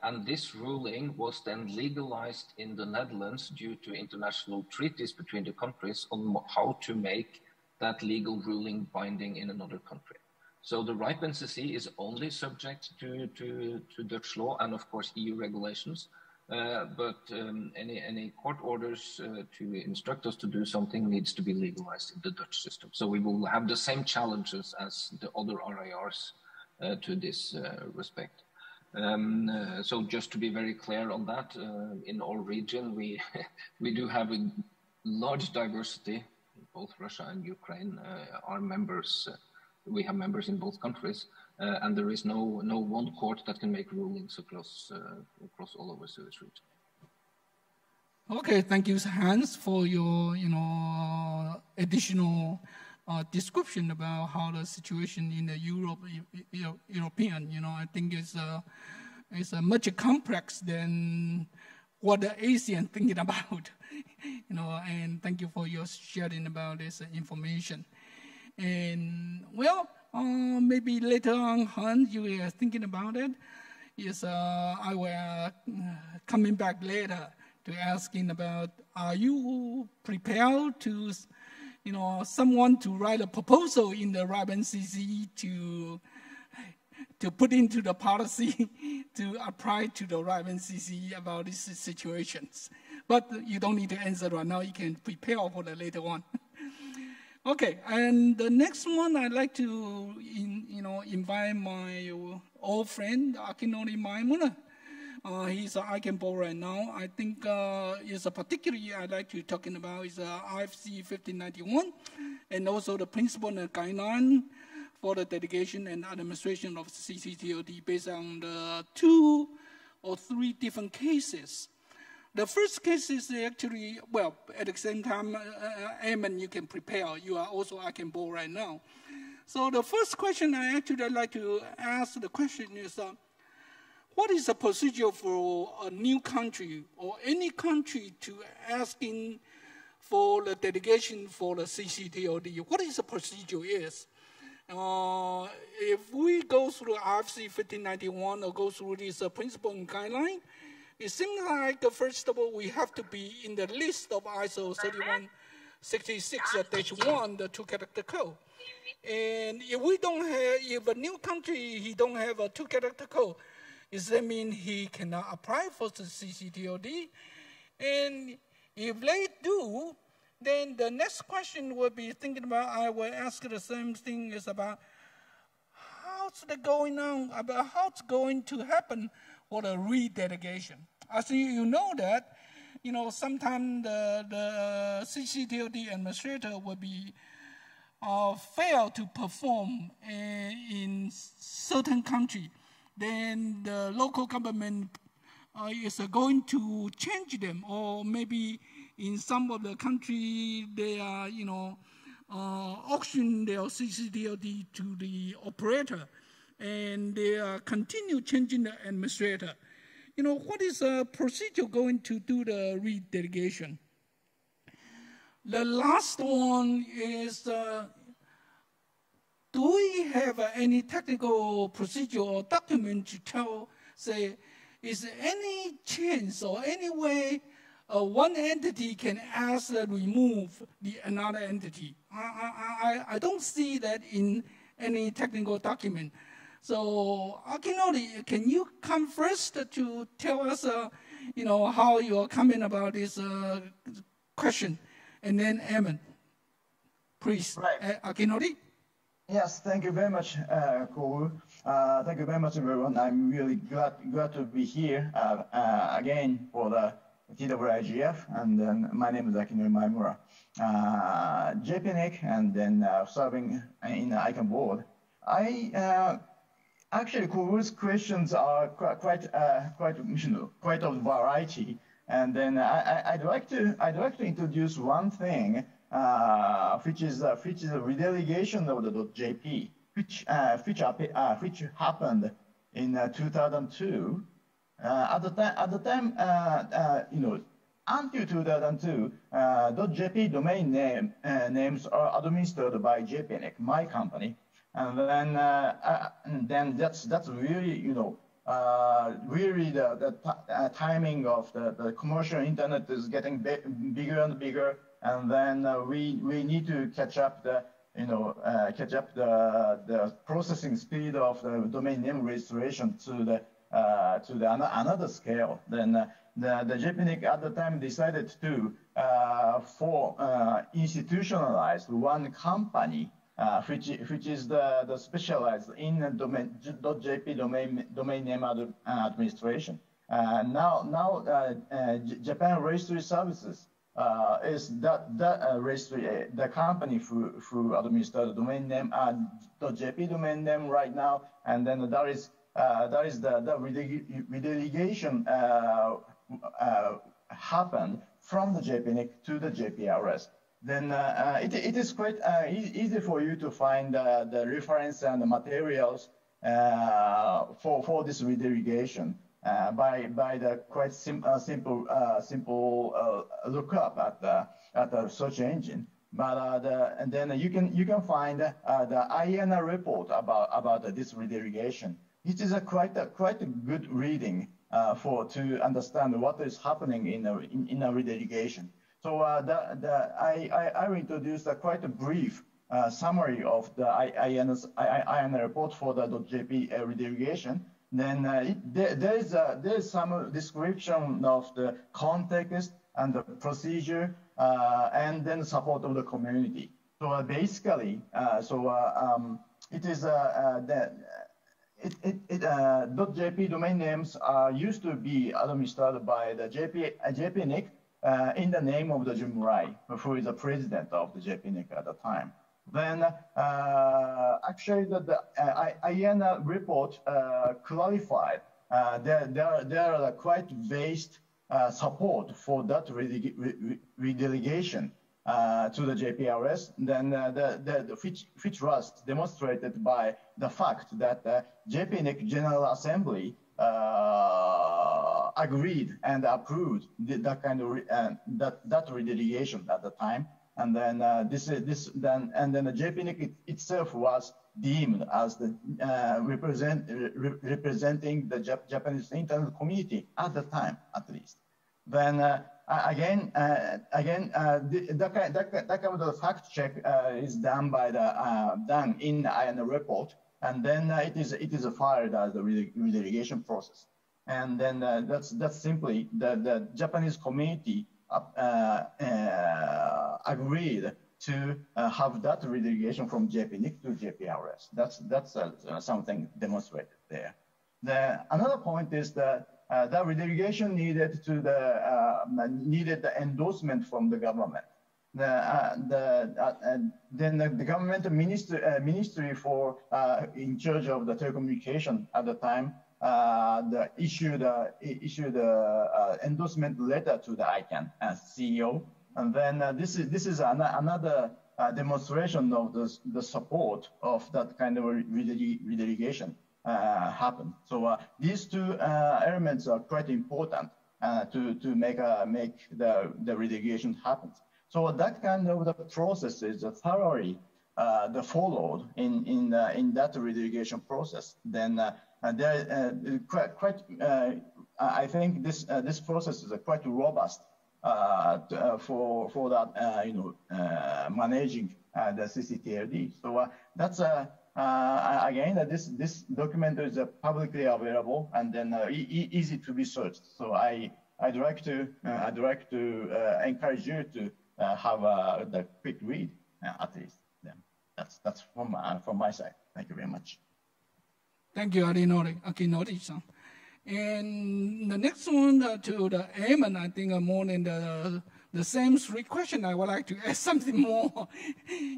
and this ruling was then legalized in the Netherlands due to international treaties between the countries on how to make that legal ruling binding in another country. So the RIPE NCC is only subject to Dutch law and of course EU regulations. But any court orders to instruct us to do something needs to be legalized in the Dutch system. So we will have the same challenges as the other RIRs to this respect. So just to be very clear on that, in our region, we do have a large diversity. Both Russia and Ukraine are members. We have members in both countries. And there is no one court that can make rulings across all of the service region. Okay, thank you, Hans, for your additional description about how the situation in the European. I think it's much complex than what the Asian thinking about. And thank you for your sharing about this information. And well. Maybe later on, Hans, you are thinking about it. Yes, I will coming back later to asking about, are you prepared to, someone to write a proposal in the RIPE NCC to put into the policy to apply to the RIPE NCC about these situations. But you don't need to answer right now. You can prepare for the later one. Okay, and the next one, I'd like to, invite my old friend, Akinori Maimuna. He's an ICANN board right now. I think is a particularly I'd like to talking about is IFC 1591, and also the principle and guideline for the delegation and administration of CCTLD based on the 2 or 3 different cases. The first case is actually, well, at the same time, Eamon, you can prepare. You are also ICANN board right now. So the first question I actually like to ask the question is, what is the procedure for a new country or any country to asking for the delegation for the CCTLD? What is the procedure is? If we go through IFC 1591 or go through this principle and guideline, it seems like, first of all, we have to be in the list of ISO 3166-1, the 2-character code. And if we don't have, if a new country, he don't have a 2-character code, does that mean he cannot apply for the CCTLD? And if they do, then the next question will be thinking about, I will ask the same thing is about how's it going on, about how it's going to happen for the redelegation. As you know that, you know, sometimes the CCTLD administrator will be fail to perform in certain country, then the local government is going to change them, or maybe in some of the country they are, you know, auction their CCTLD to the operator, and they continue changing the administrator. You know, what is the procedure going to do the redelegation? The last one is, do we have any technical procedure or document to tell, say, is there any chance or any way one entity can ask to remove another entity? I don't see that in any technical document. So, Akinori, can you come first to tell us, you know, how you are coming about this question, and then Eamon, please, right. Akinori. Yes, thank you very much, Cole. Thank you very much, everyone. I'm really glad to be here again for the TWIGF, and then my name is Akinori Maimura. JPNIC, and then serving in the ICANN board. Actually, Cole's questions are quite of variety, and then I'd like to introduce one thing, which is a redelegation of the .jp, which happened in 2002. At the time, you know, until 2002, .jp domain names are administered by JPNIC, my company. And then that's really, you know, really the timing of the commercial internet is getting bigger and bigger, and then we need to catch up the, you know, the processing speed of the domain name registration to the another scale. Then the JPNIC at the time decided to institutionalize one company. Which is the specialized in .jp domain name administration. Now Japan Registry Services is that registry, the company who administers the domain name .jp domain name right now, and then that is the redelegation happened from the JPNIC to the JPRS. Then it is quite easy for you to find the reference and the materials for this redelegation by the quite simple lookup at the search engine. But and then you can find the ICANN report about this redelegation. It is quite a good reading to understand what is happening in a redelegation. So I will introduce quite a brief summary of the ICANN report for the .jp redelegation. Then there's some description of the context and the procedure, and then support of the community. So basically, it is .jp domain names used to be administered by the JPNIC in the name of the Jim Rai, who is the president of the JPNIC at the time. Then actually the IANA report clarified there are quite vast support for that redelegation to the JPRS, then which was demonstrated by the fact that the JPNIC General Assembly agreed and approved that kind of that redelegation at the time, and then then the JPNIC itself was deemed as the representing the Japanese internal community at the time, at least. Then again, that kind of fact check is done by the done in the IANA report, and then it is filed as the redelegation process, and then that's simply the Japanese community agreed to have that redelegation from JPNIC to JPRS. That's something demonstrated there. Another point is that that redelegation needed the endorsement from the government. Then the government ministry for in charge of the telecommunication at the time issued endorsement letter to the ICANN as CEO, and then this is another demonstration of the support of that kind of redelegation happen. So these two elements are quite important to make the redelegation happen. So that kind of the process is thoroughly followed in that redelegation process. Then I think this process is quite robust for that managing the CCTLD. So that's again this document is publicly available and then easy to be searched. So I'd like to encourage you to have the quick read at least. Then that's from my side. Thank you very much. Thank you, Akinori-san. And the next one to the Eamon, I think more than the same three questions, I would like to ask something more.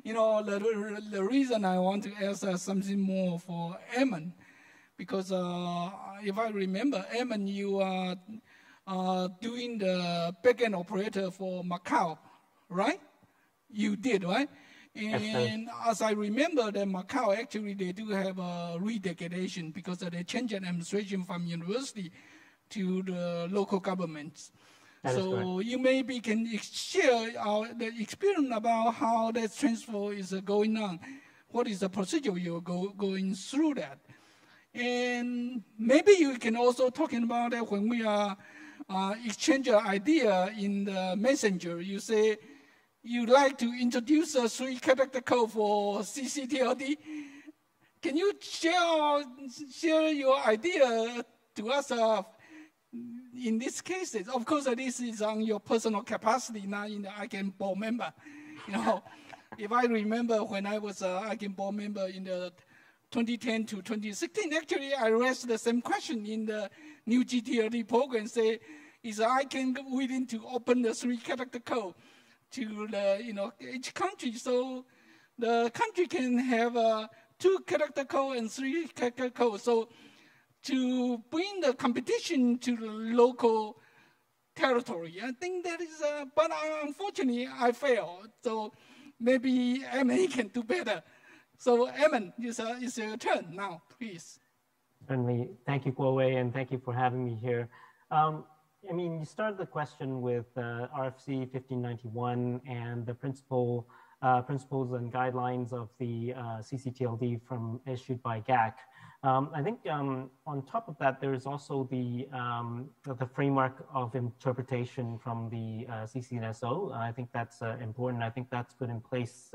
The reason I want to ask something more for Eamon, because if I remember, Eamon, you are doing the backend operator for Macau, right? You did, right? And as I remember, that Macau actually they do have a redelegation because they changed administration from university to the local governments. So you maybe can share the experience about how that transfer is going on. What is the procedure you're going through that? And maybe you can also talking about that when we are exchange an idea in the messenger. You say, you'd like to introduce a 3-character code for CCTLD. Can you share your idea to us in these cases? Of course, this is on your personal capacity, not in the ICANN board member. If I remember when I was an ICANN board member in the 2010 to 2016, actually I raised the same question in the new GTLD program, say, is ICANN willing to open the 3-character code to the, each country, so the country can have a 2-character code and 3-character code. So to bring the competition to the local territory, I think that is, but unfortunately I failed. So maybe Eamon can do better. So Eamon, it's your turn now, please. Certainly, thank you, Kuo-wei, and thank you for having me here. You started the question with RFC 1591 and the principles and guidelines of the CCTLD issued by GAC. I think on top of that, there is also the framework of interpretation from the CCNSO. I think that's important. I think that's put in place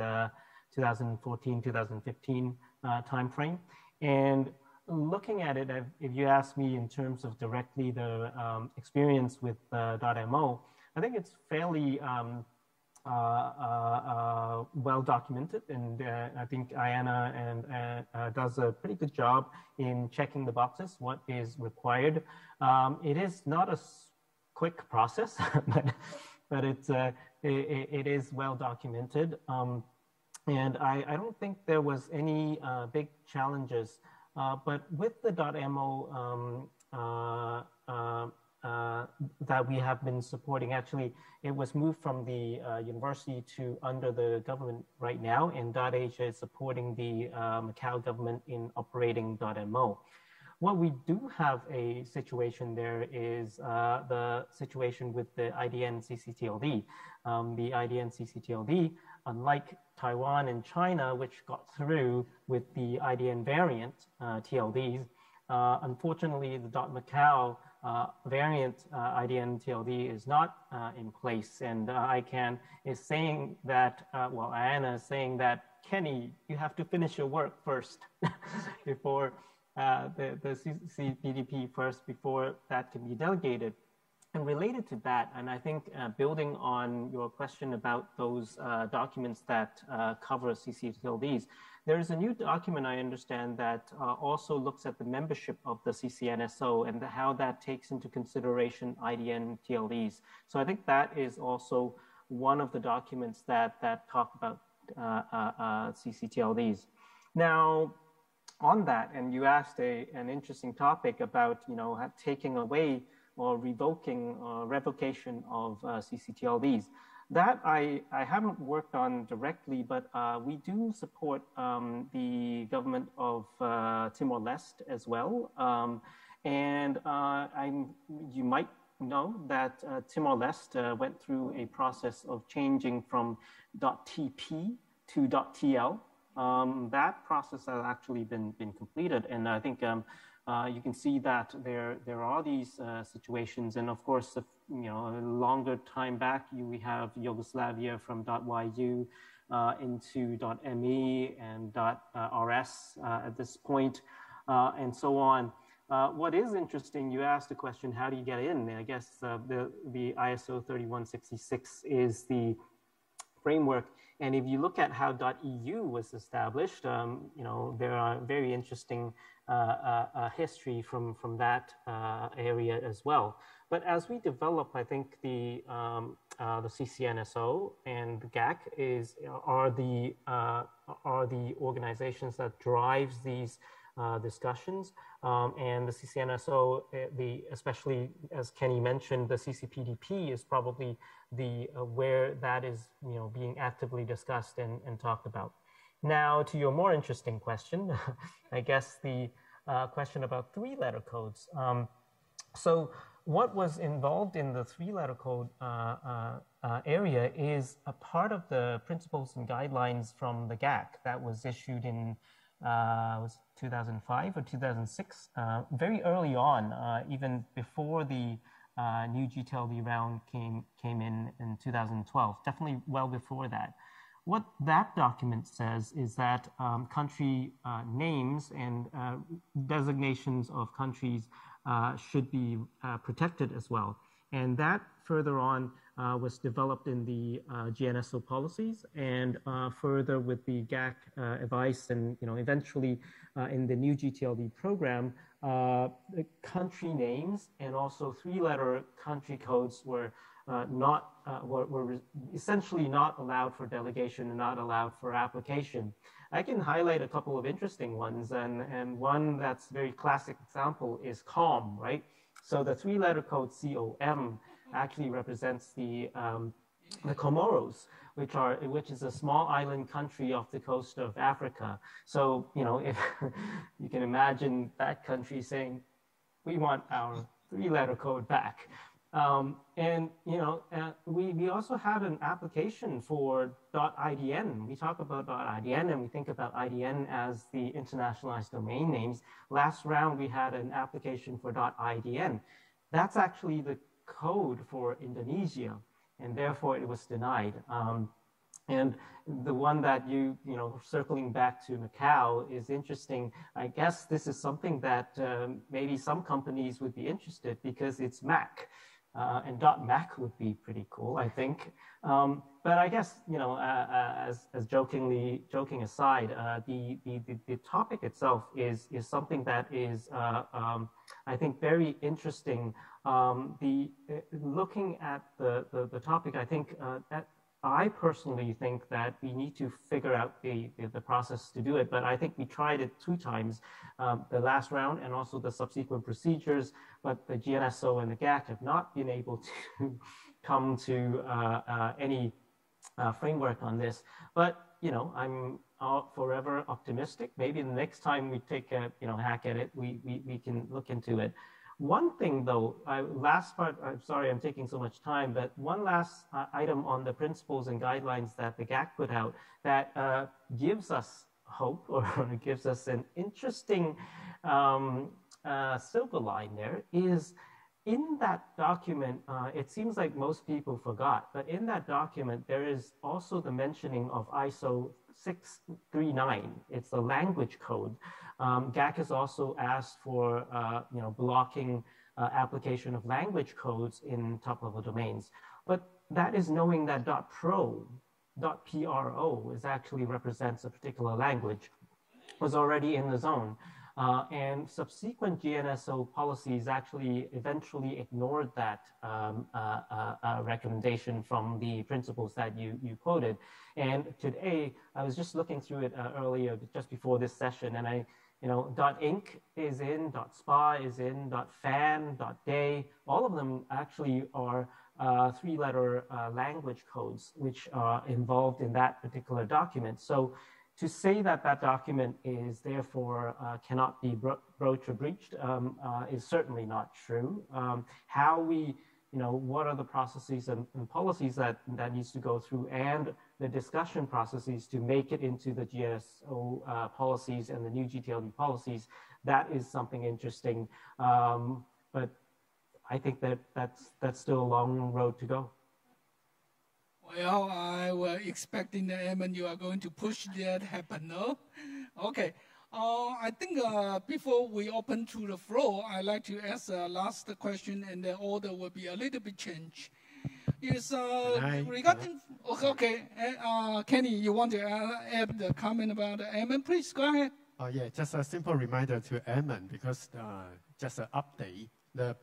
2014, 2015 timeframe. And looking at it, if you ask me in terms of directly the experience with .mo, I think it's fairly well documented, and I think IANA does a pretty good job in checking the boxes, what is required. It is not a quick process, but it is well documented. And I don't think there was any big challenges, but with the .mo that we have been supporting, actually, it was moved from the university to under the government right now, and .Asia is supporting the Macau government in operating .mo. What we do have a situation there is the situation with the IDN CCTLD. The IDN CCTLD, unlike Taiwan and China, which got through with the IDN variant TLDs, unfortunately, the .Macau variant IDN TLD is not in place, and ICANN is saying that, well, IANA is saying that, Kenny, you have to finish your work first before the CPDP first, before that can be delegated. And related to that, and I think building on your question about those documents that cover CCTLDs, there is a new document, I understand, that also looks at the membership of the CCNSO and how that takes into consideration IDN TLDs. So I think that is also one of the documents that talk about CCTLDs. Now, on that, and you asked an interesting topic about, taking away or revoking or revocation of CCTLDs. That I haven't worked on directly, but we do support the government of Timor-Leste as well. You might know that Timor-Leste went through a process of changing from .TP to .TL. That process has actually been completed, and I think you can see that there are these situations, and of course, a longer time back, we have Yugoslavia from .yu into .me and .rs at this point, and so on. What is interesting, you asked the question, how do you get in? I guess the ISO 3166 is the framework. And if you look at how .eu was established, there are very interesting history from that area as well. But as we develop, I think the CCNSO and the GAC are the organizations that drives these discussions, and the CCNSO, especially as Kenny mentioned, the CCPDP is probably where that is being actively discussed and talked about. Now, to your more interesting question, I guess the question about three-letter codes. So what was involved in the three-letter code area is a part of the principles and guidelines from the GAC that was issued in was 2005 or 2006, very early on, even before the new GTLD round came in 2012, definitely well before that. What that document says is that country names and designations of countries should be protected as well. And that further on was developed in the GNSO policies, and further with the GAC advice, and eventually in the new GTLD program, the country names and also three-letter country codes were were essentially not allowed for delegation and not allowed for application. I can highlight a couple of interesting ones, and one that's a very classic example is COM, right? So the three-letter code COM actually represents the Comoros, which is a small island country off the coast of Africa. So if you can imagine that country saying, "We want our three-letter code back." We also have an application for .idn. We talk about .idn and we think about IDN as the internationalized domain names. Last round, we had an application for .idn. That's actually the code for Indonesia, and therefore it was denied. And the one that circling back to Macau is interesting. I guess this is something that maybe some companies would be interested because it's MAC. and .mac would be pretty cool, I think. But I guess, you know, as joking aside, the topic itself is something that is, I think, very interesting. Looking at the topic, I think I personally think that we need to figure out the process to do it, but I think we tried it 2 times, the last round and also the subsequent procedures, but the GNSO and the GAC have not been able to come to any framework on this. But, you know, I'm forever optimistic. Maybe the next time we take a, you know, hack at it, we can look into it. One thing though, last part, I'm sorry I'm taking so much time, but one last item on the principles and guidelines that the GAC put out that gives us hope, or gives us an interesting silver line there, is in that document, it seems like most people forgot, but in that document, there is also the mentioning of ISO 639. It's a language code. GAC has also asked for you know, blocking application of language codes in top-level domains. But that is knowing that .pro is actually represents a particular language, was already in the zone. And subsequent GNSO policies actually eventually ignored that recommendation from the principles that you quoted. And today, I was just looking through it earlier, just before this session, and you know, .inc is in, .spa is in, .fan, .day, all of them actually are 3-letter language codes which are involved in that particular document. So to say that that document is therefore cannot be broached or breached is certainly not true. How we, you know, what are the processes and policies that needs to go through, and the discussion processes to make it into the GSO policies and the new GTLD policies, that is something interesting. But I think that's still a long road to go. Well, I was expecting that, Eamon, you are going to push that happen, no? Okay. I think before we open to the floor, I'd like to ask the last question, and the order will be a little bit changed. Is regarding, okay, Kenny, you want to add the comment about Eamon, please go ahead. Oh yeah, just a simple reminder to Eamon, because just an update, the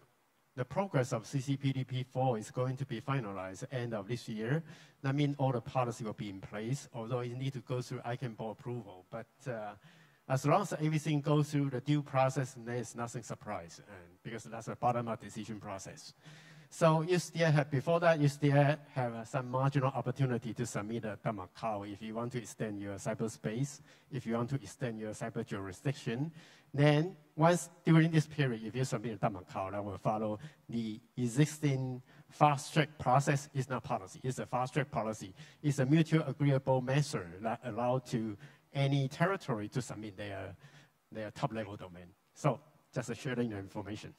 progress of CCPDP4 is going to be finalized at the end of this year. That means all the policy will be in place, although it needs to go through ICANN board approval. But as long as everything goes through the due process, there's nothing surprise, because that's a bottom-up decision process. So you still have, before that, you still have some marginal opportunity to submit a Macau if you want to extend your cyberspace, if you want to extend your cyber jurisdiction. Then once during this period, if you submit a Macau, that will follow the existing fast-track process. It's not policy, it's a fast-track policy. It's a mutual agreeable measure that allows to any territory to submit their top-level domain. So just sharing the information.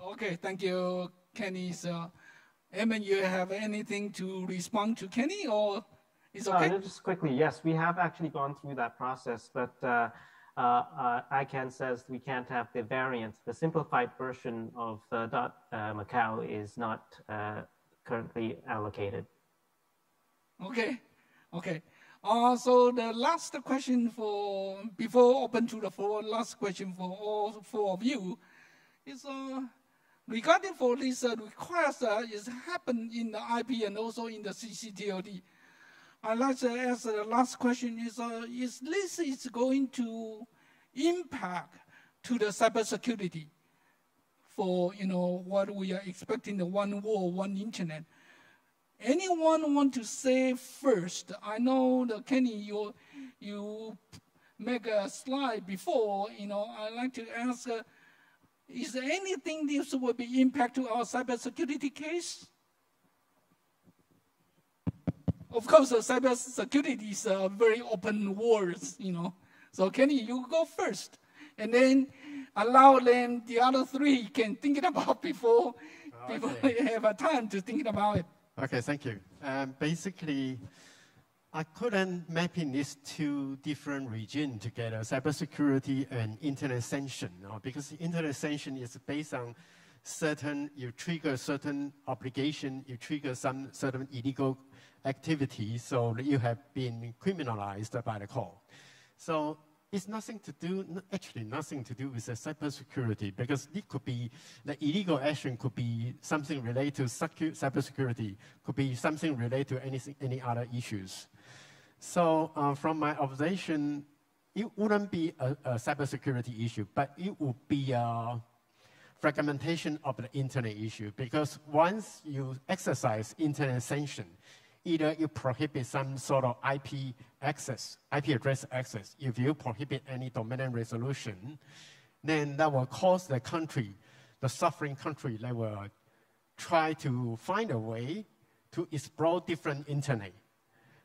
Okay, thank you, Kenny. So, Eamon, you have anything to respond to Kenny, or is okay? Just quickly, yes, we have actually gone through that process, but ICANN says we can't have the variant. The simplified version of the Macau is not currently allocated. Okay, okay. So the last question before open to the floor, last question for all 4 of you is regarding for this request is happened in the IP and also in the CCTLD. I'd like to ask the last question is this going to impact to the cybersecurity for, you know, what we are expecting, the one world, one internet? Anyone want to say first? I know that Kenny, you make a slide before, you know, I'd like to ask, is there anything this will be impact to our cybersecurity case? Of course, cybersecurity is a very open words, you know. So Kenny, you go first, and then allow them, the other 3 can think about before they have a time to think about it. Okay, thank you. Basically, I couldn't map in these 2 different regions together, cybersecurity and internet sanction, because internet sanction is based on you trigger certain obligation, you trigger some certain illegal activity, so you have been criminalized by the court. So it's nothing to do, actually nothing to do with the cybersecurity, because it could be, the illegal action could be something related to cybersecurity, could be something related to any other issues. So from my observation, it wouldn't be a cybersecurity issue, but it would be a fragmentation of the internet issue, because once you exercise internet sanction, either you prohibit some sort of IP access, IP address access. If you prohibit any domain resolution, then that will cause the country, the suffering country, they will try to find a way to explore different internet.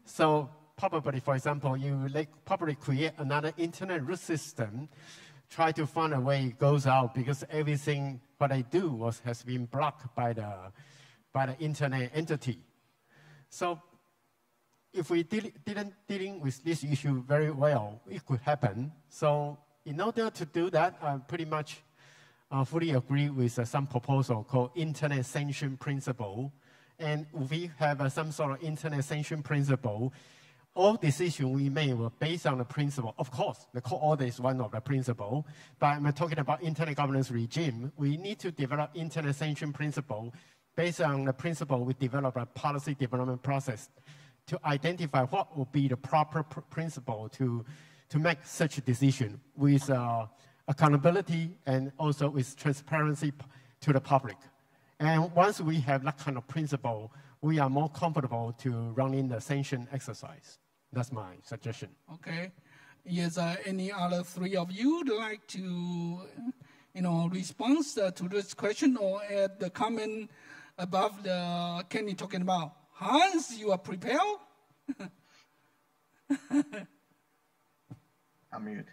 So probably, for example, you probably create another internet root system, try to find a way it goes out, because everything what I do has been blocked by the internet entity. So if we didn't dealing with this issue very well, it could happen. So in order to do that, I pretty much fully agree with some proposal called internet sanction principle. And we have some sort of internet sanction principle. All decisions we made were based on the principle. Of course, the court order is one of the principles, but I'm talking about internet governance regime. We need to develop internet sanction principle. Based on the principle, we develop a policy development process to identify what will be the proper principle to make such a decision with accountability and also with transparency to the public. And once we have that kind of principle, we are more comfortable to run in the sanction exercise. That's my suggestion. Okay. Is any other three of you would like to, respond to this question or add the comment above the Kenny talking about? Hans, you are prepared? Unmute.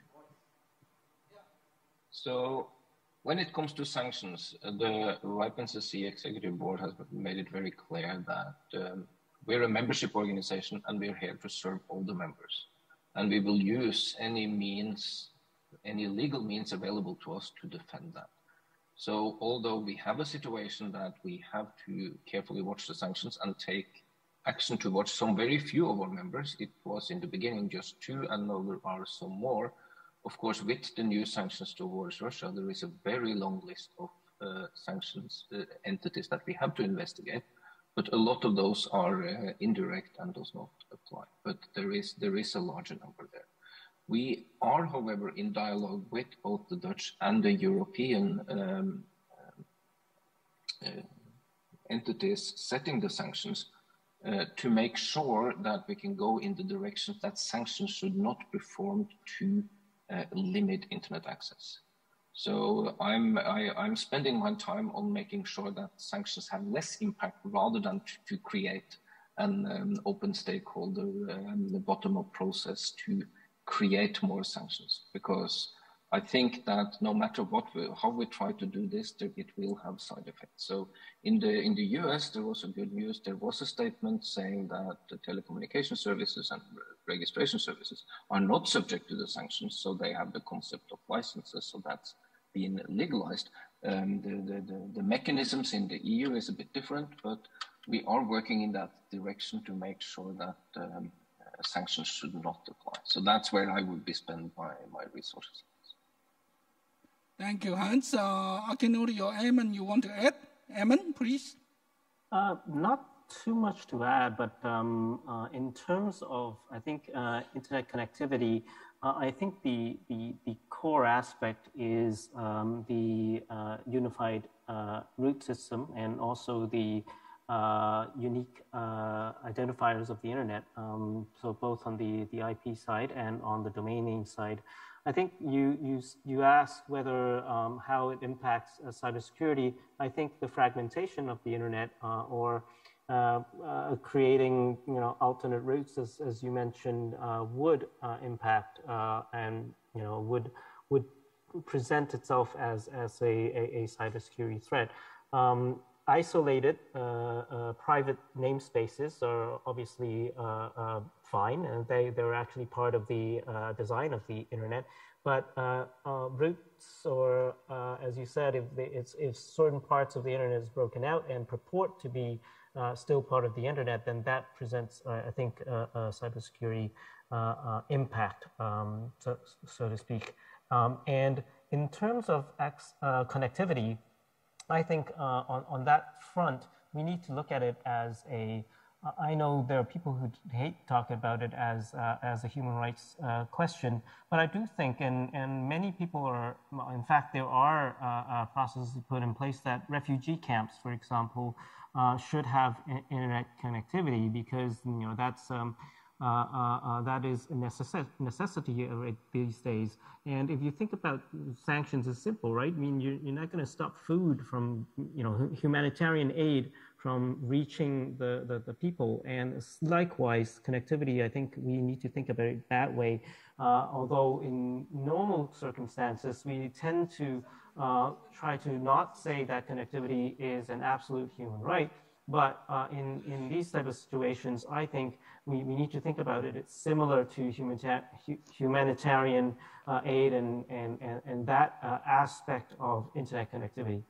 So when it comes to sanctions, the RIPE NCC Executive Board has made it very clear that we're a membership organization and we're here to serve all the members. And we will use any means, any legal means available to us to defend that. So although we have a situation that we have to carefully watch the sanctions and take action towards some very few of our members, it was in the beginning just 2 and now there are some more. Of course, with the new sanctions towards Russia, there is a very long list of sanctions entities that we have to investigate, but a lot of those are indirect and does not apply. But there is a larger number there. We are, however, in dialogue with both the Dutch and the European entities setting the sanctions to make sure that we can go in the direction that sanctions should not be formed to limit internet access. So I'm spending my time on making sure that sanctions have less impact rather than to create an open stakeholder bottom-up process to create more sanctions, because I think that no matter how we try to do this, it will have side effects. So in the US, there was a good news. There was a statement saying that the telecommunication services and registration services are not subject to the sanctions, so they have the concept of licenses, so that's been legalized. The mechanisms in the EU is a bit different, but we are working in that direction to make sure that sanctions should not apply. So that's where I would be spending my resources. Thank you, Hans. Akinori or Eamon, you want to add? Eamon, please. Not too much to add, but in terms of, I think, internet connectivity, I think the core aspect is the unified root system and also the unique identifiers of the internet. So both on the IP side and on the domain name side. I think you asked whether how it impacts cybersecurity. I think the fragmentation of the internet or creating alternate routes, as you mentioned, would impact and would present itself as a cybersecurity threat. Isolated private namespaces are obviously fine, and they were actually part of the design of the internet. But roots, or as you said, if certain parts of the internet is broken out and purport to be still part of the internet, then that presents, I think, a cybersecurity impact, so to speak. And in terms of connectivity, I think on that front, we need to look at it as a, I know there are people who hate talking about it as a human rights question, but I do think, and many people are, in fact, there are processes put in place that refugee camps, for example, should have internet connectivity, because that's that is a necessity these days. And if you think about sanctions, it's simple, right? I mean, you're not going to stop food from, humanitarian aid from reaching the people. And likewise, connectivity, I think we need to think about it that way. Although in normal circumstances, we tend to try to not say that connectivity is an absolute human right. But in these type of situations, I think we need to think about it. It's similar to humanitarian aid and that aspect of internet connectivity.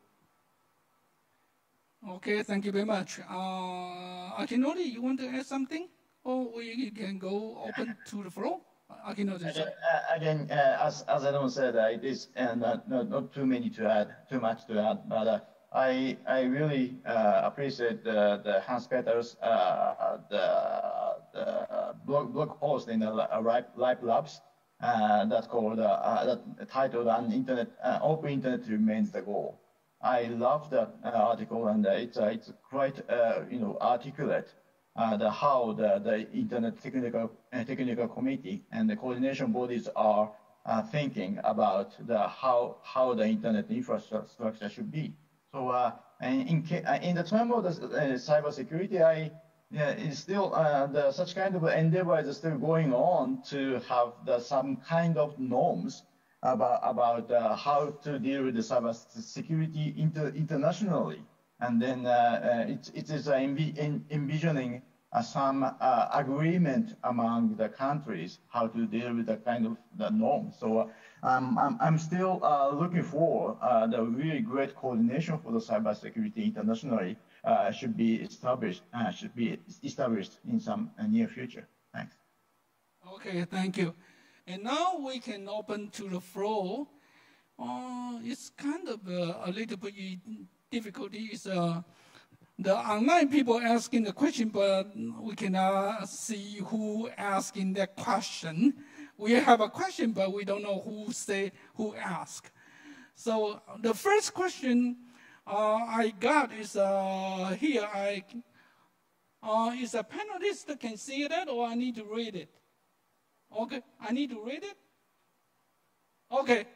Okay, thank you very much. Akinori, you want to add something? Or we can go open to the floor? Akinori. Again, as Adam said, it is not too much to add, but I really appreciate the Hans Peter's the blog post in the Live Labs that's called that titled "Open Internet Remains the Goal." I love that article, and it's quite articulate how the Internet Technical Committee and the coordination bodies are thinking about how the internet infrastructure should be. So in the term of the cybersecurity, it's still such kind of endeavor is still going on to have some kind of norms about how to deal with the cybersecurity internationally, and then it is envisioning some agreement among the countries how to deal with the kind of the norms. So I'm still looking for the really great coordination for the cybersecurity internationally should be established in some near future. Thanks. Okay, thank you. And now we can open to the floor. It's kind of a little bit difficult. It's the online people asking the question, but we cannot see who asking that question. We have a question, but we don't know who asked. So the first question I got is here. Is a panelist that can see that, or I need to read it? Okay, I need to read it? Okay.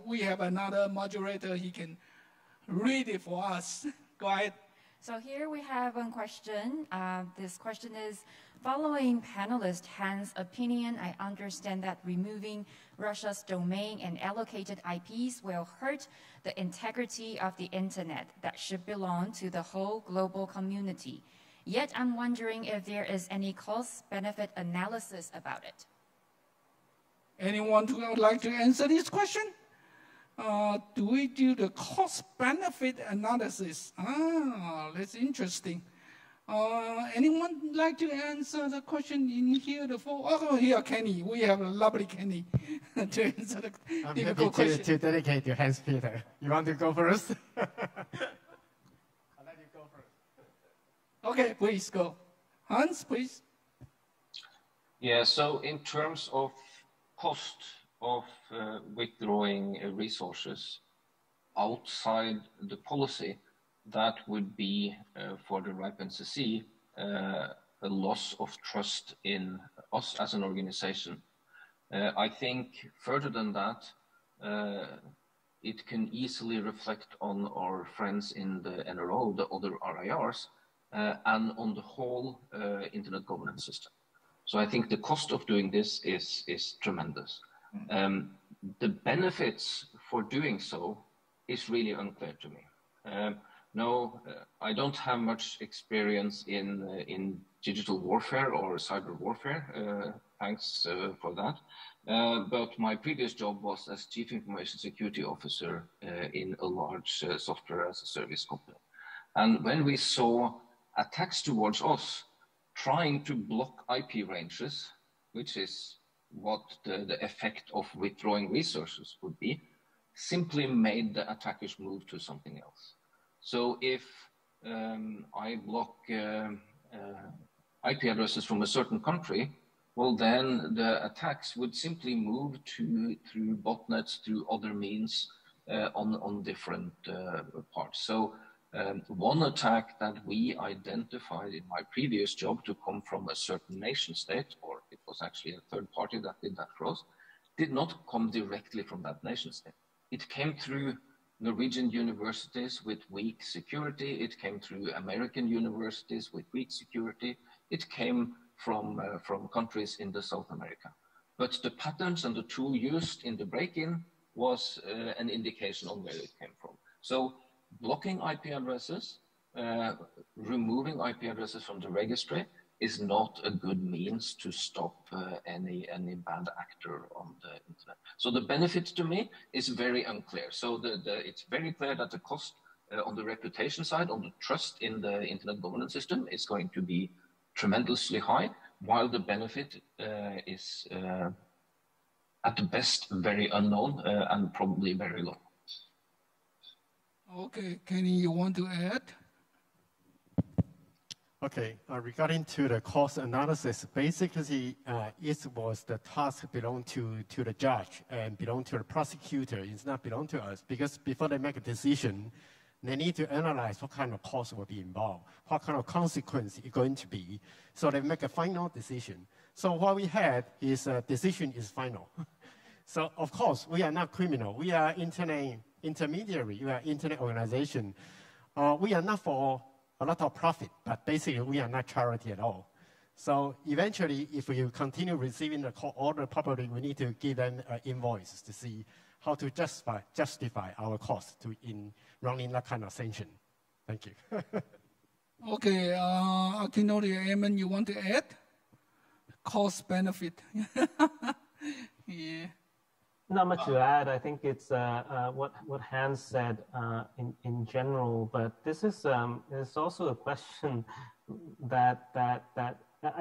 We have another moderator. He can read it for us. Go ahead. So here we have one question. This question is, following panelist Han's opinion, I understand that removing Russia's domain and allocated IPs will hurt the integrity of the internet that should belong to the whole global community. Yet I'm wondering if there is any cost-benefit analysis about it. Anyone would like to answer this question? Do we do the cost-benefit analysis? That's interesting. Anyone like to answer the question in here? Here, Kenny. We have a lovely Kenny to answer the difficult question. To dedicate to Hans Peter. You want to go first? Okay, please go. Hans, please. Yeah, so in terms of cost of withdrawing resources outside the policy, that would be for the RIPE NCC a loss of trust in us as an organization. I think further than that, it can easily reflect on our friends in the NRO, the other RIRs, and on the whole internet governance system. So I think the cost of doing this is tremendous. The benefits for doing so is really unclear to me. No, I don't have much experience in digital warfare or cyber warfare. Thanks for that. But my previous job was as Chief Information Security Officer in a large software as a service company. And when we saw attacks towards us trying to block IP ranges, which is what the effect of withdrawing resources would be, simply made the attackers move to something else. So if I block IP addresses from a certain country, well, then the attacks would simply move through botnets, through other means on different parts. So one attack that we identified in my previous job to come from a certain nation state, or it was actually a third party that did that for us, did not come directly from that nation state. It came through Norwegian universities with weak security. It came through American universities with weak security. It came from countries in the South America. But the patterns and the tool used in the break-in was an indication on where it came from. So blocking IP addresses, removing IP addresses from the registry is not a good means to stop any bad actor on the internet. So the benefit to me is very unclear. So it's very clear that the cost on the reputation side, on the trust in the internet governance system is going to be tremendously high, while the benefit is at the best very unknown and probably very low. Okay, Kenny, you want to add? Okay, regarding to the cost analysis, basically it was the task belong to the judge and belong to the prosecutor. It's not belong to us, because before they make a decision, they need to analyze what kind of cost will be involved, what kind of consequence it's going to be, so they make a final decision. So what we had is a decision is final. So of course, we are not criminal. We are internet intermediary. We are internet organization. We are not for a lot of profit, but basically we are not charity at all. So eventually, if we continue receiving the court order properly, we need to give them an invoice to see how to justify our cost in running that kind of sanction. Thank you. Okay, Akinori, Eamon, you want to add? Cost benefit. Yeah. Not much to add. I think it's what Hans said in general, but this is also a question that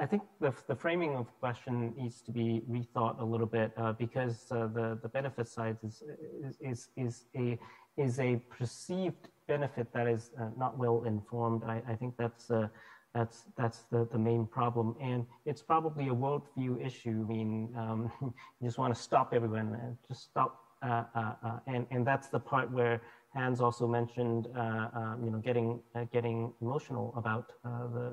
I think the framing of the question needs to be rethought a little bit because the benefit side is a perceived benefit that is not well informed. I think that's the main problem, and it's probably a worldview issue. I mean, you just want to stop everyone and just stop, and that's the part where Hans also mentioned, getting emotional about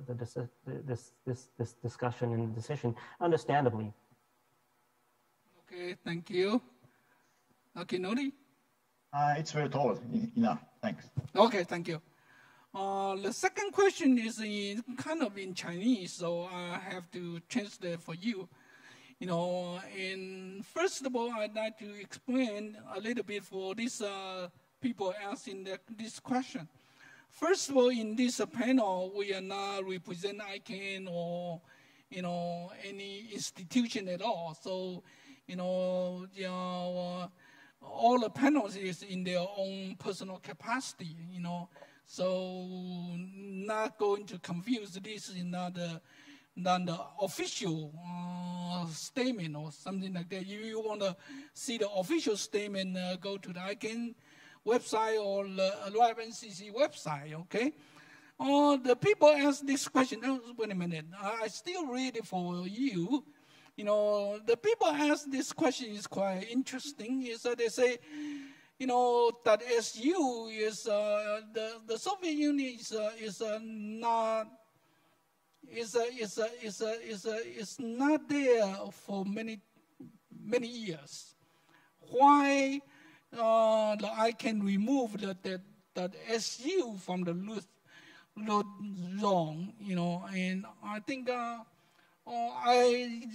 this discussion and decision, understandably. Okay, thank you. Akinori? It's very tall enough. Thanks. Okay, thank you. The second question is kind of in Chinese, so I have to translate for you. And first of all, I'd like to explain a little bit for these people asking this question. First of all, in this panel, we are not represent ICANN or any institution at all. So all the panels is in their own personal capacity. So not going to confuse this is not the official statement or something like that. If you want to see the official statement, go to the ICANN website or the RIPE NCC website, okay? The people ask this question, wait a minute, I still read it for you. The people ask this question is quite interesting, is that they say, that SU is the Soviet Union is not there for many years. Why the ICANN remove that SU from the root zone? And I think I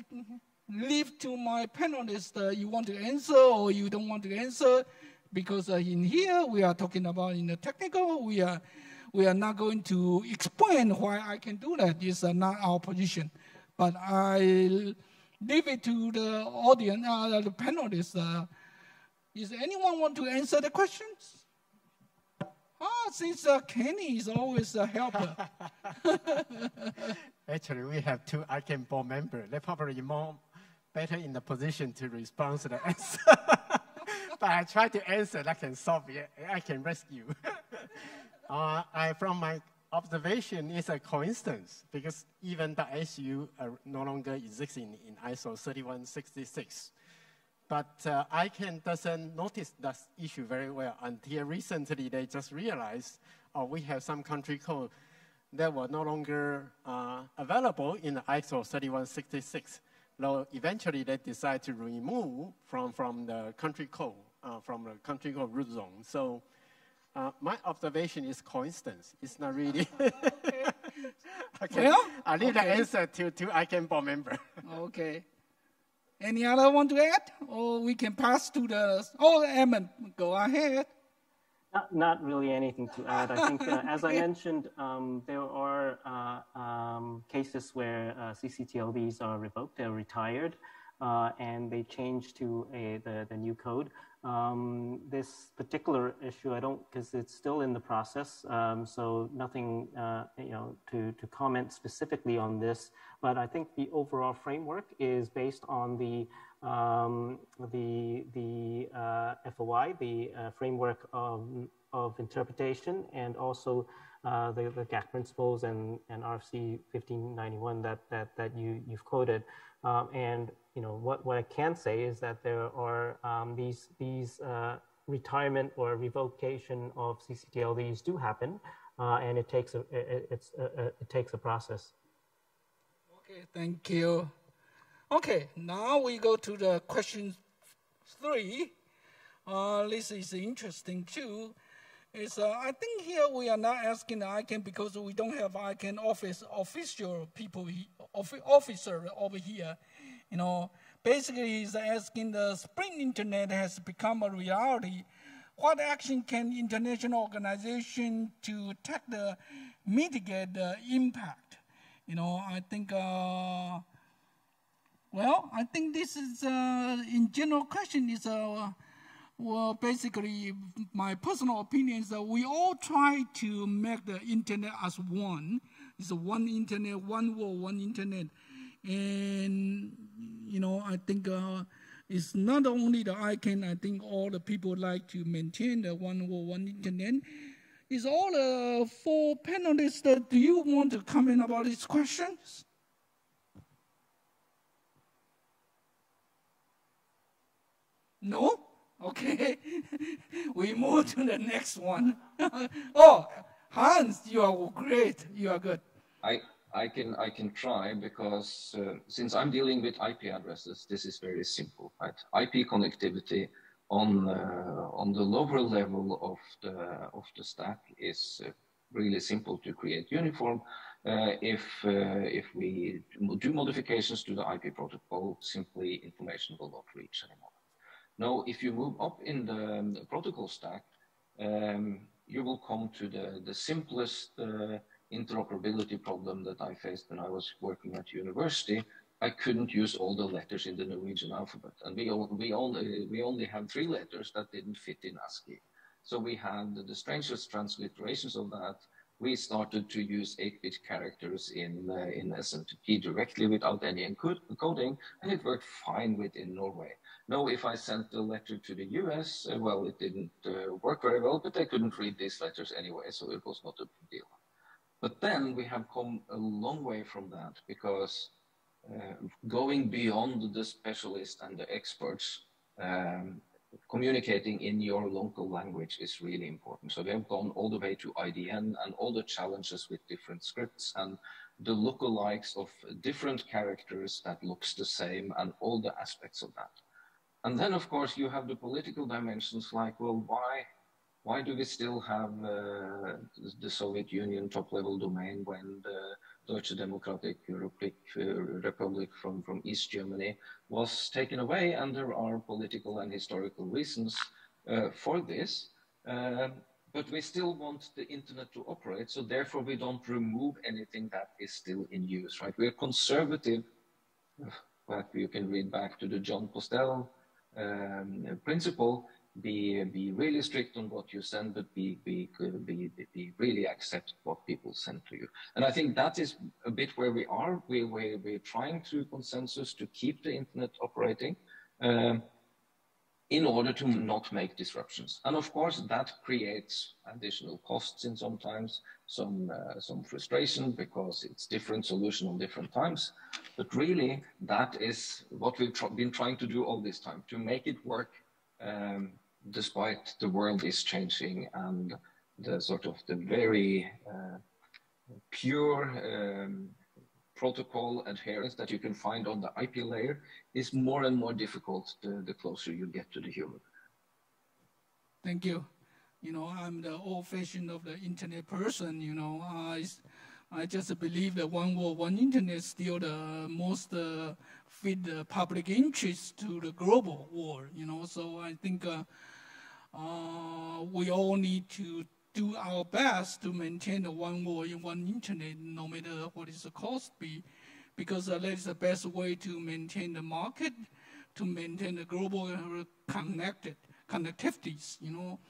leave to my panelists. You want to answer or you don't want to answer? Because in here we are talking about in the technical, we we are not going to explain why I can do that. It's not our position. But I leave it to the audience, the panelists. Does anyone want to answer the questions? Since Kenny is always a helper. Actually, we have two ICANN board members. They're probably more better in the position to respond to the answer. But I try to answer, I can solve it, I can rescue. From my observation, it's a coincidence because even the SU no longer exists in ISO 3166. But ICANN doesn't notice that issue very well until recently they just realized we have some country code that were no longer available in the ISO 3166. Though eventually they decide to remove from the country code, root zone. So my observation is coincidence. It's not really. Okay. Well, I leave the answer to ICANN board member. Okay. Any other want to add? Or we can pass to the, Emmett, go ahead. Not really anything to add. I think, as I mentioned, there are cases where CCTLDs are revoked, they're retired, and they change to the new code. This particular issue, I don't, because it's still in the process, so nothing, to comment specifically on this. But I think the overall framework is based on the FOI, the framework of interpretation, and also the GAC principles and RFC 1591 that you've quoted. And what I can say is that there are these retirement or revocation of CCTLDs do happen, and it takes a process. Okay, thank you. Okay, now we go to the question 3. This is interesting too. I think here we are not asking the ICANN because we don't have ICANN official people, officer over here. Basically it's asking the Spring Internet has become a reality. What action can international organization to mitigate the impact? I think, I think this is, in general question is, well, basically, my personal opinion is that we all try to make the internet as one. It's a one internet, one world, one internet. And, I think it's not only the ICANN, I think all the people like to maintain the one world, one internet. Is all the 4 panelists, do you want to comment about these questions? No? Okay. We move to the next one. Hans, you are great. You are good. I can try because since I'm dealing with IP addresses, this is very simple, right? IP connectivity on the lower level of the stack is really simple to create uniform. If we do modifications to the IP protocol, simply information will not reach anymore. Now, if you move up in the protocol stack, you will come to the simplest interoperability problem that I faced when I was working at university. I couldn't use all the letters in the Norwegian alphabet, and we only had 3 letters that didn't fit in ASCII. So we had the strangest transliterations of that. We started to use 8-bit characters in SMTP directly without any encoding, and it worked fine within Norway. Now, if I sent the letter to the US, well, it didn't work very well, but they couldn't read these letters anyway, so it was not a big deal. But then we have come a long way from that, because going beyond the specialists and the experts, communicating in your local language is really important. So we have gone all the way to IDN and all the challenges with different scripts and the lookalikes of different characters that looks the same and all the aspects of that. And then, of course, you have the political dimensions like, well, why do we still have the Soviet Union top-level domain when the Deutsche Democratic Republic from East Germany was taken away? And there are political and historical reasons for this. but we still want the internet to operate. So therefore, we don't remove anything that is still in use, right? We're conservative. But you can read back to the John Postel principle. Be really strict on what you send, but be really accept what people send to you. And I think that is a bit where we are. We're trying through consensus to keep the internet operating in order to not make disruptions. And of course, that creates additional costs in sometimes, some frustration because it's different solution on different times. But really, that is what we've been trying to do all this time, to make it work despite the world is changing and the sort of the very pure protocol adherence that you can find on the IP layer is more and more difficult the closer you get to the human. Thank you. You know, I'm the old-fashioned of the internet person. You know, I just believe that one world, one internet is still the most fit the public interest to the global world. You know, so I think we all need to do our best to maintain the one world in one internet, no matter what is the cost be, because that is the best way to maintain the market, to maintain the global connectivities, you know.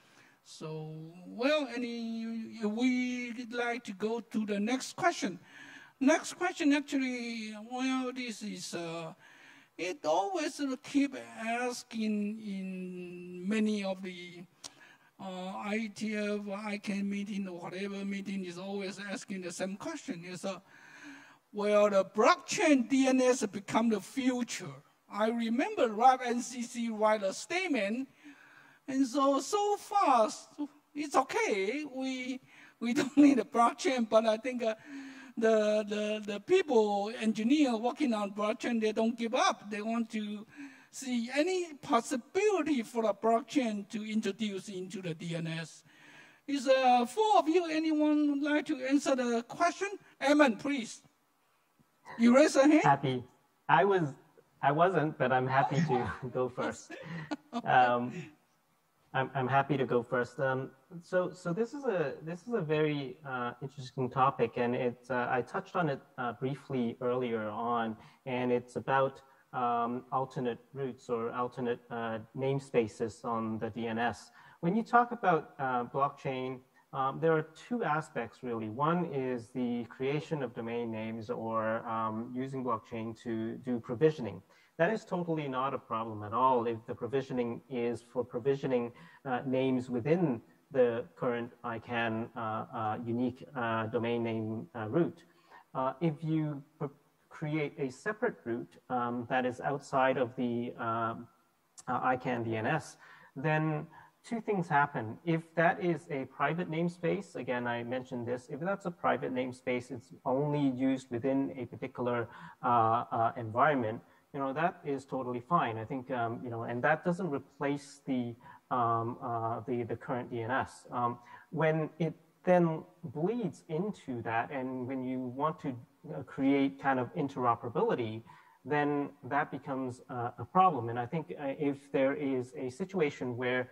So, well, we'd like to go to the next question. Next question, actually, well, this is, it always keep asking in many of the IETF, ICANN meeting, or whatever meeting is always asking the same question. Is, well, the blockchain DNS become the future. I remember RIPE NCC write a statement, and so far, it's okay. We don't need a blockchain, but I think the people, engineer working on blockchain, they don't give up. They want to see any possibility for a blockchain to introduce into the DNS. Is four of you, anyone would like to answer the question? Eamon, please. You raise a hand? Happy. I wasn't, but I'm happy to go first. I'm happy to go first. So this is a very interesting topic, and it's I touched on it briefly earlier on, and it's about alternate routes or alternate namespaces on the DNS. When you talk about blockchain, there are two aspects really. One is the creation of domain names or using blockchain to do provisioning. That is totally not a problem at all if the provisioning is for provisioning names within the current ICANN unique domain name route. If you create a separate route that is outside of the ICANN DNS, then two things happen. If that is a private namespace, again, I mentioned this, if that's a private namespace, it's only used within a particular environment, you know, that is totally fine. I think, you know, and that doesn't replace the current DNS. When it then bleeds into that, and when you want to create kind of interoperability, then that becomes a problem. And I think if there is a situation where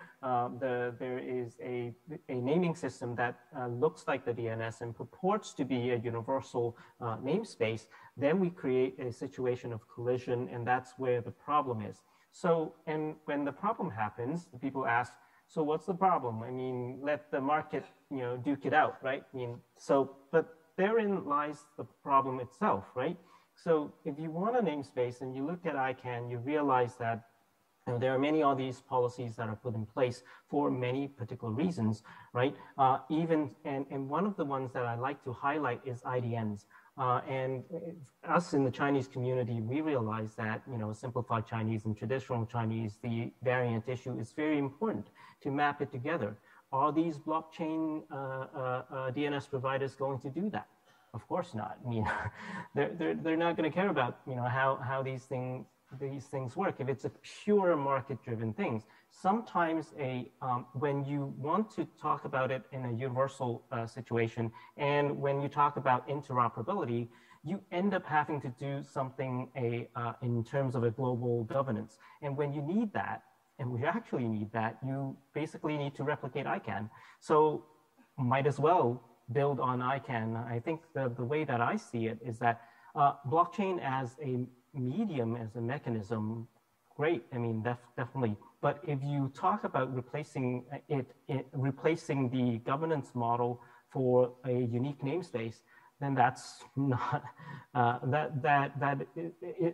there is a naming system that looks like the DNS and purports to be a universal namespace, then we create a situation of collision, and that's where the problem is. So, and when the problem happens, the people ask, so what's the problem? I mean, let the market, you know, duke it out, right? I mean, so, but therein lies the problem itself, right? So if you want a namespace and you look at ICANN, you realize that, you know, there are many of these policies that are put in place for many particular reasons, right? And one of the ones that I like to highlight is IDNs. And us in the Chinese community, we realize that, you know, simplified Chinese and traditional Chinese, the variant issue is very important to map it together. Are these blockchain DNS providers going to do that? Of course not. I mean, they're not going to care about, you know, how these things work. If it's a pure market-driven thing, sometimes when you want to talk about it in a universal situation, and when you talk about interoperability, you end up having to do something in terms of a global governance. And when you need that, and we actually need that, you basically need to replicate ICANN. So might as well build on ICANN. I think the way that I see it is that blockchain as a medium, as a mechanism, great, I mean, definitely. But if you talk about replacing replacing the governance model for a unique namespace, then that's not,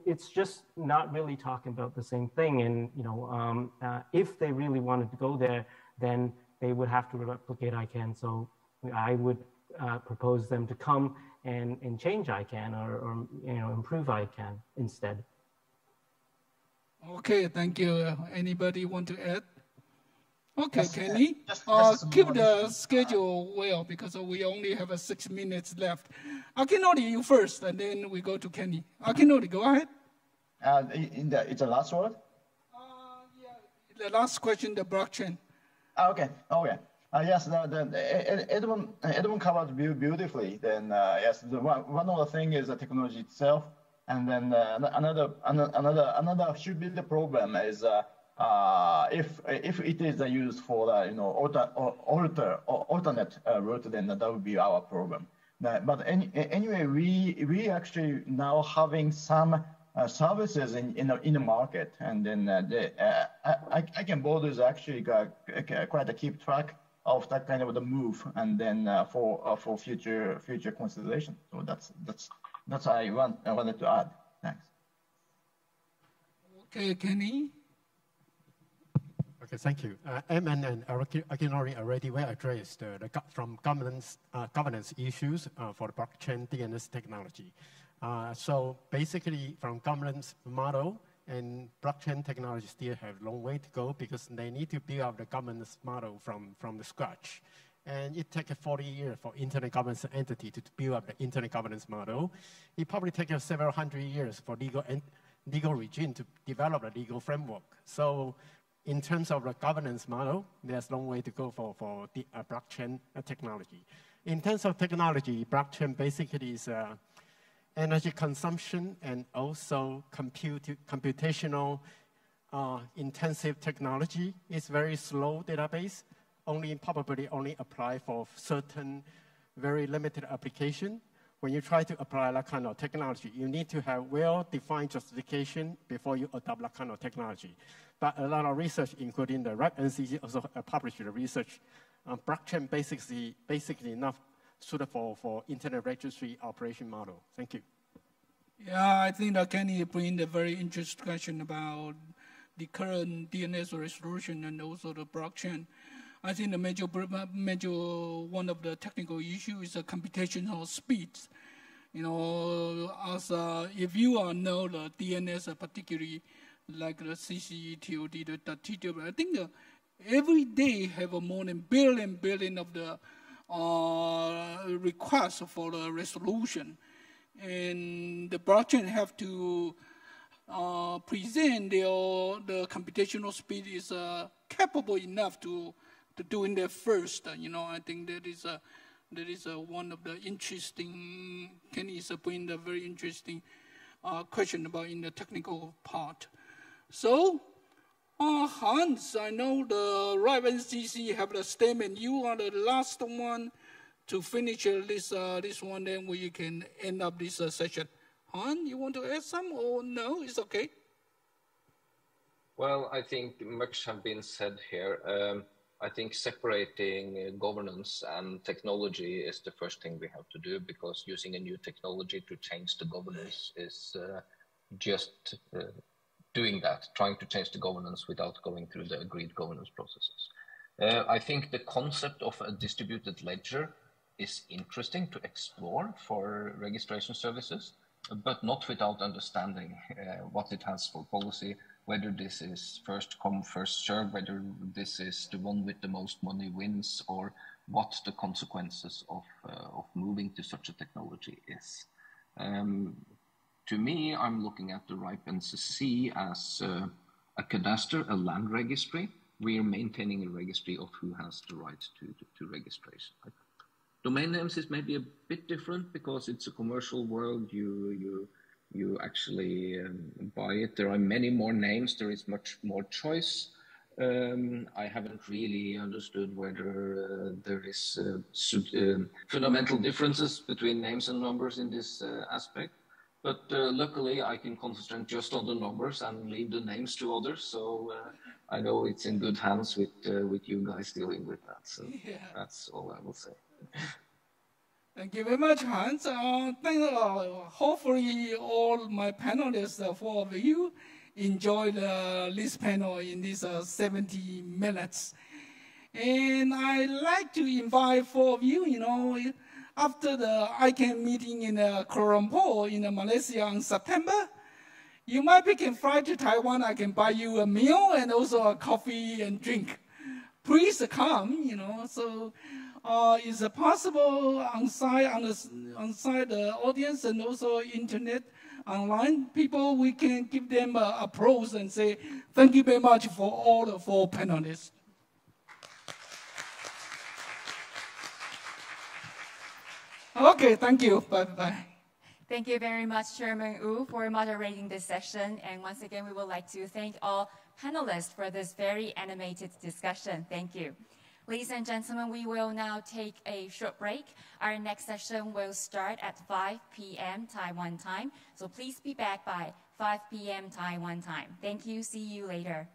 it's just not really talking about the same thing. And, you know, if they really wanted to go there, then they would have to replicate ICANN. So I would propose them to come and change ICANN or you know, improve ICANN instead. Okay, thank you. Anybody want to add? Okay, yes, Kenny, keep the schedule well because we only have 6 minutes left. Akinori, you first, and then we go to Kenny. Akinori, go ahead. It's the last word? The last question, the blockchain. Okay. Yes, Edmund covered beautifully. Then yes, one of the things is the technology itself, and then another should be the problem is if it is used for alternate route, then that would be our problem. But anyway, we actually now having some services in the market, and then ICANN borders actually quite a keep track of that kind of the move, and then for future consideration. So that's I wanted to add. Thanks. Okay, Kenny. Okay, thank you. Emin and Akinori already were addressed from governance issues for the blockchain DNS technology. So basically, from governance model and blockchain technology still have a long way to go because they need to build up the governance model from the scratch. And it takes 40 years for internet governance entity to build up the internet governance model. It probably takes several hundred years for legal regime to develop a legal framework. So in terms of the governance model, there's a long way to go for the blockchain technology. In terms of technology, blockchain basically is energy consumption and also computational intensive technology. It's very slow database, probably only apply for certain very limited application. When you try to apply that kind of technology, you need to have well-defined justification before you adopt that kind of technology. But a lot of research, including the RIPE NCC, also published the research. Blockchain basically not suitable for internet registry operation model. Thank you. Yeah, I think that Kenny bring a very interesting question about the current DNS resolution and also the blockchain. I think the major one of the technical issues is the computational speed. You know, as if you know the DNS, particularly like the CC, TOD, the TW, I think every day have more than billion of the requests for the resolution, and the blockchain have to present the computational speed is capable enough to doing that first. You know, I think that is one of the interesting. Kenny is bringing a very interesting question about in the technical part. So, Hans, I know the RIPE NCC have the statement. You are the last one to finish this one, then we can end up this session. Han, you want to add some or no? It's okay. Well, I think much have been said here. I think separating governance and technology is the first thing we have to do, because using a new technology to change the governance is just doing that, trying to change the governance without going through the agreed governance processes. I think the concept of a distributed ledger is interesting to explore for registration services, but not without understanding what it has for policy, whether this is first come, first serve, whether this is the one with the most money wins, or what the consequences of moving to such a technology is. To me, I'm looking at the RIPE NCC as a cadastre, a land registry. We are maintaining a registry of who has the right to registration. Domain names is maybe a bit different because it's a commercial world. You actually buy it. There are many more names. There is much more choice. I haven't really understood whether there is fundamental differences between names and numbers in this aspect. But luckily, I can concentrate just on the numbers and leave the names to others. So I know it's in good hands with you guys dealing with that. So yeah. That's all I will say. Thank you very much, Hans. Hopefully, all my panelists, four of you, enjoyed this panel in these 70 minutes. And I'd like to invite four of you, after the ICANN meeting in Kuala Lumpur in Malaysia in September, you might pick a flight to Taiwan. I can buy you a meal and also a coffee and drink. Please come, So is it possible on the audience and also internet, online people, we can give them applause and say, thank you very much for all the four panelists. Okay, thank you. Bye-bye. Thank you very much, Chairman Wu, for moderating this session. And once again, we would like to thank all panelists for this very animated discussion. Thank you. Ladies and gentlemen, we will now take a short break. Our next session will start at 5 p.m. Taiwan time. So please be back by 5 p.m. Taiwan time. Thank you. See you later.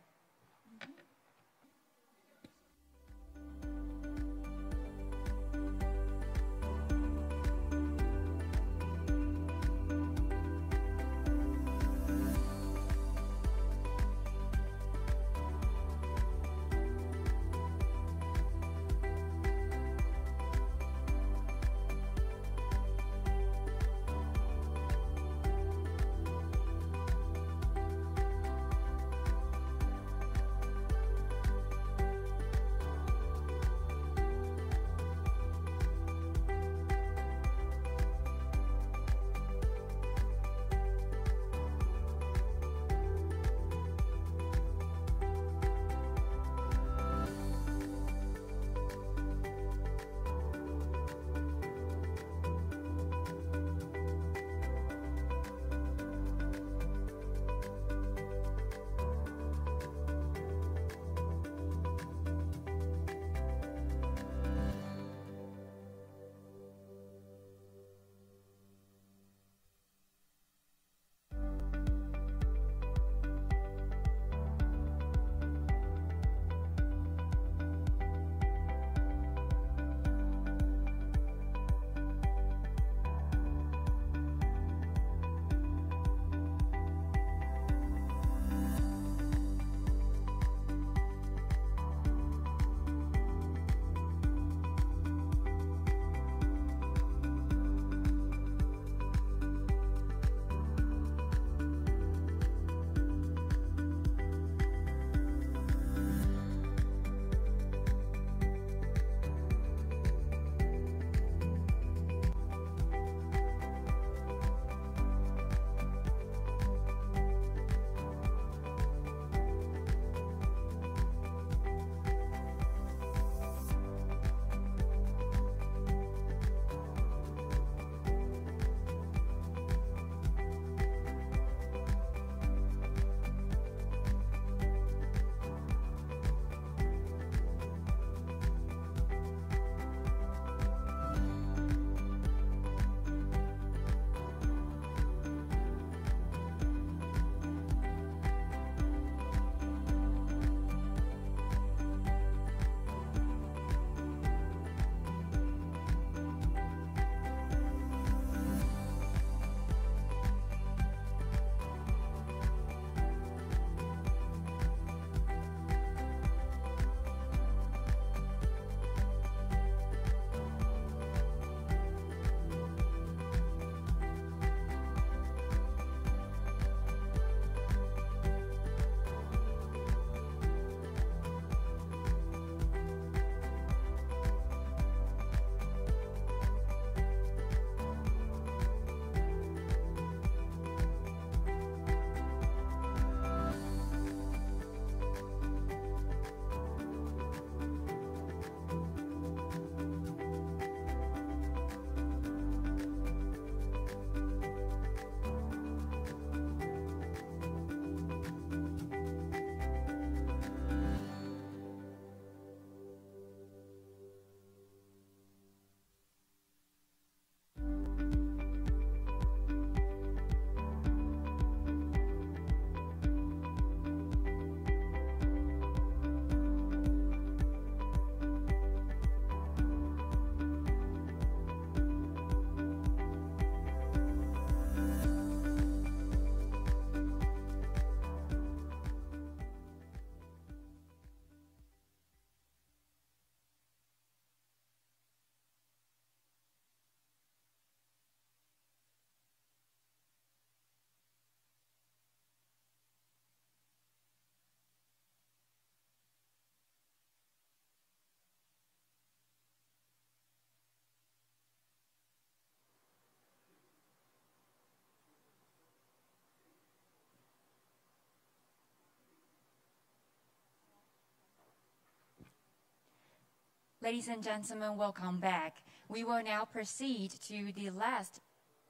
Ladies and gentlemen, welcome back. We will now proceed to the last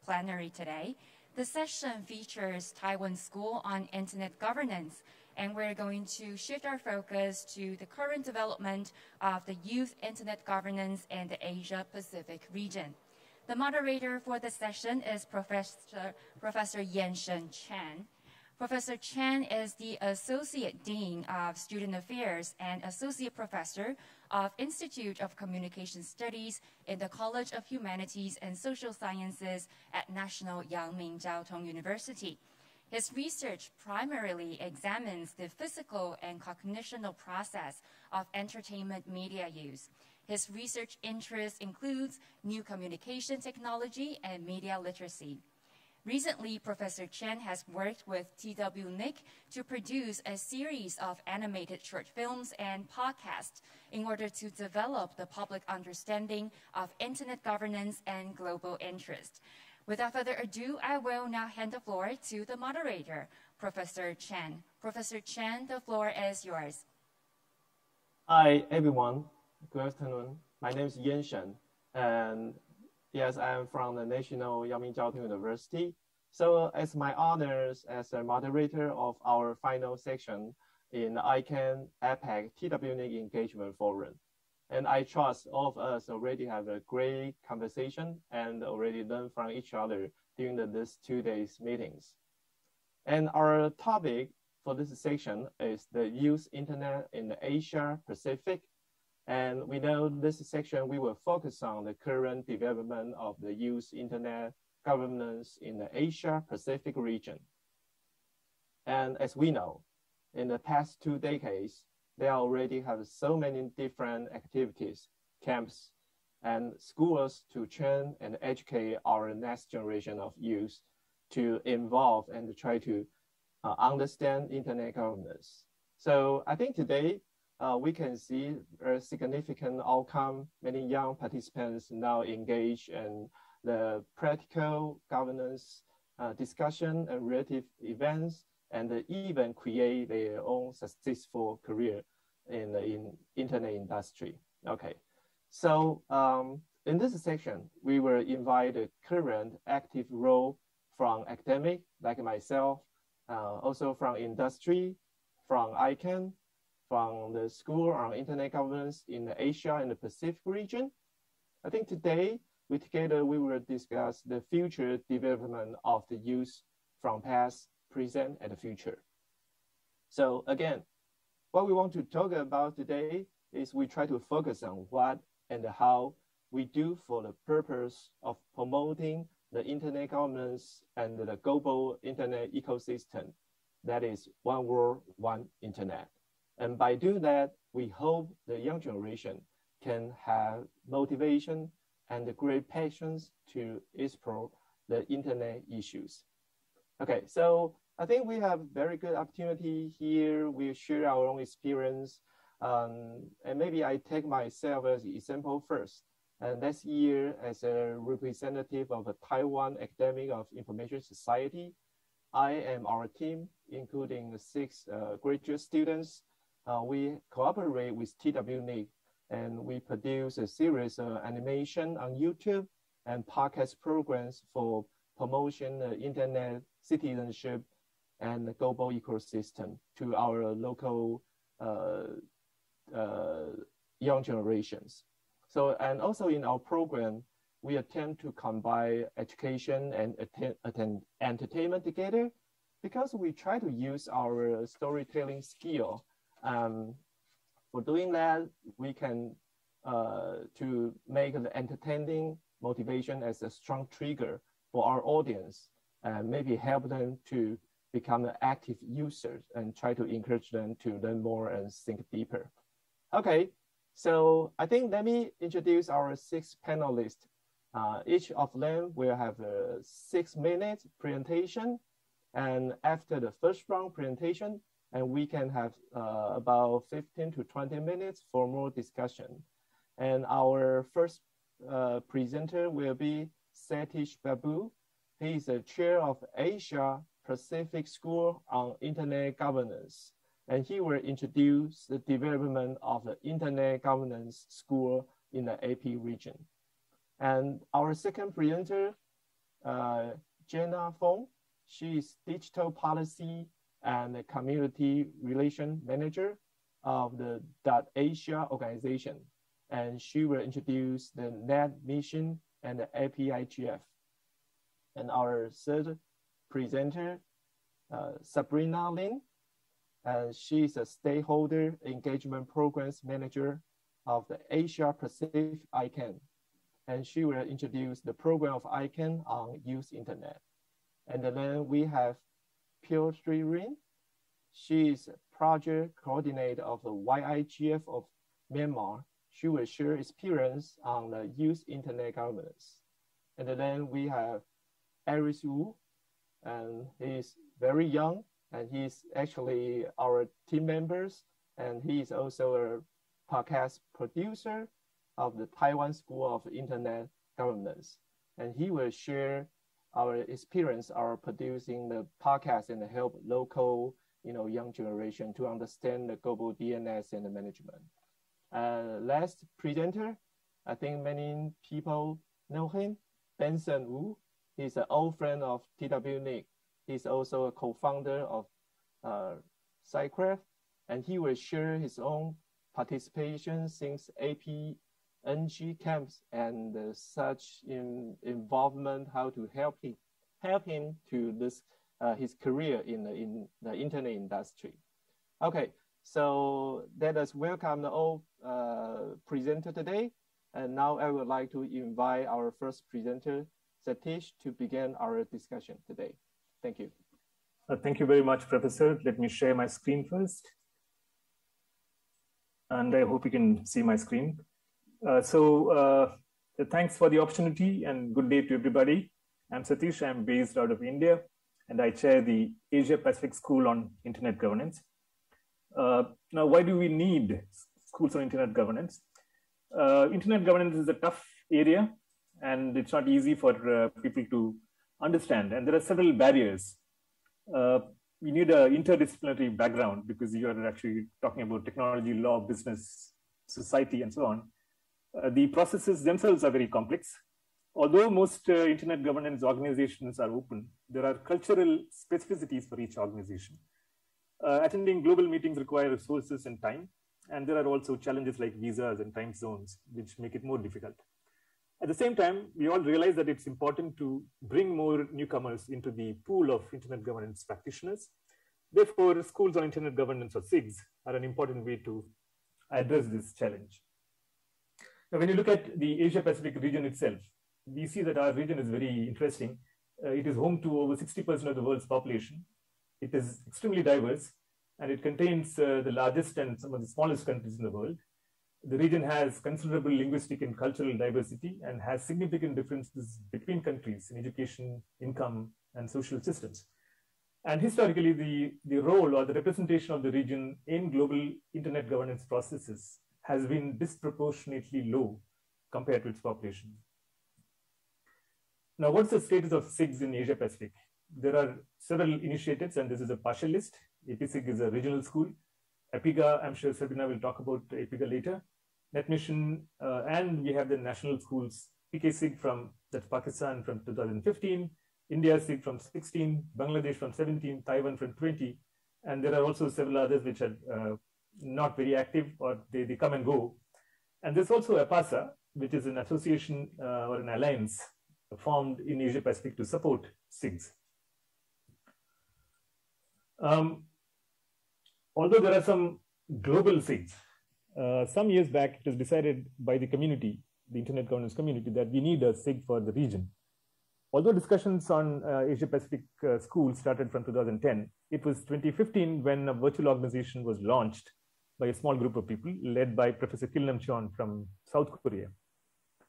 plenary today. The session features Taiwan School on Internet Governance, and we're going to shift our focus to the current development of the youth Internet governance in the Asia-Pacific region. The moderator for the session is Professor Yan-Shen Chen. Professor Chen is the Associate Dean of Student Affairs and Associate Professor of Institute of Communication Studies in the College of Humanities and Social Sciences at National Yangming Jiao Tong University. His research primarily examines the physical and cognitional process of entertainment media use. His research interest includes new communication technology and media literacy. Recently, Professor Chen has worked with TWNIC to produce a series of animated short films and podcasts in order to develop the public understanding of Internet governance and global interest. Without further ado, I will now hand the floor to the moderator, Professor Chen. Professor Chen, the floor is yours. Hi, everyone. Good afternoon. My name is Yan-Shen, and yes, I am from the National Yangming Jiao Tong University. So it's my honors as a moderator of our final section in the ICANN APAC-TWNIC Engagement Forum. And I trust all of us already have a great conversation and already learned from each other during these 2 days meetings. And our topic for this section is the youth internet in the Asia Pacific. And we know this section, we will focus on the current development of the youth internet governance in the Asia Pacific region. And as we know, in the past 2 decades, they already have so many different activities, camps, and schools to train and educate our next generation of youth to involve and try to understand internet governance. So I think today, we can see a significant outcome. Many young participants now engage in the practical governance discussion and relative events, and even create their own successful career in the internet industry. Okay, so in this section, we will invite the current active role from academic, like myself, also from industry, from ICANN, from the School on Internet Governance in the Asia and the Pacific region. I think today, together we will discuss the future development of the youth from past, present, and the future. So again, what we want to talk about today is we try to focus on what and how we do for the purpose of promoting the internet governance and the global internet ecosystem. That is one world, one internet. And by doing that, we hope the young generation can have motivation and great patience to explore the internet issues. Okay, so I think we have very good opportunity here. We share our own experience. And maybe I take myself as an example first. And last year, as a representative of the Taiwan Academy of Information Society, I and our team, including 6 graduate students, we cooperate with TWNIC, and we produce a series of animation on YouTube and podcast programs for promotion of internet citizenship and the global ecosystem to our local young generations. So, and also in our program, we attempt to combine education and entertainment together, because we try to use our storytelling skill. For doing that, we can to make the entertaining motivation as a strong trigger for our audience, and maybe help them to become active users and try to encourage them to learn more and think deeper. Okay, so I think let me introduce our 6 panelists. Each of them will have a 6-minute presentation, and after the first round presentation, and we can have about 15 to 20 minutes for more discussion. And our first presenter will be Satish Babu. He is the chair of Asia Pacific School on Internet Governance. and he will introduce the development of the Internet Governance School in the AP region. And our second presenter, Jenna Fong, she is Digital Policy and Community Relation Manager of the .Asia organization. And she will introduce the NET mission and the APIGF. And our third presenter, Sabrina Lin, and she is a Stakeholder Engagement Programs Manager of the Asia Pacific ICANN. And she will introduce the program of ICANN on Youth Internet. And then we have Piotr Rin. She is project coordinator of the YIGF of Myanmar. She will share experience on the Youth Internet governance. And then we have Iris Wu, and he's very young, and he's actually our team members, and he is also a podcast producer of the Taiwan School of Internet Governance. And he will share our experience, our producing the podcast and help local, young generation to understand the global DNS and the management. Last presenter, I think many people know him, Benson Wu. He's an old friend of TWNIC. He's also a co-founder of SciCraft, and he will share his own participation since APNG camps and such involvement, how to help him to this his career in the internet industry. Okay, so let us welcome the all presenter today. And now I would like to invite our first presenter, Satish, to begin our discussion today. Thank you. Thank you very much, Professor. Let me share my screen first. And I hope you can see my screen. Thanks for the opportunity and good day to everybody. I'm Satish, I'm based out of India, and I chair the Asia Pacific School on Internet Governance. Now, why do we need schools on Internet Governance? Internet governance is a tough area, and it's not easy for people to understand. And there are several barriers. We need an interdisciplinary background because you are actually talking about technology, law, business, society, and so on. The processes themselves are very complex. Although most internet governance organizations are open, there are cultural specificities for each organization. Attending global meetings require resources and time. And there are also challenges like visas and time zones, which make it more difficult. At the same time, we all realize that it's important to bring more newcomers into the pool of internet governance practitioners. Therefore, schools on internet governance, or SIGs, are an important way to address this challenge. Now, when you look at the Asia Pacific region itself, we see that our region is very interesting. It is home to over 60% of the world's population. It is extremely diverse, and it contains the largest and some of the smallest countries in the world. The region has considerable linguistic and cultural diversity and has significant differences between countries in education, income, and social systems. And historically, the role or the representation of the region in global internet governance processes has been disproportionately low compared to its population. Now, what's the status of SIGs in Asia Pacific? There are several initiatives, and this is a partial list. APSIG is a regional school. APIGA, I'm sure Sabrina will talk about APIGA later. NetMission, and we have the national schools, PKSIG from Pakistan from 2015, India SIG from 16, Bangladesh from 17, Taiwan from 20, and there are also several others which are not very active, or they come and go. And there's also APASA, which is an association or an alliance formed in Asia Pacific to support SIGs. Although there are some global SIGs, some years back it was decided by the community, the internet governance community, that we need a SIG for the region. Although discussions on Asia Pacific schools started from 2010, it was 2015 when a virtual organization was launched by a small group of people led by Professor Kilnam Chon from South Korea.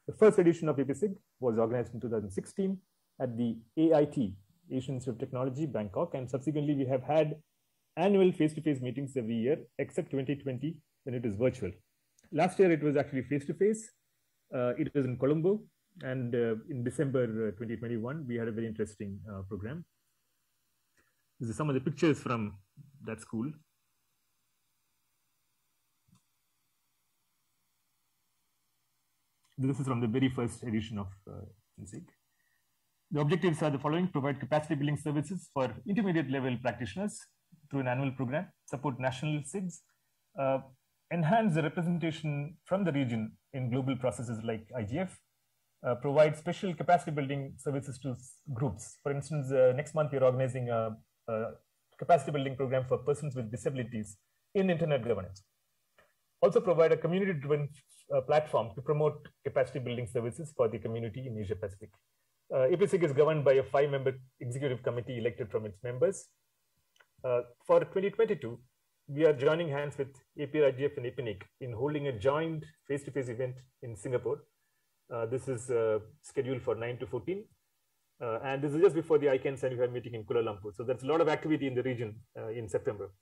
The first edition of APSIG was organized in 2016 at the AIT, Asian Institute of Technology, Bangkok, and subsequently we have had annual face-to-face meetings every year, except 2020 when it is virtual. Last year it was actually face-to-face. It was in Colombo, and in December 2021 we had a very interesting program. These are some of the pictures from that school. This is from the very first edition of TWSIG. The objectives are the following: provide capacity building services for intermediate level practitioners through an annual program, support national SIGs, enhance the representation from the region in global processes like IGF, provide special capacity building services to groups. For instance, next month we're organizing a capacity building program for persons with disabilities in internet governance. Also provide a community-driven platform to promote capacity building services for the community in Asia Pacific. APSIG is governed by a 5-member executive committee elected from its members. For 2022, we are joining hands with API-IGF and TWNIC in holding a joint face-to-face event in Singapore. This is scheduled for 9 to 14. And this is just before the ICANN 75 meeting in Kuala Lumpur. So there's a lot of activity in the region in September.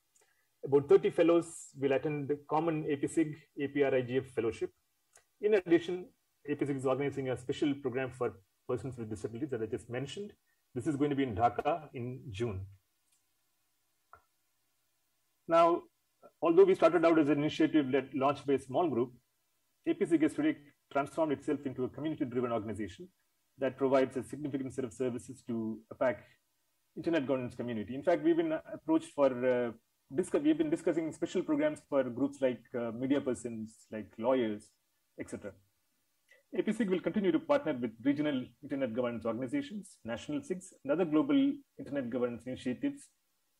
About 30 fellows will attend the common APSIG API-IGF fellowship. In addition, APSIG is organizing a special program for persons with disabilities that I just mentioned. This is going to be in Dhaka in June. Now, although we started out as an initiative that launched by a small group, APSIG has today transformed itself into a community-driven organization that provides a significant set of services to APAC internet governance community. In fact, we've been approached for, we've been discussing special programs for groups like media persons, like lawyers, etc. APSIG will continue to partner with regional internet governance organizations, national SIGs, and other global internet governance initiatives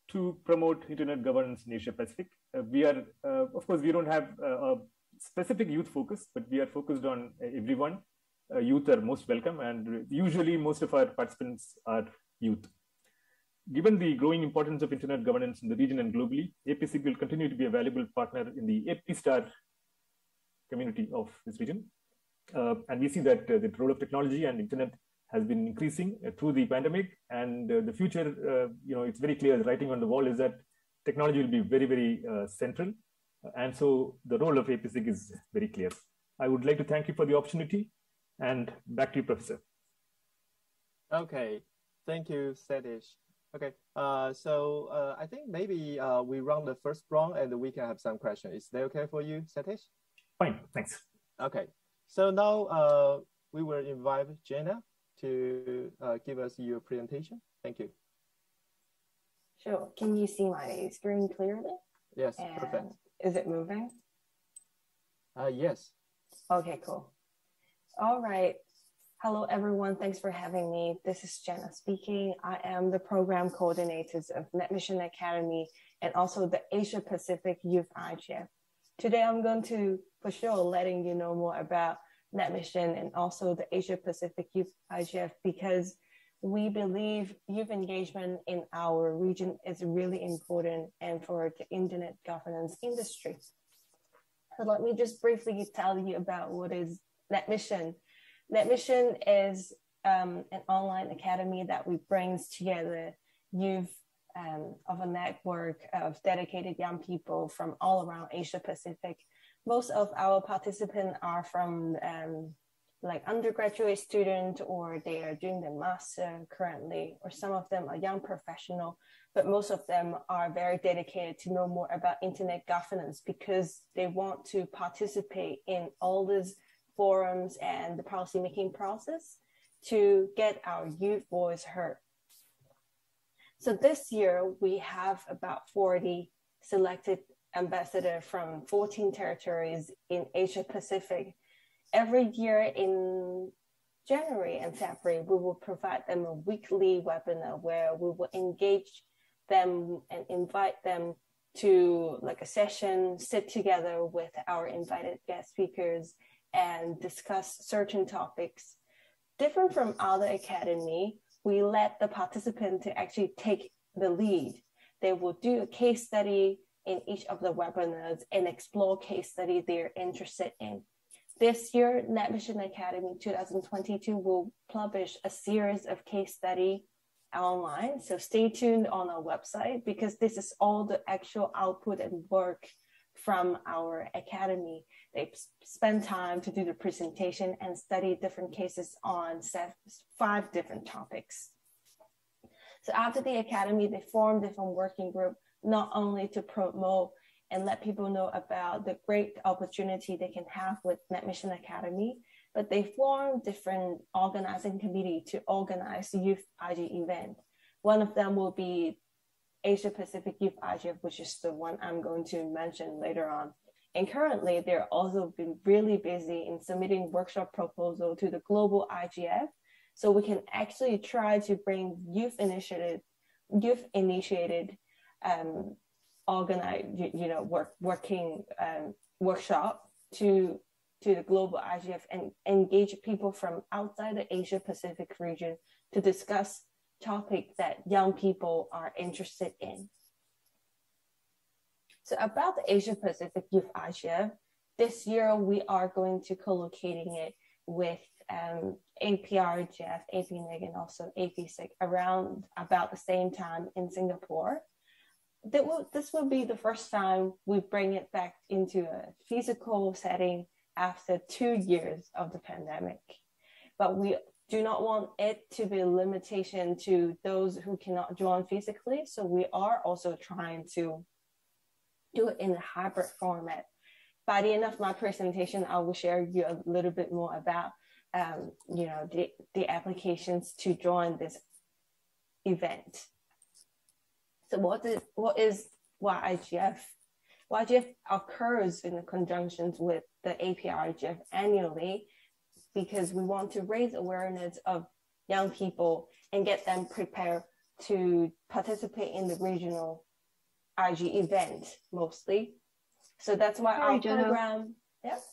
to promote internet governance in Asia Pacific. We are, of course, we don't have a specific youth focus, but we are focused on everyone. Youth are most welcome, and usually most of our participants are youth. Given the growing importance of internet governance in the region and globally, APSIG will continue to be a valuable partner in the AP-STAR community of this region. And we see that the role of technology and internet has been increasing through the pandemic, and the future, it's very clear, the writing on the wall is that technology will be very, very central. And so the role of APSIG is very clear. I would like to thank you for the opportunity, and back to you, Professor. Okay, thank you, Satish. Okay, so I think maybe we run the first round and we can have some questions. Is that okay for you, Satish? Fine, thanks. Okay, so now we will invite Jenna to give us your presentation. Thank you. Sure, can you see my screen clearly? Yes, and perfect. Is it moving? Yes. Okay, cool. All right. Hello, everyone. Thanks for having me. This is Jenna speaking. I am the program coordinator of NetMission Academy and also the Asia Pacific Youth IGF. Today, I'm going to, for sure, letting you know more about NetMission and also the Asia Pacific Youth IGF, because we believe youth engagement in our region is really important and for the internet governance industry. So let me just briefly tell you about what is NetMission. NetMission is an online academy that we brings together youth of a network of dedicated young people from all around Asia Pacific. Most of our participants are from like undergraduate student, or they are doing the master currently, or some of them are young professional, but most of them are very dedicated to know more about internet governance because they want to participate in all these forums and the policymaking process to get our youth voice heard. So this year we have about 40 selected ambassadors from 14 territories in Asia Pacific. Every year in January and February, we will provide them a weekly webinar where we will engage them and invite them to like a session, sit together with our invited guest speakers and discuss certain topics. Different from other academy, we let the participant to actually take the lead. They will do a case study in each of the webinars and explore case study they're interested in. This year, NetMission Academy 2022 will publish a series of case study online. So stay tuned on our website because this is all the actual output and work from our academy. They spend time to do the presentation and study different cases on 5 different topics. So after the academy, they form different working group, not only to promote and let people know about the great opportunity they can have with NetMission Academy, but they form different organizing committee to organize youth IG event. One of them will be Asia Pacific Youth IGF, which is the one I'm going to mention later on. And currently, they're also been really busy in submitting workshop proposal to the global IGF. So we can actually try to bring youth initiated working workshop to the global IGF and engage people from outside the Asia Pacific region to discuss topics that young people are interested in. So about the Asia Pacific Youth IGF, this year we are going to co-locating it with APRGF, APNIC, and also APSIG around about the same time in Singapore. This will be the first time we bring it back into a physical setting after 2 years of the pandemic. But we do not want it to be a limitation to those who cannot join physically. So we are also trying to do it in a hybrid format. By the end of my presentation, I will share you a little bit more about the applications to join this event. So what is YIGF? YIGF occurs in conjunction with the APRGF annually because we want to raise awareness of young people and get them prepared to participate in the regional IG event mostly. So that's why our program, yes.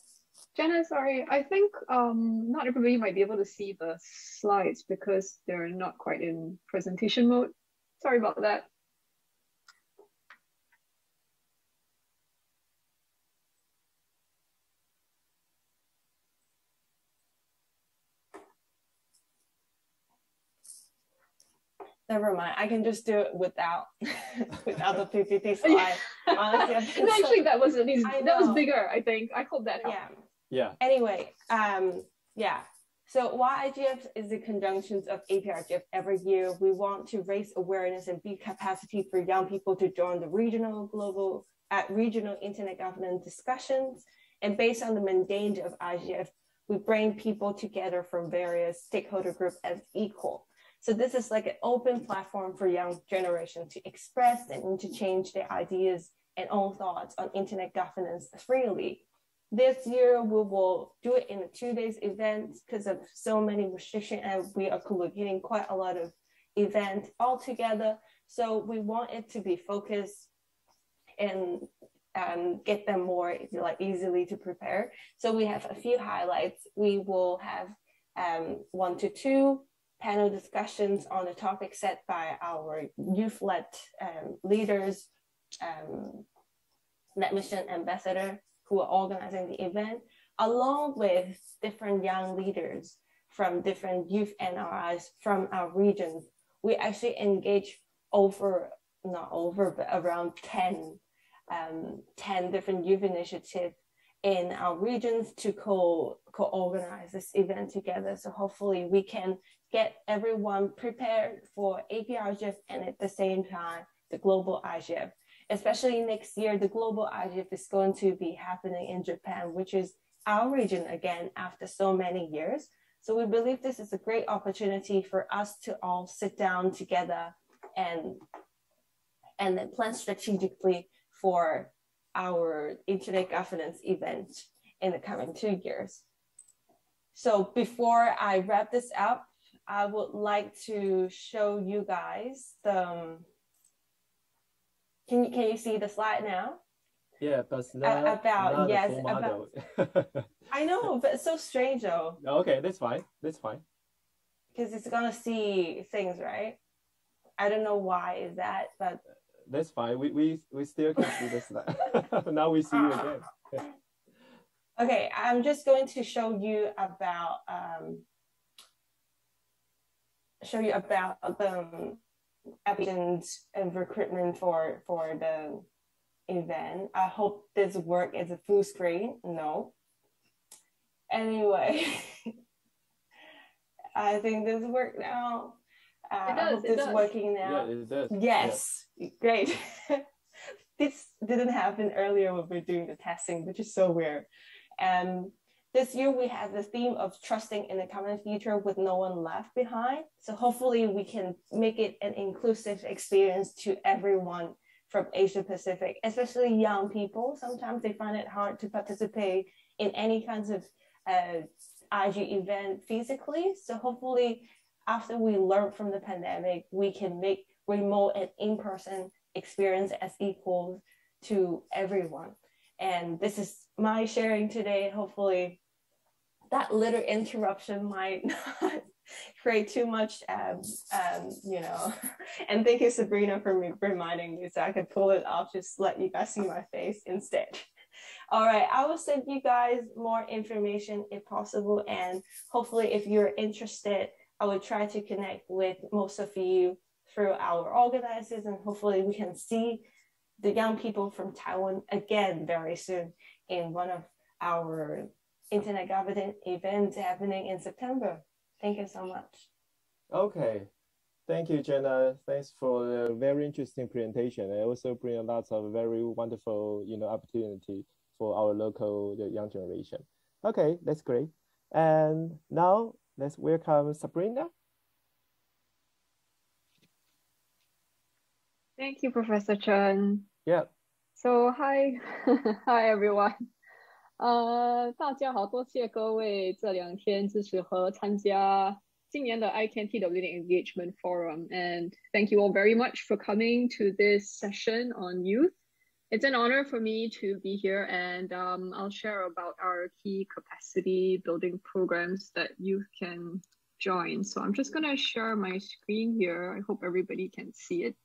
Jenna, sorry, I think not everybody might be able to see the slides because they're not quite in presentation mode. Sorry about that. Never mind. I can just do it without without the PPT slide. Honestly, no, actually, that was bigger. I think. I hope that helped. Yeah. Anyway, yeah. So YIGF is the conjunctions of APRGF. Every year, we want to raise awareness and build capacity for young people to join the regional internet governance discussions. And based on the mandate of IGF, we bring people together from various stakeholder groups as equal. So this is like an open platform for young generation to express and interchange their ideas and own thoughts on internet governance freely. This year, we will do it in a 2 days event because of so many restrictions, and we are collocating quite a lot of events all together. So we want it to be focused and get them more easily to prepare. So we have a few highlights. We will have 1 to 2 panel discussions on the topic set by our youth-led leaders, net mission ambassador who are organizing the event, along with different young leaders from different youth NRIs from our region. We actually engage around 10 different youth initiatives in our regions to co-organize this event together. So hopefully we can get everyone prepared for APRGF and at the same time, the global IGF. Especially next year, the global IGF is going to be happening in Japan, which is our region again after so many years. So we believe this is a great opportunity for us to all sit down together and then plan strategically for our internet governance event in the coming 2 years. So before I wrap this up, I would like to show you guys the, can you see the slide now? Yeah, but not yes, full model. I know, but it's so strange though. Okay, that's fine. That's fine. Because it's gonna see things, right? I don't know why is that, but that's fine. We still can see the slide. Now we see you again. Okay, I'm just going to show you about the applications and recruitment for the event. I hope this work is a full screen. No. Anyway, I think this worked now. I hope this is working now. Yeah, it does. Yes, yeah. Great. This didn't happen earlier when we were doing the testing, which is so weird. this year we have the theme of trusting in a common future with no one left behind. So hopefully we can make it an inclusive experience to everyone from Asia Pacific, especially young people. Sometimes they find it hard to participate in any kinds of IG event physically. So hopefully after we learn from the pandemic, we can make remote and in-person experience as equal to everyone. And this is my sharing today. Hopefully that little interruption might not create too much, you know, and thank you, Sabrina, for reminding me so I could pull it off, just let you guys see my face instead. All right, I will send you guys more information if possible. And hopefully if you're interested, I will try to connect with most of you through our organizers, and hopefully we can see the young people from Taiwan again very soon in one of our Internet Governance events happening in September. Thank you so much. Okay. Thank you, Jenna. Thanks for the very interesting presentation. I also bring a lot of very wonderful, opportunity for our local young generation. Okay, that's great. And now let's welcome Sabrina. Thank you, Professor Chen. Yeah. So hi, hi everyone. 大家好，多谢各位这2天支持和参加今年的 ICANN TWNIC Engagement Forum, and thank you all very much for coming to this session on youth. It's an honor for me to be here, and I'll share about our key capacity building programs that youth can join. So I'm just gonna share my screen here. I hope everybody can see it.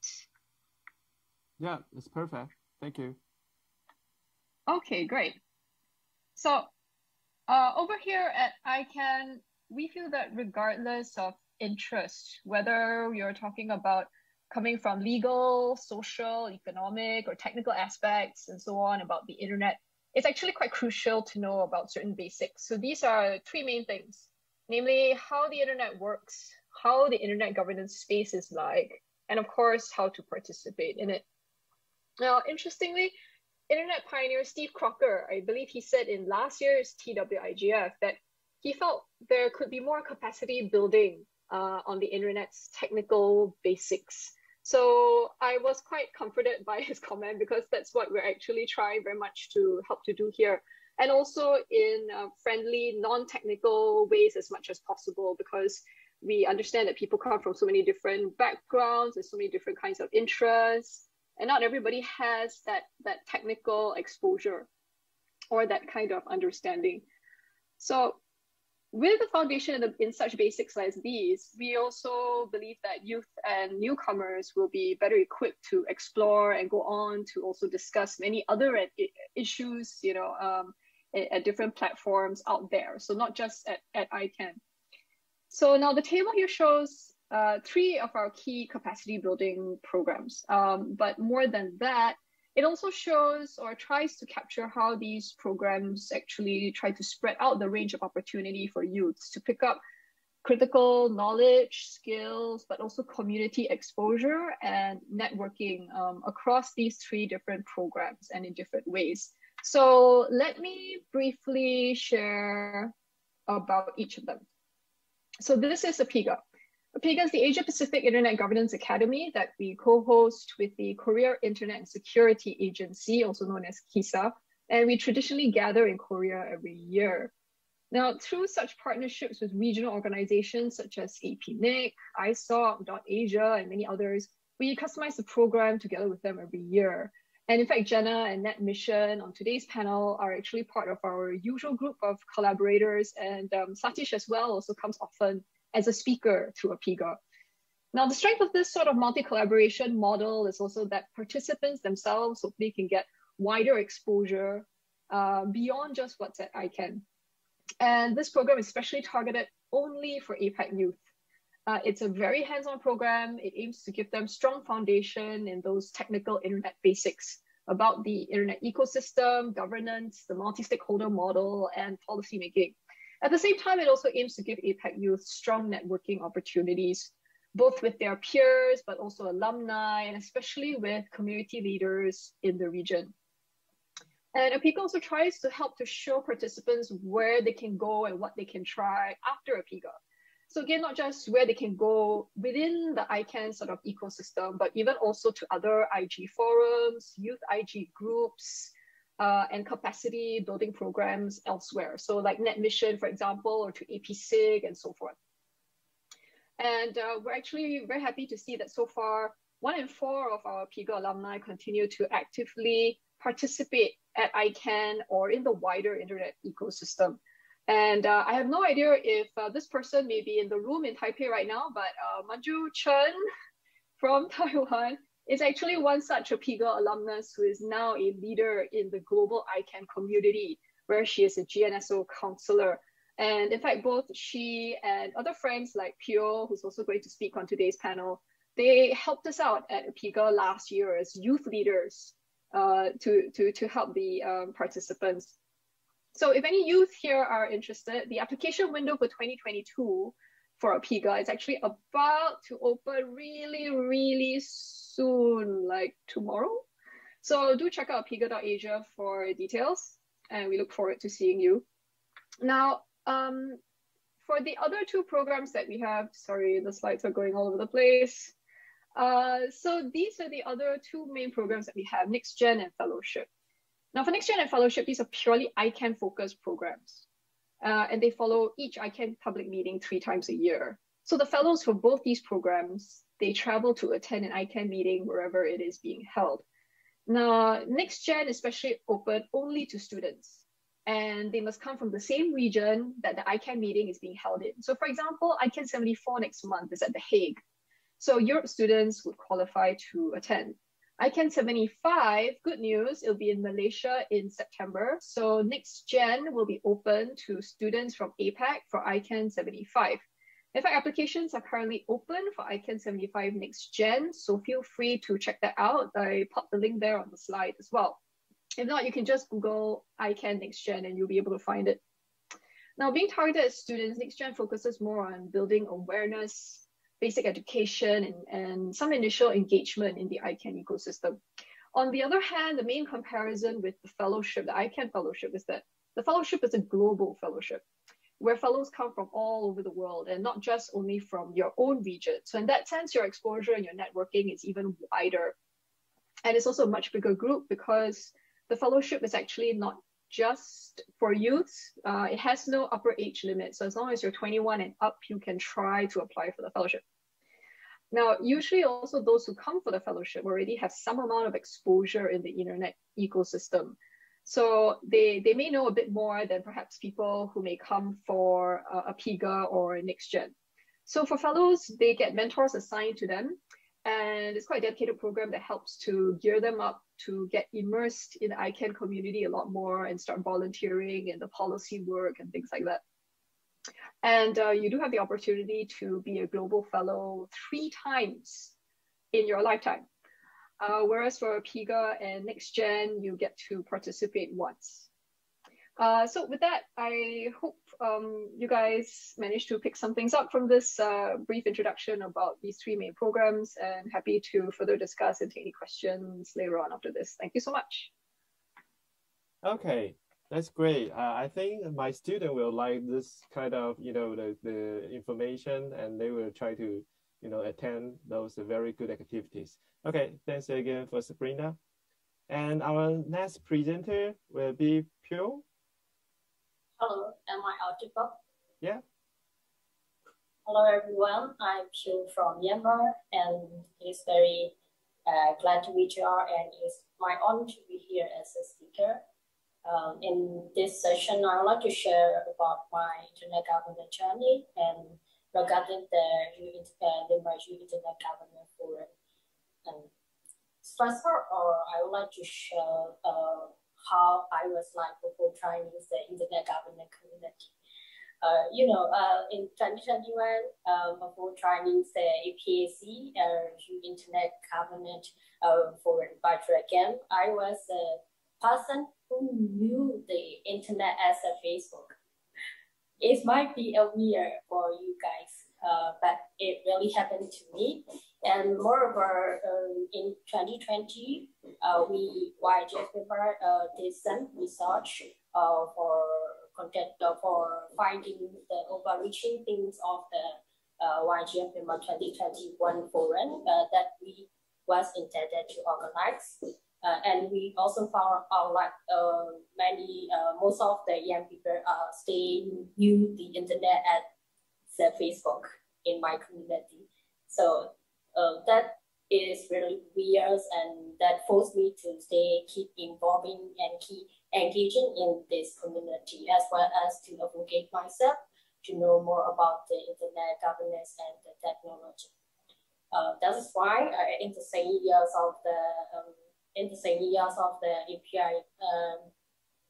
Yeah, it's perfect. Thank you. Okay, great. So over here at ICANN, we feel that regardless of interest, whether you're talking about coming from legal, social, economic, or technical aspects, and so on about the internet, it's actually quite crucial to know about certain basics. So these are 3 main things, namely how the internet works, how the internet governance space is like, and of course, how to participate in it. Now, interestingly, internet pioneer Steve Crocker, I believe he said in last year's TWIGF that he felt there could be more capacity building on the internet's technical basics. So I was quite comforted by his comment, because that's what we're actually trying very much to help to do here. And also in friendly, non-technical ways as much as possible, because we understand that people come from so many different backgrounds and so many different kinds of interests. And not everybody has that technical exposure or that kind of understanding. So with the foundation in such basics like these, we also believe that youth and newcomers will be better equipped to explore and go on to also discuss many other issues, at different platforms out there. So not just at ICANN. So now the table here shows 3 of our key capacity building programs. But more than that, it also shows or tries to capture how these programs actually try to spread out the range of opportunity for youths to pick up critical knowledge, skills, but also community exposure and networking across these 3 different programs and in different ways. So let me briefly share about each of them. So this is APIGA. APIGA is the Asia Pacific Internet Governance Academy that we co-host with the Korea Internet and Security Agency, also known as KISA, and we traditionally gather in Korea every year. Now, through such partnerships with regional organizations such as APNIC, ISOC.Asia, and many others, we customize the program together with them every year. And in fact, Jenna and NetMission on today's panel are actually part of our usual group of collaborators, and Satish as well also comes often as a speaker to APIGA. Now, the strength of this sort of multi-collaboration model is also that participants themselves hopefully can get wider exposure beyond just what's at ICANN. And this program is especially targeted only for APAC youth. It's a very hands-on program. It aims to give them strong foundation in those technical internet basics about the internet ecosystem, governance, the multi-stakeholder model, and policymaking. At the same time, it also aims to give APAC youth strong networking opportunities, both with their peers, but also alumni, and especially with community leaders in the region. And APIGA also tries to help to show participants where they can go and what they can try after APIGA. So again, not just where they can go within the ICANN sort of ecosystem, but even also to other IG forums, youth IG groups, and capacity building programs elsewhere. So like NetMission, for example, or to APSIG and so forth. And we're actually very happy to see that so far, 1 in 4 of our APIGA alumni continue to actively participate at ICANN or in the wider internet ecosystem. And I have no idea if this person may be in the room in Taipei right now, but Manju Chen from Taiwan is actually one such APIGA alumnus who is now a leader in the global ICANN community, where she is a GNSO counselor. And in fact, both she and other friends like Pio, who's also going to speak on today's panel, they helped us out at APIGA last year as youth leaders to help the participants. So if any youth here are interested, the application window for 2022 for APIGA is actually about to open really soon, like tomorrow. So do check out apiga.asia for details, and we look forward to seeing you. Now, for the other 2 programs that we have, sorry, the slides are going all over the place. So these are the other 2 main programs that we have, NextGen and Fellowship. Now for NextGen and Fellowship, these are purely ICANN-focused programs. And they follow each ICANN public meeting 3 times a year. So the fellows for both these programs, they travel to attend an ICANN meeting wherever it is being held. Now, NextGen is especially open only to students, and they must come from the same region that the ICANN meeting is being held in. So for example, ICANN 74 next month is at The Hague. So Europe students would qualify to attend. ICANN 75, good news, it'll be in Malaysia in September. So NextGen will be open to students from APAC for ICANN 75. In fact, applications are currently open for ICANN 75 NextGen, so feel free to check that out. I popped the link there on the slide as well. If not, you can just Google ICANN NextGen and you'll be able to find it. Now, being targeted at students, NextGen focuses more on building awareness, basic education, and some initial engagement in the ICANN ecosystem. On the other hand, the main comparison with the fellowship, the ICANN fellowship, is that the fellowship is a global fellowship where fellows come from all over the world and not just only from your own region. So in that sense, your exposure and your networking is even wider. And it's also a much bigger group because the fellowship is actually not just for youths. It has no upper age limit. So as long as you're 21 and up, you can try to apply for the fellowship. Now, usually also those who come for the fellowship already have some amount of exposure in the internet ecosystem. So they may know a bit more than perhaps people who may come for APIGA or NextGen. So for fellows, they get mentors assigned to them. And it's quite a dedicated program that helps to gear them up to get immersed in the ICANN community a lot more and start volunteering and the policy work and things like that. And you do have the opportunity to be a global fellow 3 times in your lifetime. Whereas for APIGA and NextGen, you get to participate once. So with that, I hope you guys managed to pick some things up from this brief introduction about these 3 main programs, and happy to further discuss and take any questions later on after this. Thank you so much. Okay, that's great. I think my student will like this kind of, the information, and they will try to, attend those very good activities. Okay, thanks again for Sabrina. And our next presenter will be Pio. Hello, am I audible? Yeah. Hello, everyone. I'm Pio from Myanmar, and it's very glad to meet you all, and it's my honor to be here as a speaker. In this session, I would like to share about my internet governance journey and regarding the Internet Governance Forum. First of all, I would like to share how I was like before trying the internet governance community. In 2021, before trying the APAC, Internet Governance Forum, but again, I was a person who knew the internet as a Facebook. It might be a weird for you guys, but it really happened to me. And moreover, in 2020, YGF member did some research for finding the overreaching things of the YGF member 2021 forum that we was intended to organize. And we also found out like most of the young people still use the internet at the Facebook in my community. So that is really weird, and that forced me to keep involving and keep engaging in this community, as well as to advocate myself to know more about the internet governance and the technology. That is why in the same years of the API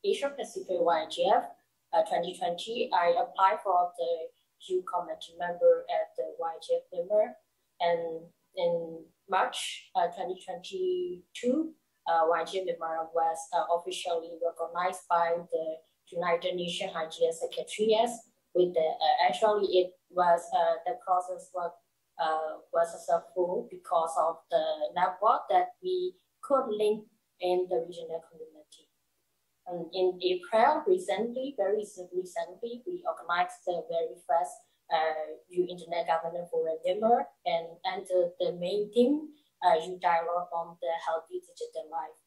Asia Pacific YGF 2020, I applied for the Q committee member at the YGF member, and in March 2022, YGF member was officially recognized by the United Nations IGS Secretariat. With the actually it was the process was successful because of the network that we could link in the regional community. And in April, very recently, we organized the very first Internet Governance Forum member and entered the main theme, dialogue on the healthy digital life.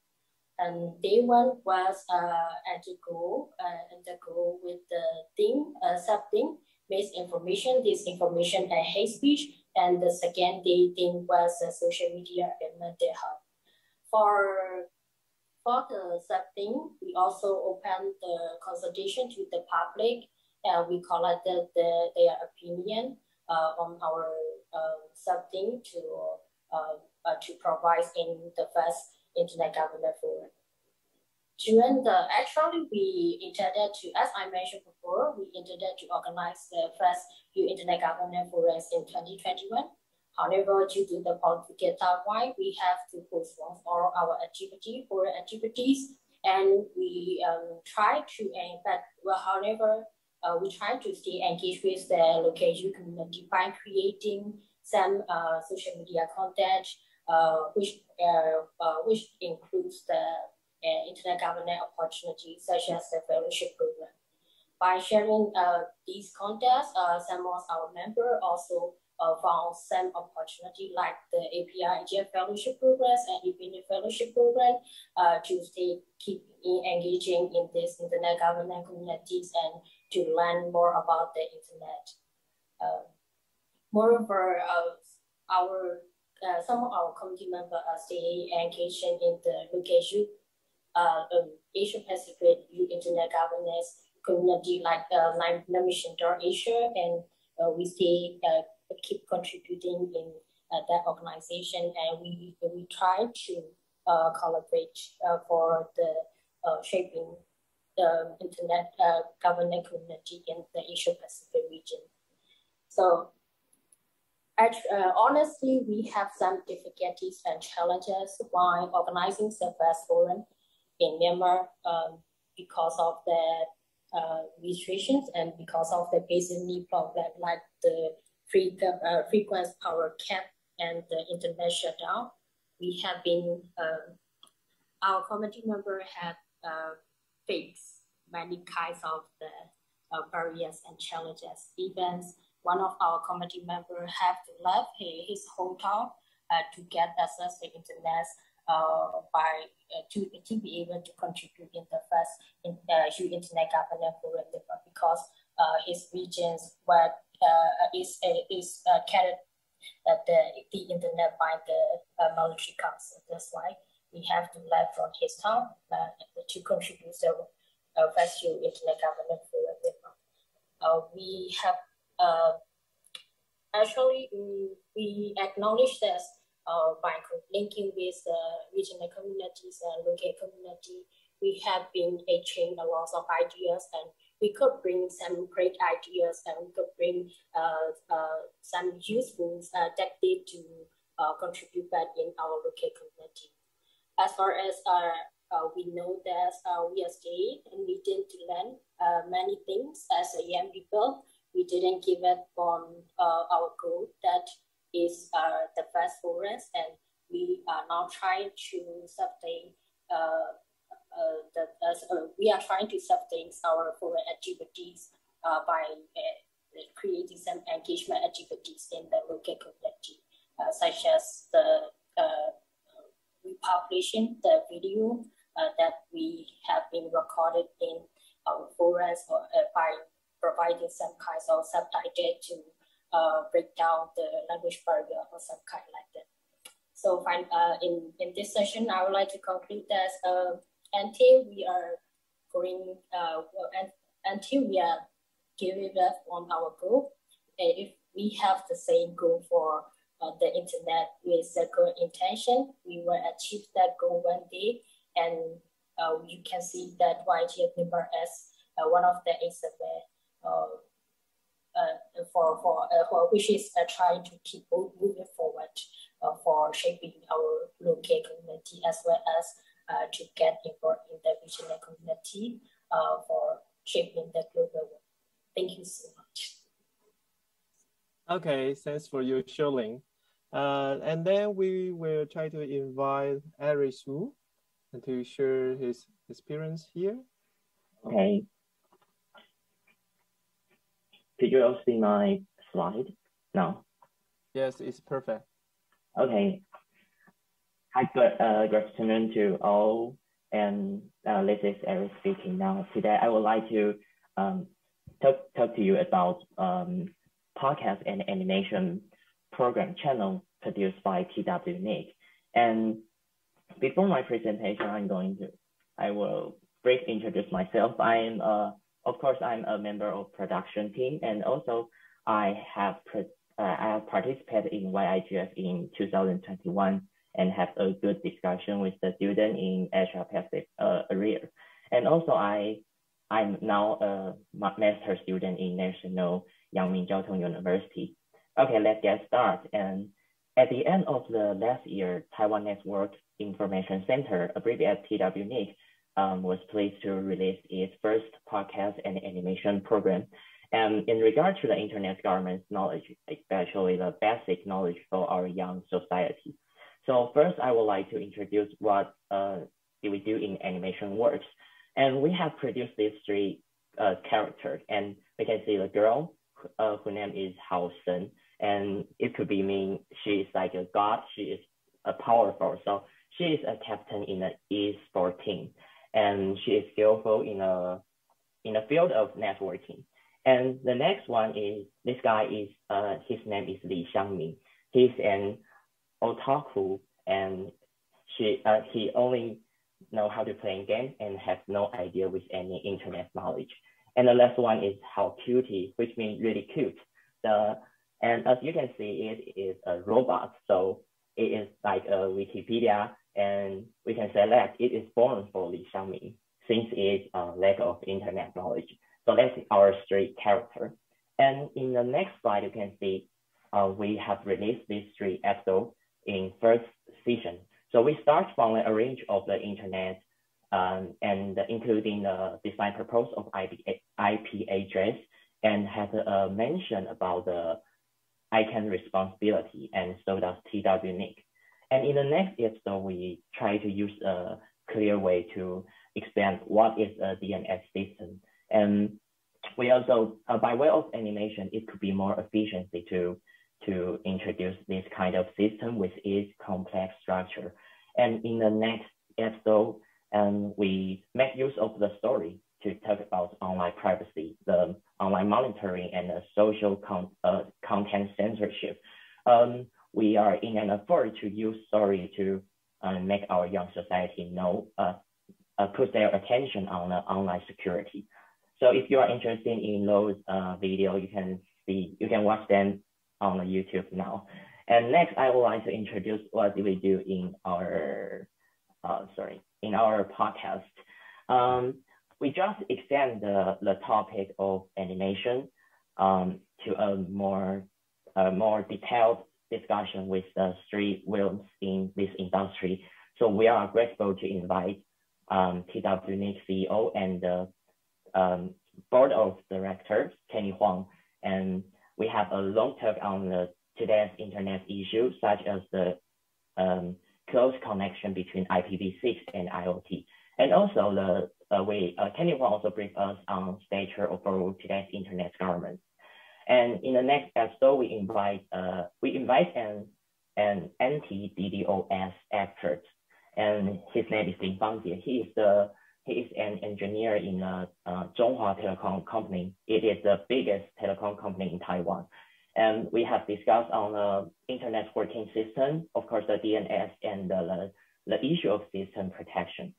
And day one was integral with the theme, sub-theme, misinformation, disinformation, and hate speech. And the second day theme was social media and mental health. For the sub-theme, we also opened the consultation to the public, and we collected their opinion on our sub-theme to provide in the first Internet Governance Forum. We intended to, as I mentioned before, we intended to organize the first Internet Governance Forum in 2021. However, due to the political timeline, we have to postpone all our activities, and we try to, we try to stay engaged with the local community by creating some social media content, which includes the internet governance opportunities, such as the fellowship program. By sharing these contents, some of our members also found some opportunity like the API IGF fellowship programs and independent fellowship program to keep engaging in this internet governance communities and to learn more about the internet. Moreover, some of our committee members are staying engaged in the location Asia Pacific internet governance community like non-governmental, and we keep contributing in that organization, and we try to collaborate for the shaping the internet governance community in the Asia Pacific region. So honestly, we have some difficulties and challenges while organizing the first forum in Myanmar because of the restrictions and because of the basic need problem like the frequency power cap and the internet shutdown. We have been, our committee member had faced many kinds of the barriers and challenges. Even one of our committee members have to leave his hometown to get access to internet to be able to contribute in the first internet governance forum because his regions were is carried the internet by the military council. That's why we have to leave from his town to contribute the first internet governance forum. We have actually we acknowledge this by linking with regional communities and local community. We have been exchanging a lot of ideas, and we could bring some great ideas, and we could bring some useful tactics to contribute back in our local community. As far as we know that we are staying and we didn't learn many things as a young people. We didn't give up on our goal that is the fast forwards, and we are now trying to sustain we are trying to sustain our forum activities by creating some engagement activities in the local community, such as the republishing the video that we have been recorded in our forums, or by providing some kinds of subtitle to break down the language barrier or some kind like that. So in this session, I would like to conclude that until we are going, until we are giving up on our goal, if we have the same goal for the internet with a good intention, we will achieve that goal one day. And you can see that YTF member as one of the examples for which is trying to keep moving forward for shaping our local community, as well as to get involved in the regional community for shaping the global world. Thank you so much. Okay, thanks for your sharing. And then we will try to invite Eric Wu to share his experience here. Okay. Could you all see my slide now? Yes, it's perfect. Okay. Hi, good afternoon to all. And this is Eric speaking now. Today, I would like to talk to you about podcast and animation program channel produced by TWNIC. And before my presentation, I will briefly introduce myself. Of course, I'm a member of production team, and also I have participated in YIGF in 2021 and have a good discussion with the student in Asia Pacific area. And also I'm now a master student in National Yangming Jiao Tong University. Okay, let's get started. And at the end of the last year, Taiwan Network Information Center, abbreviated TWNIC, was pleased to release its first podcast and animation program. And in regard to the internet governance knowledge, especially the basic knowledge for our young society. So first, I would like to introduce what do we do in animation works. And we have produced these three characters, and we can see the girl, whose name is Hao Sen, and it could be mean she is like a god, she is a powerful, so she is a captain in the e-sport team, and she is skillful in a field of networking. And the next one is, this guy is, his name is Li Xiangming. He's an otaku, and he only know how to play games and has no idea with any internet knowledge. And the last one is How Cutie, which means really cute. And as you can see, it is a robot. So it is like a Wikipedia, and we can select it is born for Li Xiangming since it's a lack of internet knowledge. So that's our three characters. And in the next slide, you can see we have released these three episodes in first season. So we start from a range of the internet and including the design purpose of IP address, and has a mention about the ICANN responsibility, and so does TWNIC. And in the next episode, we try to use a clear way to explain what is a DNS system. And we also, by way of animation, it could be more efficiency to introduce this kind of system with its complex structure. And in the next episode, we make use of the story to talk about online privacy, the online monitoring, and the social content censorship. We are in an effort to use story to make our young society know, put their attention on online security. So if you are interested in those videos, you can watch them on YouTube now. And next, I would like to introduce what do we do in our podcast. We just extend the topic of animation to a more detailed discussion with the three wheels in this industry. So we are grateful to invite TWNIC CEO and the board of directors, Kenny Huang, and we have a long talk on the today's internet issues, such as the close connection between IPv6 and IoT. And also Kenny will also brief us on stature of today's internet government. And in the next episode, we invite an anti-DDoS expert, and his name is Lin Bangjie. He is an engineer in Zhonghua Telecom Company. It is the biggest telecom company in Taiwan. And we have discussed on the internet working system, of course, the DNS and the issue of system protection.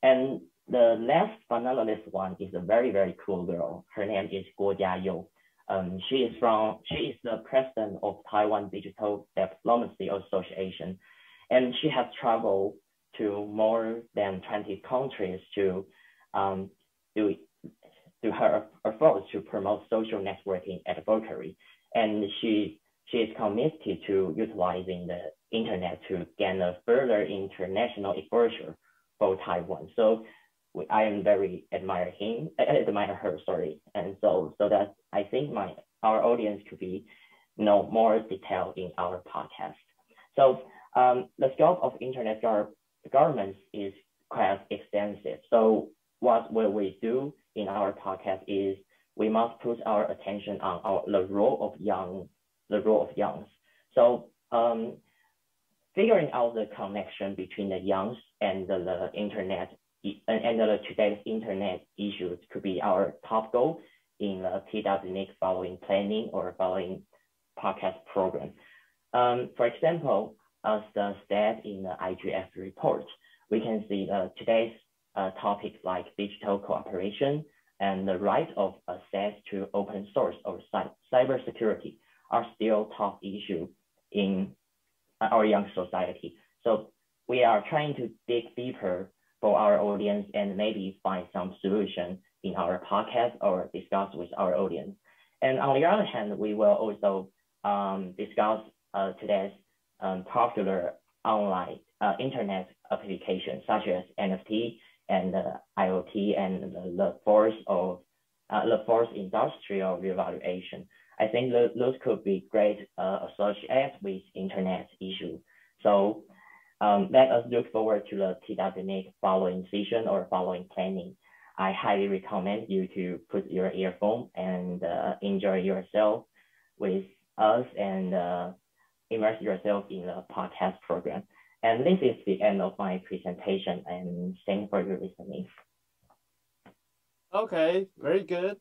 And the last but not the least one is a very, very cool girl. Her name is Guo Jiayou. She is the president of Taiwan Digital Diplomacy Association, and she has traveled to more than 20 countries to do her efforts to promote social networking advocacy. And she is committed to utilizing the internet to gain a further international exposure for Taiwan. So I am very admire her, sorry. And so that I think our audience could know more detail in our podcast. So the scope of internet governance is quite extensive. So what we do in our podcast is we must put our attention on the role of youngs. So figuring out the connection between the youngs and the internet and today's internet issues could be our top goal in the TWNIC following planning or following podcast program. For example, as stated in the IGF report, we can see today's topics like digital cooperation and the right of access to open source or cybersecurity are still top issues in our young society. So we are trying to dig deeper for our audience and maybe find some solution in our podcast or discuss with our audience. And on the other hand, we will also discuss today's popular online internet applications such as NFT and IoT and the fourth industrial revaluation. I think those could be great associated with internet issues. So let us look forward to the TWNIC following session or following planning. I highly recommend you to put your earphone and enjoy yourself with us and immerse yourself in the podcast program. And this is the end of my presentation, and thanks for your listening. Okay, very good.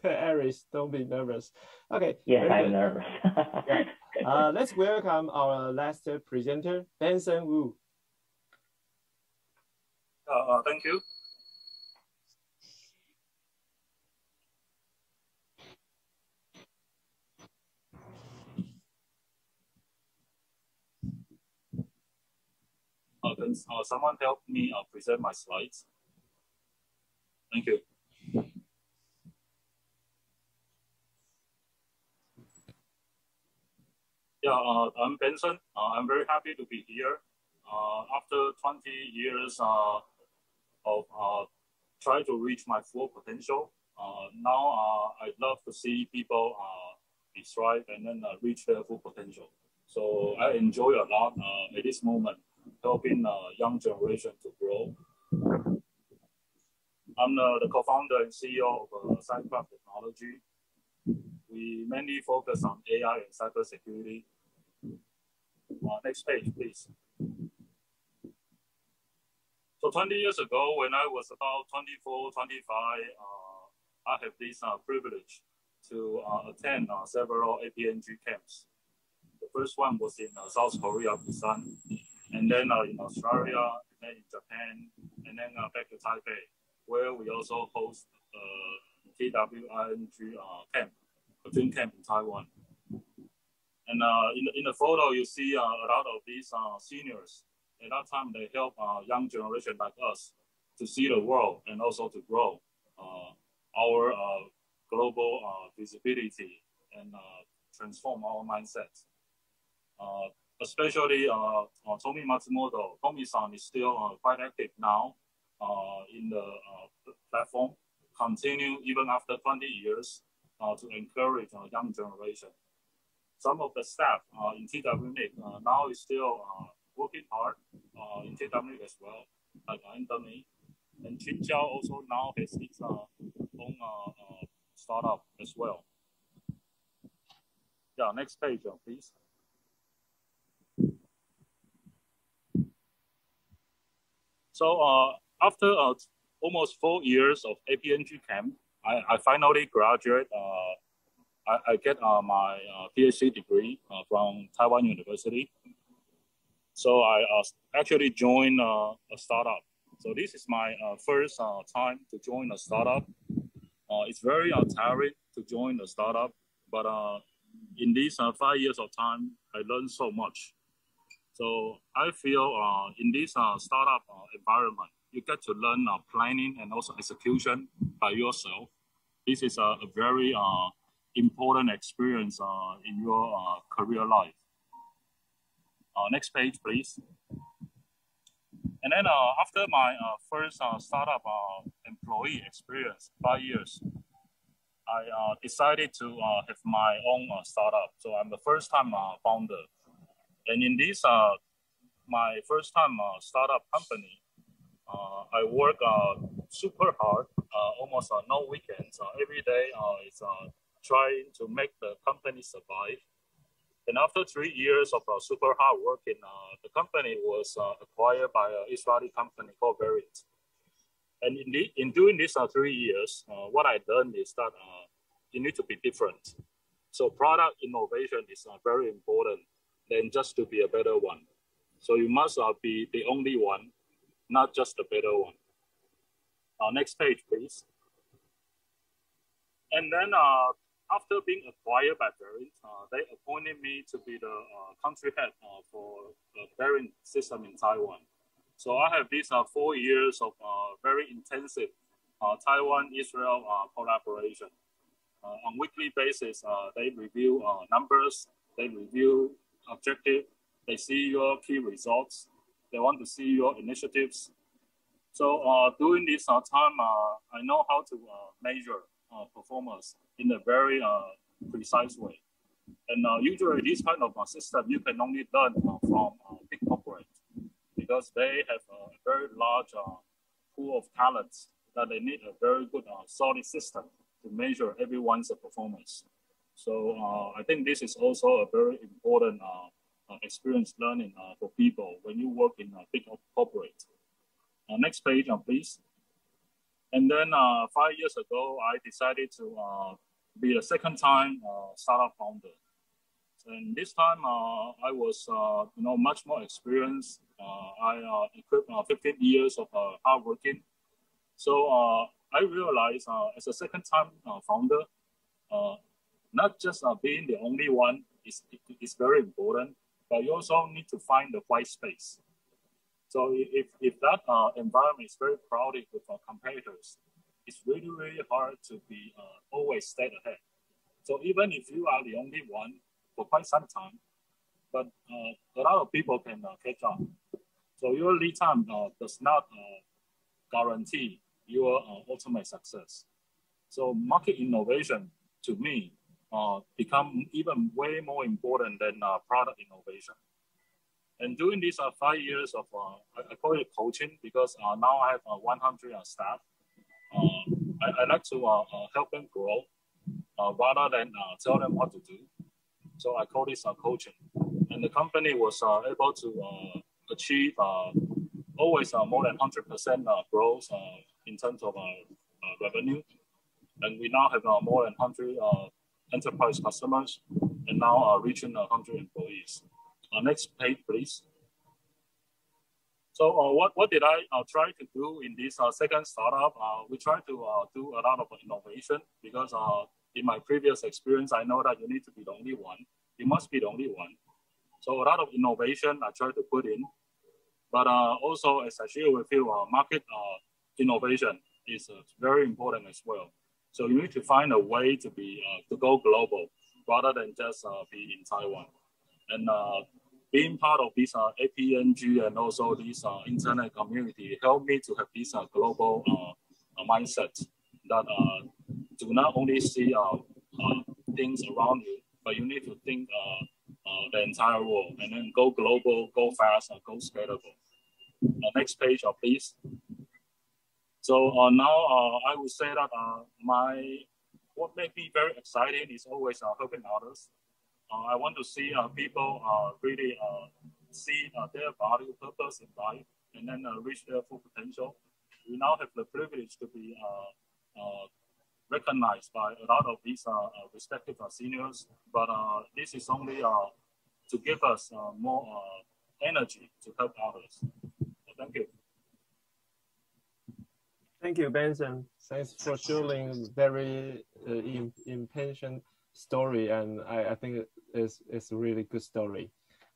Aris, don't be nervous. Okay. Yes, I'm nervous. Yeah. Let's welcome our last presenter, Benson Wu. Thank you. Can someone help me present my slides? Thank you. Yeah, I'm Benson. I'm very happy to be here. After 20 years of trying to reach my full potential, now I'd love to see people thrive and then reach their full potential. So I enjoy a lot at this moment, helping young generation to grow. I'm the co-founder and CEO of Cycraft Technology. We mainly focus on AI and cybersecurity. Next page, please. So 20 years ago, when I was about 24, 25, I had this privilege to attend several APNG camps. The first one was in South Korea, Busan, and then in Australia, and then in Japan, and then back to Taipei, where we also host TWING camp, a dream camp in Taiwan. And in the photo, you see a lot of these seniors. At that time, they help young generation like us to see the world and also to grow our global visibility and transform our mindset. Especially Tomi Matsumoto, Tomi-san is still quite active now in the platform, continue even after 20 years to encourage young generation. some of the staff in TWNIC now is still working hard in TWNIC as well, like Anthony. And Chin Jiao also now has its own startup as well. Yeah, next page, please. So after almost 4 years of APNG camp, I finally graduate. I get my PhD degree from Taiwan University. So I actually joined a startup. So this is my first time to join a startup. It's very tiring to join a startup, but in these 5 years of time, I learned so much. So I feel in this startup environment, you get to learn planning and also execution by yourself. This is a very important experience in your career life. Next page, please. And then after my first startup employee experience, 5 years, I decided to have my own startup. So I'm the first time founder. And in this, my first time startup company, I work super hard, almost no weekends. Every day is trying to make the company survive. And after 3 years of super hard working, the company was acquired by an Israeli company called Variant. And in doing this 3 years, what I learned is that you need to be different. So product innovation is very important than just to be a better one. So you must be the only one, not just the better one. Next page, please. And then after being acquired by Variant, they appointed me to be the country head for the Variant system in Taiwan. So I have these 4 years of very intensive Taiwan-Israel collaboration. On weekly basis, they review numbers, they review objective, they see your key results, they want to see your initiatives. So during this time, I know how to measure performance in a very precise way. And usually this kind of system, you can only learn from big corporate because they have a very large pool of talents that they need a very good solid system to measure everyone's performance. So I think this is also a very important experience learning for people when you work in a big corporate. Next page, please. And then 5 years ago, I decided to be a second time startup founder. And this time I was much more experienced. I equipped 15 years of hard working. So I realized as a second time founder, not just being the only one is very important, but you also need to find the white space. So if that environment is very crowded with competitors, it's really, really hard to be always stay ahead. So even if you are the only one for quite some time, but a lot of people can catch up. So your lead time does not guarantee your ultimate success. So market innovation, to me, become even way more important than product innovation. And during these 5 years of, I call it coaching because now I have 100 staff. I like to help them grow rather than tell them what to do. So I call this coaching. And the company was able to achieve always more than 100% growth in terms of revenue. And we now have more than 100 enterprise customers and now reaching 100 employees. Next page, please. So what did I try to do in this second startup? We try to do a lot of innovation because in my previous experience, I know that you need to be the only one. You must be the only one. So a lot of innovation I try to put in. But also, as I share with you, market innovation is very important as well. So you need to find a way to be to go global rather than just be in Taiwan. And being part of this APNG and also this internet community helped me to have this global mindset that do not only see things around you, but you need to think the entire world, and then go global, go fast, and go scalable. Next page, please. So now I would say that what makes me very exciting is always helping others. I want to see people really see their value, purpose in life, and then reach their full potential. We now have the privilege to be recognized by a lot of these respective seniors, but this is only to give us more energy to help others. Thank you. Thank you, Benson. Thanks for sharing very impassioned story, and I think it's a really good story.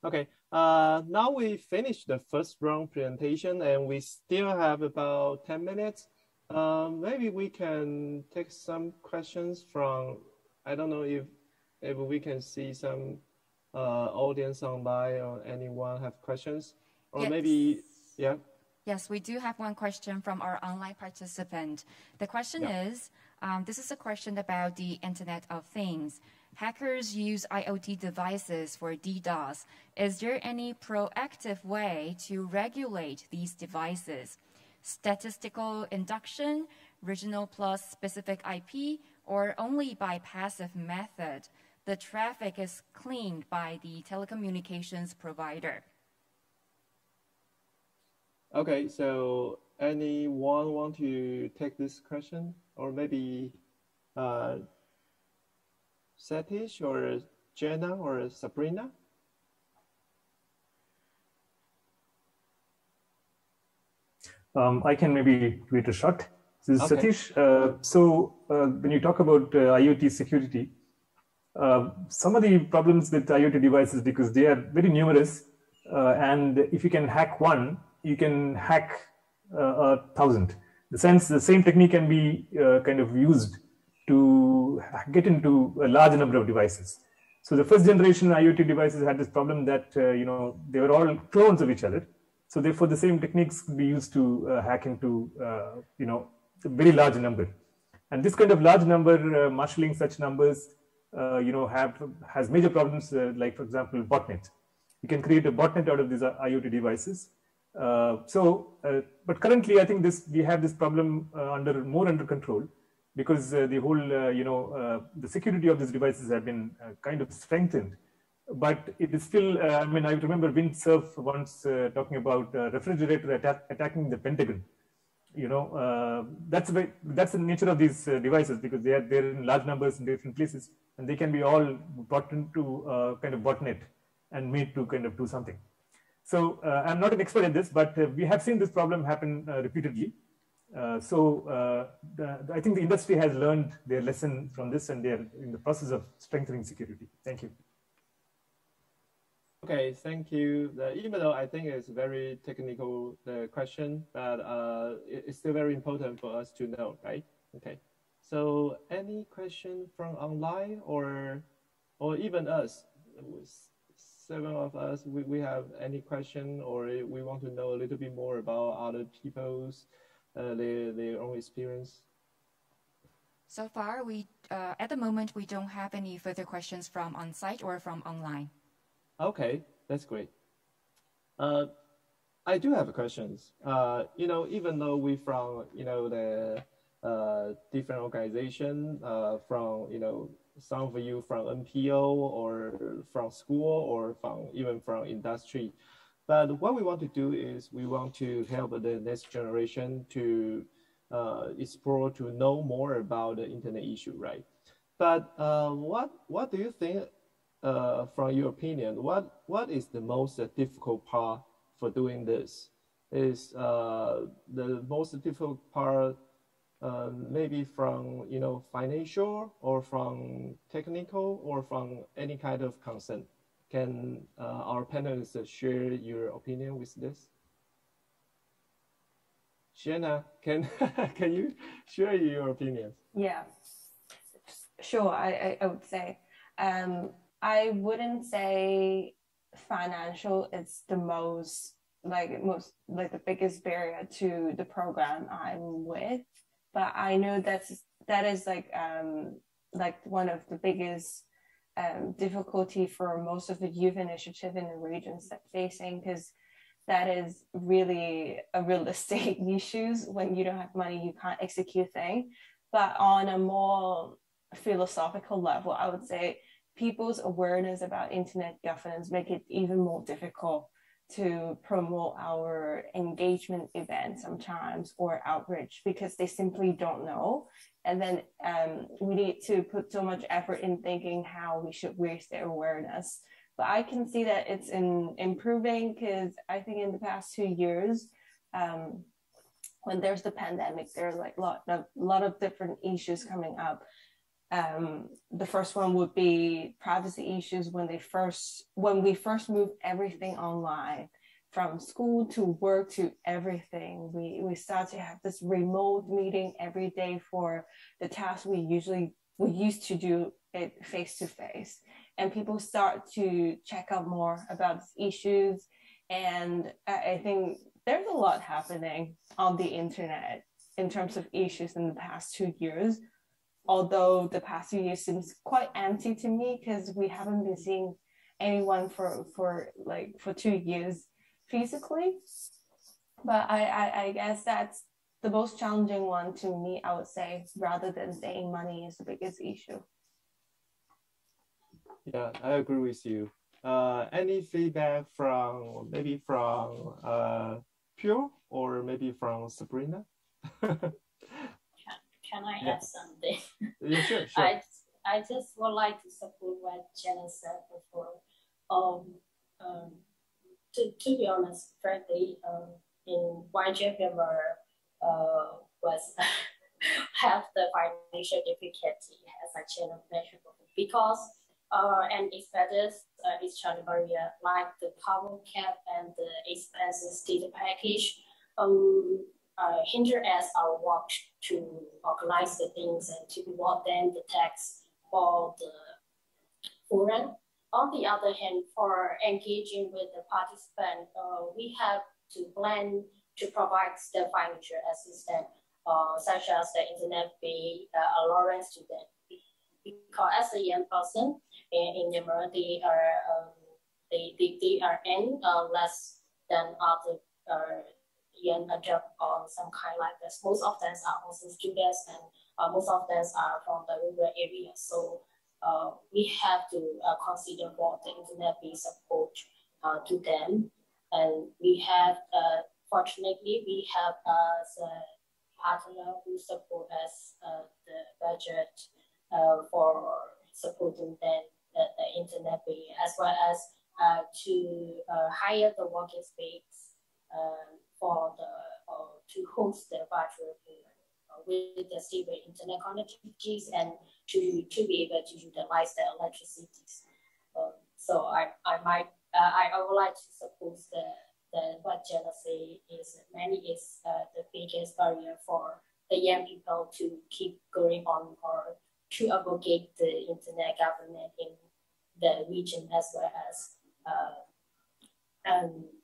Okay, now we finished the first round presentation, and we still have about 10 minutes. Maybe we can take some questions from, I don't know if we can see some audience online or anyone have questions, or yes. Maybe, yeah. Yes, we do have one question from our online participant. The question is, this is a question about the Internet of Things. Hackers use IoT devices for DDoS. Is there any proactive way to regulate these devices? Statistical induction, regional plus specific IP, or only by passive method? The traffic is cleaned by the telecommunications provider. Okay, so anyone want to take this question? Or maybe Satish or Jenna or Sabrina? I can maybe give it a shot. This is Satish. So when you talk about IoT security, some of the problems with IoT devices, because they are very numerous, and if you can hack one, you can hack 1,000. In the sense, the same technique can be kind of used to get into a large number of devices. So the first generation IoT devices had this problem that they were all clones of each other. So therefore, the same techniques could be used to hack into a very large number. And this kind of large number, marshalling such numbers, has major problems. Like for example, botnet. You can create a botnet out of these IoT devices. But currently, I think we have this problem more under control, because the whole the security of these devices have been kind of strengthened. But it is still, I mean, I remember Windsurf once talking about refrigerator attacking the Pentagon. That's the nature of these devices, because they're in large numbers in different places, and they can be all brought into kind of botnet and made to kind of do something. So I'm not an expert in this, but we have seen this problem happen repeatedly. I think the industry has learned their lesson from this, and they're in the process of strengthening security. Thank you. Okay, thank you. Even though I think it's a very technical question, but it's still very important for us to know, right? Okay. So any question from online or even us? 7 of us, we have any question, or we want to know a little bit more about other people's their own experience? So far, at the moment, we don't have any further questions from on-site or from online. Okay, that's great. I do have questions. Even though we from the different organization, from some of you from NPO or from school or even from industry, but what we want to do is we want to help the next generation to explore, to know more about the internet issue, right? But what do you think? From your opinion, what is the most difficult part for doing this? Is the most difficult part maybe from financial, or from technical, or from any kind of concern? Can our panelists share your opinion with this? Shanna, can you share your opinion? Yeah, sure. I would say. I wouldn't say financial is the the biggest barrier to the program I'm with, but I know that is like one of the biggest difficulty for most of the youth initiative in the regions that facing, because that is really a realistic issues. When you don't have money, you can't execute things. But on a more philosophical level, I would say people's awareness about internet governance make it even more difficult to promote our engagement events sometimes or outreach, because they simply don't know. And then we need to put so much effort in thinking how we should raise their awareness. But I can see that it's improving, because I think in the past 2 years, when there's the pandemic, there are like a lot of different issues coming up. The first one would be privacy issues when we first moved everything online, from school to work to everything. We start to have this remote meeting every day for the tasks we used to do it face to face. And people start to check out more about issues. And I think there's a lot happening on the internet in terms of issues in the past 2 years. Although the past 2 years seems quite empty to me, because we haven't been seeing anyone for 2 years physically. But I guess that's the most challenging one to me, I would say, rather than saying money is the biggest issue. Yeah, I agree with you. Any feedback from Pure or maybe from Sabrina? Can I add something? Yeah, sure. I just would like to support what Jenna said before. To be honest, frankly, in YGF was have the financial difficulty, as I mentioned before, because and expenses is charged barrier like the carbon cap and the expenses data package hinder us our work to organize the things and to reward them the tax for the forum. On the other hand, for engaging with the participant, we have to plan to provide the financial assistance, such as the internet fee allowance to them. Because as a young person in general, they are earn less than other young adult or some kind like this. Most of them are also students, and most of them are from the rural area. So we have to consider for the internet-based support to them. And we have, fortunately, we have a partner who support us the budget for supporting them, the internet base, as well as to hire the working space for to host the virtual with the stable internet connectivities and to be able to utilize the electricity. So I would like to suppose that what Jenna say is the biggest barrier for the young people to keep going on or to advocate the internet governance in the region, as well as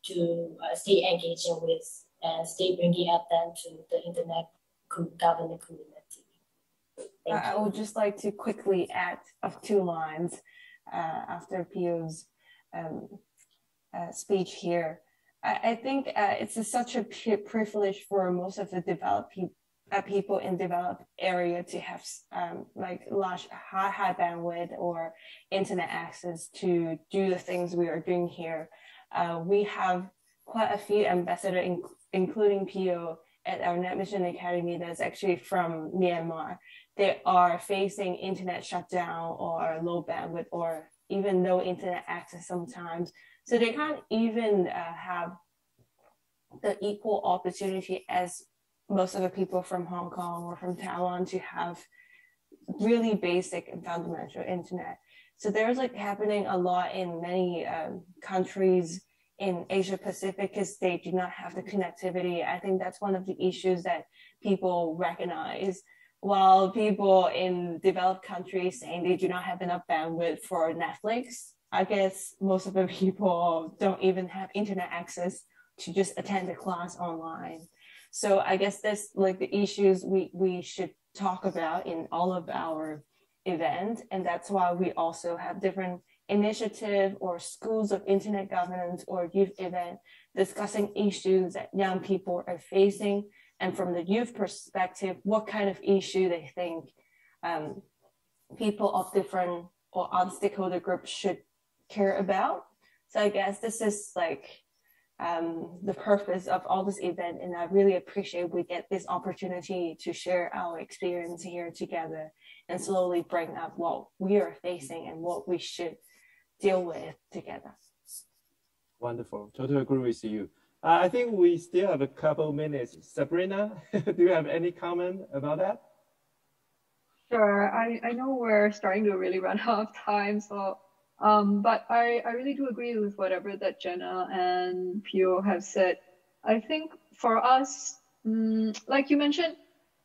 to stay engaging with and stay bringing up them to the internet governance community. I would just like to quickly add 2 lines after Pio's speech here. I think it's such a privilege for most of the developed people in developed area to have like large high bandwidth or internet access to do the things we are doing here. We have quite a few ambassadors, including Pio, at our Net Mission Academy that's actually from Myanmar. They are facing internet shutdown or low bandwidth or even no internet access sometimes. So they can't even have the equal opportunity as most of the people from Hong Kong or from Taiwan to have really basic and fundamental internet. So there's like happening a lot in many countries in Asia Pacific because they do not have the connectivity. I think that's one of the issues that people recognize. While people in developed countries saying they do not have enough bandwidth for Netflix, I guess most of the people don't even have internet access to just attend the class online. So I guess that's like the issues we should talk about in all of our event. And that's why we also have different initiative or schools of internet governance or youth event discussing issues that young people are facing. And from the youth perspective, what kind of issue they think people of different or other stakeholder groups should care about. So I guess this is like the purpose of all this event. And I really appreciate we get this opportunity to share our experience here together and slowly bring up what we are facing and what we should deal with together. Wonderful. Totally agree with you. I think we still have a couple minutes. Sabrina, do you have any comment about that? Sure. I know we're starting to really run out of time, so but I really do agree with whatever that Jenna and Pio have said. I think for us, like you mentioned,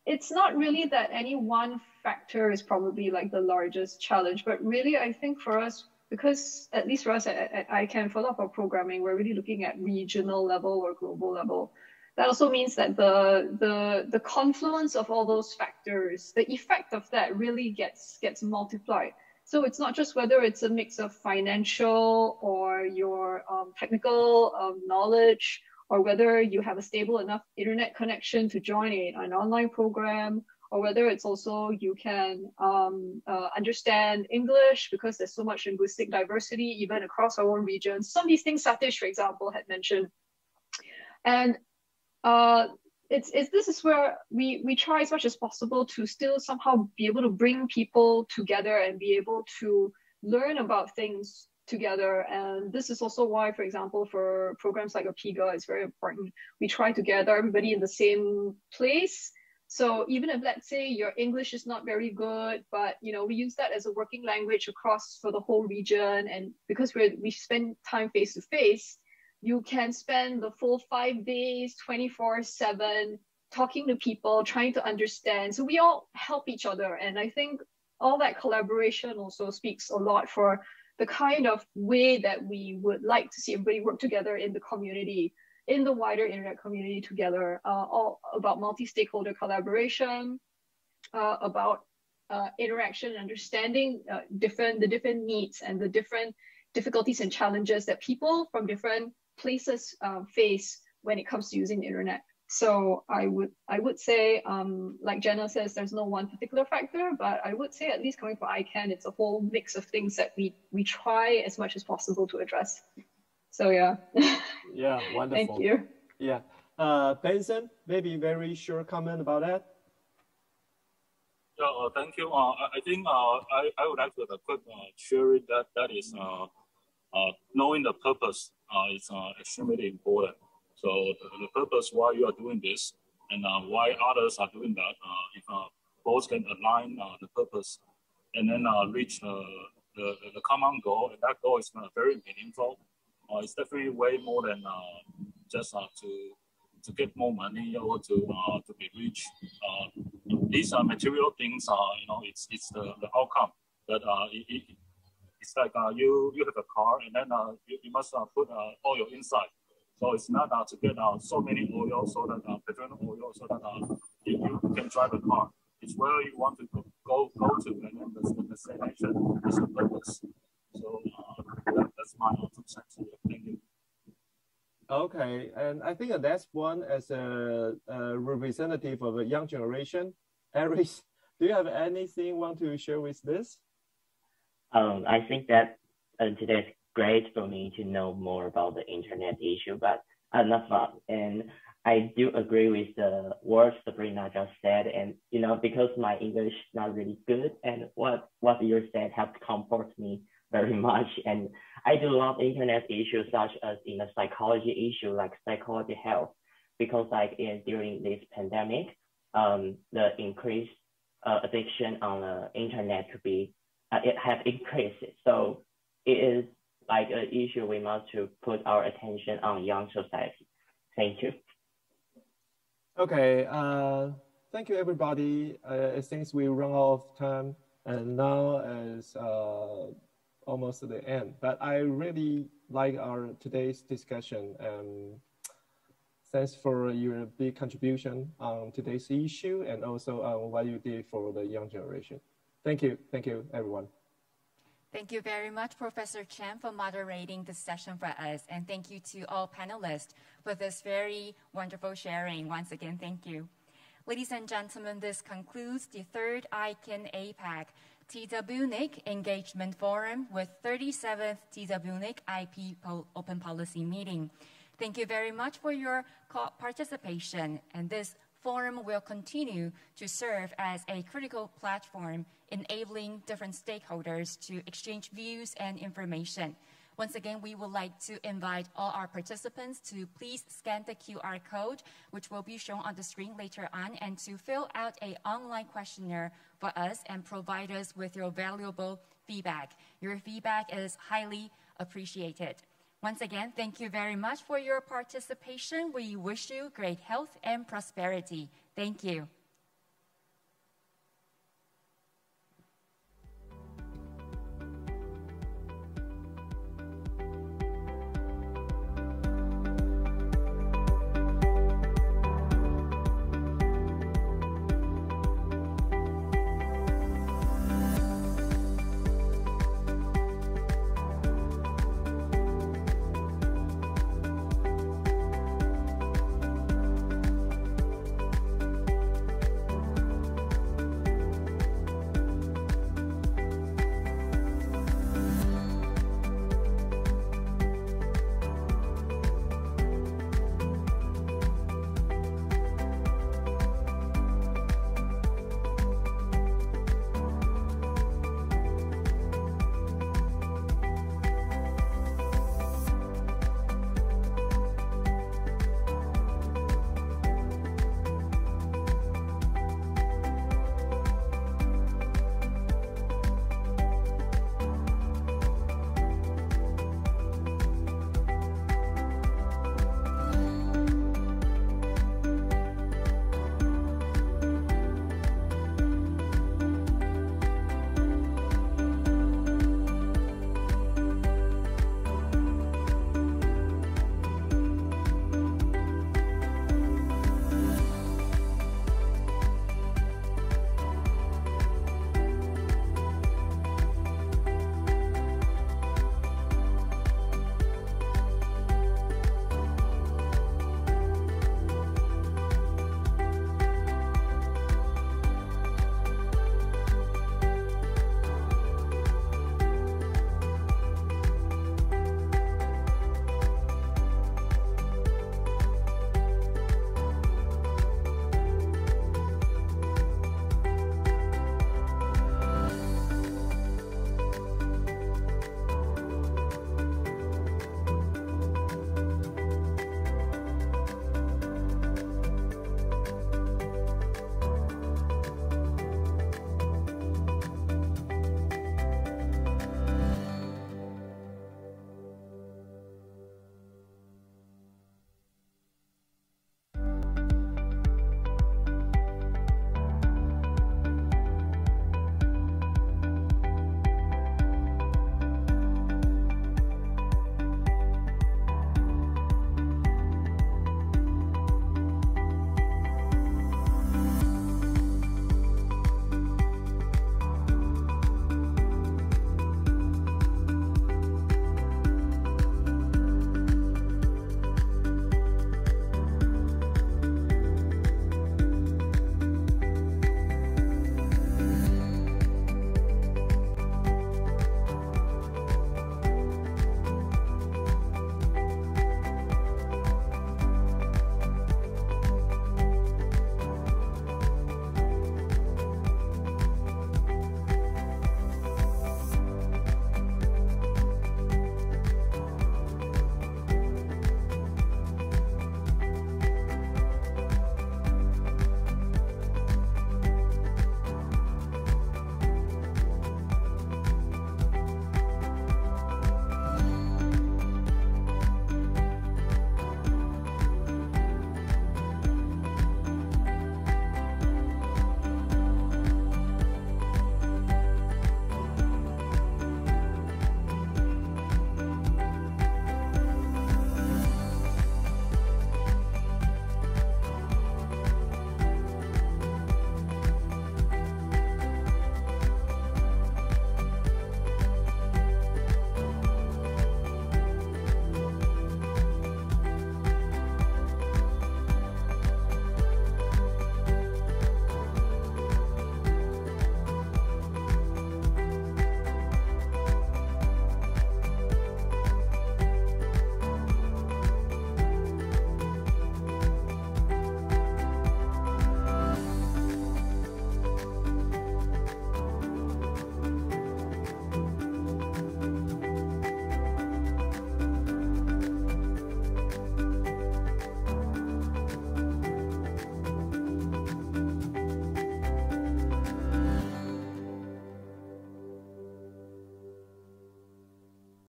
it's not really that any one factor is probably like the largest challenge, but really I think for us, because at least for us at ICANN, for a lot of our programming, we're really looking at regional level or global level. That also means that the confluence of all those factors, the effect of that really gets multiplied. So it's not just whether it's a mix of financial or your technical knowledge, or whether you have a stable enough internet connection to join an online program, or whether it's also you can understand English because there's so much linguistic diversity even across our own regions. Some of these things Satish, for example, had mentioned. And this is where we try as much as possible to still somehow be able to bring people together and be able to learn about things together. And this is also why, for example, for programs like APIGA, it's very important. We try to gather everybody in the same place. So even if, let's say, your English is not very good, but we use that as a working language across for the whole region, and because we spend time face to face, you can spend the full 5 days, 24/7, talking to people, trying to understand. So we all help each other, and I think all that collaboration also speaks a lot for the kind of way that we would like to see everybody work together in the community, in the wider internet community together, all about multi-stakeholder collaboration, about interaction, understanding the different needs and the different difficulties and challenges that people from different places face when it comes to using the internet. So I would say, like Jenna says, there's no one particular factor, but I would say at least coming from ICANN, it's a whole mix of things that we try as much as possible to address. So yeah. Yeah, wonderful. Thank you. Yeah. Benson, maybe very short comment about that. Yeah, thank you. I think I would like to have a quick sharing that is knowing the purpose is extremely important. So the purpose why you are doing this and why others are doing that, if both can align the purpose and then reach the common goal, and that goal is very meaningful. It's definitely way more than just to get more money or to be rich. These are material things. It's the outcome. But it's like you have a car, and then you must put oil inside. So it's not to get so many oil, so that petroleum oil, so that you can drive a car. It's where you want to go to, and then the destination is the purpose. So that's my 2 cents here. Thank you. Okay, and I think that's one as a representative of a young generation. Aris, do you have anything you want to share with this? I think that today's great for me to know more about the internet issue, but enough about. And I do agree with the words Sabrina just said, and because my English is not really good, and what you said helped comfort me very much. And I do love internet issues such as in a psychology issue like psychology health, because like during this pandemic, the increased addiction on the internet could be it has increased. So it is like an issue we must to put our attention on young society. Thank you. Okay, thank you everybody. Since we run out of time, and now is almost the end, but I really like our today's discussion, and thanks for your big contribution on today's issue and also on what you did for the young generation. Thank you, everyone. Thank you very much, Professor Chen, for moderating this session for us. And thank you to all panelists for this very wonderful sharing. Once again, thank you. Ladies and gentlemen, this concludes the third ICANN APAC-TWNIC Engagement Forum with 37th TWNIC IP Open Policy Meeting. Thank you very much for your participation, and this forum will continue to serve as a critical platform enabling different stakeholders to exchange views and information. Once again, we would like to invite all our participants to please scan the QR code, which will be shown on the screen later on, and to fill out an online questionnaire for us and provide us with your valuable feedback. Your feedback is highly appreciated. Once again, thank you very much for your participation. We wish you great health and prosperity. Thank you.